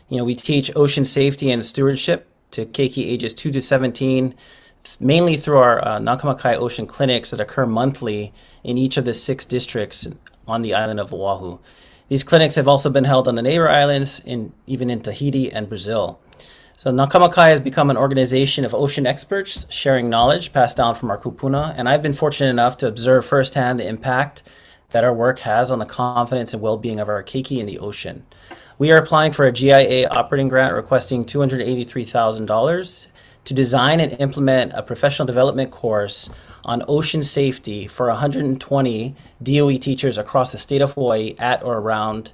We teach ocean safety and stewardship to keiki ages 2 to 17, mainly through our Nakamakai Ocean clinics that occur monthly in each of the 6 districts on the island of Oahu. These clinics have also been held on the neighbor islands, even in Tahiti and Brazil. So Nakamakai has become an organization of ocean experts sharing knowledge passed down from our kupuna, and I've been fortunate enough to observe firsthand the impact that our work has on the confidence and well-being of our keiki in the ocean. We are applying for a GIA operating grant requesting $283,000 to design and implement a professional development course on ocean safety for 120 DOE teachers across the state of Hawaii at or around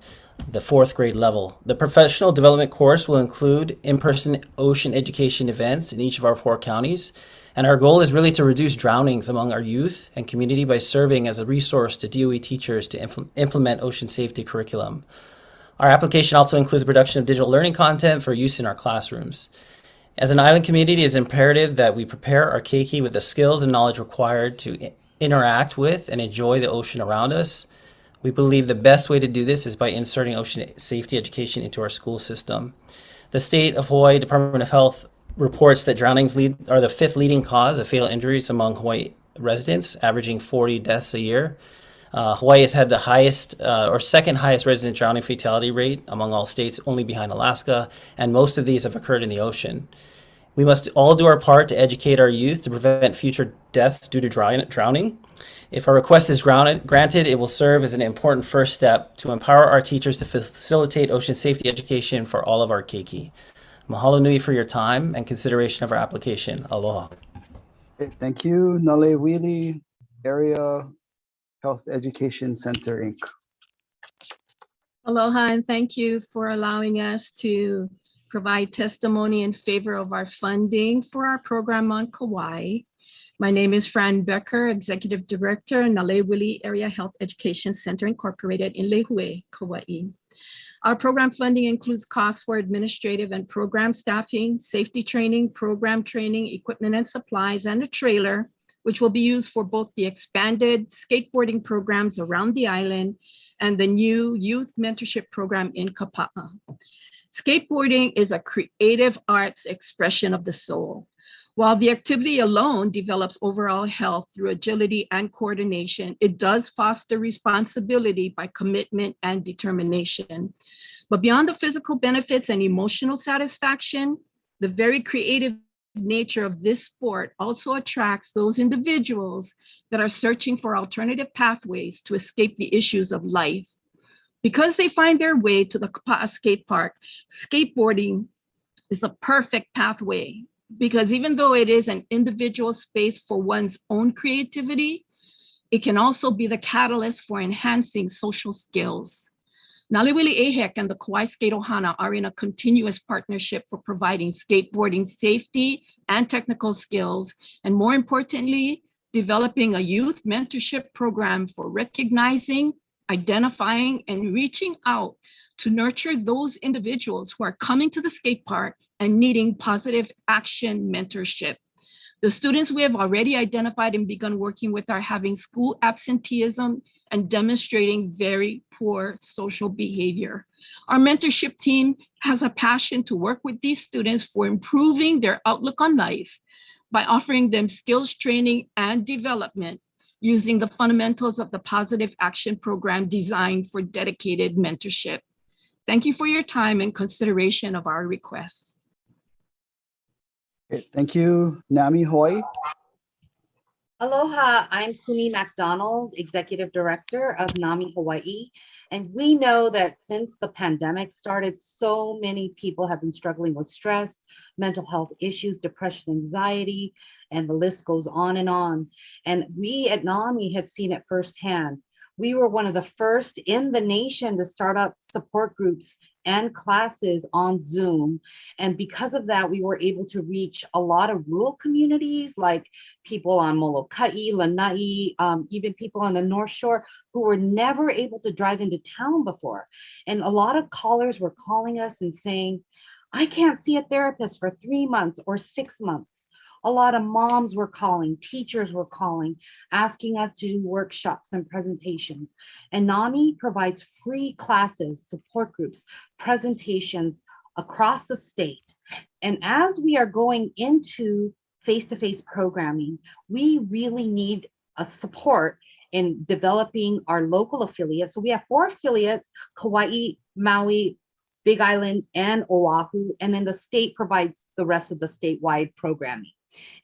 the 4th grade level. The professional development course will include in-person ocean education events in each of our 4 counties. And our goal is really to reduce drownings among our youth and community by serving as a resource to DOE teachers to implement ocean safety curriculum. Our application also includes the production of digital learning content for use in our classrooms. As an island community, it is imperative that we prepare our keiki with the skills and knowledge required to interact with and enjoy the ocean around us. We believe the best way to do this is by inserting ocean safety education into our school system. The State of Hawaii Department of Health reports that drownings are the 5th leading cause of fatal injuries among Hawaii residents, averaging 40 deaths a year. Hawaii has had the highest or 2nd highest resident drowning fatality rate among all states, only behind Alaska, and most of these have occurred in the ocean. We must all do our part to educate our youth to prevent future deaths due to drowning. If our request is granted, it will serve as an important first step to empower our teachers to facilitate ocean safety education for all of our keiki. Mahalo nui for your time and consideration of our application. Aloha. Okay, thank you. Nale Wili, Area Health Education Center, Inc. Aloha, and thank you for allowing us to provide testimony in favor of our funding for our program on Kauai. My name is Fran Becker, Executive Director, Nalewili Area Health Education Center Incorporated in Lehue, Kauai. Our program funding includes costs for administrative and program staffing, safety training, program training, equipment and supplies, and a trailer, which will be used for both the expanded skateboarding programs around the island and the new youth mentorship program in Kapa'a. Skateboarding is a creative arts expression of the soul. While the activity alone develops overall health through agility and coordination, it does foster responsibility by commitment and determination. But beyond the physical benefits and emotional satisfaction, the very creative nature of this sport also attracts those individuals that are searching for alternative pathways to escape the issues of life. Because they find their way to the Kapa'a skate park, skateboarding is a perfect pathway, because even though it is an individual space for one's own creativity, it can also be the catalyst for enhancing social skills. Naliwili Ehek and the Kauai Skate Ohana are in a continuous partnership for providing skateboarding safety and technical skills, and more importantly, developing a youth mentorship program for recognizing, identifying, and reaching out to nurture those individuals who are coming to the skate park and needing positive action mentorship. The students we have already identified and begun working with are having school absenteeism and demonstrating very poor social behavior. Our mentorship team has a passion to work with these students for improving their outlook on life by offering them skills training and development using the fundamentals of the Positive Action Program designed for dedicated mentorship. Thank you for your time and consideration of our requests. Okay, thank you. Nami, Hawaii. Aloha, I'm Kumi MacDonald, Executive Director of NAMI Hawaii. And we know that since the pandemic started, so many people have been struggling with stress, mental health issues, depression, anxiety, and the list goes on. And we at NAMI have seen it firsthand. We were one of the first in the nation to start up support groups and classes on Zoom. And because of that, we were able to reach a lot of rural communities, like people on Molokai, Lanai, even people on the North Shore who were never able to drive into town before. And a lot of callers were calling us and saying, I can't see a therapist for 3 months or 6 months. A lot of moms were calling, teachers were calling, asking us to do workshops and presentations. And NAMI provides free classes, support groups, presentations across the state. And as we are going into face-to-face programming, we really need a support in developing our local affiliates. So we have 4 affiliates: Kauai, Maui, Big Island, and Oahu. And then the state provides the rest of the statewide programming.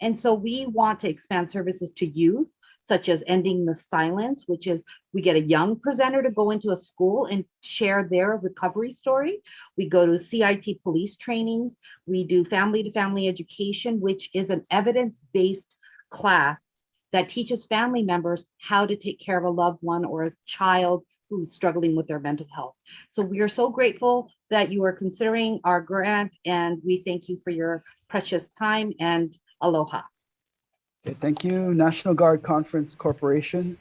And so we want to expand services to youth, such as Ending the Silence, which is we get a young presenter to go into a school and share their recovery story. We go to CIT police trainings. We do family-to-family education, which is an evidence-based class that teaches family members how to take care of a loved one or a child who's struggling with their mental health. So we are so grateful that you are considering our grant, and we thank you for your precious time, and aloha. Okay, thank you. National Guard Conference Corporation.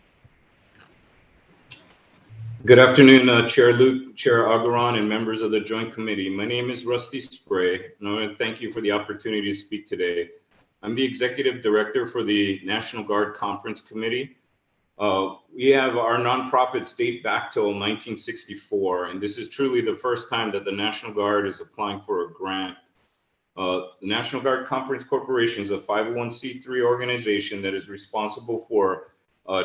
Good afternoon, Chair Luke, Chair Agaran, and members of the Joint Committee. My name is Rusty Spray, and I want to thank you for the opportunity to speak today. I'm the Executive Director for the National Guard Conference Committee. We have our nonprofits date back till 1964, and this is truly the first time that the National Guard is applying for a grant. The National Guard Conference Corporation is a 501c3 organization that is responsible for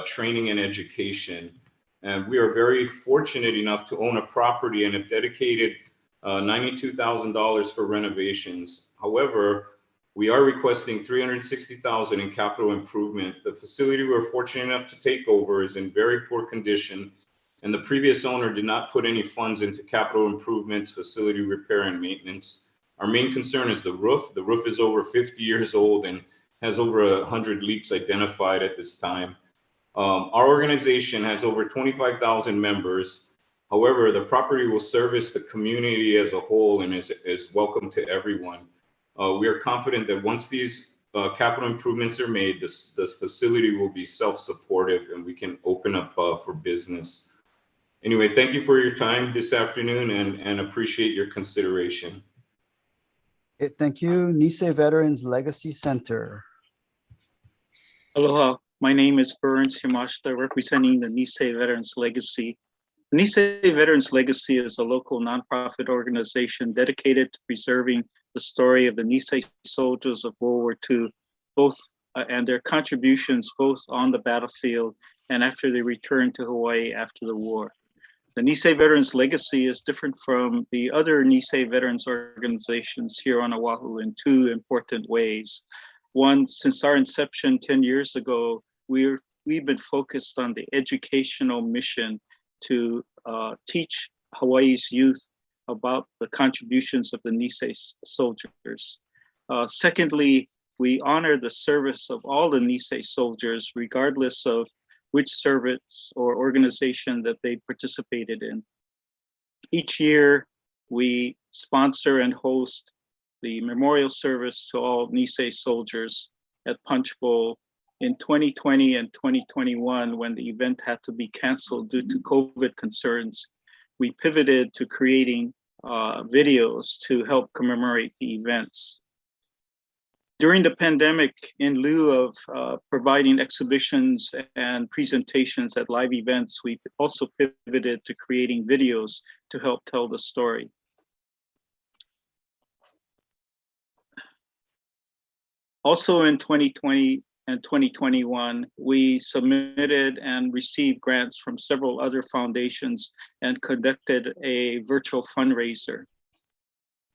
training and education. And we are very fortunate enough to own a property and have dedicated $92,000 for renovations. However, we are requesting $360,000 in capital improvement. The facility we're fortunate enough to take over is in very poor condition, and the previous owner did not put any funds into capital improvements, facility repair, and maintenance. Our main concern is the roof. The roof is over 50 years old and has over 100 leaks identified at this time. Our organization has over 25,000 members. However, the property will service the community as a whole and is welcome to everyone. We are confident that once these capital improvements are made, this facility will be self-supportive and we can open up for business. Anyway, thank you for your time this afternoon and appreciate your consideration. Okay, thank you. Nisei Veterans Legacy Center. Aloha, my name is Burns Himashita, representing the Nisei Veterans Legacy. The Nisei Veterans Legacy is a local nonprofit organization dedicated to preserving the story of the Nisei soldiers of World War II, and their contributions both on the battlefield and after they returned to Hawaii after the war. The Nisei Veterans Legacy is different from the other Nisei Veterans organizations here on Oahu in 2 important ways. One, since our inception 10 years ago, we've been focused on the educational mission to teach Hawaii's youth about the contributions of the Nisei soldiers. Secondly, we honor the service of all the Nisei soldiers, regardless of which service or organization that they participated in. Each year, we sponsor and host the memorial service to all Nisei soldiers at Punch Bowl. In 2020 and 2021, when the event had to be canceled due to COVID concerns, we pivoted to creating videos to help commemorate the events. During the pandemic, in lieu of providing exhibitions and presentations at live events, we also pivoted to creating videos to help tell the story. Also in 2020 and 2021, we submitted and received grants from several other foundations and conducted a virtual fundraiser.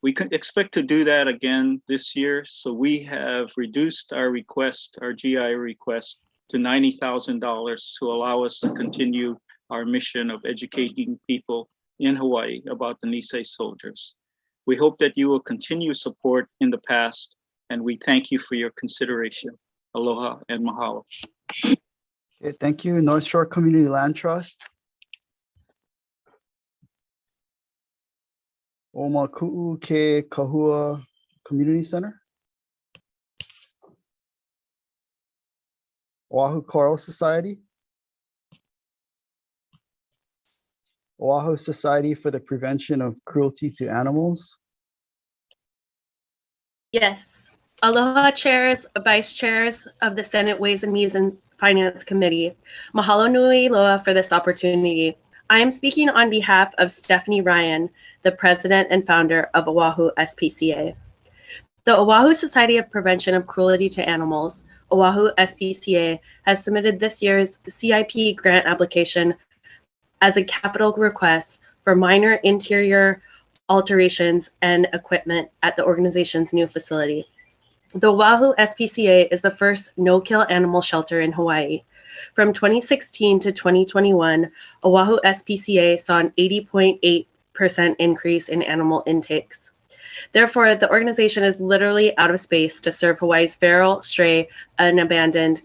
We can expect to do that again this year, so we have reduced our request, our GI request, to $90,000 to allow us to continue our mission of educating people in Hawaii about the Nisei soldiers. We hope that you will continue support in the past, and we thank you for your consideration. Aloha and mahalo. Okay, thank you. North Shore Community Land Trust. Omaku'u Ke Kahua Community Center. Oahu Coral Society. Oahu Society for the Prevention of Cruelty to Animals. Yes. Aloha chairs, vice chairs of the Senate Ways and Means and Finance Committee. Mahalo nui loa for this opportunity. I am speaking on behalf of Stephanie Ryan, the president and founder of Oahu SPCA. The Oahu Society of Prevention of Cruelty to Animals, Oahu SPCA, has submitted this year's CIP grant application as a capital request for minor interior alterations and equipment at the organization's new facility. The Oahu SPCA is the first no-kill animal shelter in Hawaii. From 2016 to 2021, Oahu SPCA saw an 80.8% increase in animal intakes. Therefore, the organization is literally out of space to serve Hawaii's feral, stray, and abandoned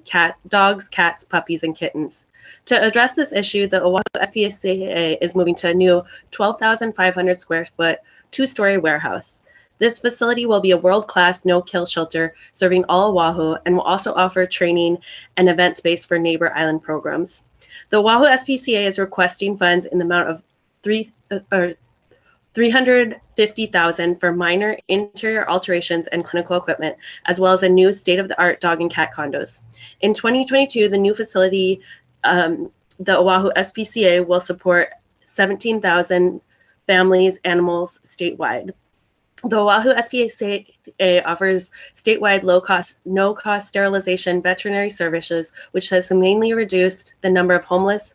dogs, cats, puppies, and kittens. To address this issue, the Oahu SPCA is moving to a new 12,500 square foot, two-story warehouse. This facility will be a world-class no-kill shelter serving all Oahu and will also offer training and event space for neighbor island programs. The Oahu SPCA is requesting funds in the amount of $350,000 for minor interior alterations and clinical equipment, as well as a new state-of-the-art dog and cat condos. In 2022, the new facility, the Oahu SPCA, will support 17,000 families, animals statewide. The Oahu SPCA offers statewide low-cost, no-cost sterilization veterinary services, which has mainly reduced the number of homeless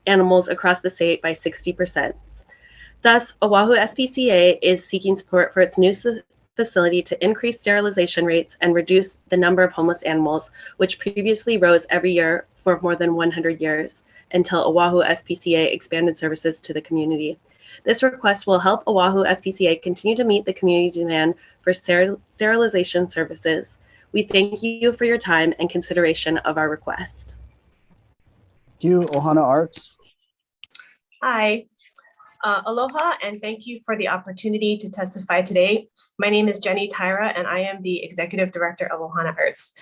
animals across the state by 60%. Thus, Oahu SPCA is seeking support for its new facility to increase sterilization rates and reduce the number of homeless animals, which previously rose every year for more than 100 years, until Oahu SPCA expanded services to the community. This request will help Oahu SPCA continue to meet the community demand for sterilization services. We thank you for your time and consideration of our request. Thank you, Ohana Arts. Hi, aloha, and thank you for the opportunity to testify today. My name is Jenny Tyra, and I am the Executive Director of Ohana Arts.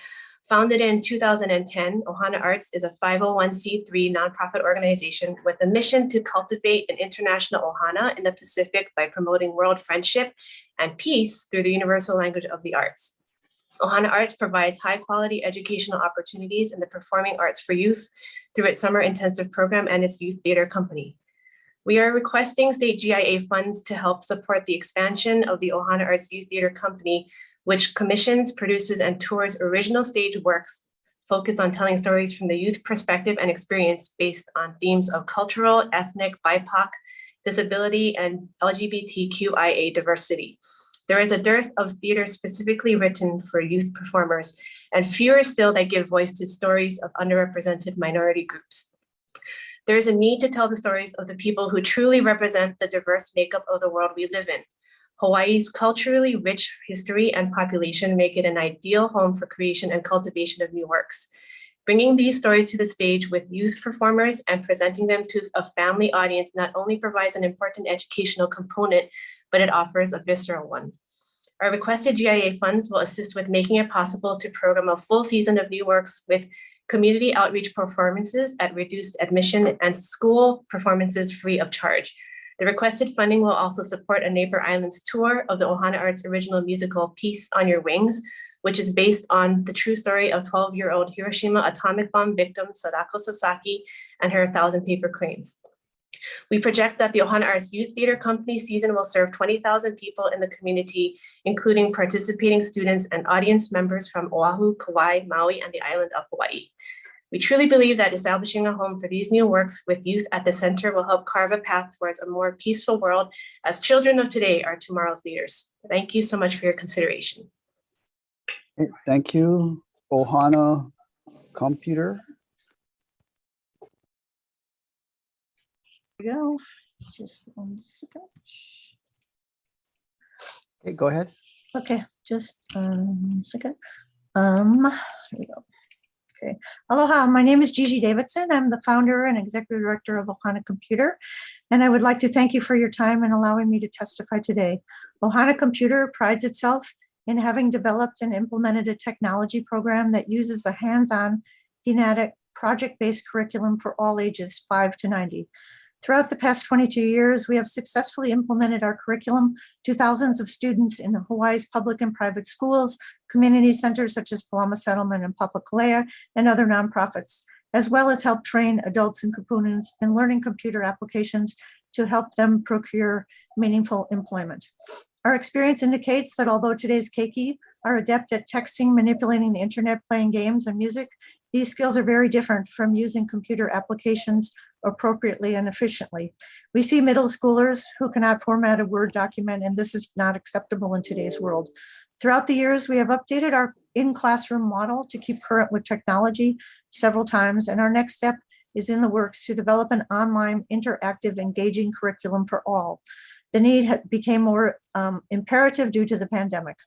Founded in 2010, Ohana Arts is a 501c3 nonprofit organization with a mission to cultivate an international ohana in the Pacific by promoting world friendship and peace through the universal language of the arts. Ohana Arts provides high-quality educational opportunities in the performing arts for youth through its summer intensive program and its youth theater company. We are requesting state GIA funds to help support the expansion of the Ohana Arts Youth Theater Company, which commissions, produces, and tours original stage works focused on telling stories from the youth perspective and experience based on themes of cultural, ethnic, BIPOC, disability, and LGBTQIA diversity. There is a dearth of theater specifically written for youth performers, and fewer still that give voice to stories of underrepresented minority groups. There is a need to tell the stories of the people who truly represent the diverse makeup of the world we live in. Hawaii's culturally rich history and population make it an ideal home for creation and cultivation of new works. Bringing these stories to the stage with youth performers and presenting them to a family audience not only provides an important educational component, but it offers a visceral one. Our requested GIA funds will assist with making it possible to program a full season of new works with community outreach performances at reduced admission and school performances free of charge. The requested funding will also support a Neighbor Islands tour of the Ohana Arts original musical Peace on Your Wings, which is based on the true story of 12-year-old Hiroshima atomic bomb victim Sadako Sasaki and her 1,000 paper cranes. We project that the Ohana Arts Youth Theater Company season will serve 20,000 people in the community, including participating students and audience members from Oahu, Kauai, Maui, and the island of Hawaii. We truly believe that establishing a home for these new works with youth at the center will help carve a path towards a more peaceful world, as children of today are tomorrow's leaders. Thank you so much for your consideration. Thank you, Ohana computer. Here we go. Just 1 second. Okay, go ahead. Okay, just 1 second. Here we go. Okay. Aloha, my name is Gigi Davidson. I'm the founder and executive director of Ohana Computer, and I would like to thank you for your time and allowing me to testify today. Ohana Computer prides itself in having developed and implemented a technology program that uses a hands-on, thematic, project-based curriculum for all ages 5 to 90. Throughout the past 22 years, we have successfully implemented our curriculum to thousands of students in Hawaii's public and private schools, community centers such as Palama Settlement and Papakolea, and other nonprofits, as well as help train adults and kupunas in learning computer applications to help them procure meaningful employment. Our experience indicates that although today's keiki are adept at texting, manipulating the internet, playing games and music, these skills are very different from using computer applications appropriately and efficiently. We see middle schoolers who cannot format a Word document, and this is not acceptable in today's world. Throughout the years, we have updated our in-classroom model to keep current with technology several times, and our next step is in the works to develop an online, interactive, engaging curriculum for all. The need became more imperative due to the pandemic.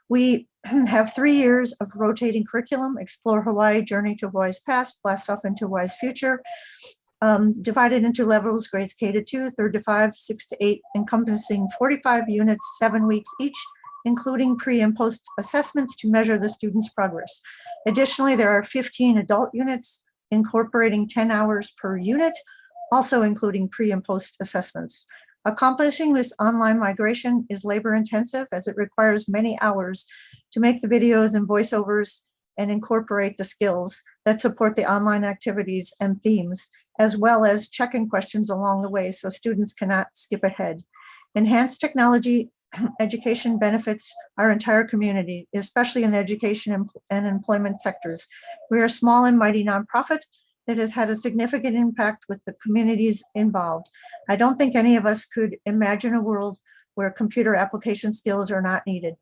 We have 3 years of rotating curriculum: Explore Hawaii, Journey to Hawaii's Past, Blast Off into Hawaii's Future, divided into levels, grades K to 2, 3rd to 5, 6 to 8, encompassing 45 units, 7 weeks each, including pre and post assessments to measure the student's progress. Additionally, there are 15 adult units incorporating 10 hours per unit, also including pre and post assessments. Accomplishing this online migration is labor intensive as it requires many hours to make the videos and voiceovers and incorporate the skills that support the online activities and themes, as well as check-in questions along the way so students cannot skip ahead. Enhanced technology education benefits our entire community, especially in the education and employment sectors. We are a small and mighty nonprofit that has had a significant impact with the communities involved. I don't think any of us could imagine a world where computer application skills are not needed.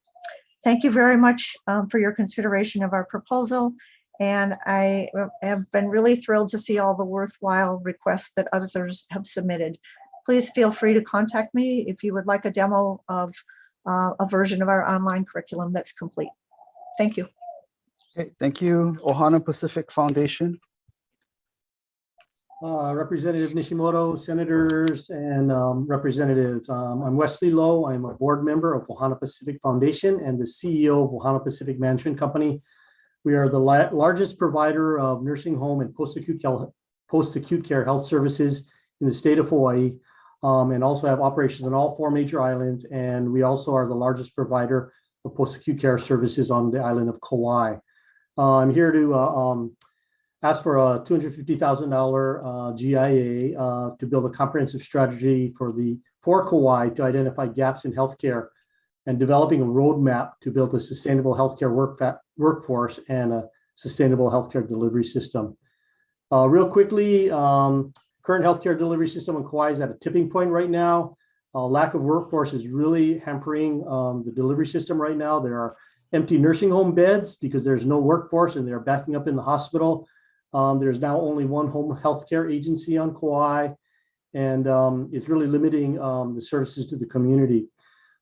Thank you very much for your consideration of our proposal. And I have been really thrilled to see all the worthwhile requests that others have submitted. Please feel free to contact me if you would like a demo of a version of our online curriculum that's complete. Thank you. Okay, thank you. Ohana Pacific Foundation. Representative Nishimoto, senators, and representatives. I'm Wesley Lowe. I'm a board member of Ohana Pacific Foundation and the CEO of Ohana Pacific Management Company. We are the largest provider of nursing home and post-acute care health services in the state of Hawaii, and also have operations on all 4 major islands. And we also are the largest provider of post-acute care services on the island of Kauai. I'm here to ask for a $250,000 GIA to build a comprehensive strategy for Kauai to identify gaps in healthcare and developing a roadmap to build a sustainable healthcare workforce and a sustainable healthcare delivery system. Real quickly, current healthcare delivery system in Kauai is at a tipping point right now. Lack of workforce is really hampering the delivery system right now. There are empty nursing home beds because there's no workforce and they're backing up in the hospital. There's now only one home healthcare agency on Kauai, and it's really limiting the services to the community.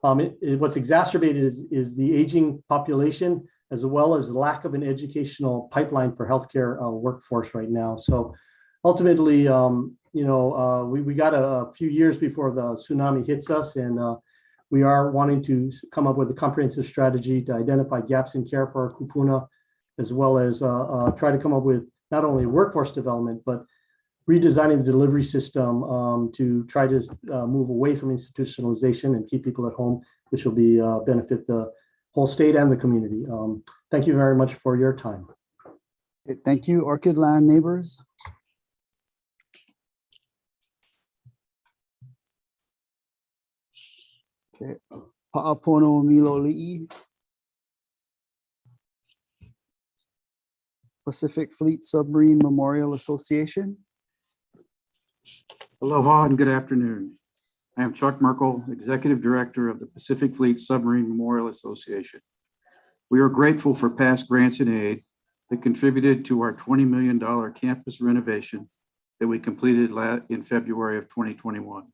What's exacerbated is the aging population, as well as the lack of an educational pipeline for healthcare workforce right now. So ultimately, we got a few years before the tsunami hits us, and we are wanting to come up with a comprehensive strategy to identify gaps in care for our kupuna, as well as try to come up with not only workforce development, but redesigning the delivery system to try to move away from institutionalization and keep people at home, which will be benefit the whole state and the community. Thank you very much for your time. Okay, thank you. Orchid Land Neighbors. Okay, Pa'apono Miloli'i. Pacific Fleet Submarine Memorial Association. Aloha and good afternoon. I am Chuck Merkel, Executive Director of the Pacific Fleet Submarine Memorial Association. We are grateful for past grants and aid, that contributed to our $20 million campus renovation that we completed in February of 2021.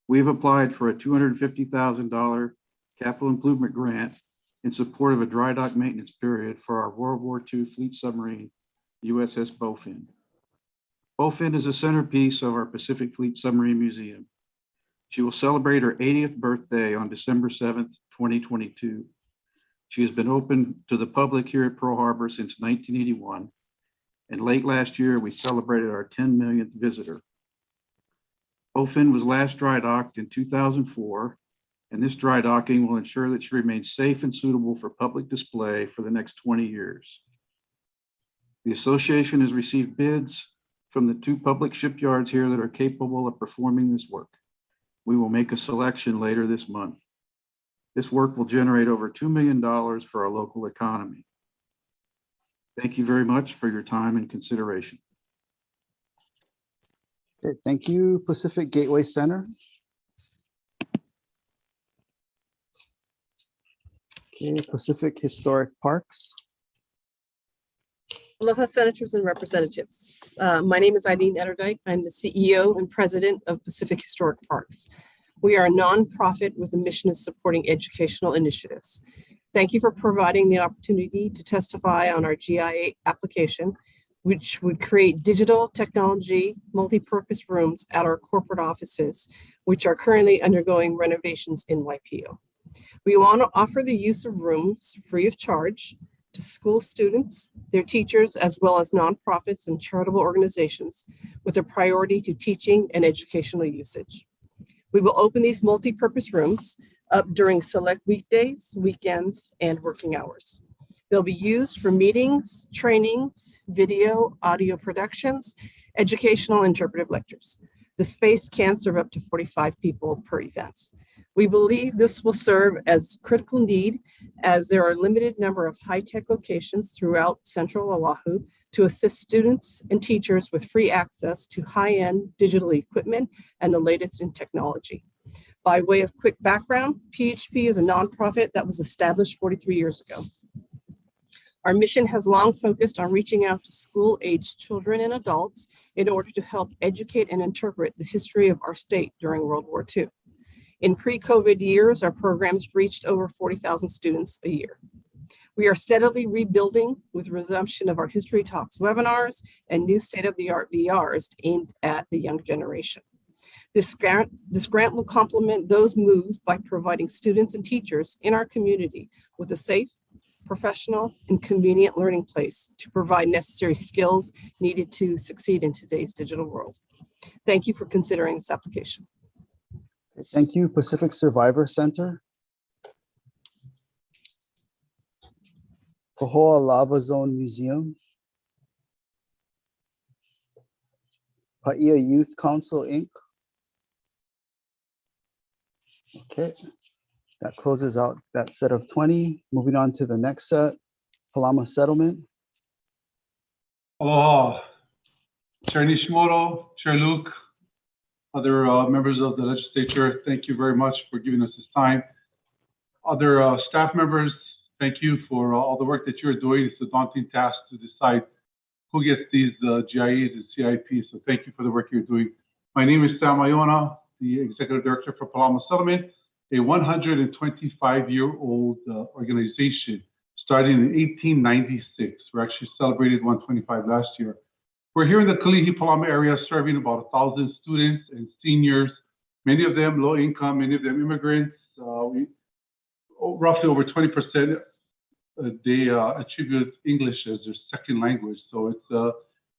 We've applied for a $250,000 capital improvement grant in support of a dry dock maintenance period for our World War II fleet submarine, USS Bowfin. Bowfin is a centerpiece of our Pacific Fleet Submarine Museum. She will celebrate her 80th birthday on December 7th, 2022. She has been open to the public here at Pearl Harbor since 1981, and late last year, we celebrated our 10 millionth visitor. Bowfin was last dry docked in 2004, and this dry docking will ensure that she remains safe and suitable for public display for the next 20 years. The association has received bids from the 2 public shipyards here that are capable of performing this work. We will make a selection later this month. This work will generate over $2 million for our local economy. Thank you very much for your time and consideration. Okay, thank you, Pacific Gateway Center. Okay, Pacific Historic Parks. Aloha Senators and Representatives. My name is Eileen Etterdijk. I'm the CEO and President of Pacific Historic Parks. We are a nonprofit with a mission of supporting educational initiatives. Thank you for providing the opportunity to testify on our GIA application, which would create digital technology multi-purpose rooms at our corporate offices, which are currently undergoing renovations in Waipio. We want to offer the use of rooms free of charge to school students, their teachers, as well as nonprofits and charitable organizations with a priority to teaching and educational usage. We will open these multi-purpose rooms up during select weekdays, weekends, and working hours. They'll be used for meetings, trainings, video, audio productions, educational interpretive lectures. The space can serve up to 45 people per event. We believe this will serve as critical need as there are a limited number of high-tech locations throughout Central Oahu to assist students and teachers with free access to high-end digital equipment and the latest in technology. By way of quick background, PHP is a nonprofit that was established 43 years ago. Our mission has long focused on reaching out to school-aged children and adults in order to help educate and interpret the history of our state during World War II. In pre-COVID years, our programs reached over 40,000 students a year. We are steadily rebuilding with resumption of our History Talks webinars and new state-of-the-art VRs aimed at the young generation. This grant will complement those moves by providing students and teachers in our community with a safe, professional, and convenient learning place to provide necessary skills needed to succeed in today's digital world. Thank you for considering this application. Thank you, Pacific Survivor Center. Pahoa Lava Zone Museum. Paia Youth Council, Inc. Okay, that closes out that set of 20. Moving on to the next set, Palama Settlement. Aloha, Chair Nishimoto, Chair Luke, other members of the legislature, thank you very much for giving us this time. Other staff members, thank you for all the work that you're doing. It's a daunting task to decide who gets these GIEs and CIPs, so thank you for the work you're doing. My name is Sam Iona, the Executive Director for Palama Settlement, a 125-year-old organization starting in 1896. We actually celebrated 125 last year. We're here in the Kalihi Palama area serving about 1,000 students and seniors, many of them low income, many of them immigrants. Roughly over 20%, they attribute English as their second language. So it's an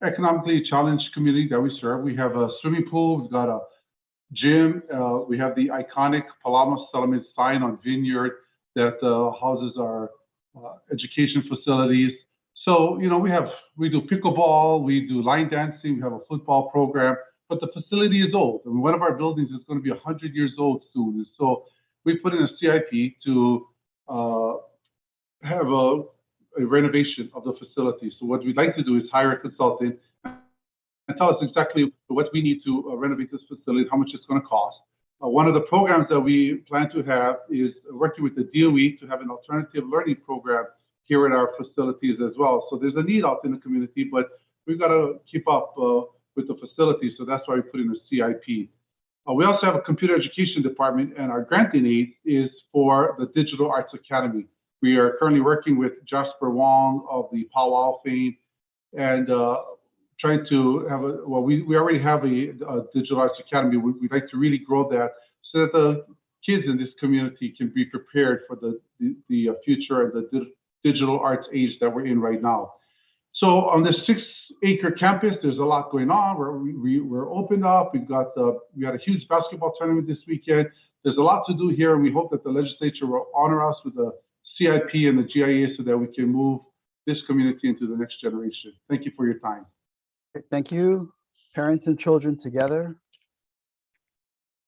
economically challenged community that we serve. We have a swimming pool, we've got a gym, we have the iconic Palama Settlement sign on Vineyard that houses our education facilities. So, you know, we do pickleball, we do line dancing, we have a football program, but the facility is old. I mean, one of our buildings is going to be 100 years old soon. And so we put in a CIP to have a renovation of the facility. So what we'd like to do is hire a consultant and tell us exactly what we need to renovate this facility, how much it's going to cost. One of the programs that we plan to have is working with the DOE to have an alternative learning program here at our facilities as well. So there's a need out in the community, but we've got to keep up with the facilities. So that's why we put in a CIP. We also have a computer education department, and our granting aid is for the Digital Arts Academy. We are currently working with Jasper Wong of the Powwow fame and trying to have we already have a Digital Arts Academy. We'd like to really grow that so that the kids in this community can be prepared for the future and the digital arts age that we're in right now. So on this 6-acre campus, there's a lot going on. We're opened up. We had a huge basketball tournament this weekend. There's a lot to do here, and we hope that the legislature will honor us with the CIP and the GIA so that we can move this community into the next generation. Thank you for your time. Thank you, parents and children together.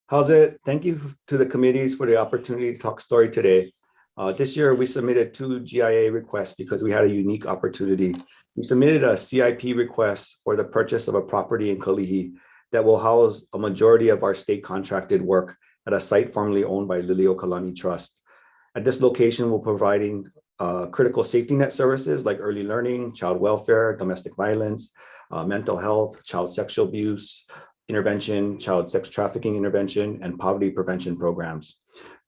How's it? Thank you to the committees for the opportunity to talk story today. This year, we submitted 2 GIA requests because we had a unique opportunity. We submitted a CIP request for the purchase of a property in Kalihi that will house a majority of our state contracted work at a site formerly owned by Liliuokalani Trust. At this location, we're providing critical safety net services like early learning, child welfare, domestic violence, mental health, child sexual abuse intervention, child sex trafficking intervention, and poverty prevention programs.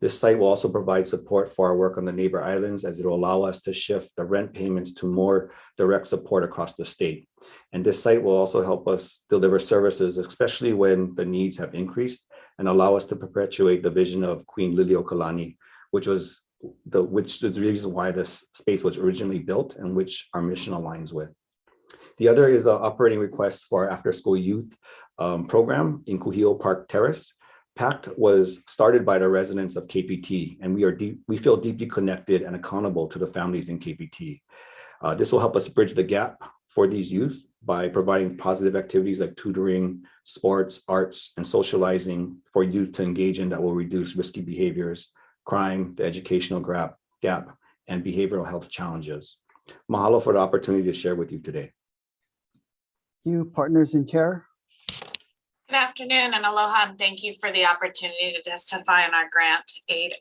This site will also provide support for our work on the neighbor islands, as it will allow us to shift the rent payments to more direct support across the state. And this site will also help us deliver services, especially when the needs have increased, and allow us to perpetuate the vision of Queen Liliuokalani, which is the reason why this space was originally built and which our mission aligns with. The other is an operating request for our after-school youth program in Kuhio Park Terrace. PACT was started by the residents of KPT, and we feel deeply connected and accountable to the families in KPT. This will help us bridge the gap for these youth by providing positive activities like tutoring, sports, arts, and socializing for youth to engage in that will reduce risky behaviors, crime, the educational gap, and behavioral health challenges. Mahalo for the opportunity to share with you today. Thank you, Partners in Care. Good afternoon and aloha, and thank you for the opportunity to testify on our grant aid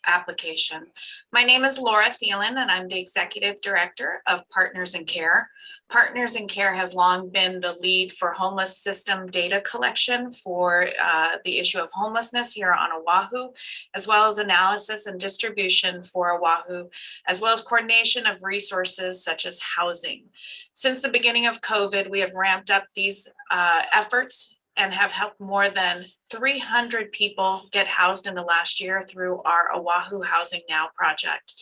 application. My name is Laura Thielen, and I'm the Executive Director of Partners in Care. Partners in Care has long been the lead for homeless system data collection for the issue of homelessness here on Oahu, as well as analysis and distribution for Oahu, as well as coordination of resources such as housing. Since the beginning of COVID, we have ramped up these efforts and have helped more than 300 people get housed in the last year through our Oahu Housing Now project.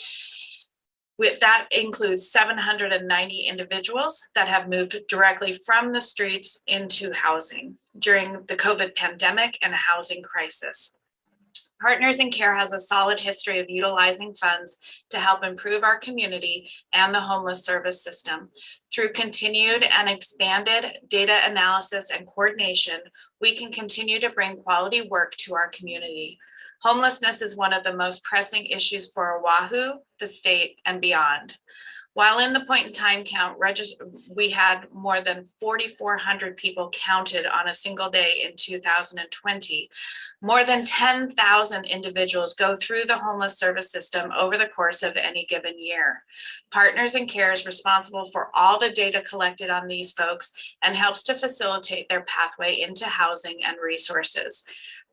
That includes 790 individuals that have moved directly from the streets into housing during the COVID pandemic and housing crisis. Partners in Care has a solid history of utilizing funds to help improve our community and the homeless service system. Through continued and expanded data analysis and coordination, we can continue to bring quality work to our community. Homelessness is one of the most pressing issues for Oahu, the state, and beyond. While in the point in time count, we had more than 4,400 people counted on a single day in 2020. More than 10,000 individuals go through the homeless service system over the course of any given year. Partners in Care is responsible for all the data collected on these folks and helps to facilitate their pathway into housing and resources.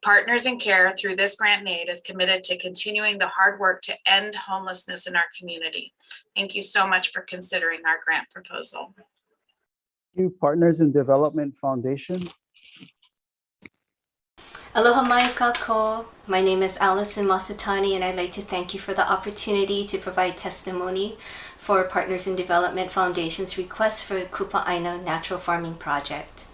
Partners in Care, through this grant and aid, is committed to continuing the hard work to end homelessness in our community. Thank you so much for considering our grant proposal. Thank you, Partners in Development Foundation. Aloha mai kako. My name is Allison Masatani, and I'd like to thank you for the opportunity to provide testimony for Partners in Development Foundation's request for Kupa'aina Natural Farming Project.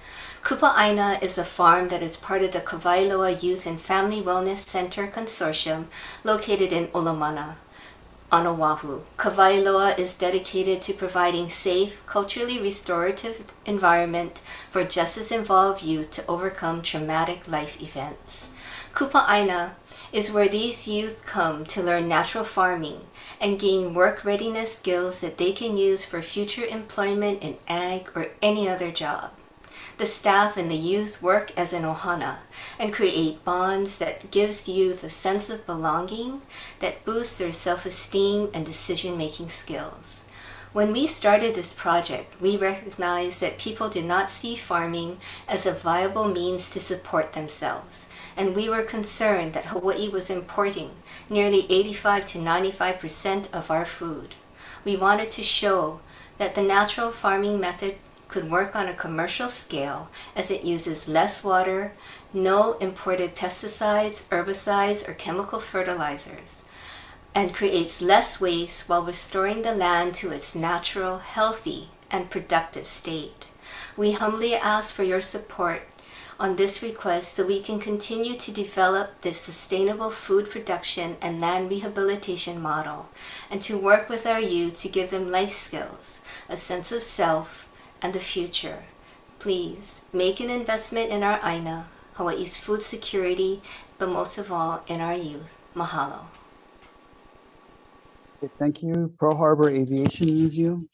Kupa'aina is a farm that is part of the Kawailoa Youth and Family Wellness Center Consortium located in Olomana on Oahu. Kawailoa is dedicated to providing safe, culturally restorative environment for justice-involved youth to overcome traumatic life events. Kupa'aina is where these youth come to learn natural farming and gain work readiness skills that they can use for future employment in ag or any other job. The staff and the youth work as an ohana and create bonds that gives youth a sense of belonging that boosts their self-esteem and decision-making skills. When we started this project, we recognized that people did not see farming as a viable means to support themselves, and we were concerned that Hawaii was importing nearly 85 to 95% of our food. We wanted to show that the natural farming method could work on a commercial scale as it uses less water, no imported pesticides, herbicides, or chemical fertilizers, and creates less waste while restoring the land to its natural, healthy, and productive state. We humbly ask for your support on this request so we can continue to develop this sustainable food production and land rehabilitation model, and to work with our youth to give them life skills, a sense of self, and the future. Please make an investment in our Aina, Hawaii's food security, but most of all in our youth. Mahalo. Okay, thank you, Pearl Harbor Aviation Museum.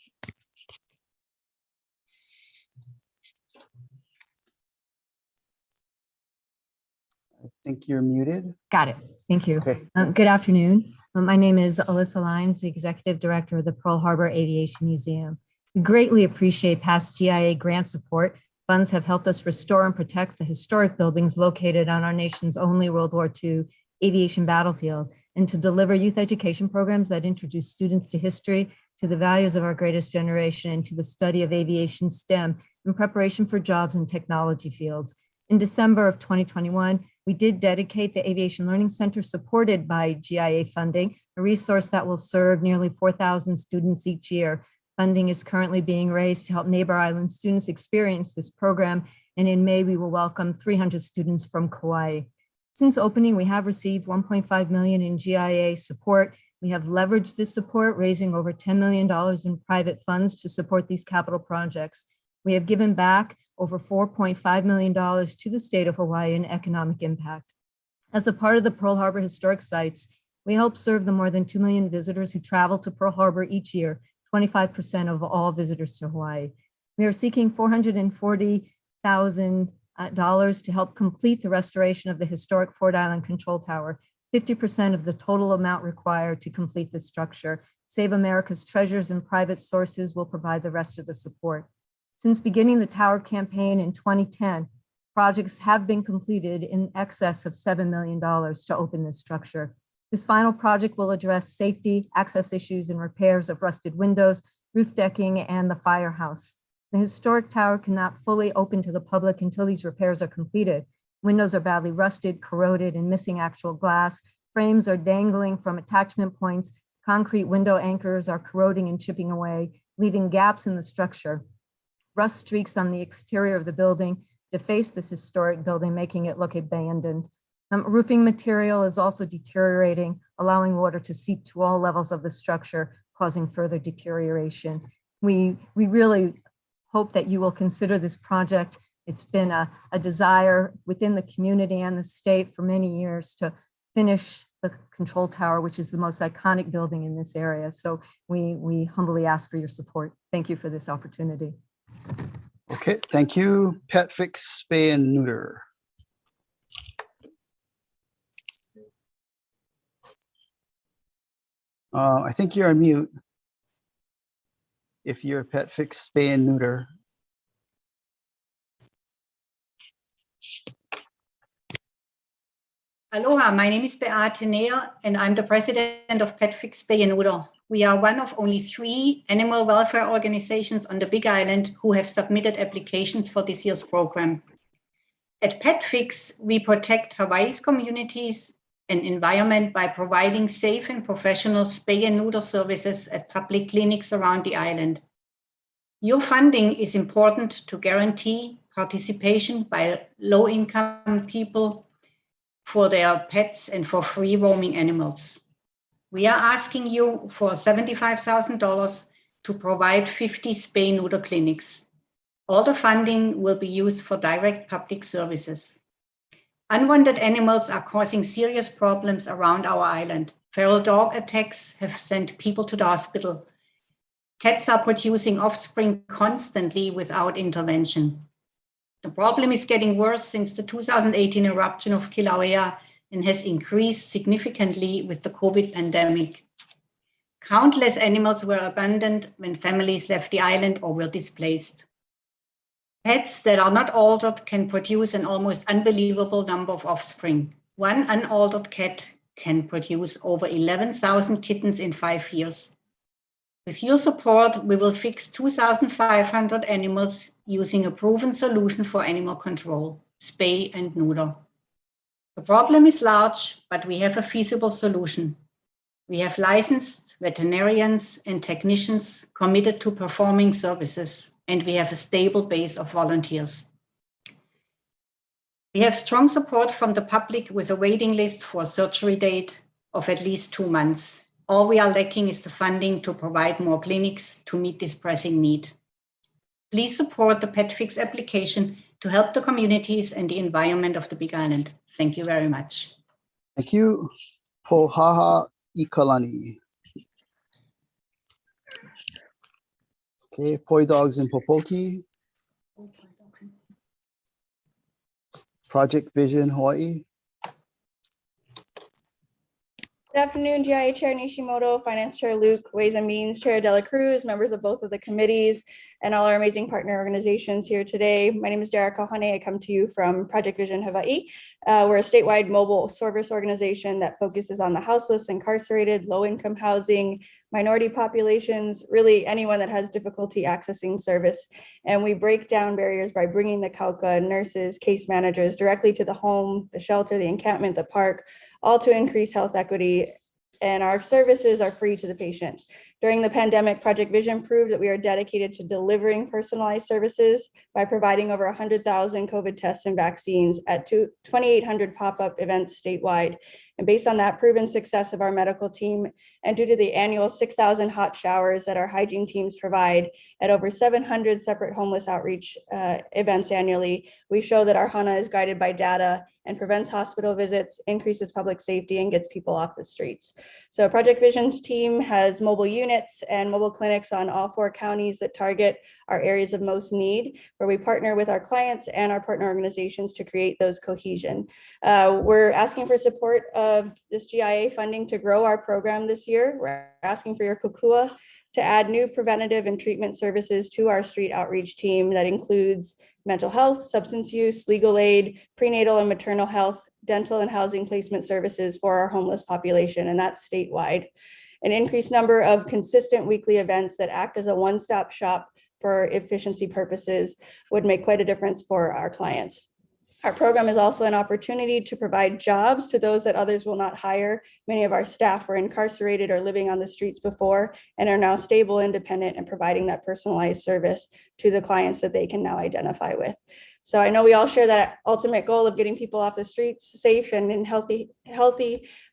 I think you're muted. Got it. Thank you. Okay. Good afternoon. My name is Alyssa Lyons, the Executive Director of the Pearl Harbor Aviation Museum. We greatly appreciate past GIA grant support. Funds have helped us restore and protect the historic buildings located on our nation's only World War II aviation battlefield, and to deliver youth education programs that introduce students to history, to the values of our greatest generation, and to the study of aviation STEM in preparation for jobs in technology fields. In December of 2021, we did dedicate the Aviation Learning Center, supported by GIA funding, a resource that will serve nearly 4,000 students each year. Funding is currently being raised to help Neighbor Island students experience this program, and in May, we will welcome 300 students from Kauai. Since opening, we have received $1.5 million in GIA support. We have leveraged this support, raising over $10 million in private funds to support these capital projects. We have given back over $4.5 million to the state of Hawaii in economic impact. As a part of the Pearl Harbor Historic Sites, we help serve the more than 2 million visitors who travel to Pearl Harbor each year, 25% of all visitors to Hawaii. We are seeking $440,000 to help complete the restoration of the historic Ford Island Control Tower, 50% of the total amount required to complete this structure. Save America's Treasures and private sources will provide the rest of the support. Since beginning the tower campaign in 2010, projects have been completed in excess of $7 million to open this structure. This final project will address safety, access issues, and repairs of rusted windows, roof decking, and the firehouse. The historic tower cannot fully open to the public until these repairs are completed. Windows are badly rusted, corroded, and missing actual glass. Frames are dangling from attachment points. Concrete window anchors are corroding and chipping away, leaving gaps in the structure. Rust streaks on the exterior of the building deface this historic building, making it look abandoned. Roofing material is also deteriorating, allowing water to seep to all levels of the structure, causing further deterioration. We really hope that you will consider this project. It's been a desire within the community and the state for many years to finish the control tower, which is the most iconic building in this area. So we humbly ask for your support. Thank you for this opportunity. Okay, thank you. Pet Fix Spay and Neuter. I think you're on mute. If you're Pet Fix Spay and Neuter. Aloha, my name is Beate Neer, and I'm the president of Pet Fix Spay and Neuter. We are one of only 3 animal welfare organizations on the Big Island who have submitted applications for this year's program. At Pet Fix, we protect Hawaii's communities and environment by providing safe and professional spay and neuter services at public clinics around the island. Your funding is important to guarantee participation by low-income people for their pets and for free roaming animals. We are asking you for $75,000 to provide 50 spay-neuter clinics. All the funding will be used for direct public services. Unwanted animals are causing serious problems around our island. Feral dog attacks have sent people to the hospital. Cats are producing offspring constantly without intervention. The problem is getting worse since the 2018 eruption of Kilauea and has increased significantly with the COVID pandemic. Countless animals were abandoned when families left the island or were displaced. Pets that are not altered can produce an almost unbelievable number of offspring. One unaltered cat can produce over 11,000 kittens in 5 years. With your support, we will fix 2,500 animals using a proven solution for animal control, spay and neuter. The problem is large, but we have a feasible solution. We have licensed veterinarians and technicians committed to performing services, and we have a stable base of volunteers. We have strong support from the public with a waiting list for a surgery date of at least 2 months. All we are lacking is the funding to provide more clinics to meet this pressing need. Please support the PetFix application to help the communities and the environment of the Big Island. Thank you very much. Thank you. Pohaha Ikalani. Okay, Poi Dogs in Popoki. Project Vision Hawaii. Good afternoon, GIA Chair Nishimoto, Finance Chair Luke, Ways and Means Chair Dela Cruz, members of both of the committees, and all our amazing partner organizations here today. My name is Dara Kahane. I come to you from Project Vision Hawaii. We're a statewide mobile service organization that focuses on the houseless, incarcerated, low-income housing, minority populations, really anyone that has difficulty accessing service. And we break down barriers by bringing the kauka, nurses, case managers directly to the home, the shelter, the encampment, the park, all to increase health equity. And our services are free to the patient. During the pandemic, Project Vision proved that we are dedicated to delivering personalized services by providing over 100,000 COVID tests and vaccines at 2,800 pop-up events statewide. And based on that proven success of our medical team, and due to the annual 6,000 hot showers that our hygiene teams provide at over 700 separate homeless outreach events annually, we show that our HANA is guided by data and prevents hospital visits, increases public safety, and gets people off the streets. So Project Vision's team has mobile units and mobile clinics on all 4 counties that target our areas of most need, where we partner with our clients and our partner organizations to create those cohesion. We're asking for support of this GIA funding to grow our program this year. We're asking for your kokua to add new preventative and treatment services to our street outreach team that includes mental health, substance use, legal aid, prenatal and maternal health, dental and housing placement services for our homeless population, and that's statewide. An increased number of consistent weekly events that act as a one-stop shop for efficiency purposes would make quite a difference for our clients. Our program is also an opportunity to provide jobs to those that others will not hire. Many of our staff were incarcerated or living on the streets before and are now stable, independent, and providing that personalized service to the clients that they can now identify with. So I know we all share that ultimate goal of getting people off the streets safe and healthy.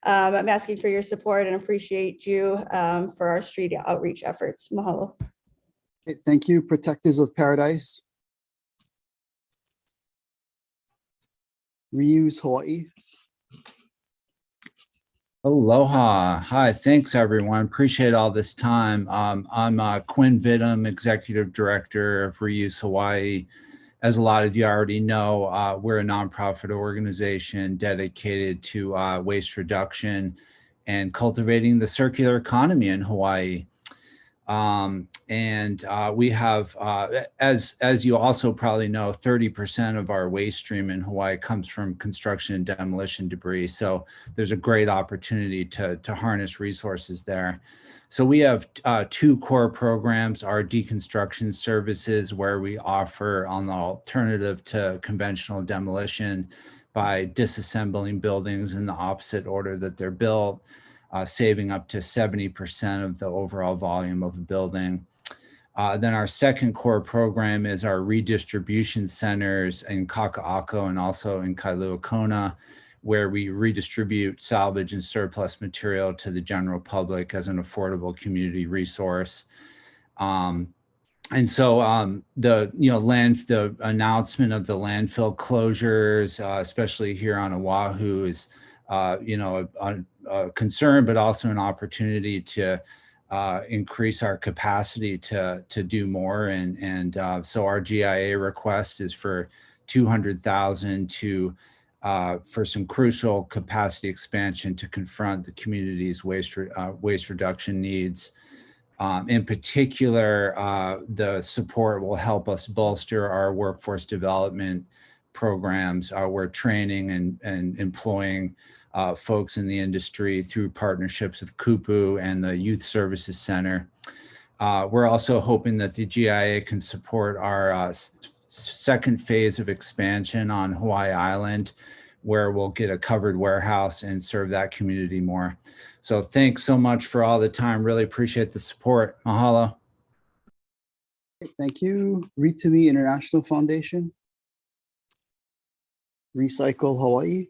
I'm asking for your support and appreciate you for our street outreach efforts. Mahalo. Okay, thank you, Protectors of Paradise. Reuse Hawaii. Aloha. Hi, thanks everyone. Appreciate all this time. I'm Quinn Vidham, Executive Director of Reuse Hawaii. As a lot of you already know, we're a nonprofit organization dedicated to waste reduction and cultivating the circular economy in Hawaii. We have, as you also probably know, 30% of our waste stream in Hawaii comes from construction and demolition debris. So there's a great opportunity to harness resources there. So we have 2 core programs, our deconstruction services, where we offer an alternative to conventional demolition by disassembling buildings in the opposite order that they're built, saving up to 70% of the overall volume of a building. Then our second core program is our redistribution centers in Kaka'ako and also in Kailua Kona, where we redistribute salvage and surplus material to the general public as an affordable community resource. The announcement of the landfill closures, especially here on Oahu, is a concern, but also an opportunity to increase our capacity to do more. So our GIA request is for $200,000 to for some crucial capacity expansion to confront the community's waste reduction needs. In particular, the support will help us bolster our workforce development programs. We're training and employing folks in the industry through partnerships with Kupu and the Youth Services Center. We're also hoping that the GIA can support our second phase of expansion on Hawaii Island, where we'll get a covered warehouse and serve that community more. So thanks so much for all the time. Really appreciate the support. Mahalo. Thank you. Ritumi International Foundation. Recycle Hawaii.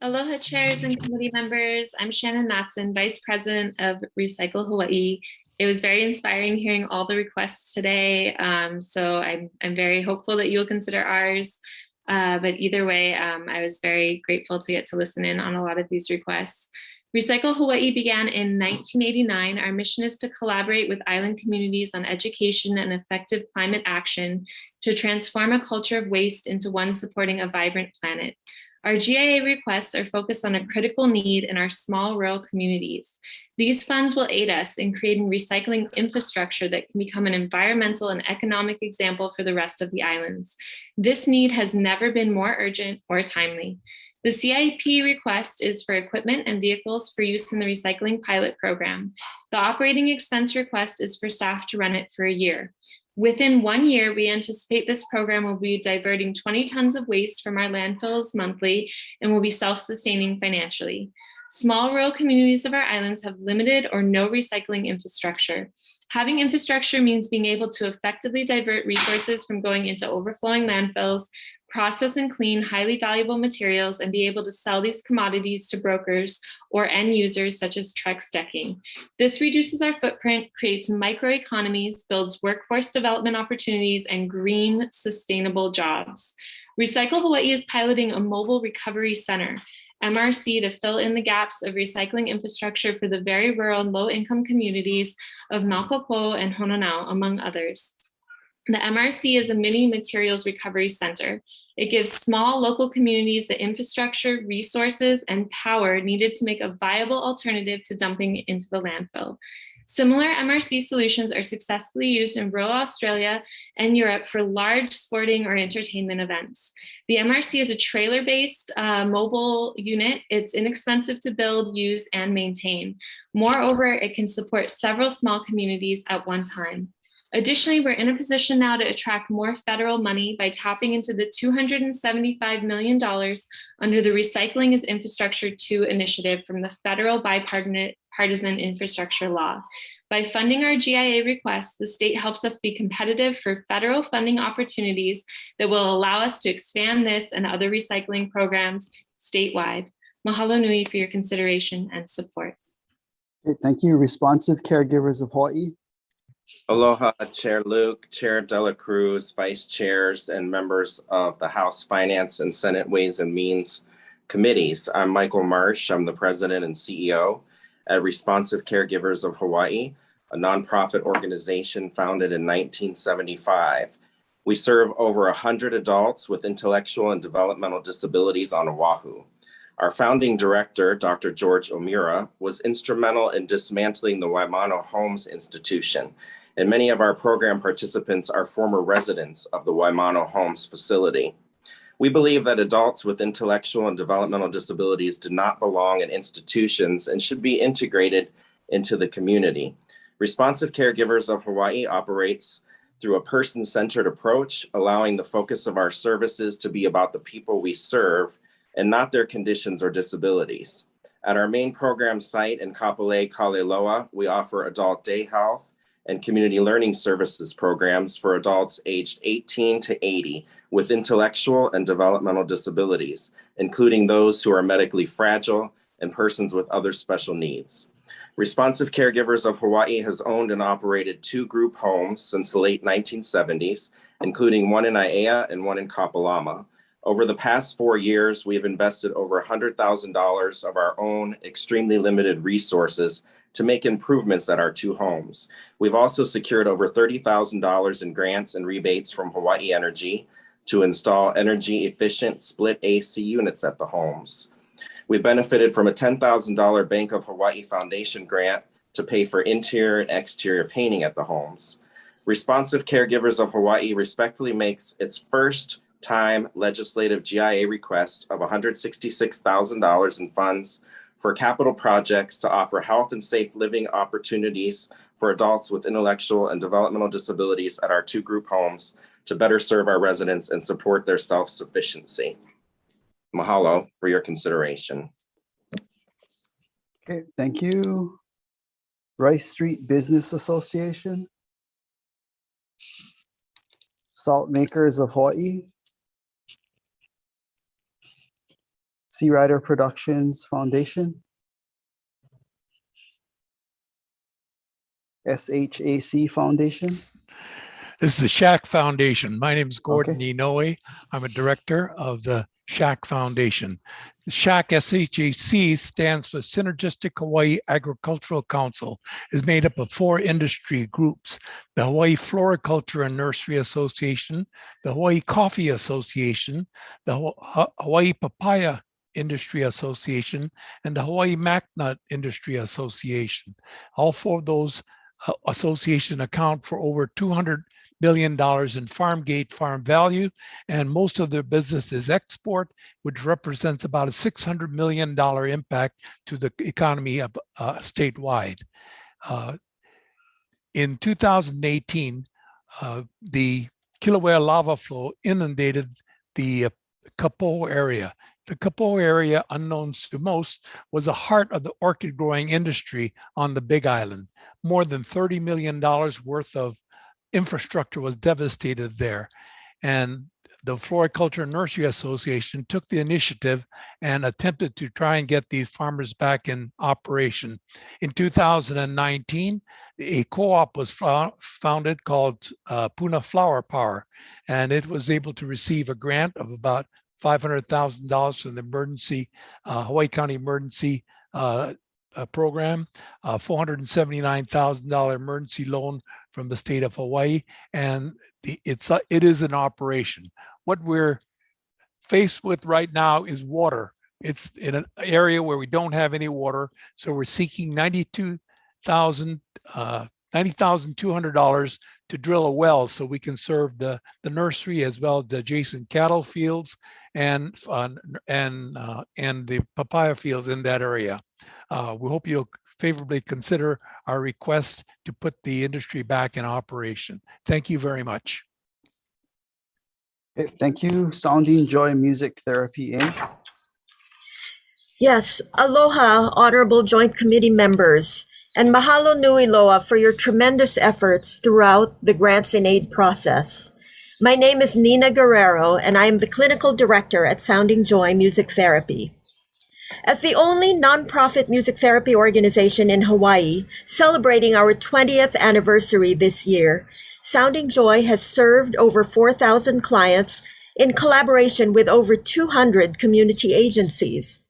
Aloha chairs and committee members. I'm Shannon Matson, Vice President of Recycle Hawaii. It was very inspiring hearing all the requests today. So I'm very hopeful that you'll consider ours. But either way, I was very grateful to get to listen in on a lot of these requests. Recycle Hawaii began in 1989. Our mission is to collaborate with island communities on education and effective climate action to transform a culture of waste into one supporting a vibrant planet. Our GIA requests are focused on a critical need in our small rural communities. These funds will aid us in creating recycling infrastructure that can become an environmental and economic example for the rest of the islands. This need has never been more urgent or timely. The CIP request is for equipment and vehicles for use in the recycling pilot program. The operating expense request is for staff to run it for a year. Within 1 year, we anticipate this program will be diverting 20 tons of waste from our landfills monthly and will be self-sustaining financially. Small rural communities of our islands have limited or no recycling infrastructure. Having infrastructure means being able to effectively divert resources from going into overflowing landfills, process and clean highly valuable materials, and be able to sell these commodities to brokers or end users such as Trex Decking. This reduces our footprint, creates microeconomies, builds workforce development opportunities, and green, sustainable jobs. Recycle Hawaii is piloting a mobile recovery center, MRC, to fill in the gaps of recycling infrastructure for the very rural and low-income communities of Napopo and Hononau, among others. The MRC is a mini materials recovery center. It gives small local communities the infrastructure, resources, and power needed to make a viable alternative to dumping into the landfill. Similar MRC solutions are successfully used in rural Australia and Europe for large sporting or entertainment events. The MRC is a trailer-based mobile unit. It's inexpensive to build, use, and maintain. Moreover, it can support several small communities at one time. Additionally, we're in a position now to attract more federal money by tapping into the $275 million under the Recycling as Infrastructure 2 initiative from the federal bipartisan infrastructure law. By funding our GIA requests, the state helps us be competitive for federal funding opportunities that will allow us to expand this and other recycling programs statewide. Mahalo nui for your consideration and support. Okay, thank you. Responsive Caregivers of Hawaii. Aloha, Chair Luke, Chair Dela Cruz, Vice Chairs, and members of the House Finance and Senate Ways and Means Committees. I'm Michael Marsh. I'm the President and CEO at Responsive Caregivers of Hawaii, a nonprofit organization founded in 1975. We serve over 100 adults with intellectual and developmental disabilities on Oahu. Our founding director, Dr. George O'Meara, was instrumental in dismantling the Waimano Homes Institution, and many of our program participants are former residents of the Waimano Homes facility. We believe that adults with intellectual and developmental disabilities do not belong in institutions and should be integrated into the community. Responsive Caregivers of Hawaii operates through a person-centered approach, allowing the focus of our services to be about the people we serve and not their conditions or disabilities. At our main program site in Kapolei, Kaleloa, we offer adult day health and community learning services programs for adults aged 18 to 80 with intellectual and developmental disabilities, including those who are medically fragile and persons with other special needs. Responsive Caregivers of Hawaii has owned and operated 2 group homes since the late 1970s, including one in Aiea and one in Kapalama. Over the past 4 years, we have invested over $100,000 of our own extremely limited resources to make improvements at our 2 homes. We've also secured over $30,000 in grants and rebates from Hawai'i Energy to install energy efficient split AC units at the homes. We benefited from a $10,000 Bank of Hawaii Foundation grant to pay for interior and exterior painting at the homes. Responsive Caregivers of Hawaii respectfully makes its first time legislative GIA request of $166,000 in funds for capital projects to offer health and safe living opportunities for adults with intellectual and developmental disabilities at our 2 group homes to better serve our residents and support their self-sufficiency. Mahalo for your consideration. Okay, thank you. Rice Street Business Association. Salt Makers of Hawaii. Sea Rider Productions Foundation. SHAC Foundation. This is the SHAC Foundation. My name is Gordon Inoue. I'm a director of the SHAC Foundation. The SHAC, SHAC, stands for Synergistic Hawaii Agricultural Council, is made up of 4 industry groups: the Hawaii Floriculture and Nursery Association, the Hawaii Coffee Association, the Hawaii Papaya Industry Association, and the Hawaii Macnut Industry Association. All 4 of those associations account for over $200 billion in farm gate farm value, and most of their business is export, which represents about a $600 million impact to the economy of, statewide. In 2018, the Kilauea lava flow inundated the Kapoho area. The Kapoho area, unknowns to most, was the heart of the orchid growing industry on the Big Island. More than $30 million worth of infrastructure was devastated there. And the Floriculture and Nursery Association took the initiative and attempted to try and get these farmers back in operation. In 2019, a co-op was founded called Puna Flower Power, and it was able to receive a grant of about $500,000 from the emergency Hawaii County Emergency Program, $479,000 emergency loan from the state of Hawaii, and it is an operation. What we're faced with right now is water. It's in an area where we don't have any water, so we're seeking $90,200 to drill a well so we can serve the nursery as well as the adjacent cattle fields and the papaya fields in that area. We hope you'll favorably consider our request to put the industry back in operation. Thank you very much. Okay, thank you. Sounding Joy Music Therapy Inc. Yes, aloha, honorable Joint Committee members, and mahalo nui loa for your tremendous efforts throughout the grants and aid process. My name is Nina Guerrero, and I am the Clinical Director at Sounding Joy Music Therapy. As the only nonprofit music therapy organization in Hawaii, celebrating our 20th anniversary this year, Sounding Joy has served over 4,000 clients in collaboration with over 200 community agencies.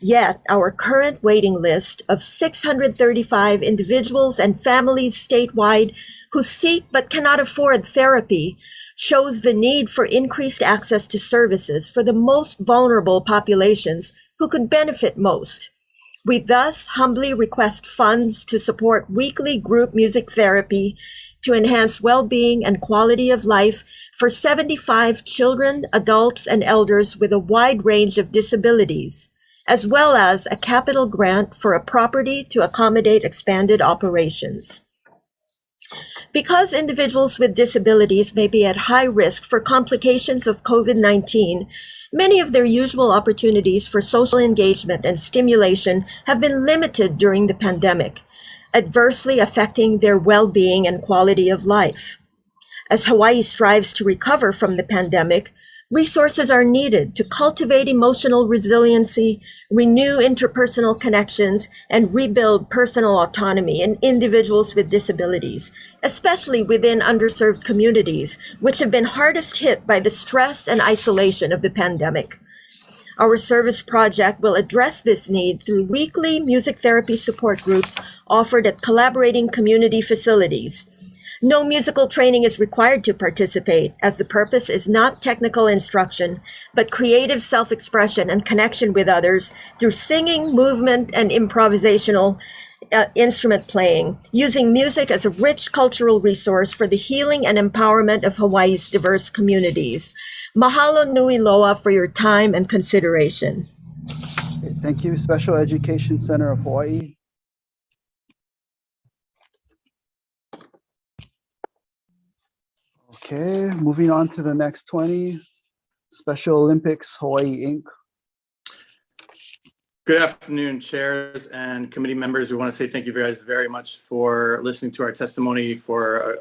Yet, our current waiting list of 635 individuals and families statewide who seek but cannot afford therapy shows the need for increased access to services for the most vulnerable populations who could benefit most. We thus humbly request funds to support weekly group music therapy to enhance well-being and quality of life for 75 children, adults, and elders with a wide range of disabilities, as well as a capital grant for a property to accommodate expanded operations. Because individuals with disabilities may be at high risk for complications of COVID-19, many of their usual opportunities for social engagement and stimulation have been limited during the pandemic, adversely affecting their well-being and quality of life. As Hawaii strives to recover from the pandemic, resources are needed to cultivate emotional resiliency, renew interpersonal connections, and rebuild personal autonomy in individuals with disabilities, especially within underserved communities, which have been hardest hit by the stress and isolation of the pandemic. Our service project will address this need through weekly music therapy support groups offered at collaborating community facilities. No musical training is required to participate, as the purpose is not technical instruction, but creative self-expression and connection with others through singing, movement, and improvisational instrument playing, using music as a rich cultural resource for the healing and empowerment of Hawaii's diverse communities. Mahalo nui loa for your time and consideration. Okay, thank you, Special Education Center of Hawaii. Okay, moving on to the next 20, Special Olympics Hawaii, Inc. Good afternoon, chairs and committee members. We want to say thank you guys very much for listening to our testimony for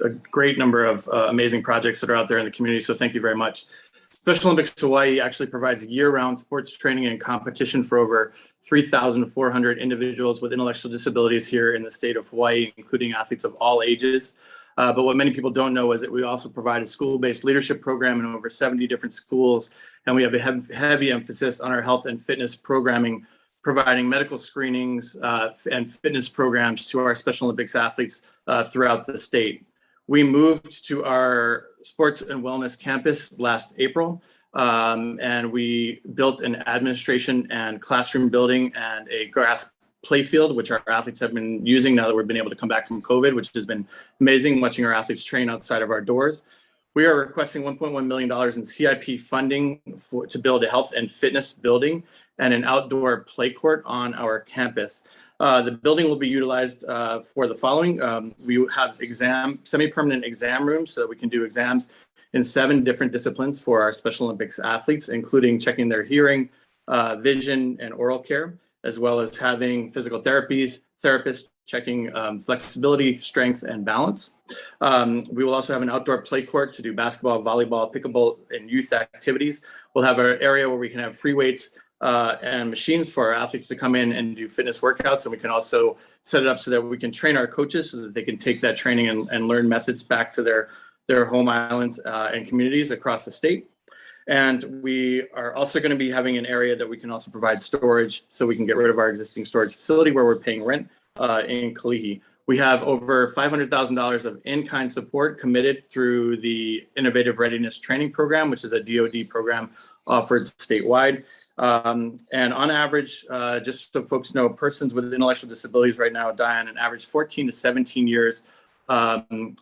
a great number of amazing projects that are out there in the community. So thank you very much. Special Olympics Hawaii actually provides year-round sports training and competition for over 3,400 individuals with intellectual disabilities here in the state of Hawaii, including athletes of all ages. But what many people don't know is that we also provide a school-based leadership program in over 70 different schools. And we have a heavy emphasis on our health and fitness programming, providing medical screenings and fitness programs to our Special Olympics athletes throughout the state. We moved to our sports and wellness campus last April, and we built an administration and classroom building and a grass playfield, which our athletes have been using now that we've been able to come back from COVID, which has been amazing watching our athletes train outside of our doors. We are requesting $1.1 million in CIP funding to build a health and fitness building and an outdoor play court on our campus. The building will be utilized for the following. We have semi-permanent exam rooms so that we can do exams in 7 different disciplines for our Special Olympics athletes, including checking their hearing, vision, and oral care, as well as having physical therapists checking flexibility, strength, and balance. We will also have an outdoor play court to do basketball, volleyball, pickleball, and youth activities. We'll have an area where we can have free weights and machines for our athletes to come in and do fitness workouts. And we can also set it up so that we can train our coaches so that they can take that training and learn methods back to their home islands and communities across the state. And we are also going to be having an area that we can also provide storage so we can get rid of our existing storage facility where we're paying rent in Kalihi. We have over $500,000 of in-kind support committed through the Innovative Readiness Training Program, which is a DoD program offered statewide. And on average, just so folks know, persons with intellectual disabilities right now die on an average 14 to 17 years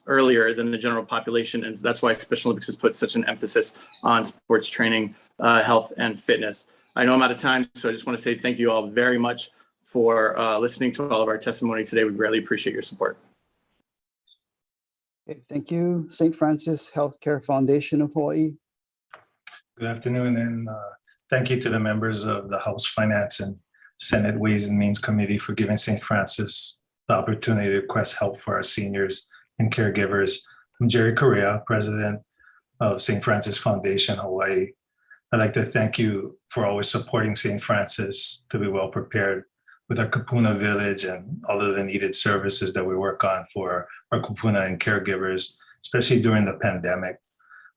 earlier than the general population. And that's why Special Olympics has put such an emphasis on sports training, health, and fitness. I know I'm out of time, so I just want to say thank you all very much for listening to all of our testimony today. We greatly appreciate your support. Okay, thank you. St. Francis Healthcare Foundation of Hawaii. Good afternoon, and thank you to the members of the House Finance and Senate Ways and Means Committee for giving St. Francis the opportunity to request help for our seniors and caregivers. I'm Jerry Correa, president of St. Francis Foundation, Hawaii. I'd like to thank you for always supporting St. Francis to be well prepared with our Kupuna village and all of the needed services that we work on for our Kupuna and caregivers, especially during the pandemic.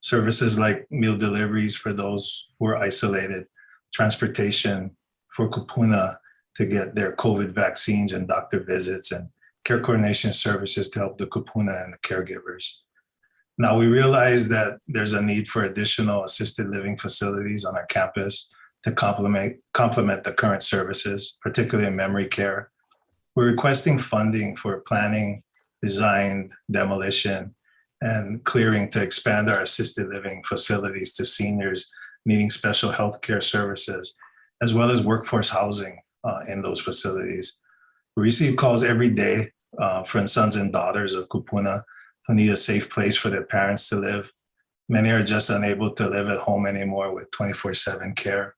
Services like meal deliveries for those who are isolated, transportation for Kupuna to get their COVID vaccines and doctor visits, and care coordination services to help the Kupuna and the caregivers. Now we realize that there's a need for additional assisted living facilities on our campus to complement the current services, particularly in memory care. We're requesting funding for planning, design, demolition, and clearing to expand our assisted living facilities to seniors needing special health care services, as well as workforce housing in those facilities. We receive calls every day from sons and daughters of Kupuna who need a safe place for their parents to live. Many are just unable to live at home anymore with 24/7 care.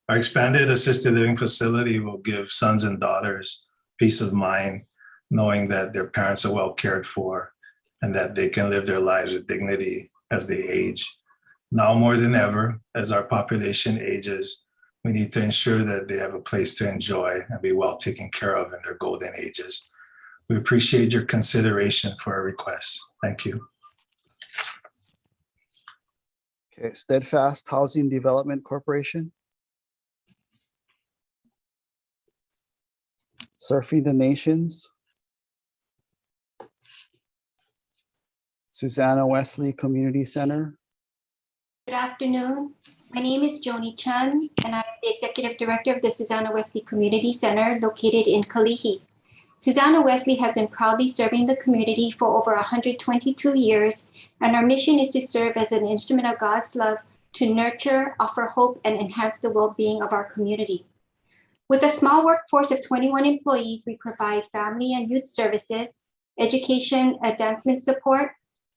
Our expanded assisted living facility will give sons and daughters peace of mind, knowing that their parents are well cared for and that they can live their lives with dignity as they age. Now more than ever, as our population ages, we need to ensure that they have a place to enjoy and be well taken care of in their golden ages. We appreciate your consideration for our requests. Thank you. Okay, Steadfast Housing Development Corporation. Surfing the Nations. Susanna Wesley Community Center. Good afternoon. My name is Joni Chun, and I'm the Executive Director of the Susanna Wesley Community Center located in Kalihi. Susanna Wesley has been proudly serving the community for over 122 years, and our mission is to serve as an instrument of God's love to nurture, offer hope, and enhance the well-being of our community. With a small workforce of 21 employees, we provide family and youth services, education advancement support,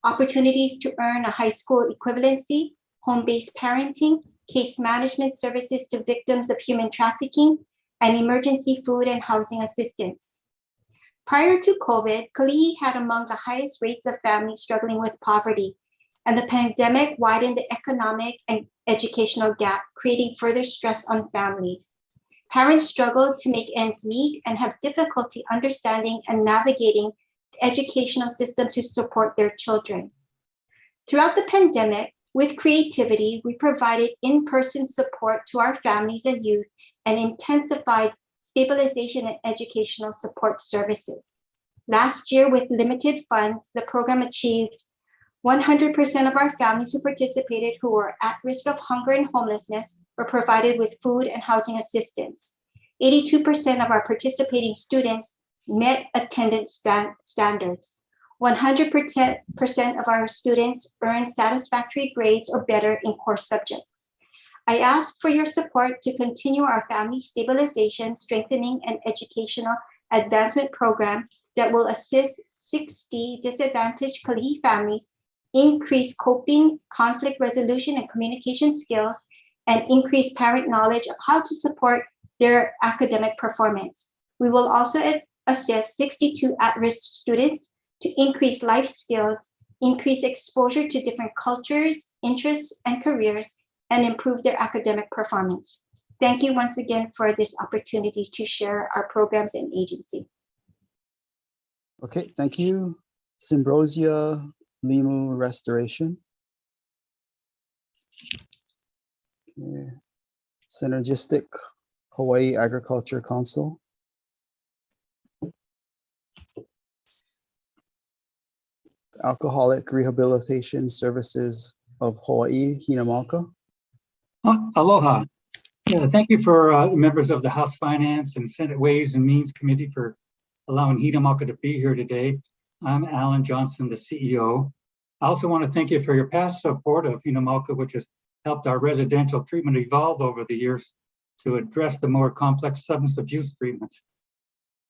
opportunities to earn a high school equivalency, home-based parenting, case management services to victims of human trafficking, and emergency food and housing assistance. Prior to COVID, Kalihi had among the highest rates of families struggling with poverty, and the pandemic widened the economic and educational gap, creating further stress on families. Parents struggle to make ends meet and have difficulty understanding and navigating the educational system to support their children. Throughout the pandemic, with creativity, we provided in-person support to our families and youth and intensified stabilization and educational support services. Last year, with limited funds, the program achieved 100% of our families who participated who were at risk of hunger and homelessness were provided with food and housing assistance. 82% of our participating students met attendance standards. 100% of our students earned satisfactory grades or better in core subjects. I ask for your support to continue our family stabilization, strengthening, and educational advancement program that will assist 60 disadvantaged Kalihi families increase coping, conflict resolution, and communication skills, and increase parent knowledge of how to support their academic performance. We will also assist 62 at-risk students to increase life skills, increase exposure to different cultures, interests, and careers, and improve their academic performance. Thank you once again for this opportunity to share our programs and agency. Okay, thank you. Symbrosia Limu Restoration. Okay. Synergistic Hawaii Agriculture Council. Alcoholic Rehabilitation Services of Hawaii, Hinamalka. Aloha. Yeah, thank you for members of the House Finance and Senate Ways and Means Committee for allowing Hinamalka to be here today. I'm Alan Johnson, the CEO. I also want to thank you for your past support of Hinamalka, which has helped our residential treatment evolve over the years to address the more complex substance abuse treatments.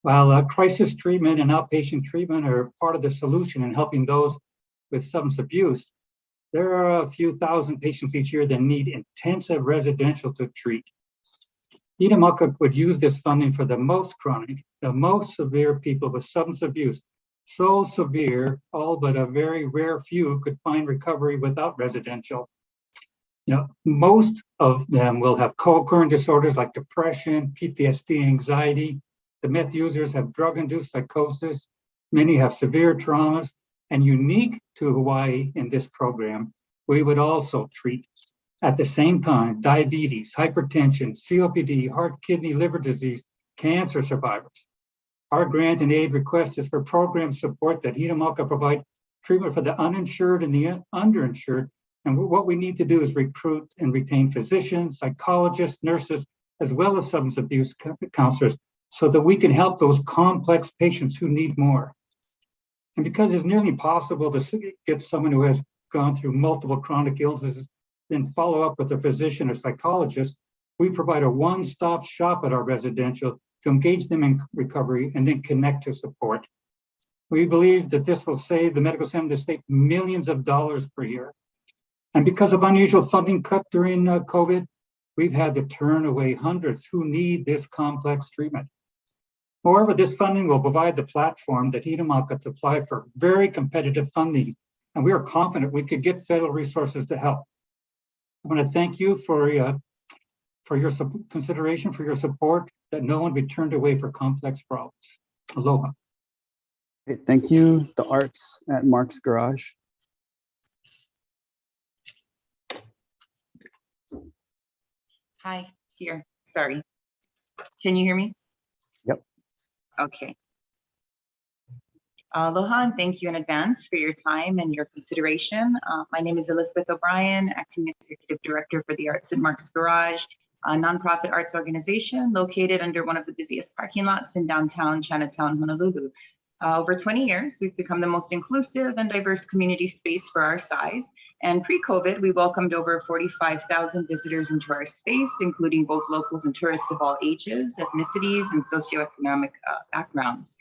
While crisis treatment and outpatient treatment are part of the solution in helping those with substance abuse, there are a few thousand patients each year that need intensive residential to treat. Hinamalka would use this funding for the most chronic, the most severe people with substance abuse. So severe, all but a very rare few could find recovery without residential. Most of them will have co-occurring disorders like depression, PTSD, anxiety. The meth users have drug-induced psychosis. Many have severe traumas, and unique to Hawaii in this program, we would also treat at the same time diabetes, hypertension, COPD, heart, kidney, liver disease, cancer survivors. Our grant and aid request is for program support that Hinamalka provide treatment for the uninsured and the underinsured. And what we need to do is recruit and retain physicians, psychologists, nurses, as well as substance abuse counselors, so that we can help those complex patients who need more. And because it's nearly impossible to get someone who has gone through multiple chronic illnesses, then follow up with a physician or psychologist, we provide a one-stop shop at our residential to engage them in recovery and then connect to support. We believe that this will save the medical center and the state millions of dollars per year. And because of unusual funding cut during COVID, we've had to turn away hundreds who need this complex treatment. Moreover, this funding will provide the platform that Hinamalka to apply for very competitive funding, and we are confident we could get federal resources to help. I want to thank you for your consideration, for your support, that no one be turned away for complex problems. Aloha. Okay, thank you. The Arts at Mark's Garage. Hi, here. Sorry. Can you hear me? Yep. Okay. Aloha, and thank you in advance for your time and your consideration. My name is Elizabeth O'Brien, Acting Executive Director for the Arts at Mark's Garage, a nonprofit arts organization located under one of the busiest parking lots in downtown Chinatown, Honolulu. Over 20 years, we've become the most inclusive and diverse community space for our size. And pre-COVID, we welcomed over 45,000 visitors into our space, including both locals and tourists of all ages, ethnicities, and socioeconomic backgrounds.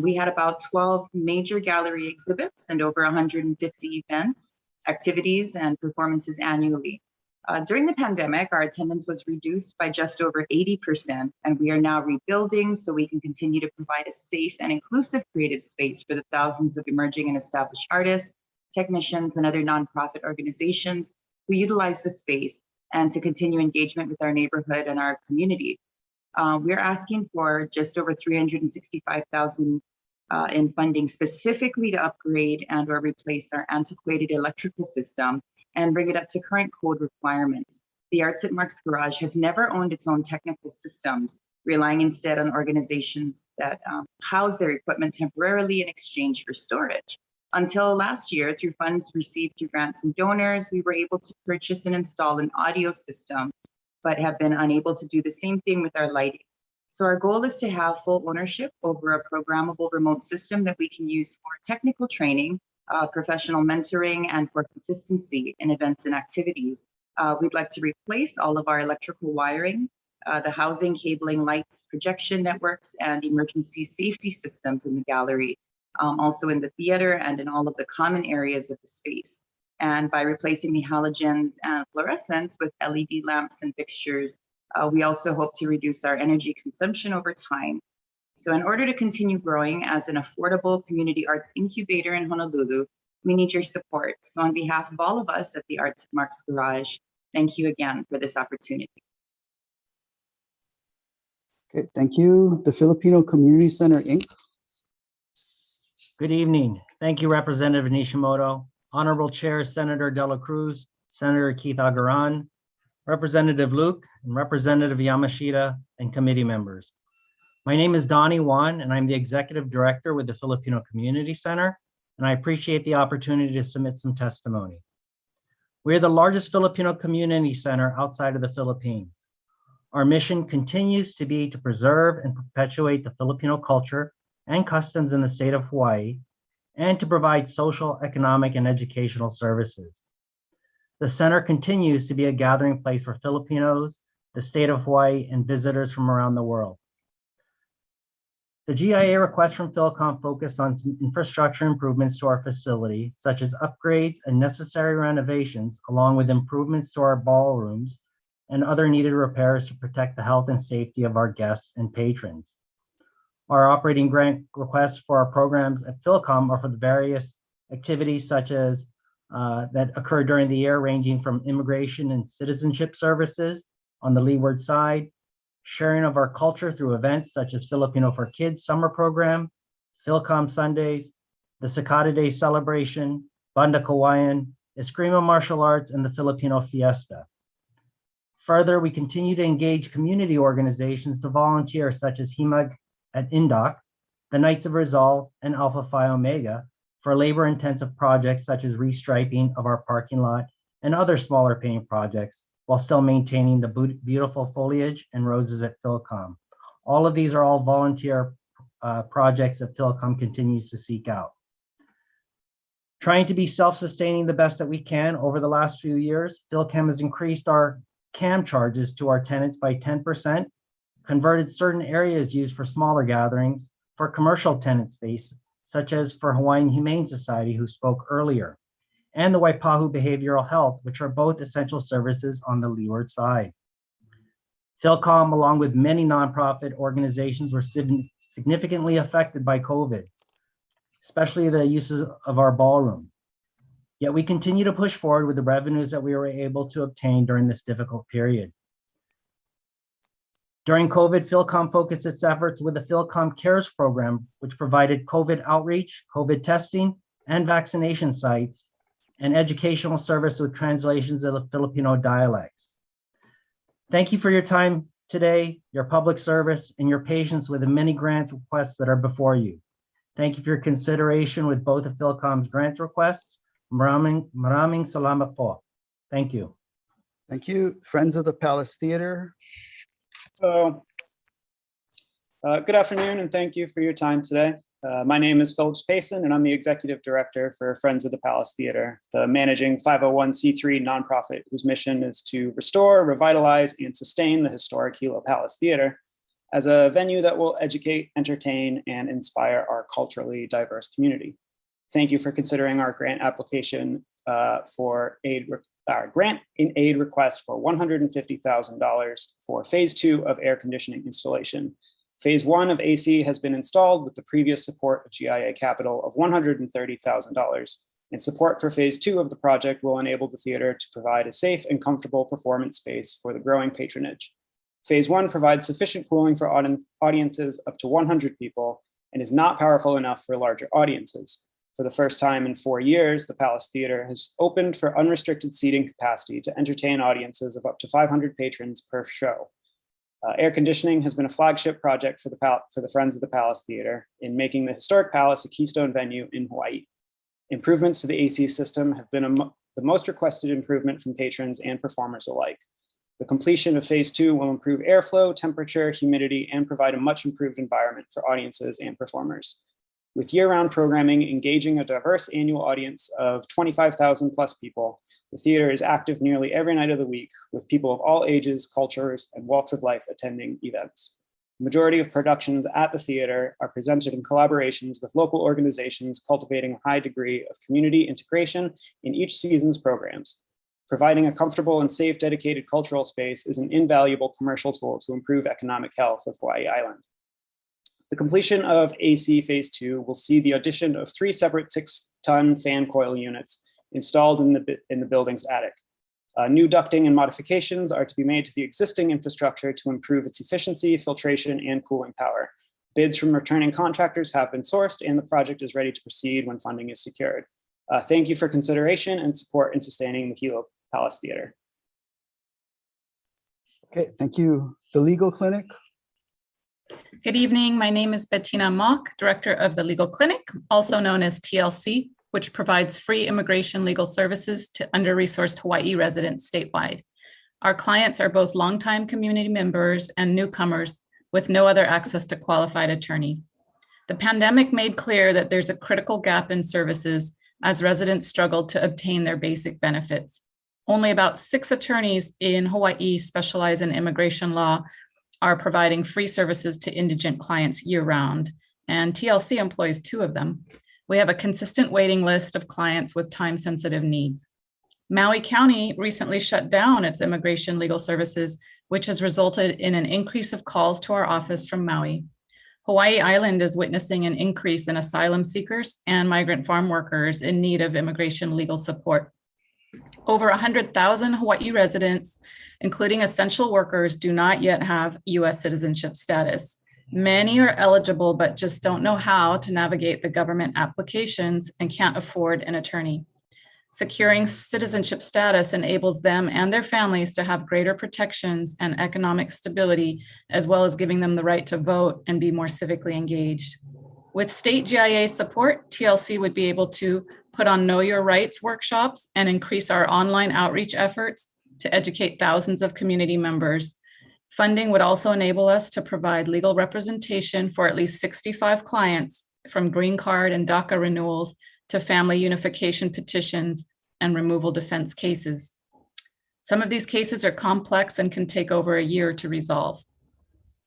We had about 12 major gallery exhibits and over 150 events, activities, and performances annually. During the pandemic, our attendance was reduced by just over 80%, and we are now rebuilding so we can continue to provide a safe and inclusive creative space for the thousands of emerging and established artists, technicians, and other nonprofit organizations who utilize the space and to continue engagement with our neighborhood and our community. We're asking for just over $365,000 in funding specifically to upgrade and or replace our antiquated electrical system and bring it up to current code requirements. The Arts at Mark's Garage has never owned its own technical systems, relying instead on organizations that house their equipment temporarily in exchange for storage. Until last year, through funds received through grants and donors, we were able to purchase and install an audio system, but have been unable to do the same thing with our lighting. So our goal is to have full ownership over a programmable remote system that we can use for technical training, professional mentoring, and for consistency in events and activities. We'd like to replace all of our electrical wiring, the housing, cabling, lights, projection networks, and emergency safety systems in the gallery, also in the theater and in all of the common areas of the space. And by replacing the halogens and fluorescents with LED lamps and fixtures, we also hope to reduce our energy consumption over time. So in order to continue growing as an affordable community arts incubator in Honolulu, we need your support. So on behalf of all of us at the Arts at Mark's Garage, thank you again for this opportunity. Okay, thank you. The Filipino Community Center, Inc. Good evening. Thank you, Representative Nishimoto, Honorable Chair Senator Dela Cruz, Senator Keith Agaran, Representative Luke, and Representative Yamashita, and committee members. My name is Donnie Wan, and I'm the Executive Director with the Filipino Community Center, and I appreciate the opportunity to submit some testimony. We are the largest Filipino community center outside of the Philippines. Our mission continues to be to preserve and perpetuate the Filipino culture and customs in the state of Hawaii, and to provide social, economic, and educational services. The center continues to be a gathering place for Filipinos, the state of Hawaii, and visitors from around the world. The GIA request from Philcom focused on some infrastructure improvements to our facility, such as upgrades and necessary renovations, along with improvements to our ballrooms and other needed repairs to protect the health and safety of our guests and patrons. Our operating grant requests for our programs at Philcom are for the various activities such as that occur during the year, ranging from immigration and citizenship services on the leeward side, sharing of our culture through events such as Filipino for Kids summer program, Philcom Sundays, the Cicada Day celebration, Banda Kawayan, Eskrima martial arts, and the Filipino Fiesta. Further, we continue to engage community organizations to volunteer, such as HIMAG at Indoc, the Knights of Rizal, and Alpha Phi Omega for labor-intensive projects such as restriping of our parking lot and other smaller paying projects, while still maintaining the beautiful foliage and roses at Philcom. All of these are all volunteer projects that Philcom continues to seek out. Trying to be self-sustaining the best that we can over the last few years, Philcom has increased our CAM charges to our tenants by 10%, converted certain areas used for smaller gatherings for commercial tenant space, such as for Hawaiian Humane Society, who spoke earlier, and the Waipahu Behavioral Health, which are both essential services on the leeward side. Philcom, along with many nonprofit organizations, were significantly affected by COVID, especially the uses of our ballroom. Yet we continue to push forward with the revenues that we were able to obtain during this difficult period. During COVID, Philcom focused its efforts with the Philcom Cares program, which provided COVID outreach, COVID testing, and vaccination sites, and educational service with translations of the Filipino dialects. Thank you for your time today, your public service, and your patience with the many grant requests that are before you. Thank you for your consideration with both of Philcom's grant requests. Maraming salamat po. Thank you. Thank you. Friends of the Palace Theater. Hello. Good afternoon, and thank you for your time today. My name is Phillips Payson, and I'm the Executive Director for Friends of the Palace Theater, the managing 501c3 nonprofit whose mission is to restore, revitalize, and sustain the historic Hilo Palace Theater as a venue that will educate, entertain, and inspire our culturally diverse community. Thank you for considering our grant application for grant in aid request for $150,000 for phase 2 of air conditioning installation. Phase 1 of AC has been installed with the previous support of GIA capital of $130,000, and support for phase 2 of the project will enable the theater to provide a safe and comfortable performance space for the growing patronage. Phase 1 provides sufficient cooling for audiences up to 100 people and is not powerful enough for larger audiences. For the first time in 4 years, the Palace Theater has opened for unrestricted seating capacity to entertain audiences of up to 500 patrons per show. Air conditioning has been a flagship project for the Friends of the Palace Theater in making the historic palace a keystone venue in Hawaii. Improvements to the AC system have been the most requested improvement from patrons and performers alike. The completion of phase 2 will improve airflow, temperature, humidity, and provide a much improved environment for audiences and performers. With year-round programming engaging a diverse annual audience of 25,000 plus people, the theater is active nearly every night of the week, with people of all ages, cultures, and walks of life attending events. The majority of productions at the theater are presented in collaborations with local organizations cultivating a high degree of community integration in each season's programs. Providing a comfortable and safe dedicated cultural space is an invaluable commercial tool to improve economic health of Hawaii Island. The completion of AC Phase 2 will see the addition of 3 separate 6-ton fan coil units installed in the building's attic. New ducting and modifications are to be made to the existing infrastructure to improve its efficiency, filtration, and cooling power. Bids from returning contractors have been sourced, and the project is ready to proceed when funding is secured. Thank you for consideration and support in sustaining the Hilo Palace Theater. Okay, thank you. The Legal Clinic. Good evening. My name is Bettina Mock, Director of the Legal Clinic, also known as TLC, which provides free immigration legal services to under-resourced Hawaii residents statewide. Our clients are both longtime community members and newcomers with no other access to qualified attorneys. The pandemic made clear that there's a critical gap in services as residents struggled to obtain their basic benefits. Only about 6 attorneys in Hawaii specialize in immigration law are providing free services to indigent clients year-round, and TLC employs 2 of them. We have a consistent waiting list of clients with time-sensitive needs. Maui County recently shut down its immigration legal services, which has resulted in an increase of calls to our office from Maui. Hawaii Island is witnessing an increase in asylum seekers and migrant farm workers in need of immigration legal support. Over 100,000 Hawaii residents, including essential workers, do not yet have U.S. citizenship status. Many are eligible, but just don't know how to navigate the government applications and can't afford an attorney. Securing citizenship status enables them and their families to have greater protections and economic stability, as well as giving them the right to vote and be more civically engaged. With state GIA support, TLC would be able to put on Know Your Rights workshops and increase our online outreach efforts to educate thousands of community members. Funding would also enable us to provide legal representation for at least 65 clients, from green card and DACA renewals to family unification petitions and removal defense cases. Some of these cases are complex and can take over a year to resolve.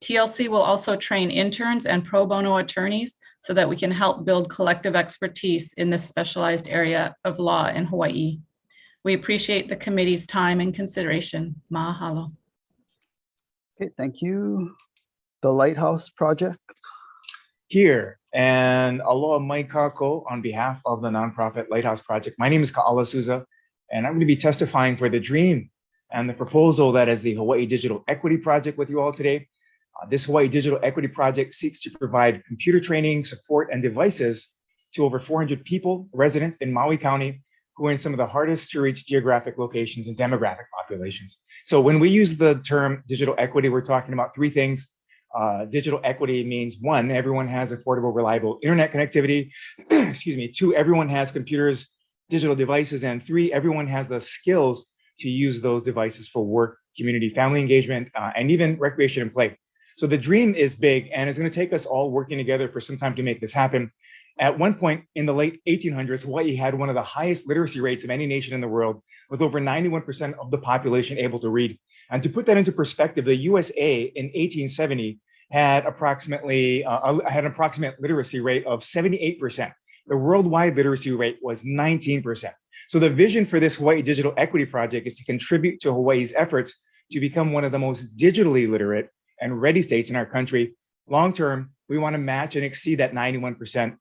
TLC will also train interns and pro bono attorneys so that we can help build collective expertise in this specialized area of law in Hawaii. We appreciate the committee's time and consideration. Mahalo. Okay, thank you. The Lighthouse Project. Here, and aloha mai kako on behalf of the nonprofit Lighthouse Project. My name is Ka'ala Souza, and I'm going to be testifying for the dream and the proposal that is the Hawaii Digital Equity Project with you all today. This Hawaii Digital Equity Project seeks to provide computer training, support, and devices to over 400 people, residents in Maui County, who are in some of the hardest to reach geographic locations and demographic populations. So when we use the term digital equity, we're talking about three things. Digital equity means one, everyone has affordable, reliable internet connectivity. Excuse me. Two, everyone has computers, digital devices. And three, everyone has the skills to use those devices for work, community, family engagement, and even recreation and play. So the dream is big, and it's going to take us all working together for some time to make this happen. At one point in the late 1800s, Hawaii had one of the highest literacy rates of any nation in the world, with over 91% of the population able to read. And to put that into perspective, the USA in 1870 had an approximate literacy rate of 78%. The worldwide literacy rate was 19%. So the vision for this Hawaii Digital Equity Project is to contribute to Hawaii's efforts to become one of the most digitally literate and ready states in our country. Long term, we want to match and exceed that 91%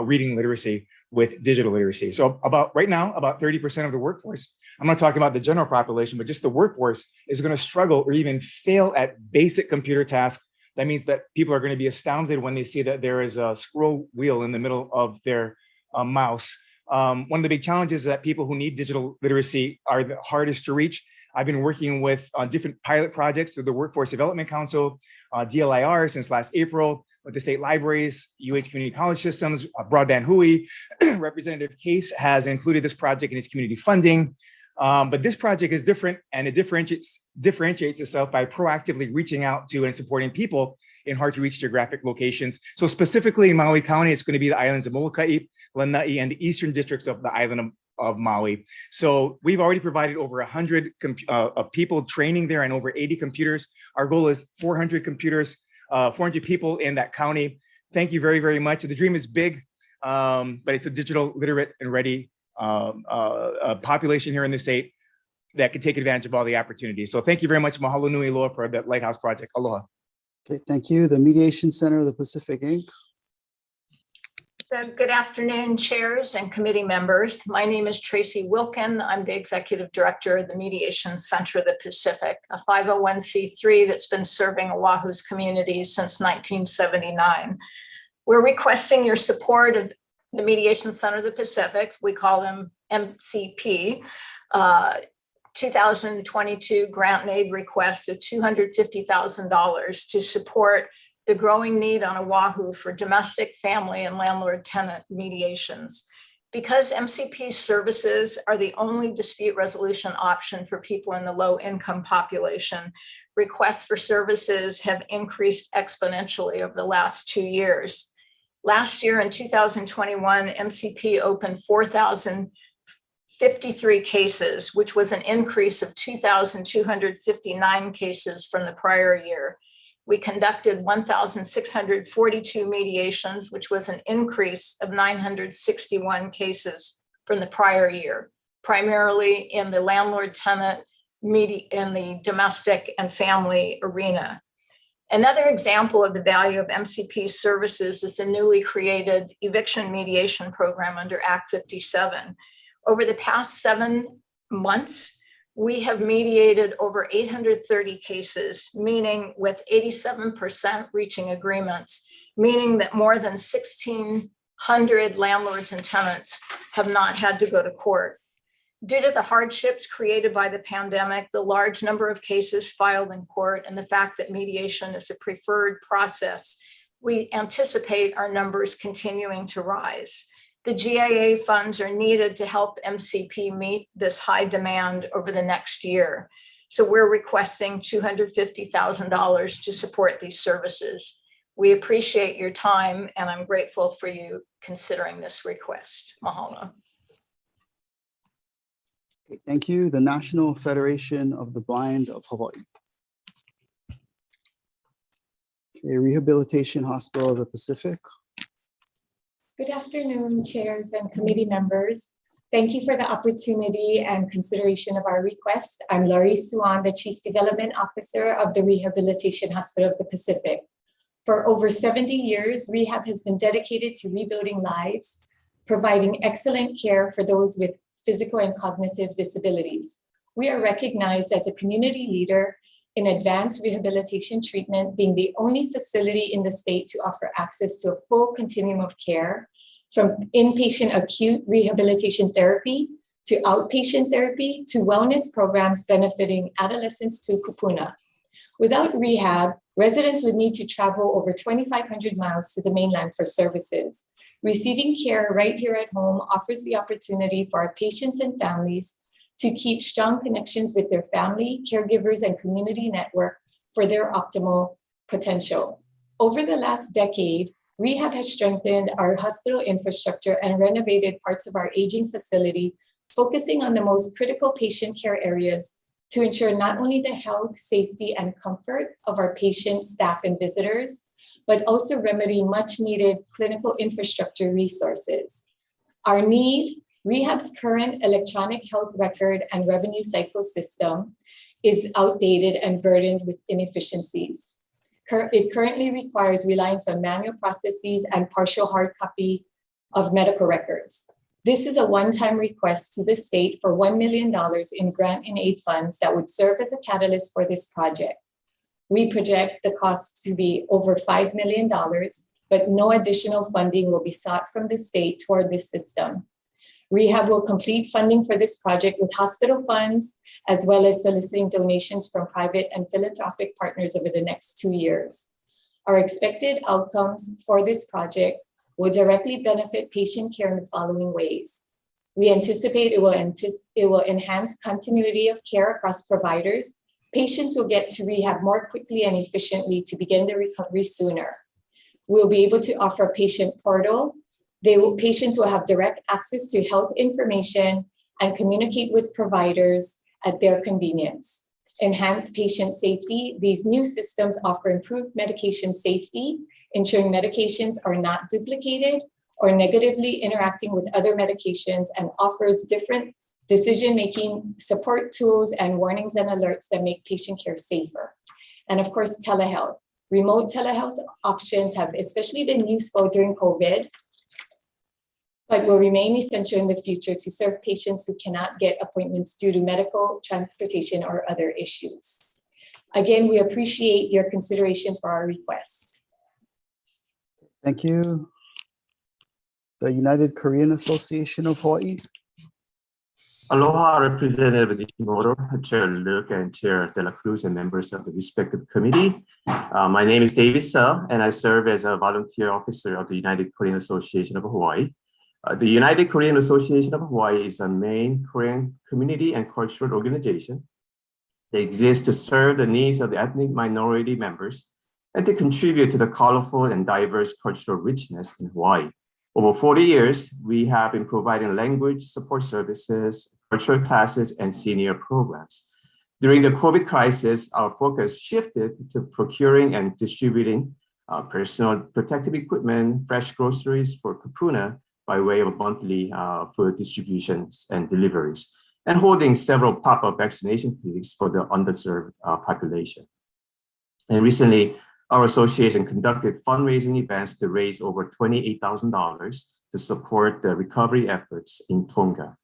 reading literacy with digital literacy. So right now, about 30% of the workforce, I'm not talking about the general population, but just the workforce is going to struggle or even fail at basic computer tasks. That means that people are going to be astounded when they see that there is a scroll wheel in the middle of their mouse. One of the big challenges is that people who need digital literacy are the hardest to reach. I've been working with different pilot projects through the Workforce Development Council, DLIR since last April, with the state libraries, UH Community College Systems, Broadband Hui. Representative Case has included this project in his community funding. But this project is different, and it differentiates itself by proactively reaching out to and supporting people in hard-to-reach geographic locations. So specifically in Maui County, it's going to be the islands of Molokai, Lanai, and the eastern districts of the island of Maui. So we've already provided over 100 people training there and over 80 computers. Our goal is 400 computers, 400 people in that county. Thank you very, very much. The dream is big, but it's a digital literate and ready population here in the state that can take advantage of all the opportunities. So thank you very much. Mahalo nui loa for the Lighthouse Project. Aloha. Okay, thank you. The Mediation Center of the Pacific, Inc. So good afternoon, chairs and committee members. My name is Tracy Wilkin. I'm the Executive Director of the Mediation Center of the Pacific, a 501c3 that's been serving Oahu's communities since 1979. We're requesting your support of the Mediation Center of the Pacific. We call them MCP. 2022 grant and aid request of $250,000 to support the growing need on Oahu for domestic, family, and landlord-tenant mediations. Because MCP services are the only dispute resolution option for people in the low-income population, requests for services have increased exponentially over the last 2 years. Last year in 2021, MCP opened 4,053 cases, which was an increase of 2,259 cases from the prior year. We conducted 1,642 mediations, which was an increase of 961 cases from the prior year, primarily in the landlord-tenant, in the domestic and family arena. Another example of the value of MCP services is the newly created eviction mediation program under Act 57. Over the past 7 months, we have mediated over 830 cases, meaning with 87% reaching agreements, meaning that more than 1,600 landlords and tenants have not had to go to court. Due to the hardships created by the pandemic, the large number of cases filed in court, and the fact that mediation is a preferred process, we anticipate our numbers continuing to rise. The GIA funds are needed to help MCP meet this high demand over the next year. So we're requesting $250,000 to support these services. We appreciate your time, and I'm grateful for you considering this request. Mahalo. Okay, thank you. The National Federation of the Blind of Hawaii. Okay, Rehabilitation Hospital of the Pacific. Good afternoon, chairs and committee members. Thank you for the opportunity and consideration of our request. I'm Laurie Suan, the Chief Development Officer of the Rehabilitation Hospital of the Pacific. For over 70 years, rehab has been dedicated to rebuilding lives, providing excellent care for those with physical and cognitive disabilities. We are recognized as a community leader in advanced rehabilitation treatment, being the only facility in the state to offer access to a full continuum of care, from inpatient acute rehabilitation therapy to outpatient therapy to wellness programs benefiting adolescents to kupuna. Without rehab, residents would need to travel over 2,500 miles to the mainland for services. Receiving care right here at home offers the opportunity for our patients and families to keep strong connections with their family, caregivers, and community network for their optimal potential. Over the last decade, rehab has strengthened our hospital infrastructure and renovated parts of our aging facility, focusing on the most critical patient care areas to ensure not only the health, safety, and comfort of our patients, staff, and visitors, but also remedy much needed clinical infrastructure resources. Our need, rehab's current electronic health record and revenue cycle system is outdated and burdened with inefficiencies. It currently requires reliance on manual processes and partial hard copy of medical records. This is a one-time request to the state for $1 million in grant and aid funds that would serve as a catalyst for this project. We project the cost to be over $5 million, but no additional funding will be sought from the state toward this system. Rehab will complete funding for this project with hospital funds, as well as soliciting donations from private and philanthropic partners over the next 2 years. Our expected outcomes for this project will directly benefit patient care in the following ways. We anticipate it will enhance continuity of care across providers. Patients will get to rehab more quickly and efficiently to begin their recovery sooner. We'll be able to offer a patient portal. Patients will have direct access to health information and communicate with providers at their convenience. Enhance patient safety. These new systems offer improved medication safety, ensuring medications are not duplicated or negatively interacting with other medications, and offers different decision-making support tools and warnings and alerts that make patient care safer. And of course, telehealth. Remote telehealth options have especially been useful during COVID, but will remain essential in the future to serve patients who cannot get appointments due to medical, transportation, or other issues. Again, we appreciate your consideration for our request. Thank you. The United Korean Association of Hawaii. Aloha, Representative Nishimoto, Chair Luke, and Chair De La Cruz, and members of the respective committee. My name is David Seo, and I serve as a volunteer officer of the United Korean Association of Hawaii. The United Korean Association of Hawaii is a main Korean community and cultural organization that exists to serve the needs of the ethnic minority members and to contribute to the colorful and diverse cultural richness in Hawaii. Over 40 years, we have been providing language support services, virtual classes, and senior programs. During the COVID crisis, our focus shifted to procuring and distributing personal protective equipment, fresh groceries for kupuna by way of monthly food distributions and deliveries, and holding several pop-up vaccination clinics for the underserved population. And recently, our association conducted fundraising events to raise over $28,000 to support the recovery efforts in Tonga.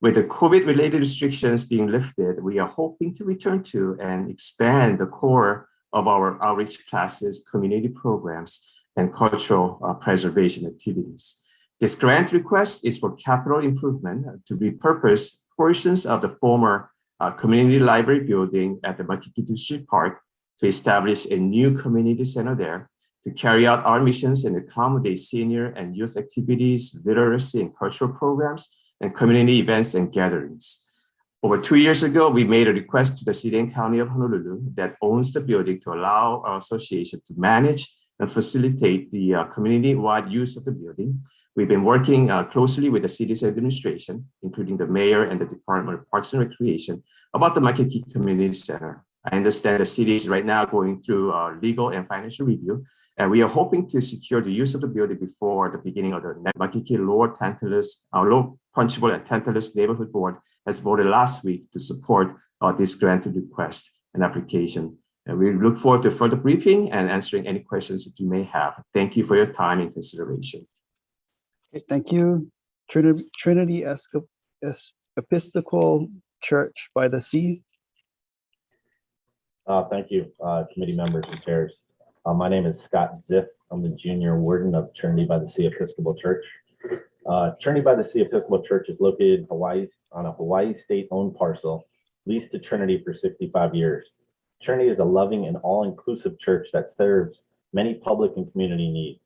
With the COVID-related restrictions being lifted, we are hoping to return to and expand the core of our outreach classes, community programs, and cultural preservation activities. This grant request is for capital improvement to repurpose portions of the former community library building at the Makiki District Park to establish a new community center there to carry out our missions and accommodate senior and youth activities, literacy and cultural programs, and community events and gatherings. Over 2 years ago, we made a request to the City and County of Honolulu that owns the building to allow our association to manage and facilitate the community-wide use of the building. We've been working closely with the city's administration, including the mayor and the Department of Parks and Recreation, about the Makiki Community Center. I understand the city is right now going through legal and financial review, and we are hoping to secure the use of the building before the beginning of the next Makiki Lower Punchbowl and Tantalus Neighborhood Board has voted last week to support this grant request and application. And we look forward to further briefing and answering any questions that you may have. Thank you for your time and consideration. Okay, thank you. Trinity Episcopal Church by the Sea. Thank you, committee members and chairs. My name is Scott Ziff. I'm the junior warden of Trinity by the Sea Episcopal Church. Trinity by the Sea Episcopal Church is located in on a Hawaii state-owned parcel leased to Trinity for 65 years. Trinity is a loving and all-inclusive church that serves many public and community needs.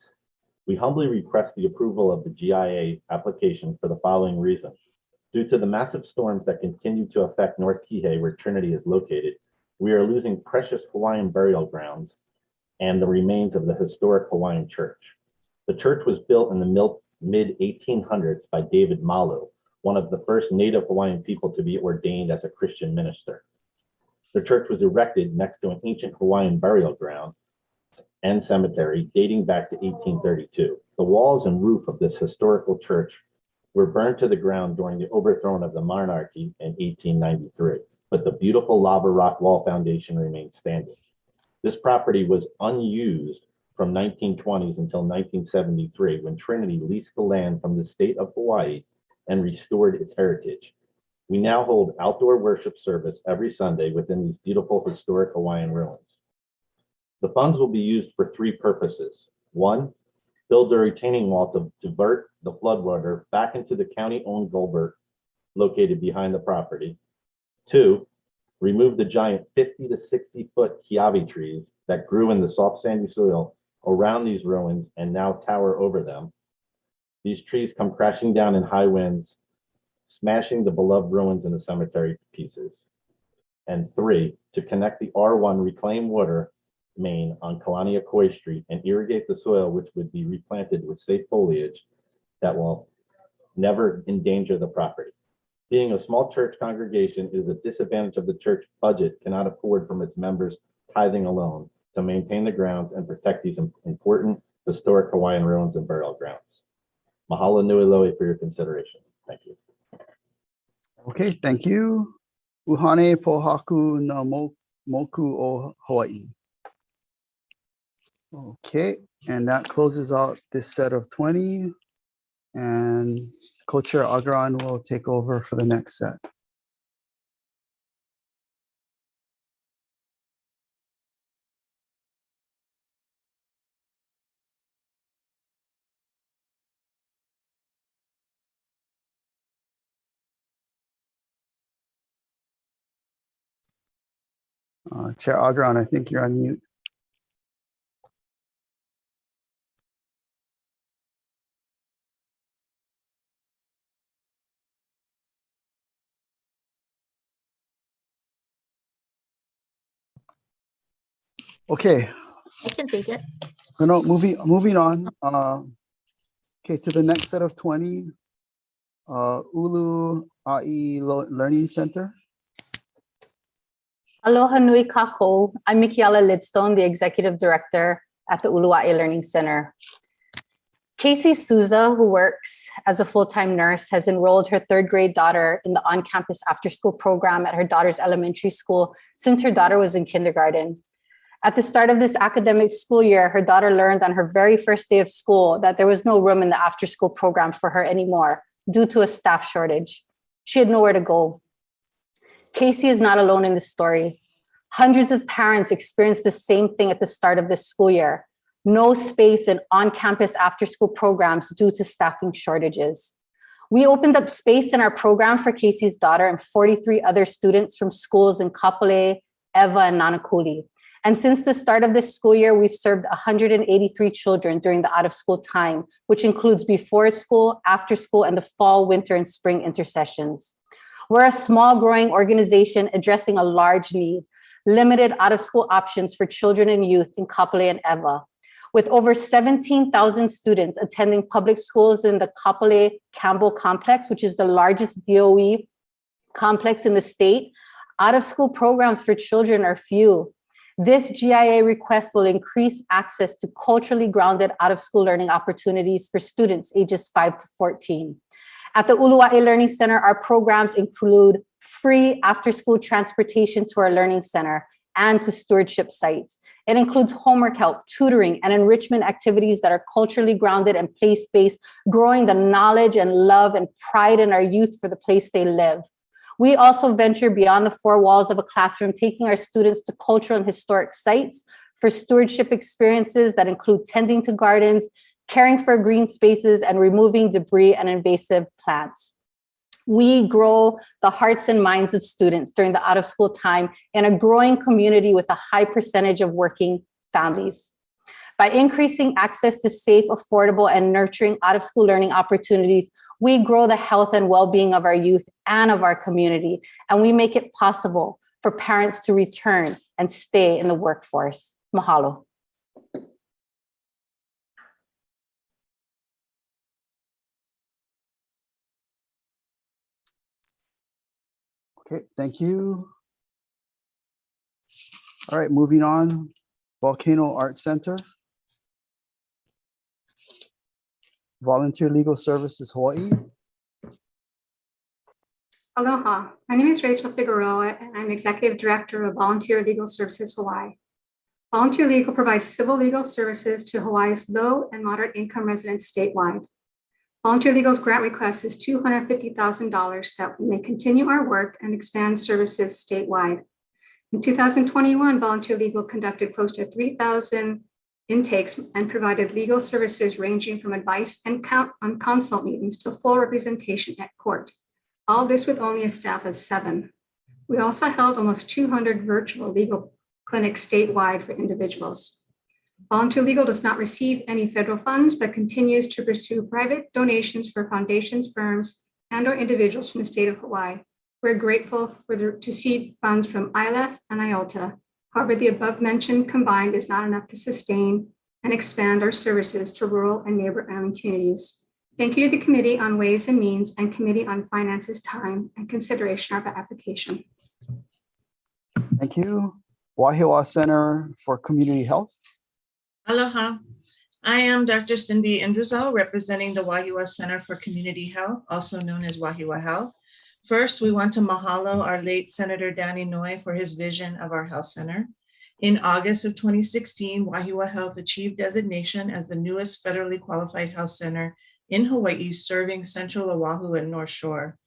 We humbly request the approval of the GIA application for the following reason. Due to the massive storms that continue to affect North Kihei, where Trinity is located, we are losing precious Hawaiian burial grounds and the remains of the historic Hawaiian church. The church was built in the mid-1800s by David Malu, one of the first native Hawaiian people to be ordained as a Christian minister. The church was erected next to an ancient Hawaiian burial ground and cemetery dating back to 1832. The walls and roof of this historical church were burned to the ground during the overthrow of the monarchy in 1893, but the beautiful lava rock wall foundation remains standing. This property was unused from 1920s until 1973, when Trinity leased the land from the state of Hawaii and restored its heritage. We now hold outdoor worship service every Sunday within these beautiful historic Hawaiian ruins. The funds will be used for three purposes. One, build a retaining wall to divert the floodwater back into the county-owned culvert located behind the property. Two, remove the giant 50 to 60 foot kiawe trees that grew in the soft sandy soil around these ruins and now tower over them. These trees come crashing down in high winds, smashing the beloved ruins in the cemetery to pieces. And three, to connect the R1 reclaimed water main on Kalaniakoi Street and irrigate the soil, which would be replanted with safe foliage that will never endanger the property. Being a small church congregation is a disadvantage of the church budget cannot afford from its members tithing alone to maintain the grounds and protect these important historic Hawaiian ruins and burial grounds. Mahalo nui loa for your consideration. Thank you. Okay, thank you. Uhane pohaku na moku o Hawaii. Okay, and that closes out this set of 20. And Co-Chair Agaran will take over for the next set. Chair Agaran, I think you're on mute. Okay. I can take it. No, moving on. Okay, to the next set of 20. Ulu Ai Learning Center. Aloha nui kako. I'm Mikiela Lidstone, the Executive Director at the Uluwai Learning Center. Casey Souza, who works as a full-time nurse, has enrolled her third grade daughter in the on-campus after-school program at her daughter's elementary school since her daughter was in kindergarten. At the start of this academic school year, her daughter learned on her very first day of school that there was no room in the after-school program for her anymore due to a staff shortage. She had nowhere to go. Casey is not alone in this story. Hundreds of parents experienced the same thing at the start of this school year. No space in on-campus after-school programs due to staffing shortages. We opened up space in our program for Casey's daughter and 43 other students from schools in Kapolei, Ewa, and Nanakuli. And since the start of this school year, we've served 183 children during the out-of-school time, which includes before school, after school, and the fall, winter, and spring intersessions. We're a small growing organization addressing a large need, limited out-of-school options for children and youth in Kapolei and Ewa. With over 17,000 students attending public schools in the Kapolei Campbell complex, which is the largest DOE complex in the state, out-of-school programs for children are few. This GIA request will increase access to culturally grounded out-of-school learning opportunities for students ages 5 to 14. At the Uluwai Learning Center, our programs include free after-school transportation to our learning center and to stewardship sites. It includes homework help, tutoring, and enrichment activities that are culturally grounded and place-based, growing the knowledge and love and pride in our youth for the place they live. We also venture beyond the four walls of a classroom, taking our students to cultural and historic sites for stewardship experiences that include tending to gardens, caring for green spaces, and removing debris and invasive plants. We grow the hearts and minds of students during the out-of-school time in a growing community with a high percentage of working families. By increasing access to safe, affordable, and nurturing out-of-school learning opportunities, we grow the health and well-being of our youth and of our community, and we make it possible for parents to return and stay in the workforce. Mahalo. Okay, thank you. All right, moving on. Volcano Art Center. Volunteer Legal Services Hawaii. Aloha, my name is Rachel Figueroa, and I'm Executive Director of Volunteer Legal Services Hawaii. Volunteer Legal provides civil legal services to Hawaii's low and moderate income residents statewide. Volunteer Legal's grant request is $250,000 that may continue our work and expand services statewide. In 2021, Volunteer Legal conducted close to 3,000 intakes and provided legal services ranging from advice and consult meetings to full representation at court. All this with only a staff of 7. We also held almost 200 virtual legal clinics statewide for individuals. Volunteer Legal does not receive any federal funds, but continues to pursue private donations for foundations, firms, and/or individuals from the state of Hawaii. We're grateful to receive funds from ILEF and IOLTA. However, the above mentioned combined is not enough to sustain and expand our services to rural and neighbor island communities. Thank you to the Committee on Ways and Means and Committee on Finance's time and consideration of our application. Thank you. Wahiawa Center for Community Health. Aloha. I am Dr. Cindy Indrazal, representing the Wahiawa Center for Community Health, also known as Wahiawa Health. First, we want to mahalo our late Senator Danny Noi for his vision of our health center. In August of 2016, Wahiawa Health achieved designation as the newest federally qualified health center in Hawaii, serving Central Oahu and North Shore.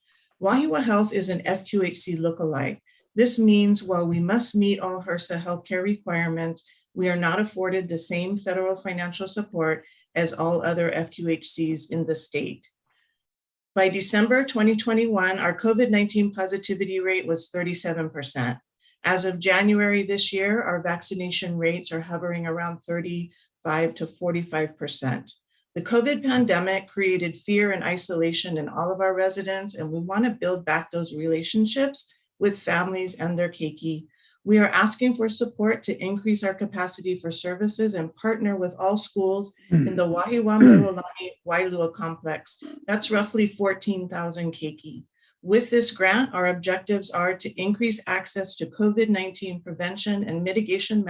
Wahiawa Health is an FQHC lookalike. This means while we must meet all HRSA healthcare requirements, we are not afforded the same federal financial support as all other FQHCs in the state. By December 2021, our COVID-19 positivity rate was 37%. As of January this year, our vaccination rates are hovering around 35 to 45%. The COVID pandemic created fear and isolation in all of our residents, and we want to build back those relationships with families and their keiki. We are asking for support to increase our capacity for services and partner with all schools in the Wahiawa Mililani Wailua complex. That's roughly 14,000 keiki. With this grant, our objectives are to increase access to COVID-19 prevention and mitigation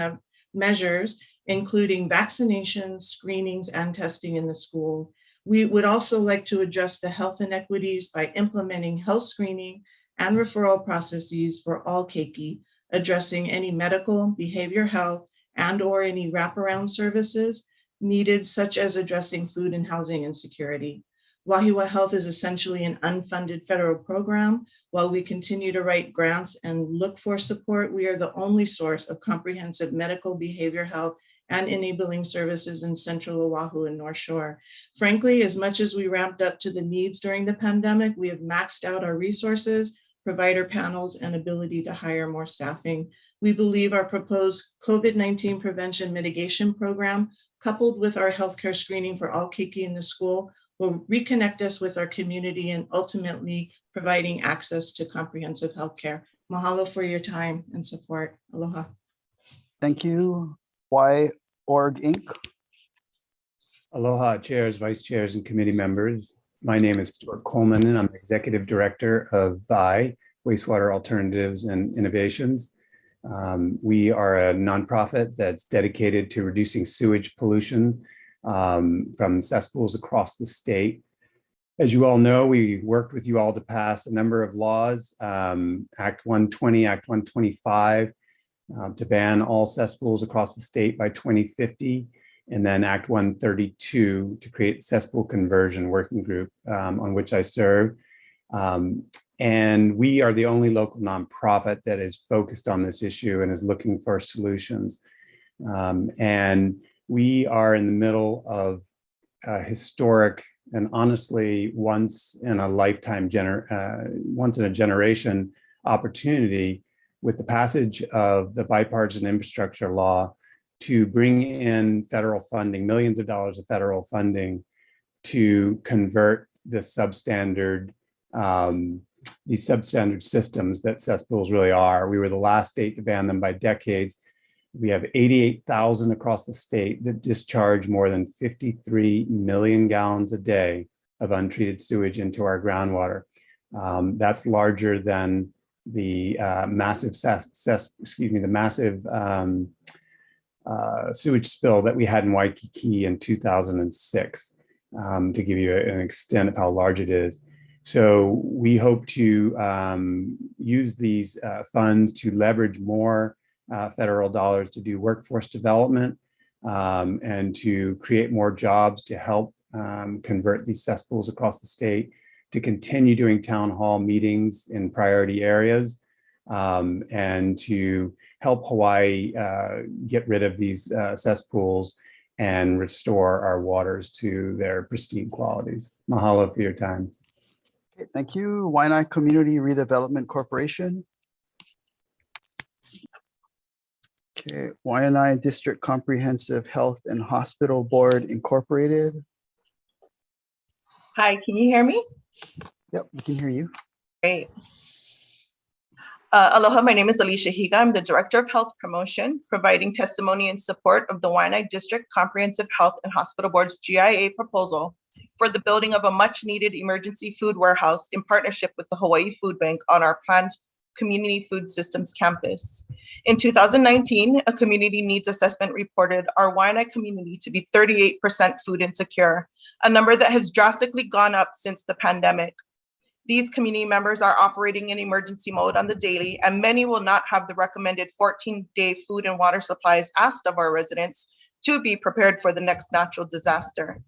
measures, including vaccinations, screenings, and testing in the school. We would also like to address the health inequities by implementing health screening and referral processes for all keiki, addressing any medical, behavior health, and/or any wraparound services needed, such as addressing food and housing insecurity. Wahiawa Health is essentially an unfunded federal program. While we continue to write grants and look for support, we are the only source of comprehensive medical, behavior health, and enabling services in Central Oahu and North Shore. Frankly, as much as we ramped up to the needs during the pandemic, we have maxed out our resources, provider panels, and ability to hire more staffing. We believe our proposed COVID-19 prevention mitigation program, coupled with our healthcare screening for all keiki in the school, will reconnect us with our community and ultimately providing access to comprehensive healthcare. Mahalo for your time and support. Aloha. Thank you. Y.org Inc. Aloha, chairs, vice chairs, and committee members. My name is Stuart Coleman, and I'm the Executive Director of VI, Wastewater Alternatives and Innovations. We are a nonprofit that's dedicated to reducing sewage pollution from cesspools across the state. As you all know, we worked with you all to pass a number of laws, Act 120, Act 125, to ban all cesspools across the state by 2050. And then Act 132 to create cesspool conversion working group on which I serve. And we are the only local nonprofit that is focused on this issue and is looking for solutions. And we are in the middle of a historic and honestly once in a generation opportunity with the passage of the bipartisan infrastructure law to bring in federal funding, millions of dollars of federal funding to convert the substandard these substandard systems that cesspools really are. We were the last state to ban them by decades. We have 88,000 across the state that discharge more than 53 million gallons a day of untreated sewage into our groundwater. That's larger than the massive sewage spill that we had in Waikiki in 2006, to give you an extent of how large it is. So we hope to use these funds to leverage more federal dollars to do workforce development and to create more jobs to help convert these cesspools across the state, to continue doing town hall meetings in priority areas, and to help Hawaii get rid of these cesspools and restore our waters to their pristine qualities. Mahalo for your time. Okay, thank you. Waianae Community Redevelopment Corporation. Okay, Waianae District Comprehensive Health and Hospital Board Incorporated. Hi, can you hear me? Yep, we can hear you. Great. Aloha, my name is Alicia Higa. I'm the Director of Health Promotion, providing testimony in support of the Waianae District Comprehensive Health and Hospital Board's GIA proposal for the building of a much-needed emergency food warehouse in partnership with the Hawaii Food Bank on our planned Community Food Systems campus. In 2019, a community needs assessment reported our Waianae community to be 38% food insecure, a number that has drastically gone up since the pandemic. These community members are operating in emergency mode on the daily, and many will not have the recommended 14-day food and water supplies asked of our residents to be prepared for the next natural disaster.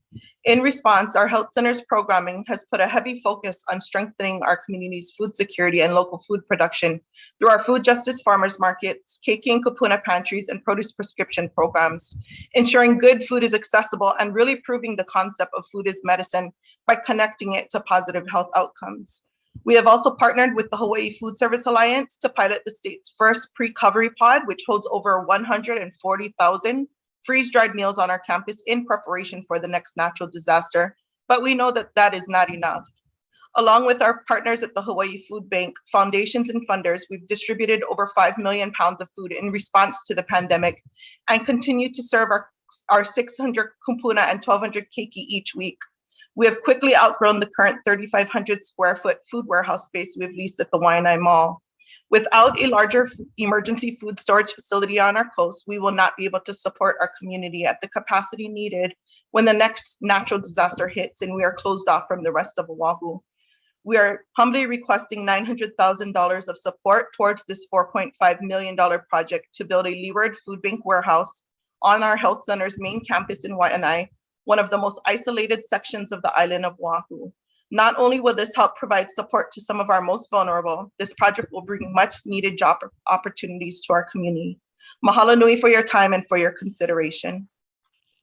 In response, our health center's programming has put a heavy focus on strengthening our community's food security and local food production through our food justice farmers markets, keiki and kupuna pantries, and produce prescription programs, ensuring good food is accessible and really proving the concept of food is medicine by connecting it to positive health outcomes. We have also partnered with the Hawaii Food Service Alliance to pilot the state's first pre-covery pod, which holds over 140,000 freeze-dried meals on our campus in preparation for the next natural disaster, but we know that that is not enough. Along with our partners at the Hawaii Food Bank, foundations and funders, we've distributed over 5 million pounds of food in response to the pandemic and continue to serve our 600 kupuna and 1,200 keiki each week. We have quickly outgrown the current 3,500 square foot food warehouse space we've leased at the Waianae Mall. Without a larger emergency food storage facility on our coast, we will not be able to support our community at the capacity needed when the next natural disaster hits and we are closed off from the rest of Oahu. We are humbly requesting $900,000 of support towards this $4.5 million project to build a leeward food bank warehouse on our health center's main campus in Waianae, one of the most isolated sections of the island of Oahu. Not only will this help provide support to some of our most vulnerable, this project will bring much needed job opportunities to our community. Mahalo nui for your time and for your consideration.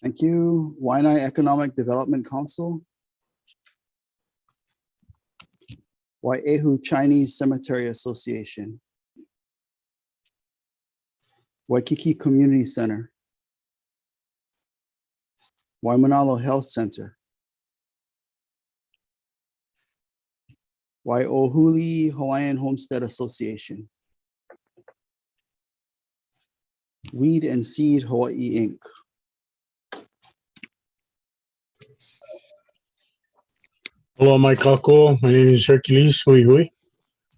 Thank you. Waianae Economic Development Council. Wai'ehu Chinese Cemetery Association. Waikiki Community Center. Waimanalo Health Center. Wai'ohuli Hawaiian Homestead Association. Weed and Seed Hawaii, Inc. Hello, my kako. My name is Hercules Hui.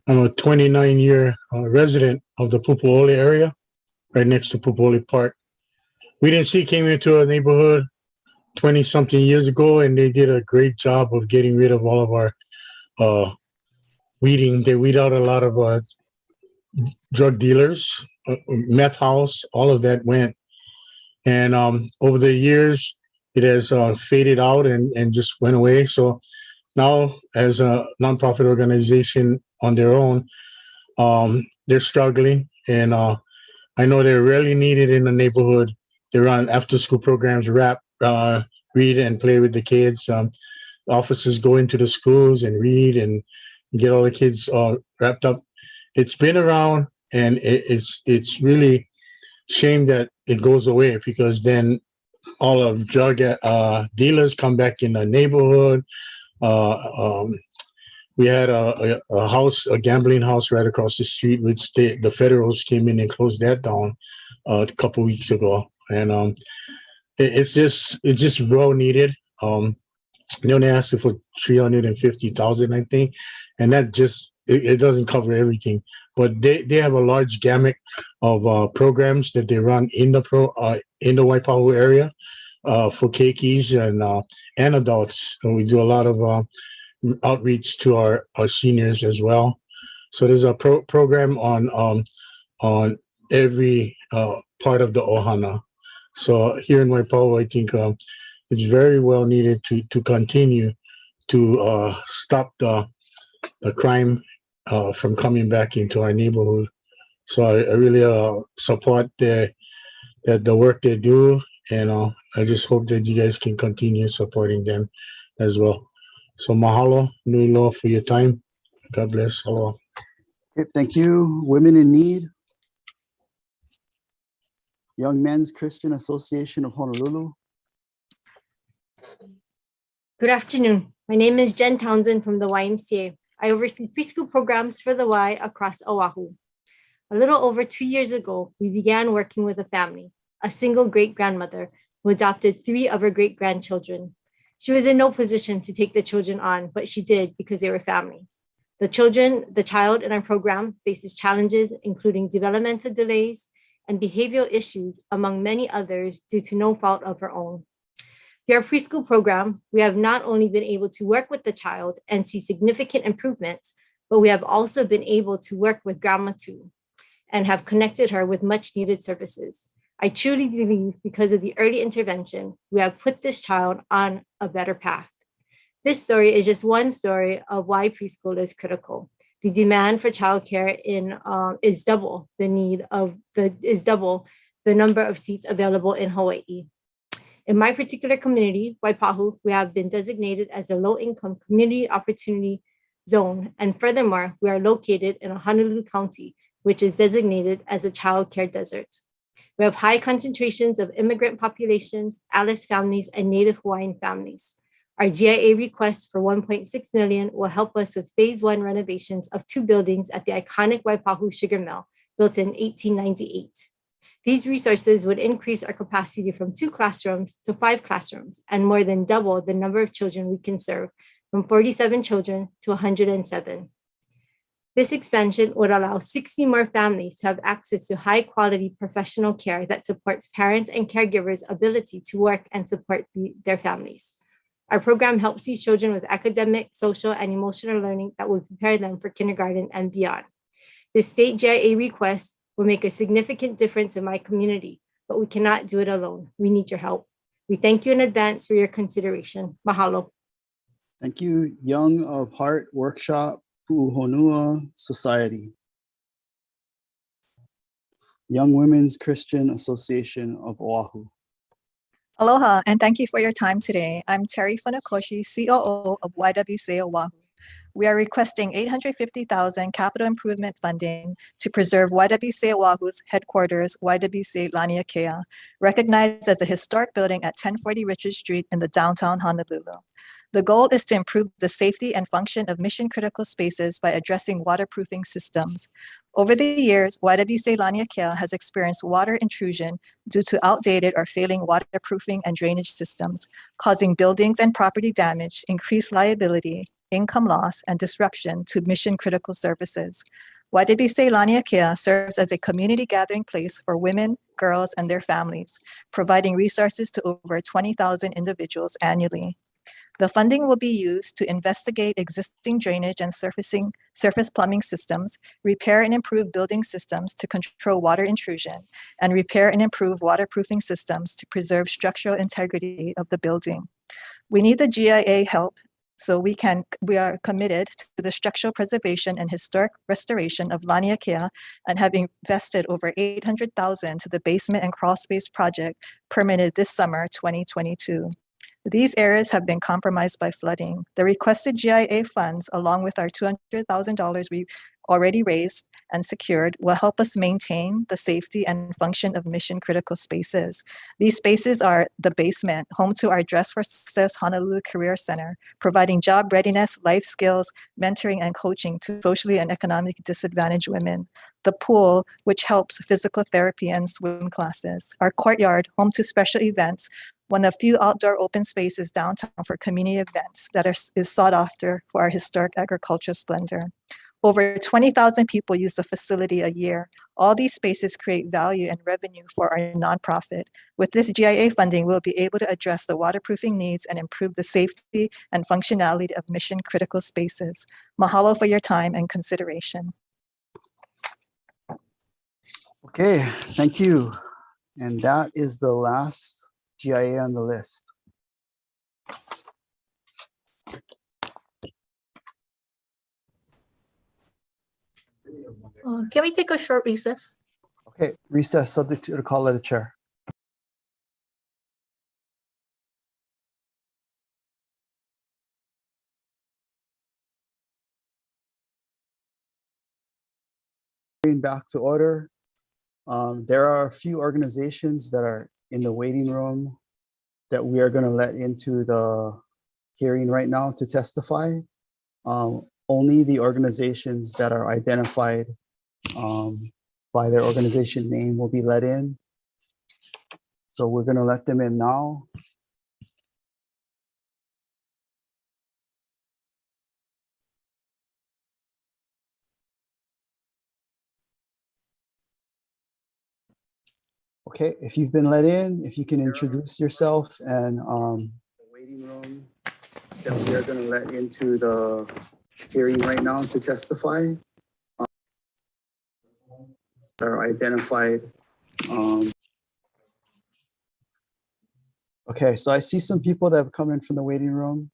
I'm a 29-year resident of the Pupuole area, right next to Pupuole Park. Weed and Seed came into our neighborhood 20-something years ago, and they did a great job of getting rid of all of our weeding. They weed out a lot of drug dealers, meth house, all of that went. And over the years, it has faded out and just went away. So now, as a nonprofit organization, on their own, they're struggling. And I know they're really needed in the neighborhood. They run after-school programs, read and play with the kids. Officers go into the schools and read and get all the kids wrapped up. It's been around, and it's really shame that it goes away, because then all of drug dealers come back in the neighborhood. We had a gambling house right across the street, which the federals came in and closed that down a couple weeks ago. And it's just well needed. They only asked for 350,000, I think, and that just it doesn't cover everything. But they have a large gamut of programs that they run in the Waipahu area for keikis and adults. And we do a lot of outreach to our seniors as well. So there's a program on every part of the ohana. So here in Waipahu, I think it's very well needed to continue to stop the crime from coming back into our neighborhood. So I really support the work they do, and I just hope that you guys can continue supporting them as well. So mahalo nui loa for your time. God bless. Aloha. Okay, thank you. Women in Need. Young Men's Christian Association of Honolulu. Good afternoon. My name is Jen Townsend from the YMCA. I oversee preschool programs for the Y across Oahu. A little over 2 years ago, we began working with a family, a single great-grandmother who adopted 3 of her great-grandchildren. She was in no position to take the children on, but she did because they were family. The child in our program faces challenges, including developmental delays and behavioral issues, among many others, due to no fault of her own. Through our preschool program, we have not only been able to work with the child and see significant improvements, but we have also been able to work with grandma too, and have connected her with much needed services. I truly believe because of the early intervention, we have put this child on a better path. This story is just one story of why preschool is critical. The demand for childcare is double the number of seats available in Hawaii. In my particular community, Waipahu, we have been designated as a low-income community opportunity zone, and furthermore, we are located in Honolulu County, which is designated as a child care desert. We have high concentrations of immigrant populations, Alice families, and Native Hawaiian families. Our GIA request for $1.6 million will help us with phase 1 renovations of 2 buildings at the iconic Waipahu Sugar Mill, built in 1898. These resources would increase our capacity from 2 classrooms to 5 classrooms, and more than double the number of children we can serve, from 47 children to 107. This expansion would allow 60 more families to have access to high quality professional care that supports parents and caregivers' ability to work and support their families. Our program helps these children with academic, social, and emotional learning that will prepare them for kindergarten and beyond. This state GIA request will make a significant difference in my community, but we cannot do it alone. We need your help. We thank you in advance for your consideration. Mahalo. Thank you. Young of Heart Workshop, Pu'uhonua Society. Young Women's Christian Association of Oahu. Aloha, and thank you for your time today. I'm Terry Funakoshi, COO of YWCA Oahu. We are requesting $850,000 capital improvement funding to preserve YWCA Oahu's headquarters, YWCA Laniakea, recognized as a historic building at 1040 Richard Street in the downtown Honolulu. The goal is to improve the safety and function of mission-critical spaces by addressing waterproofing systems. Over the years, YWCA Laniakea has experienced water intrusion due to outdated or failing waterproofing and drainage systems, causing buildings and property damage, increased liability, income loss, and disruption to mission-critical services. YWCA Laniakea serves as a community gathering place for women, girls, and their families, providing resources to over 20,000 individuals annually. The funding will be used to investigate existing drainage and surface plumbing systems, repair and improve building systems to control water intrusion, and repair and improve waterproofing systems to preserve structural integrity of the building. We need the GIA help So we are committed to the structural preservation and historic restoration of Laniakea and have invested over $800,000 to the basement and crawl space project permitted this summer, 2022. These areas have been compromised by flooding. The requested GIA funds, along with our $200,000 we already raised and secured, will help us maintain the safety and function of mission critical spaces. These spaces are the basement, home to our Dress for Success Honolulu Career Center, providing job readiness, life skills, mentoring, and coaching to socially and economically disadvantaged women. The pool, which helps physical therapy and swim classes. Our courtyard, home to special events, one of few outdoor open spaces downtown for community events that is sought after for our historic agricultural splendor. Over 20,000 people use the facility a year. All these spaces create value and revenue for our nonprofit. With this GIA funding, we'll be able to address the waterproofing needs and improve the safety and functionality of mission critical spaces. Mahalo for your time and consideration. Okay, thank you. And that is the last GIA on the list. Can we take a short recess? Okay, recess subject to the call of the chair. Back to order. There are a few organizations that are in the waiting room that we are going to let into the hearing right now to testify. Only the organizations that are identified by their organization name will be let in. So we're going to let them in now. Okay, if you've been let in, if you can introduce yourself and the waiting room that we are going to let into the hearing right now to testify are identified. Okay, so I see some people that have come in from the waiting room.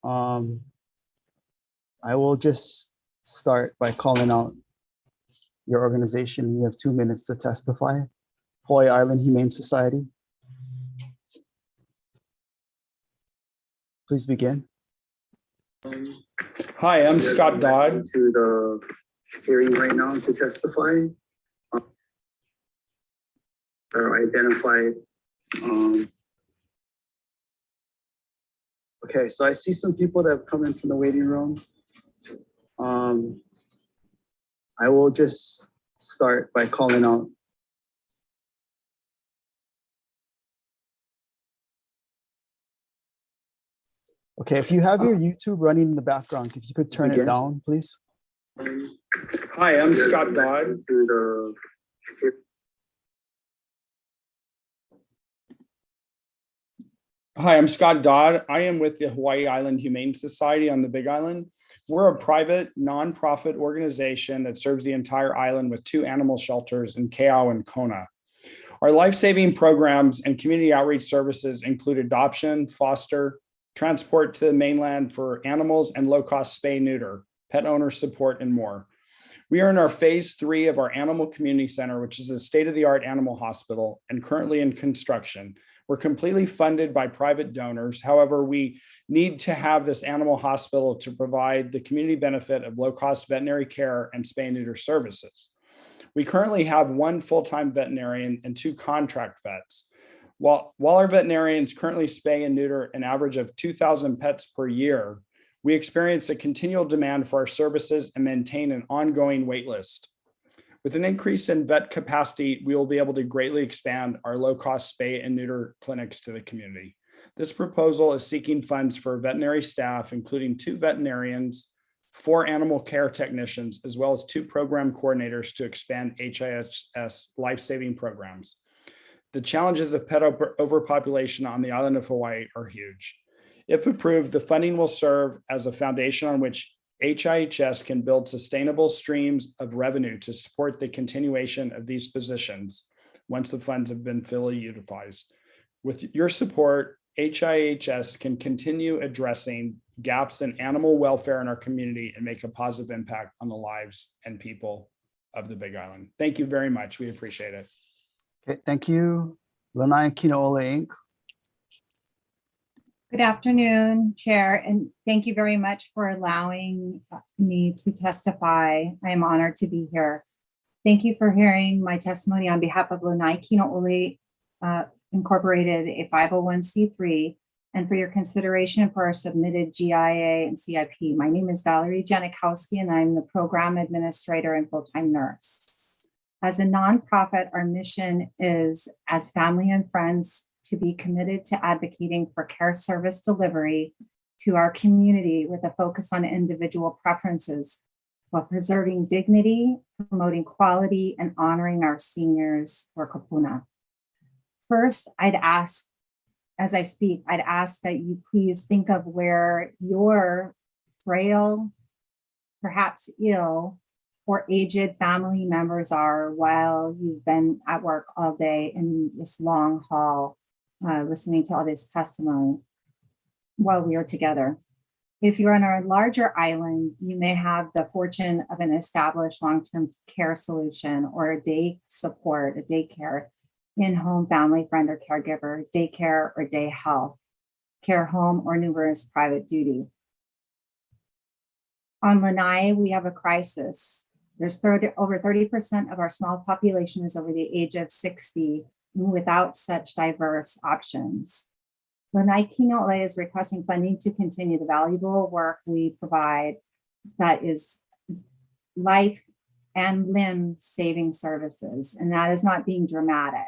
I will just start by calling out your organization. You have 2 minutes to testify. Hawai'i Island Humane Society. Please begin. Hi, I'm Scott Dodd. To the hearing right now to testify. Are identified. Okay, so I see some people that have come in from the waiting room. I will just start by calling out. Okay, if you have your YouTube running in the background, if you could turn it down, please. Hi, I'm Scott Dodd. Hi, I'm Scott Dodd. I am with the Hawai'i Island Humane Society on the Big Island. We're a private nonprofit organization that serves the entire island with 2 animal shelters in Keau and Kona. Our life-saving programs and community outreach services include adoption, foster, transport to the mainland for animals, and low-cost spay-neuter, pet owner support, and more. We are in our phase 3 of our Animal Community Center, which is a state-of-the-art animal hospital and currently in construction. We're completely funded by private donors. However, we need to have this animal hospital to provide the community benefit of low-cost veterinary care and spay-neuter services. We currently have 1 full-time veterinarian and 2 contract vets. While our veterinarians currently spay and neuter an average of 2,000 pets per year, we experience a continual demand for our services and maintain an ongoing wait list. With an increase in vet capacity, we will be able to greatly expand our low-cost spay and neuter clinics to the community. This proposal is seeking funds for veterinary staff, including 2 veterinarians, 4 animal care technicians, as well as 2 program coordinators to expand HIS life-saving programs. The challenges of pet overpopulation on the island of Hawaii are huge. If approved, the funding will serve as a foundation on which HIHS can build sustainable streams of revenue to support the continuation of these positions once the funds have been fully utilized. With your support, HIHS can continue addressing gaps in animal welfare in our community and make a positive impact on the lives and people of the Big Island. Thank you very much. We appreciate it. Okay, thank you. Lanai Kinoole Inc. Good afternoon, Chair, and thank you very much for allowing me to testify. I am honored to be here. Thank you for hearing my testimony on behalf of Lanai Kinoole Incorporated, a 501c3, and for your consideration for our submitted GIA and CIP. My name is Valerie Janikowski, and I'm the program administrator and full-time nurse. As a nonprofit, our mission is, as family and friends, to be committed to advocating for care service delivery to our community with a focus on individual preferences while preserving dignity, promoting quality, and honoring our seniors for kapuna. First, I'd ask, as I speak, I'd ask that you please think of where your frail, perhaps ill, or aged family members are while you've been at work all day in this long haul, listening to all this testimony while we are together. If you're on a larger island, you may have the fortune of an established long-term care solution or a day support, a daycare, in-home family friend or caregiver, daycare or day health, care home or numerous private duty. On Lanai, we have a crisis. There's over 30% of our small population is over the age of 60 without such diverse options. Lanai Kinoole is requesting funding to continue the valuable work we provide that is life and limb saving services, and that is not being dramatic.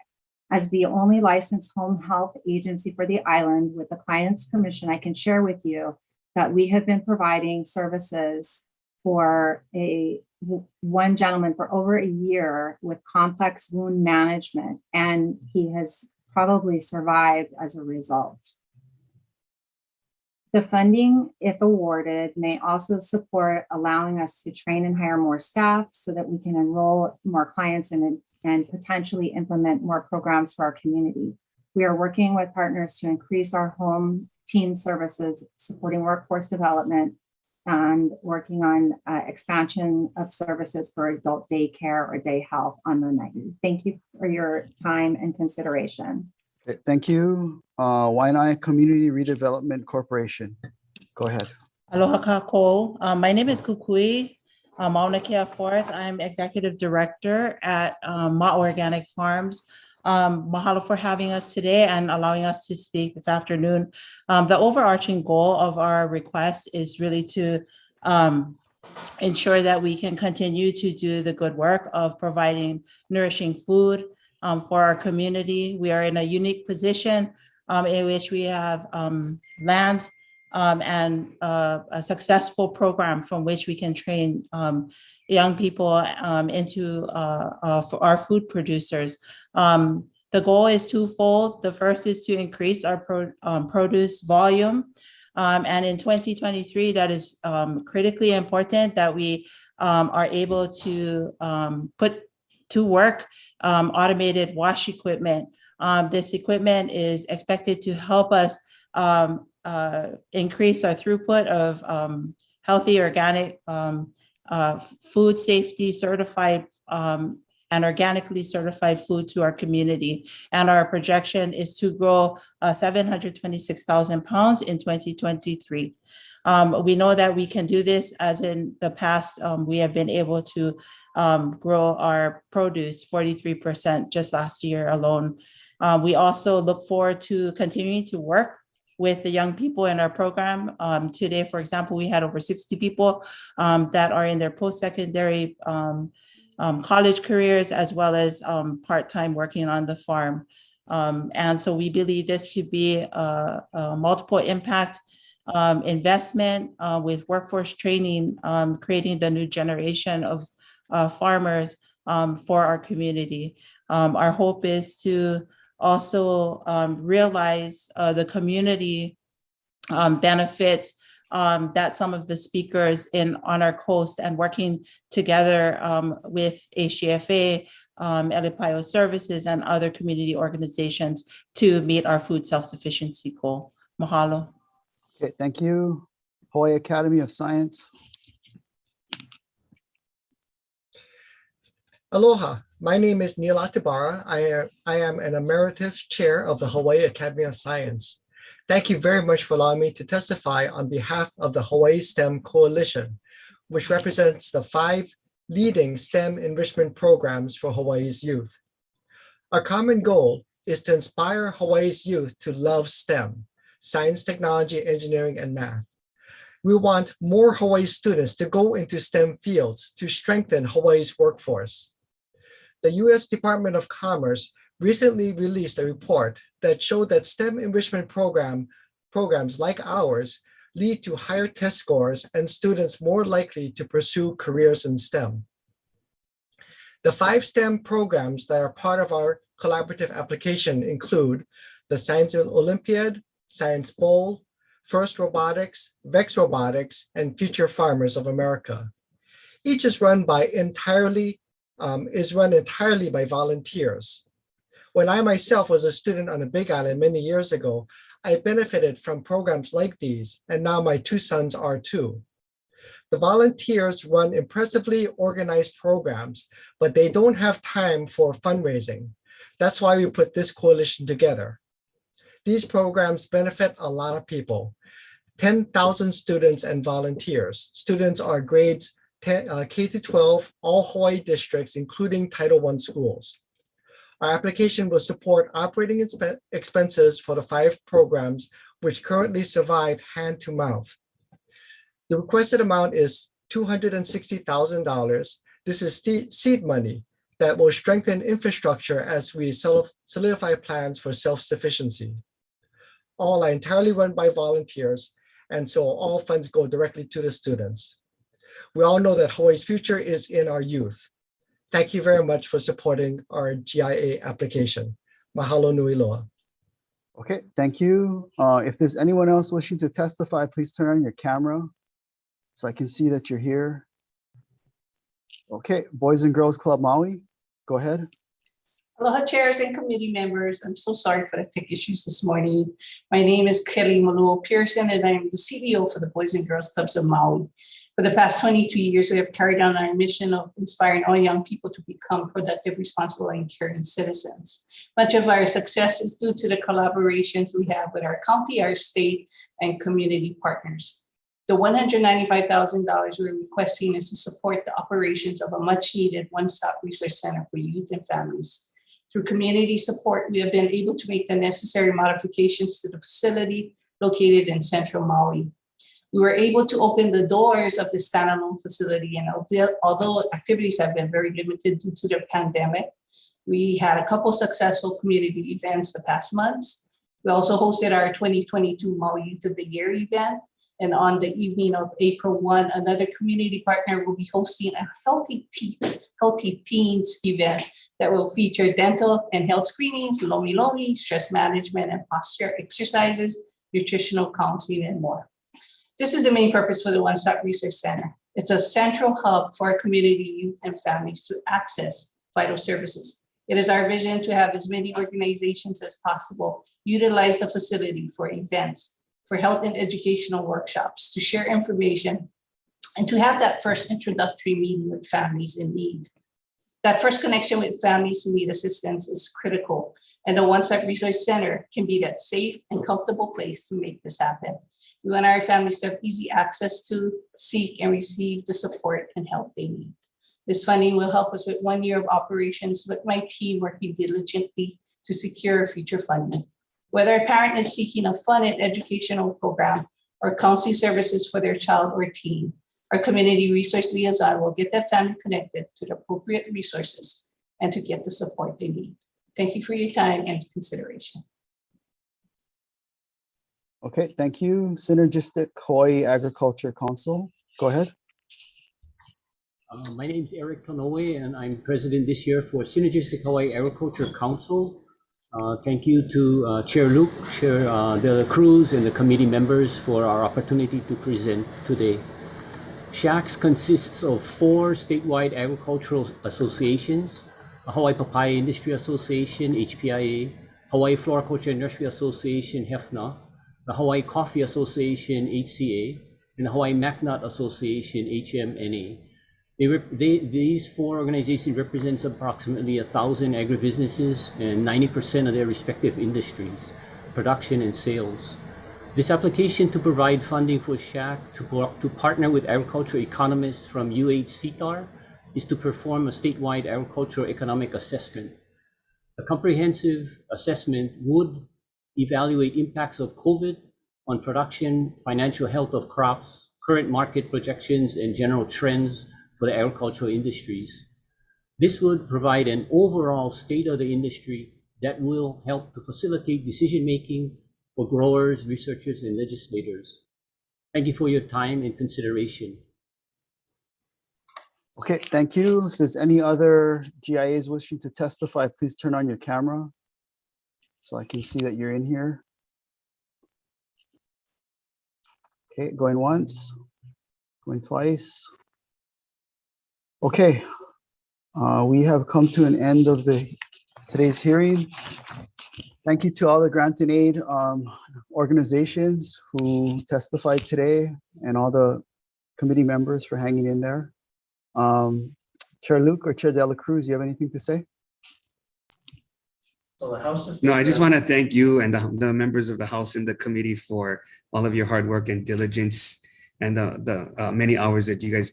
As the only licensed home health agency for the island, with the client's permission, I can share with you that we have been providing services for one gentleman for over a year with complex wound management, and he has probably survived as a result. The funding, if awarded, may also support allowing us to train and hire more staff so that we can enroll more clients and potentially implement more programs for our community. We are working with partners to increase our home team services, supporting workforce development, and working on expansion of services for adult daycare or day health on the night. Thank you for your time and consideration. Okay, thank you. Waianae Community Redevelopment Corporation. Go ahead. Aloha kako. My name is Kukui Maunakea Fourth. I'm Executive Director at Ma Organic Farms. Mahalo for having us today and allowing us to speak this afternoon. The overarching goal of our request is really to ensure that we can continue to do the good work of providing nourishing food for our community. We are in a unique position in which we have land and a successful program from which we can train young people into our food producers. The goal is twofold. The first is to increase our produce volume. And in 2023, that is critically important that we are able to put to work automated wash equipment. This equipment is expected to help us increase our throughput of healthy, organic, food safety certified and organically certified food to our community. And our projection is to grow 726,000 pounds in 2023. We know that we can do this, as in the past, we have been able to grow our produce 43% just last year alone. We also look forward to continuing to work with the young people in our program. Today, for example, we had over 60 people that are in their post-secondary college careers, as well as part-time working on the farm. And so we believe this to be a multiple impact investment with workforce training, creating the new generation of farmers for our community. Our hope is to also realize the community benefits that some of the speakers on our coast and working together with HGFA Elipayo Services, and other community organizations to meet our food self-sufficiency goal. Mahalo. Okay, thank you. Hawaii Academy of Science. Aloha, my name is Neil Atibara. I am an emeritus chair of the Hawaii Academy of Science. Thank you very much for allowing me to testify on behalf of the Hawaii STEM Coalition, which represents the 5 leading STEM enrichment programs for Hawaii's youth. Our common goal is to inspire Hawaii's youth to love STEM, science, technology, engineering, and math. We want more Hawaii students to go into STEM fields to strengthen Hawaii's workforce. The U.S. Department of Commerce recently released a report that showed that STEM enrichment programs like ours lead to higher test scores and students more likely to pursue careers in STEM. The 5 STEM programs that are part of our collaborative application include the Science Olympiad, Science Bowl, FIRST Robotics, VEX Robotics, and Future Farmers of America. Each is run entirely by volunteers. When I myself was a student on the Big Island many years ago, I benefited from programs like these, and now my 2 sons are too. The volunteers run impressively organized programs, but they don't have time for fundraising. That's why we put this coalition together. These programs benefit a lot of people, 10,000 students and volunteers. Students are grades K-12, all Hawaii districts, including Title I schools. Our application will support operating expenses for the 5 programs, which currently survive hand to mouth. The requested amount is $260,000. This is seed money that will strengthen infrastructure as we solidify plans for self-sufficiency. All are entirely run by volunteers, and so all funds go directly to the students. We all know that Hawaii's future is in our youth. Thank you very much for supporting our GIA application. Mahalo nui loa. Okay, thank you. If there's anyone else wishing to testify, please turn on your camera so I can see that you're here. Okay, Boys and Girls Club Maui, go ahead. Aloha chairs and committee members. I'm so sorry for the tech issues this morning. My name is Kelly Maluo Pearson, and I'm the CEO for the Boys and Girls Clubs of Maui. For the past 22 years, we have carried on our mission of inspiring all young people to become productive, responsible, and caring citizens. Much of our success is due to the collaborations we have with our county, our state, and community partners. The $195,000 we're requesting is to support the operations of a much-needed one-stop resource center for youth and families. Through community support, we have been able to make the necessary modifications to the facility located in central Maui. We were able to open the doors of the standalone facility, and although activities have been very limited due to the pandemic, we had a couple successful community events the past months. We also hosted our 2022 Maui Youth of the Year event, and on the evening of April 1, another community partner will be hosting a Healthy Teens event that will feature dental and health screenings, lomi, stress management and posture exercises, nutritional counseling, and more. This is the main purpose for the One Stop Resource Center. It's a central hub for our community youth and families to access vital services. It is our vision to have as many organizations as possible utilize the facility for events, for health and educational workshops, to share information, and to have that first introductory meeting with families in need. That first connection with families who need assistance is critical, and the One Stop Resource Center can be that safe and comfortable place to make this happen. We want our families to have easy access to, seek, and receive the support and help they need. This funding will help us with 1 year of operations, with my team working diligently to secure future funding. Whether a parent is seeking a funded educational program or counseling services for their child or teen, our community resource liaison will get that family connected to the appropriate resources and to get the support they need. Thank you for your time and consideration. Okay, thank you. Synergistic Hawaii Agriculture Council, go ahead. My name is Eric Tonoe, and I'm president this year for Synergistic Hawaii Agriculture Council. Thank you to Chair Luke, Chair De La Cruz, and the committee members for our opportunity to present today. SHACS consists of 4 statewide agricultural associations, Hawaii Papaya Industry Association, HPIA, Hawaii Floriculture and Nursery Association, HEFNA, the Hawaii Coffee Association, HCA, and the Hawaii MacNut Association, HMNA. These four organizations represents approximately 1,000 agribusinesses and 90% of their respective industries, production and sales. This application to provide funding for SHAC to partner with agricultural economists from UH-CTAR is to perform a statewide agricultural economic assessment. A comprehensive assessment would evaluate impacts of COVID on production, financial health of crops, current market projections, and general trends for the agricultural industries. This would provide an overall state of the industry that will help to facilitate decision-making for growers, researchers, and legislators. Thank you for your time and consideration. Okay, thank you. If there's any other GIAs wishing to testify, please turn on your camera so I can see that you're in here. Okay, going once, going twice. Okay, we have come to an end of today's hearing. Thank you to all the grant and aid organizations who testified today and all the committee members for hanging in there. Chair Luke or Chair Dela Cruz, you have anything to say? No, I just want to thank you and the members of the House and the committee for all of your hard work and diligence and the many hours that you guys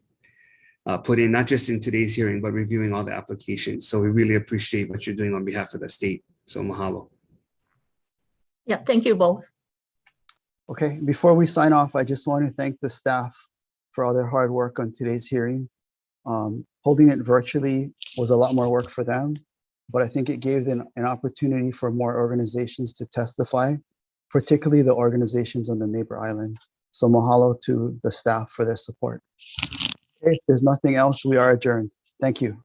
put in, not just in today's hearing, but reviewing all the applications. So we really appreciate what you're doing on behalf of the state. So mahalo. Yeah, thank you both. Okay, before we sign off, I just want to thank the staff for all their hard work on today's hearing. Holding it virtually was a lot more work for them, but I think it gave them an opportunity for more organizations to testify, particularly the organizations on the neighbor island. So mahalo to the staff for their support. Okay, if there's nothing else, we are adjourned. Thank you.